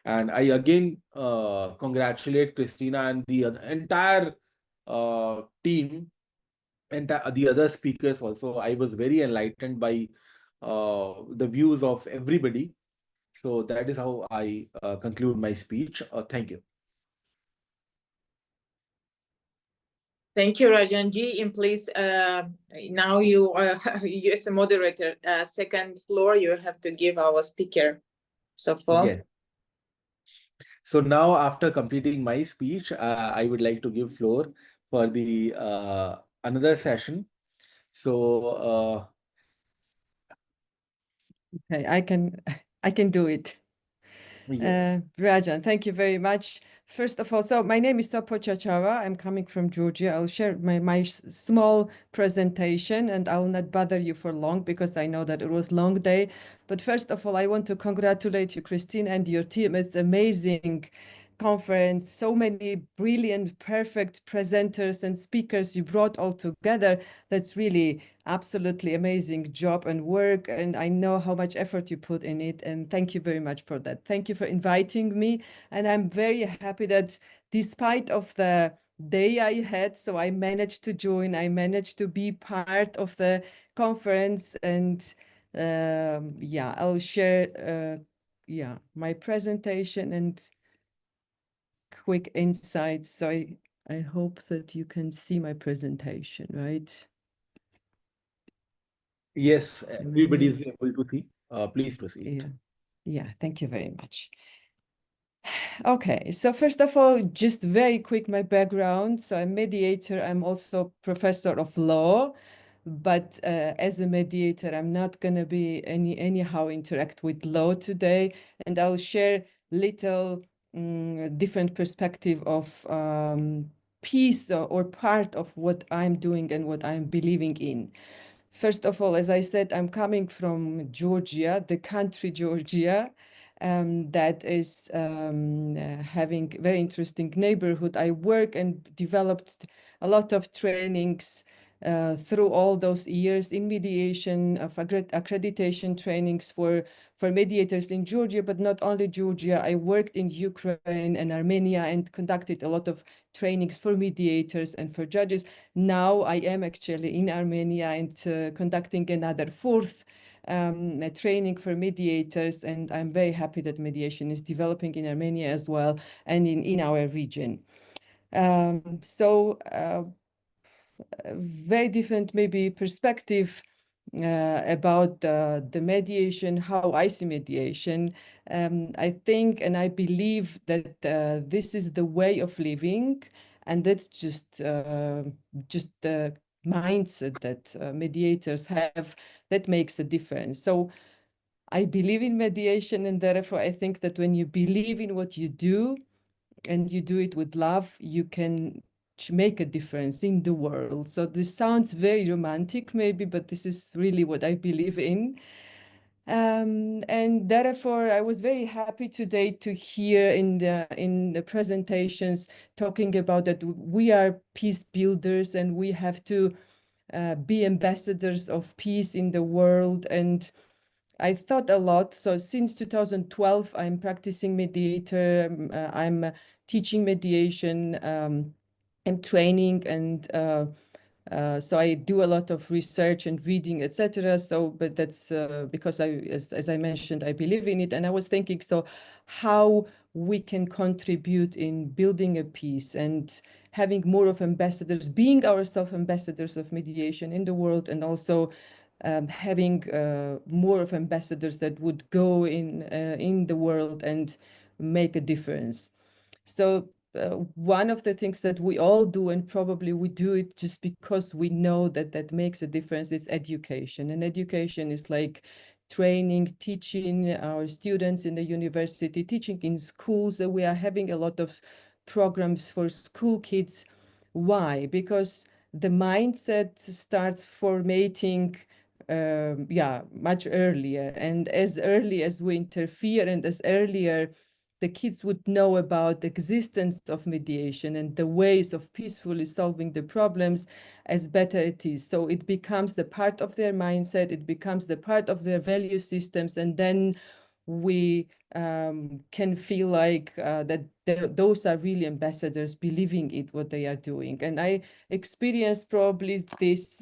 And I again congratulate Christina and the entire team and the other speakers also. I was very enlightened by the views of everybody. So that is how I conclude my speech. Thank you. Thank you, Rajanji. And please, now you as a moderator, second floor, you have to give our speaker. So far. Yeah. So now, after completing my speech, I would like to give floor for the another session. So okay, I can do it. yeah. Rajan, thank you very much. First of all, so my name is Topo Chachawa. I'm coming from Georgia. I'll share my small presentation and I will not bother you for long because I know that it was a long day. But first of all, I want to congratulate you, Christine, and your team. It's amazing conference, so many brilliant, perfect presenters and speakers you brought all together. That's really absolutely amazing job and work. And I know how much effort you put in it. And thank you very much for that. Thank you for inviting me. And I'm very happy that despite of the day I had, so I managed to join, I managed to be part of the conference. And yeah, I'll share my presentation and quick insights. So I hope that you can see my presentation, right? Yes, everybody is able to see. Please proceed. Yeah, thank you very much. Okay, so first of all, just very quick, my background. So I'm mediator. I'm also professor of law, but as a mediator, I'm not going to be anyhow interact with law today, and I'll share little different perspective of peace or part of what I'm doing and what I'm believing in. First of all, as I said, I'm coming from Georgia, the country Georgia, that is having very interesting neighborhood. I work and developed a lot of trainings through all those years in mediation, of accreditation trainings for mediators in Georgia, but not only Georgia. I worked in Ukraine and Armenia and conducted a lot of trainings for mediators and for judges. Now I am actually in Armenia and conducting another fourth training for mediators, and I'm very happy that mediation is developing in Armenia as well and in our region. Very different maybe perspective about the mediation, how I see mediation. I think and I believe that this is the way of living, and that's just the mindset that mediators have that makes a difference. So I believe in mediation, and therefore I think that when you believe in what you do and you do it with love, you can make a difference in the world. So this sounds very romantic maybe, but this is really what I believe in. And therefore, I was very happy today to hear in the presentations talking about that we are peace builders and we have to be ambassadors of peace in the world. And I thought a lot. So since 2012, I'm practicing mediator. I'm teaching mediation. I'm training, and so I do a lot of research and reading, etc. So, but that's because as I mentioned, I believe in it. And I was thinking, so how we can contribute in building a peace and having more of ambassadors, being ourselves ambassadors of mediation in the world, and also having more of ambassadors that would go in the world and make a difference. So one of the things that we all do, and probably we do it just because we know that that makes a difference, is education. And education is like training, teaching our students in the university, teaching in schools. We are having a lot of programs for school kids. Why? Because the mindset starts formating much earlier, and as early as we interfere and as earlier the kids would know about the existence of mediation and the ways of peacefully solving the problems, as better it is. So it becomes the part of their mindset, it becomes the part of their value systems, and then we can feel like that those are really ambassadors believing in what they are doing. And I experienced probably this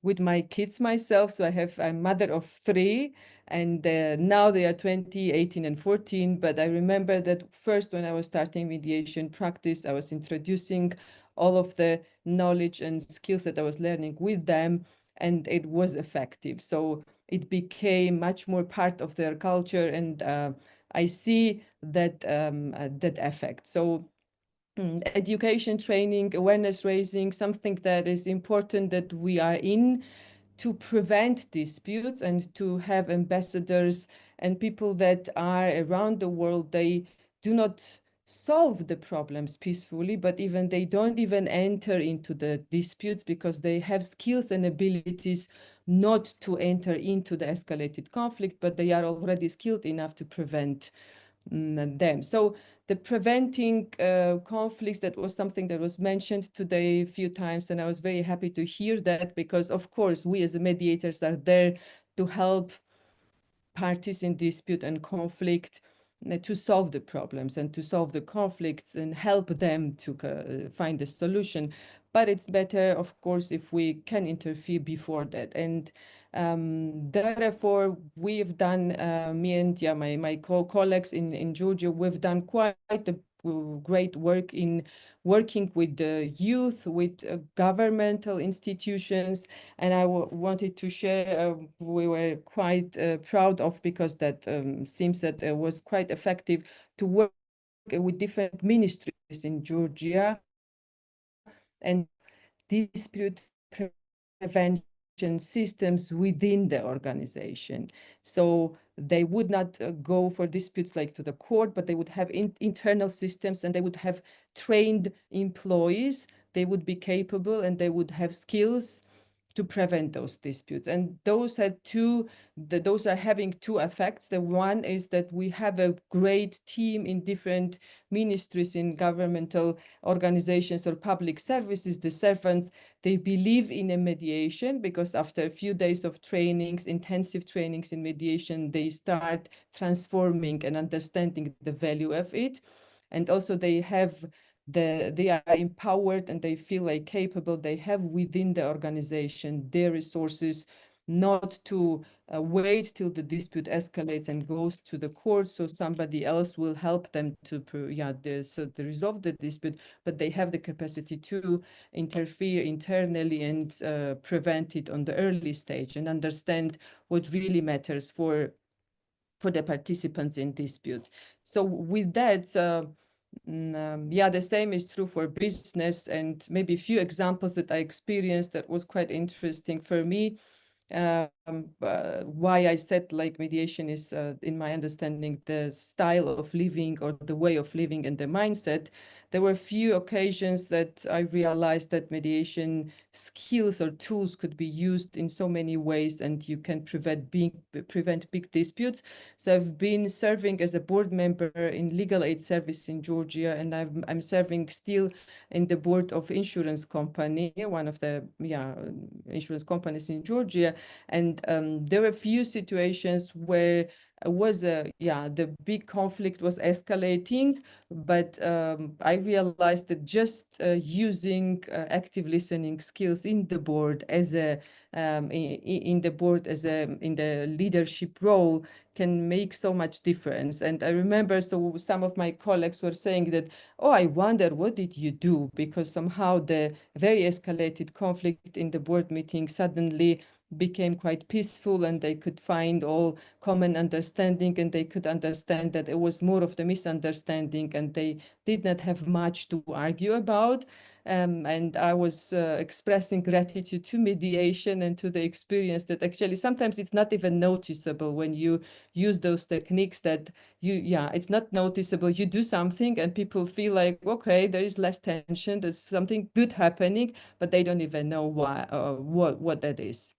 with my kids myself. So I'm a mother of 3, and now they are 20, 18, and 14. But I remember that first when I was starting mediation practice, I was introducing all of the knowledge and skills that I was learning with them, and it was effective. So it became much more part of their culture, and I see that that effect. So education, training, awareness raising, something that is important that we are in to prevent disputes and to have ambassadors and people that are around the world. They do not solve the problems peacefully, but even they don't even enter into the disputes because they have skills and abilities not to enter into the escalated conflict, but they are already skilled enough to prevent them. So the preventing conflicts, that was something that was mentioned today a few times, and I was very happy to hear that, because of course we as mediators are there to help parties in dispute and conflict to solve the problems and to solve the conflicts and help them to find a solution. But it's better, of course, if we can interfere before that. And therefore, we've done, me and my colleagues in Georgia, we've done quite a great work in working with the youth, with governmental institutions. And I wanted to share, we were quite proud of, because that seems that it was quite effective to work with different ministries in Georgia and dispute prevention systems within the organization. So they would not go for disputes like to the court, but they would have internal systems, and they would have trained employees. They would be capable and they would have skills prevent those disputes. And those are having two effects. The one is that we have a great team in different ministries, in governmental organizations or public services. The servants, they believe in a mediation, because after a few days of trainings, intensive trainings in mediation, they start transforming and understanding the value of it. And also they are empowered and they feel like capable. They have within the organization their resources, not to wait till the dispute escalates and goes to the court, so somebody else will help them to resolve the dispute, but they have the capacity to interfere internally and prevent it on the early stage and understand what really matters for the participants in dispute. So with that, the same is true for business, and maybe a few examples that I experienced that was quite interesting for me. Why I said like mediation is, in my understanding, the style of living or the way of living and the mindset. There were a few occasions that I realized that mediation skills or tools could be used in so many ways, and you can prevent big disputes. So I've been serving as a board member in legal aid service in Georgia, and I'm serving still in the board of insurance company, one of the insurance companies in Georgia. And there were a few situations where the big conflict was escalating, but I realized that just using active listening skills in the board as in the leadership role can make so much difference. And I remember, so some of my colleagues were saying that, oh, I wonder, what did you do? Because somehow the very escalated conflict in the board meeting suddenly became quite peaceful, and they could find all common understanding, and they could understand that it was more of the misunderstanding, and they did not have much to argue about. And I was expressing gratitude to mediation and to the experience that actually sometimes it's not even noticeable when you use those techniques, that it's not noticeable. You do something and people feel like, okay, there is less tension, there's something good happening, but they don't even know why, what that is.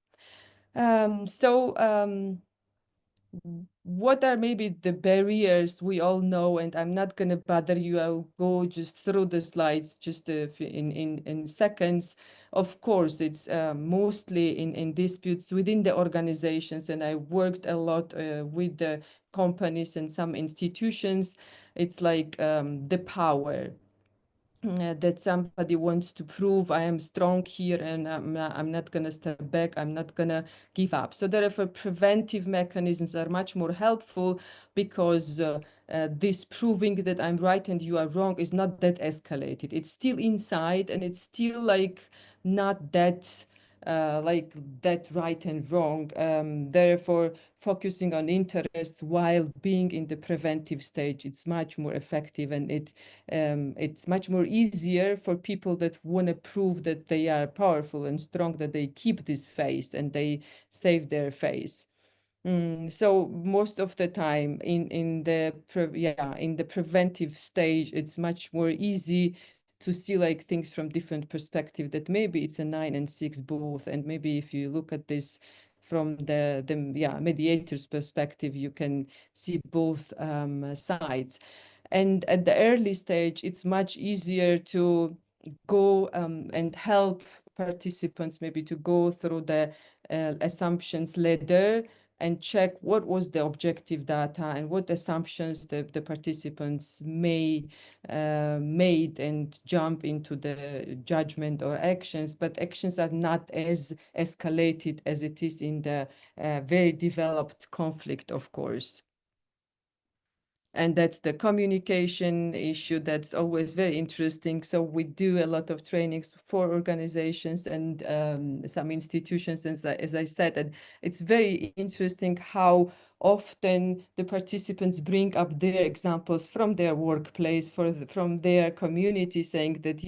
What are maybe the barriers we all know? And I'm not going to bother you. I'll go just through the slides just in seconds. Of course, it's mostly in disputes within the organizations, and I worked a lot with the companies and some institutions. It's like the power. That somebody wants to prove I am strong here, and I'm not going to step back, I'm not going to give up. So therefore, preventive mechanisms are much more helpful, because this proving that I'm right and you are wrong is not that escalated. It's still inside, and it's still like not that like that right and wrong. Therefore, focusing on interests while being in the preventive stage, it's much more effective, and it's much more easier for people that want to prove that they are powerful and strong, that they keep this face and they save their face. So most of the time in the preventive stage, it's much more easy to see like things from different perspective, that maybe it's a 9 and 6 both, and maybe if you look at this from the mediator's perspective, you can see both sides. And at the early stage, it's much easier to go and help participants maybe to go through the assumptions ladder and check what was the objective data and what assumptions the participants made and jump into the judgment or actions. But actions are not as escalated as it is in the very developed conflict, of course. And that's the communication issue that's always very interesting. So we do a lot of trainings for organizations and some institutions, as I said, and it's very interesting how often the participants bring up their examples from their workplace, from their community, saying that,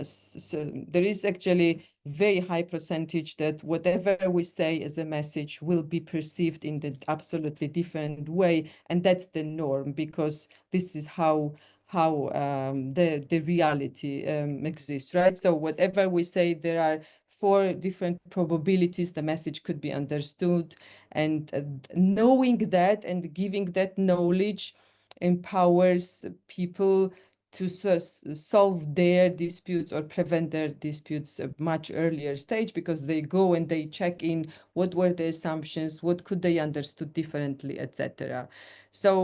so there is actually very high percentage that whatever we say as a message will be perceived in the absolutely different way, and that's the norm, because this is how the reality exists, right? So whatever we say, there are 4 different probabilities the message could be understood. And knowing that and giving that knowledge empowers people to solve their disputes or prevent their disputes at much earlier stage, because they go and they check in what were the assumptions, what could they understood differently, etc. So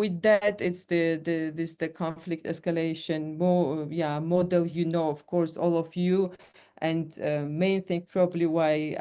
with that, it's the conflict escalation model, you know, of course, all of you. And main thing probably why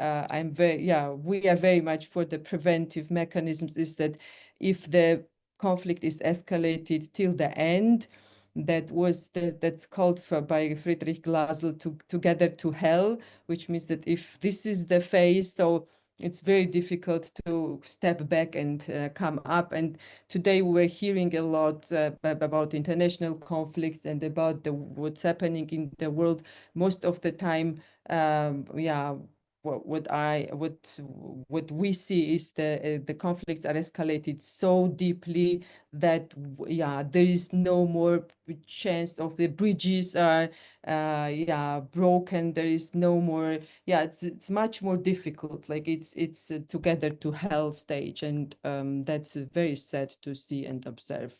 we are very much for the preventive mechanisms is that if the conflict is escalated till the end, that's called for by Friedrich Glasl together to hell, which means that if this is the phase, so it's very difficult to step back and come up. And today we're hearing a lot about international conflicts and about what's happening in the world. Most of the time, what we see is the conflicts are escalated so deeply that there is no more chance of the bridges are broken. There is no more it's much more difficult. Like it's together to hell stage, and that's very sad to see and observe.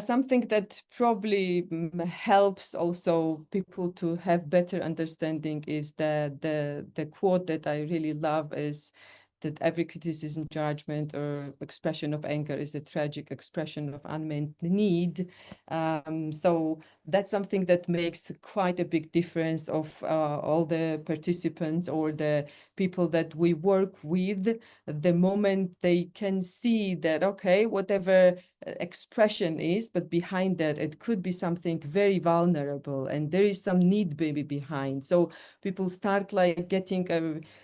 Something that probably helps also people to have better understanding is the quote that I really love is that every criticism, judgment, or expression of anger is a tragic expression of unmet need. So that's something that makes quite a big difference of all the participants or the people that we work with. The moment they can see that, okay, whatever expression is, but behind that, it could be something very vulnerable and there is some need maybe behind. So people start like getting,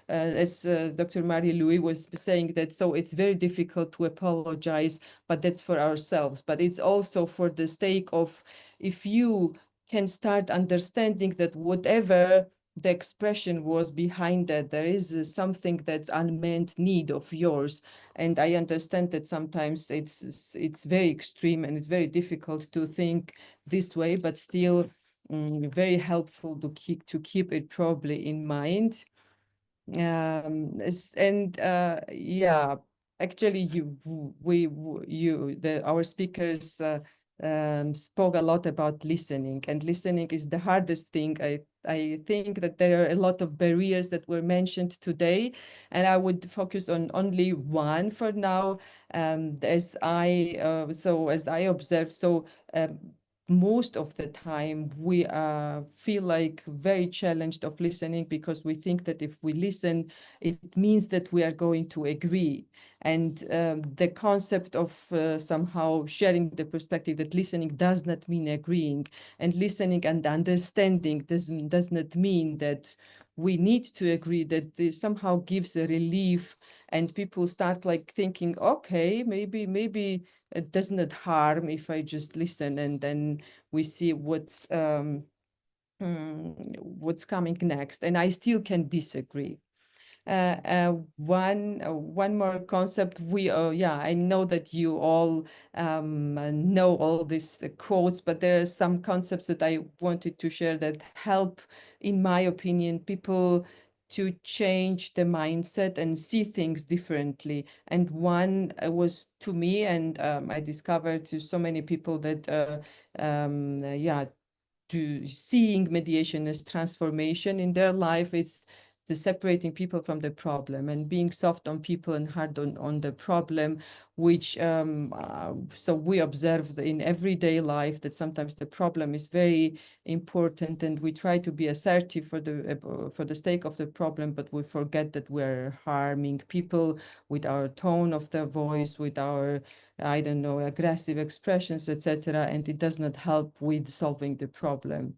as Dr. Marie-Louise was saying, that so it's very difficult to apologize, but that's for ourselves. But it's also for the sake of, if you can start understanding that whatever the expression was behind that, there is something that's unmet need of yours. And I understand that sometimes it's very extreme and it's very difficult to think this way, but still very helpful to keep it probably in mind. Actually our speakers spoke a lot about listening, and listening is the hardest thing. I think that there are a lot of barriers that were mentioned today, and I would focus on only one for now. As I observe, most of the time we feel like very challenged of listening, because we think that if we listen, it means that we are going to agree. And the concept of somehow sharing the perspective that listening does not mean agreeing, and listening and understanding does not mean that we need to agree, that this somehow gives a relief, and people start like thinking, okay, maybe it does not harm if I just listen, and then we see what's coming next, and I still can disagree. One more concept. I know that you all know all these quotes, but there are some concepts that I wanted to share that help, in my opinion, people to change the mindset and see things differently. And one was to me, and I discovered to so many people that to seeing mediation as transformation in their life. It's the separating people from the problem and being soft on people and hard on the problem, which so we observe in everyday life that sometimes the problem is very important, and we try to be assertive for the sake of the problem, but we forget that we're harming people with our tone of the voice, with our, I don't know, aggressive expressions, etc., and it does not help with solving the problem.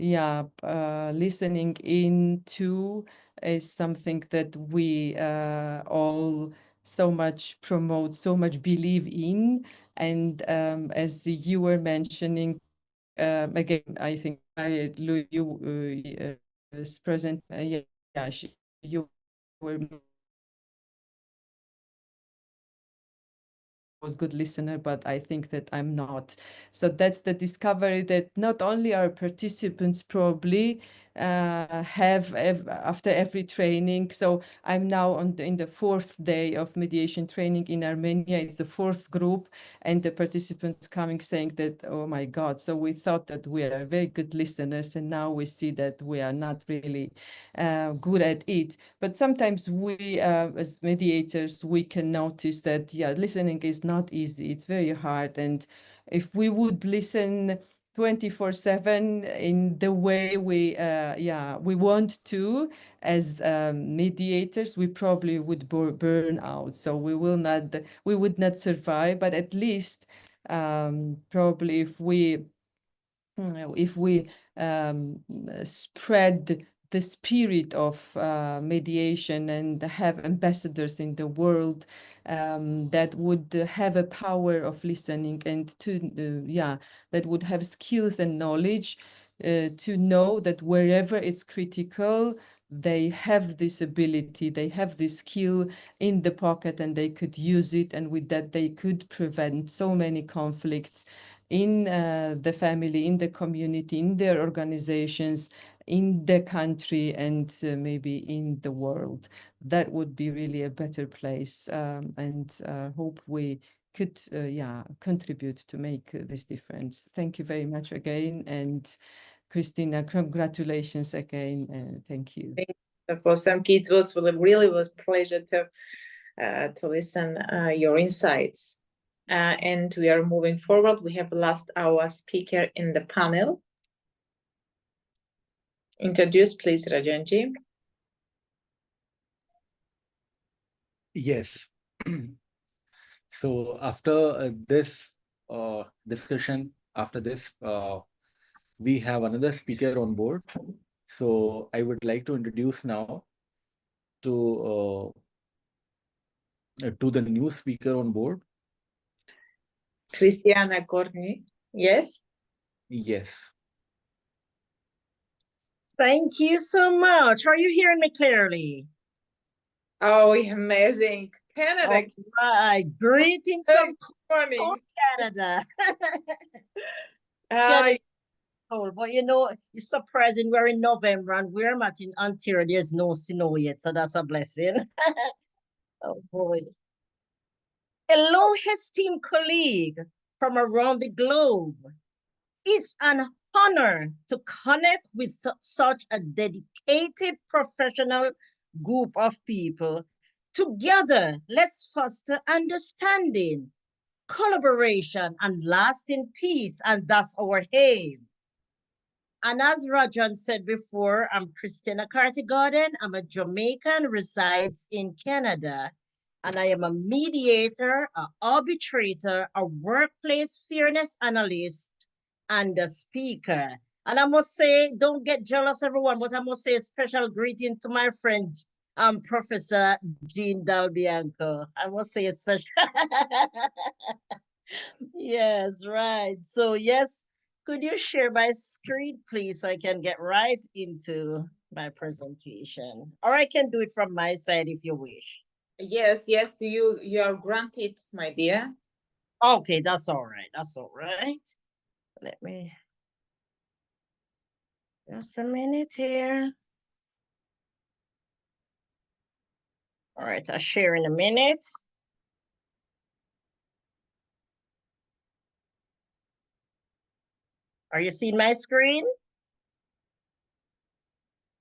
Listening into is something that we all so much promote, so much believe in. And as you were mentioning, again, I think Marie-Louise is present. You were was good listener, but I think that I'm not. So that's the discovery that not only our participants probably have after every training. So I'm now in the 4th day of mediation training in Armenia. It's the 4th group, and the participants coming saying that, oh my God, so we thought that we are very good listeners, and now we see that we are not really good at it. But sometimes we, as mediators, we can notice that, yeah, listening is not easy. It's very hard. And if we would listen 24/7 in the way we want to as mediators, we probably would burn out. So we would not survive. But at least probably if we spread the spirit of mediation and have ambassadors in the world that would have a power of listening and that would have skills and knowledge to know that wherever it's critical, they have this ability, they have this skill in the pocket, and they could use it, and with that they could prevent so many conflicts in the family, in the community, in their organizations, in the country, and maybe in the world. That would be really a better place, and hope we could contribute to make this difference. Thank you very much again, and Christina, congratulations again, and thank you. For some kids, it really was pleasure to listen your insights. And we are moving forward. We have lost our speaker in the panel. Introduce, please, Rajanji. Yes. So after this discussion, after this, we have another speaker on board. So I would like to introduce now to the new speaker on board. Christiana Courtney. Yes? Yes. Thank you so much. Are you hearing me clearly? Oh, amazing. Canada. All right. Greetings from morning. Canada. Hi. Cold, but you know, it's surprising. We're in November and we're not in Ontario. There's no snow yet, so that's a blessing. Oh boy. Hello, esteemed colleague from around the globe. It's an honor to connect with such a dedicated professional group of people. Together, let's foster understanding, collaboration, and lasting peace, and that's our aim. And as Rajan said before, I'm Christina Carty-Gordon. I'm a Jamaican, resides in Canada. And I am a mediator, an arbitrator, a workplace fairness analyst, and a speaker. And I must say, don't get jealous, everyone, but I must say a special greeting to my friend, Professor Jean Dalbianco. I must say a special. Yes, right. So yes, could you share my screen, please, so I can get right into my presentation? Or I can do it from my side if you wish. Yes, you are granted, my dear. Okay, that's all right. That's all right. Let me just a minute here. All right, I'll share in a minute. Are you seeing my screen?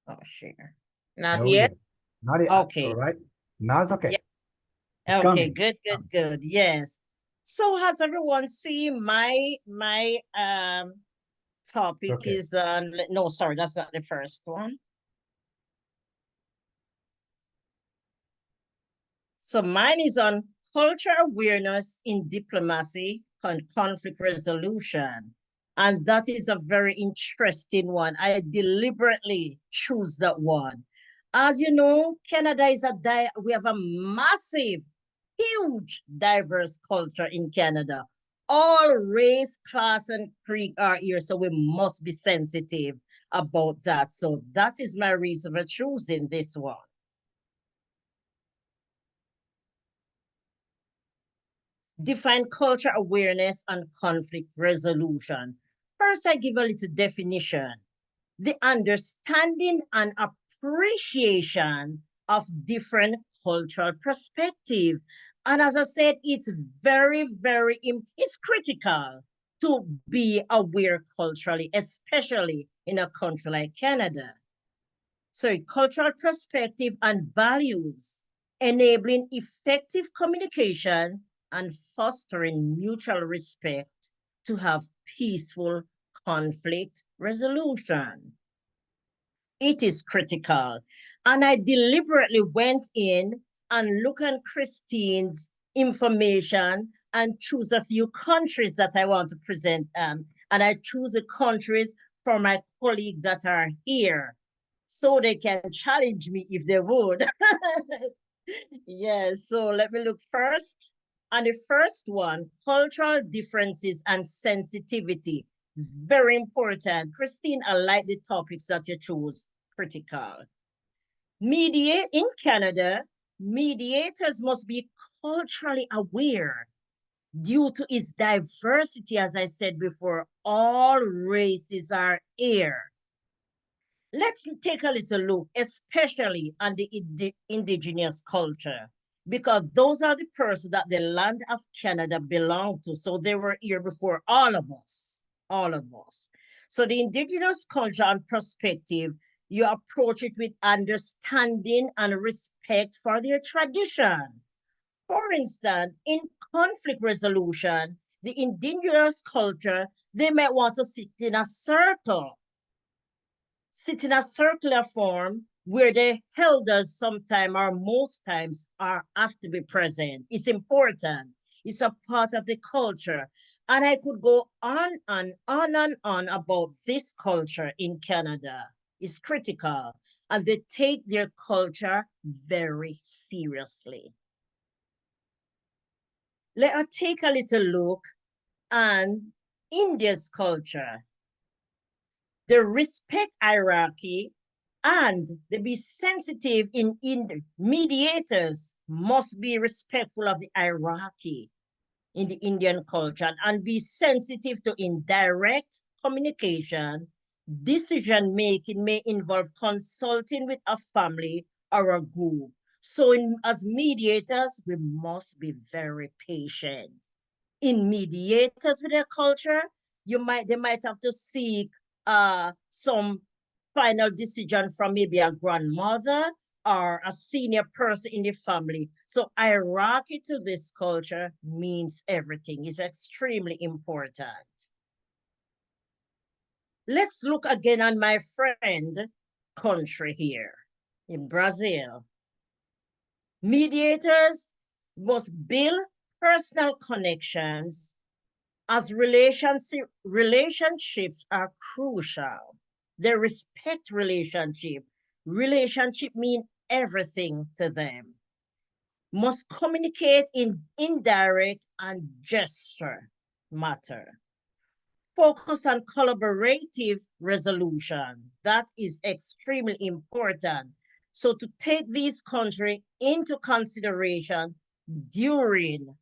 Oh, share. Not yet. Not yet. Okay. All right. Now it's okay. Yeah. It's Okay, coming. good. Yes. So has everyone seen my topic Okay. is no, sorry, that's not the first one. So mine is on culture awareness in diplomacy and conflict resolution. And that is a very interesting one. I deliberately choose that one. As you know, Canada is we have a massive, huge, diverse culture in Canada. All race, class, and creed are here, so we must be sensitive about that. So that is my reason for choosing this one. define culture awareness and conflict resolution. First, I give a little definition. The understanding and appreciation of different cultural perspective. And as I said, it's it's critical to be aware culturally, especially in a country like Canada. So cultural perspective and values, enabling effective communication and fostering mutual respect to have peaceful conflict resolution. It is critical. And I deliberately went in and looked at Christine's information and choose a few countries that I want to present. And I choose the countries for my colleagues that are here so they can challenge me if they would. Yes, so let me look first. And the first one, cultural differences and sensitivity. Very important. Christine, I like the topics that you choose, critical. In Canada, mediators must be culturally aware due to its diversity. As I said before, all races are here. Let's take a little look, especially on the indigenous culture, because those are the persons that the land of Canada belonged to. So they were here before all of us. So the indigenous culture and perspective, you approach it with understanding and respect for their tradition. For instance, in conflict resolution, the indigenous culture, they might want to sit in a circular form where the elders sometimes or most times have to be present. It's important. It's a part of the culture. And I could go on and on and on about this culture in Canada. It's critical. And they take their culture very seriously. Let us take a little look on India's culture. The respect hierarchy and they be sensitive in mediators must be respectful of the hierarchy in the Indian culture and be sensitive to indirect communication. Decision making may involve consulting with a family or a group. So as mediators, we must be very patient. In mediators with their culture, they might have to seek some final decision from maybe a grandmother or a senior person in the family. So hierarchy to this culture means everything. It's extremely important. Let's look again on my friend country here in Brazil. Mediators must build personal connections as relationships are crucial. They respect relationship. Relationship mean everything to them. Must communicate in indirect and gesture matter. Focus on collaborative resolution. That is extremely important. So to take these countries into consideration during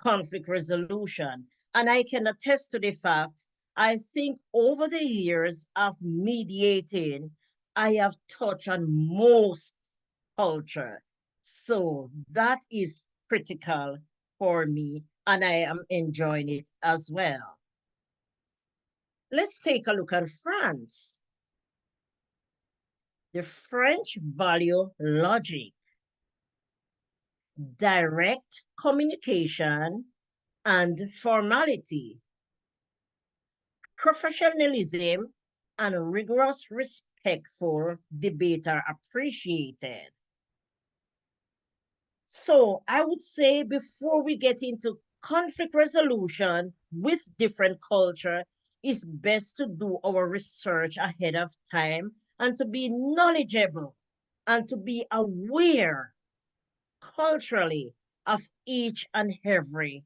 conflict resolution. And I can attest to the fact, I think over the years of mediating, I have touched on most culture. So that is critical for me, and I am enjoying it as well. Let's take a look at France. The French value logic, direct communication, and formality. Professionalism and rigorous, respectful debate are appreciated. So I would say before we get into conflict resolution with different culture, it's best to do our research ahead of time and to be knowledgeable and to be aware culturally of each and every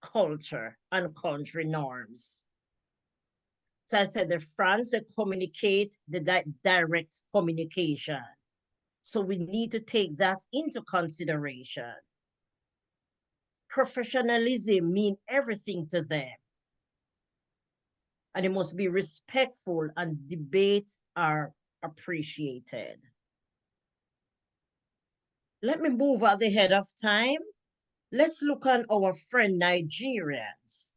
culture and country norms. So I said that France, they communicate the direct communication. So we need to take that into consideration. professionalism mean everything to them. And it must be respectful and debates are appreciated. Let me move at the head of time. Let's look on our friend Nigerians.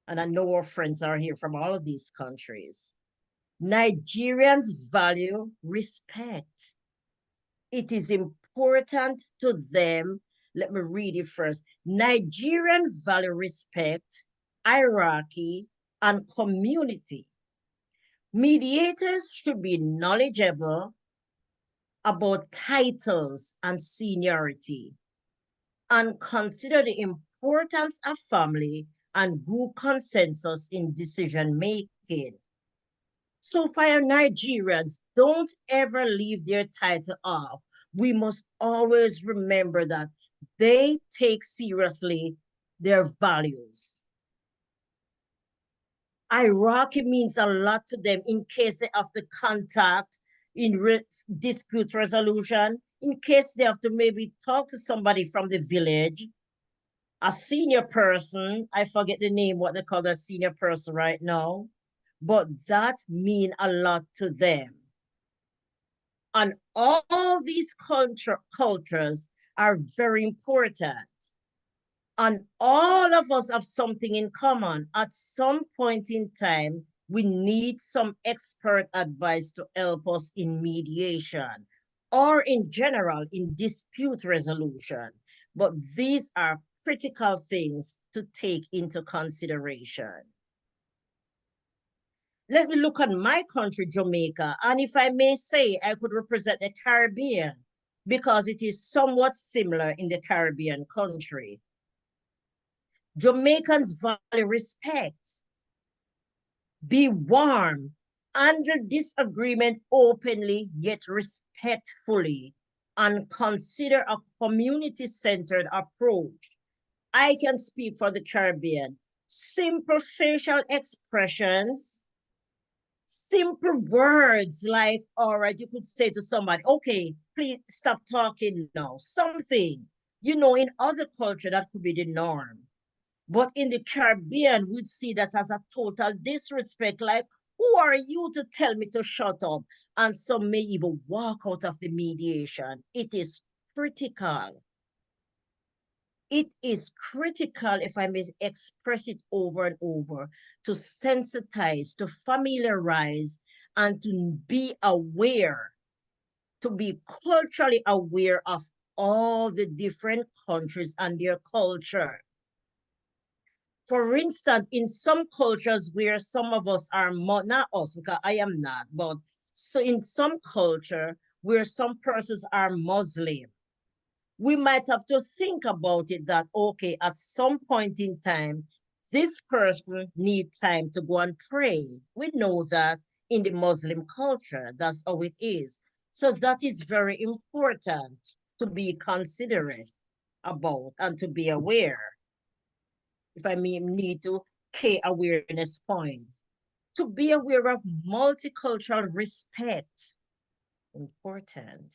And I know our friends are here from all of these countries. Nigerians value respect. It is important to them. Let me read it first. Nigerians value respect, hierarchy, and community. Mediators should be knowledgeable about titles and seniority and consider the importance of family and group consensus in decision making. So for Nigerians, don't ever leave their title off. We must always remember that they take seriously their values. Hierarchy means a lot to them in case they have to contact in dispute resolution, in case they have to maybe talk to somebody from the village, a senior person, I forget the name, what they call the senior person right now, but that mean a lot to them. And all these cultures are very important. And all of us have something in common. At some point in time, we need some expert advice to help us in mediation or in general in dispute resolution. But these are critical things to take into consideration. Let me look at my country, Jamaica, and if I may say, I could represent the Caribbean because it is somewhat similar in the Caribbean country. Jamaicans value respect. Be warm, handle disagreement openly yet respectfully, and consider a community-centered approach. I can speak for the Caribbean. Simple facial expressions, simple words like, all right, you could say to somebody, okay, please stop talking now. Something, you know, in other culture, that could be the norm. But in the Caribbean, we'd see that as a total disrespect, like, who are you to tell me to shut up? And some may even walk out of the mediation. It is critical. It is critical, if I may express it over and over, to sensitize, to familiarize, and to be aware, to be culturally aware of all the different countries and their culture. For instance, in some cultures where some of us are, not us, because I am not, but so in some culture where some persons are Muslim, we might have to think about it that, okay, at some point in time, this person needs time to go and pray. We know that in the Muslim culture, that's how it is. So that is very important to be considerate about and to be aware. If I need to K awareness point, to be aware of multicultural respect, important.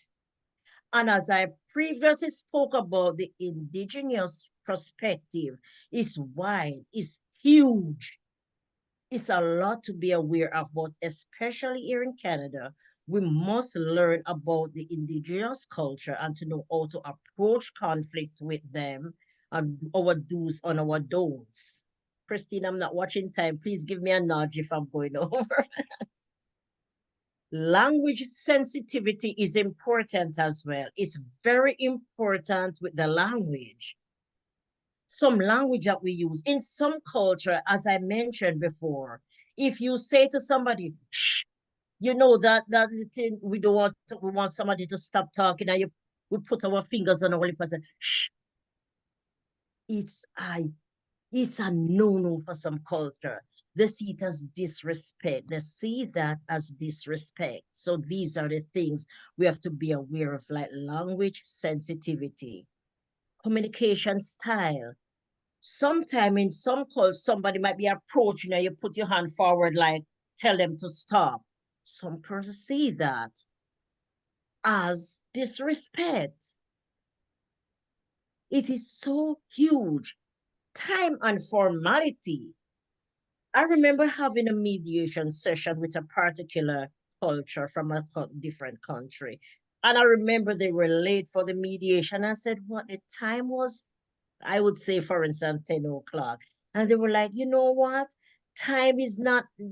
And as I previously spoke about, the indigenous perspective is wide, is huge. It's a lot to be aware of, but especially here in Canada, we must learn about the indigenous culture and to know how to approach conflict with them and our do's and our don'ts. Christine, I'm not watching time. Please give me a nudge if I'm going over. Language sensitivity is important as well. It's very important with the language. Some language that we use in some culture, as I mentioned before, if you say to somebody, shh, you know that thing we don't want we want somebody to stop talking, and we put our fingers on our lip and say, shh. It's a no-no for some culture. They see it as disrespect. They see that as disrespect. So these are the things we have to be aware of, like language sensitivity, communication style. Sometime in some calls, somebody might be approaching you, you put your hand forward, like tell them to stop. Some persons see that as disrespect. It is so huge. Time and formality. I remember having a mediation session with a particular culture from a different country. And I remember they were late for the mediation. I said, what the time was? I would say, for instance, 10 o'clock. And they were like, you know what? Time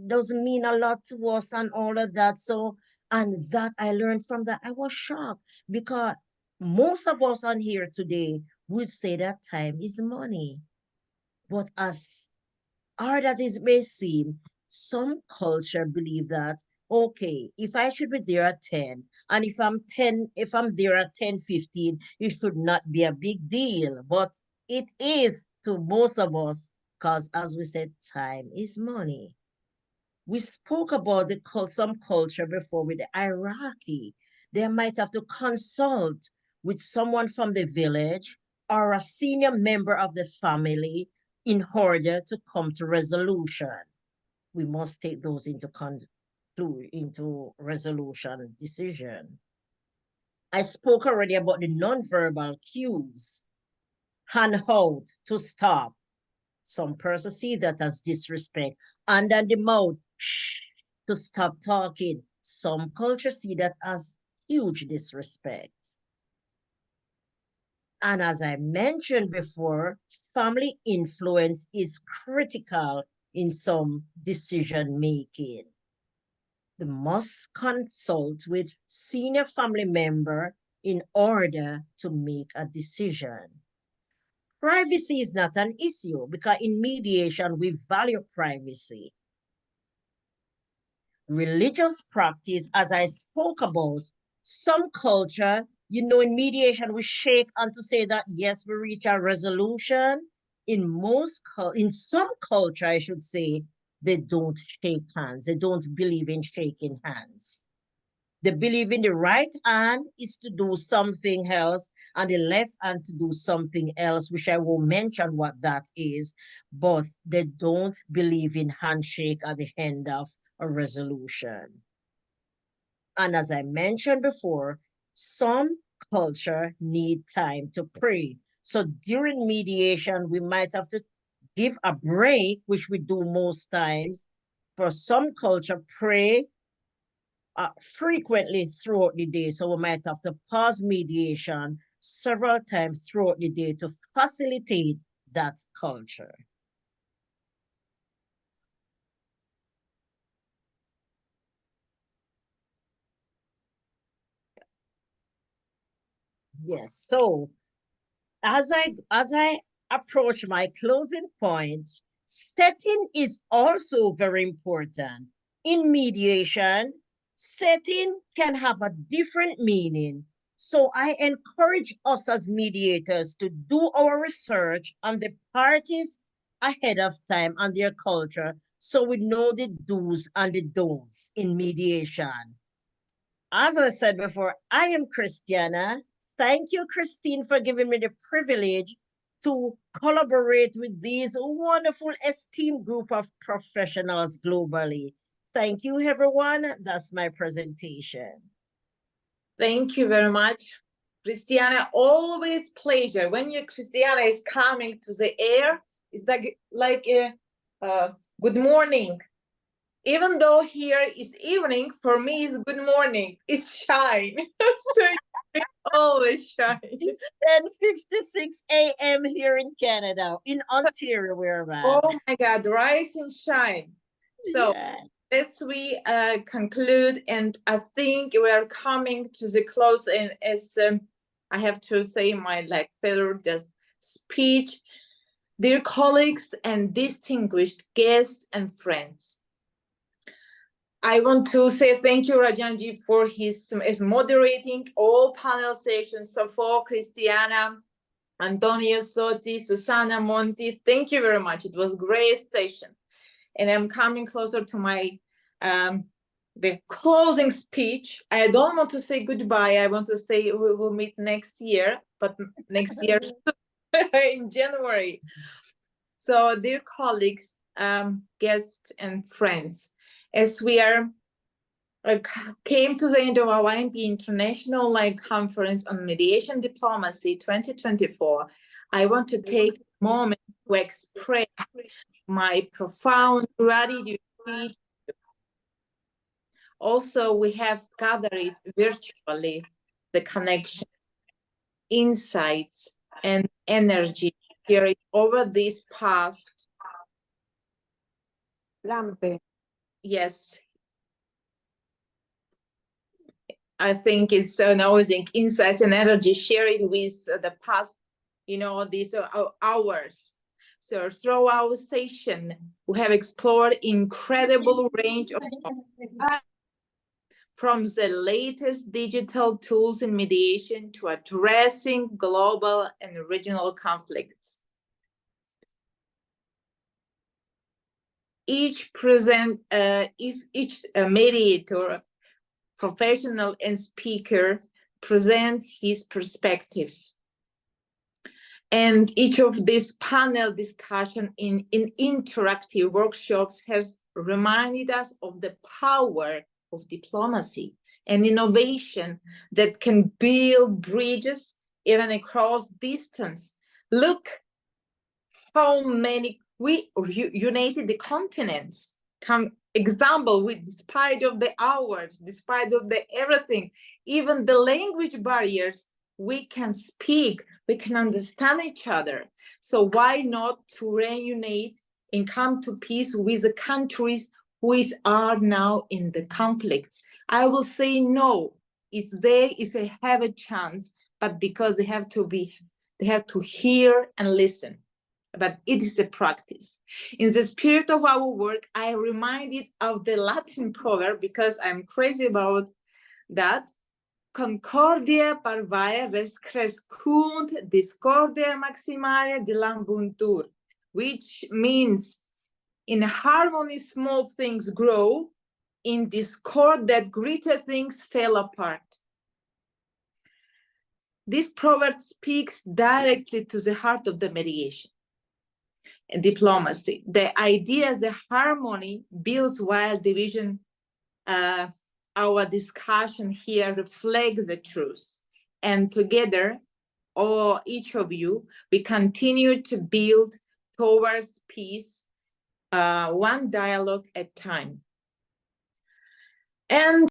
doesn't mean a lot to us and all of that. So, and that I learned from that. I was shocked because most of us on here today would say that time is money. But as hard as it may seem, some culture believe that, okay, if I should be there at 10, and if I'm there at 10:15, it should not be a big deal. But it is to most of us, because as we said, time is money. We spoke about some culture before with the hierarchy. They might have to consult with someone from the village or a senior member of the family in order to come to resolution. We must take those into resolution decision. I spoke already about the nonverbal cues and how to stop. Some persons see that as disrespect. And then the mouth, shh, to stop talking. Some cultures see that as huge disrespect. And as I mentioned before, family influence is critical in some decision making. They must consult with senior family member in order to make a decision. Privacy is not an issue because in mediation, we value privacy. Religious practice, as I spoke about, some culture, in mediation, we shake and to say that, yes, we reach a resolution. In some culture, I should say, they don't shake hands. They don't believe in shaking hands. They believe in the right hand is to do something else and the left hand to do something else, which I will mention what that is, but they don't believe in handshake at the end of a resolution. And as I mentioned before, some culture need time to pray. So during mediation, we might have to give a break, which we do most times. For some culture, pray frequently throughout the day. So we might have to pause mediation several times throughout the day to facilitate that culture. Yes, so as I approach my closing point, setting is also very important. In mediation, setting can have a different meaning. So I encourage us as mediators to do our research on the parties ahead of time and their culture so we know the do's and the don'ts in mediation. As I said before, I am Christiana. Thank you, Christine, for giving me the privilege to collaborate with these wonderful esteemed group of professionals globally. Thank you, everyone. That's my presentation. Thank you very much, Christiana. Always pleasure. When Christiana is coming to the air, it's like a good morning. Even though here is evening, for me it's good morning. It's shine. So it's always shine. It's 10:56 a.m. here in Canada, in Ontario, where I'm at. Oh my God, rise and shine. So let's we conclude, and I think we are coming to the close, and as I have to say my further just speech. Dear colleagues and distinguished guests and friends, I want to say thank you, Rajanji, for his moderating all panel sessions. So for Christiana, Antonio Sotti, Susana Monti, thank you very much. It was a great session. And I'm coming closer to my the closing speech. I don't want to say goodbye. I want to say we will meet next year, but next year in January. So dear colleagues, guests and friends, as we came to the end of our IMP International Conference on Mediation Diplomacy 2024, I want to take a moment to express my profound gratitude. Also, we have gathered virtually the connection, insights, and energy carried over this past. Yes. I think it's amazing insights and energy shared with the past, these hours. So through our session, we have explored incredible range of topics, from the latest digital tools in mediation to addressing global and regional conflicts. Each mediator, professional and speaker present his perspectives. And each of these panel discussion in interactive workshops has reminded us of the power of diplomacy and innovation that can build bridges even across distance. Look how many we united the continents. Example, despite of the hours, despite of the everything, even the language barriers, we can speak, we can understand each other. So why not to reunite and come to peace with the countries which are now in the conflicts? I will say no. They have a chance, but because they have to hear and listen. But it is a practice. In the spirit of our work, I am reminded of the Latin proverb because I'm crazy about that. Concordia parvae res crescunt, discordia maximale dilambuntur, which means in harmony small things grow, in discord that greater things fell apart. This proverb speaks directly to the heart of the mediation and diplomacy. The idea is the harmony builds while division. Our discussion here reflects the truth. And together, each of you, we continue to build towards peace, one dialogue at a time. And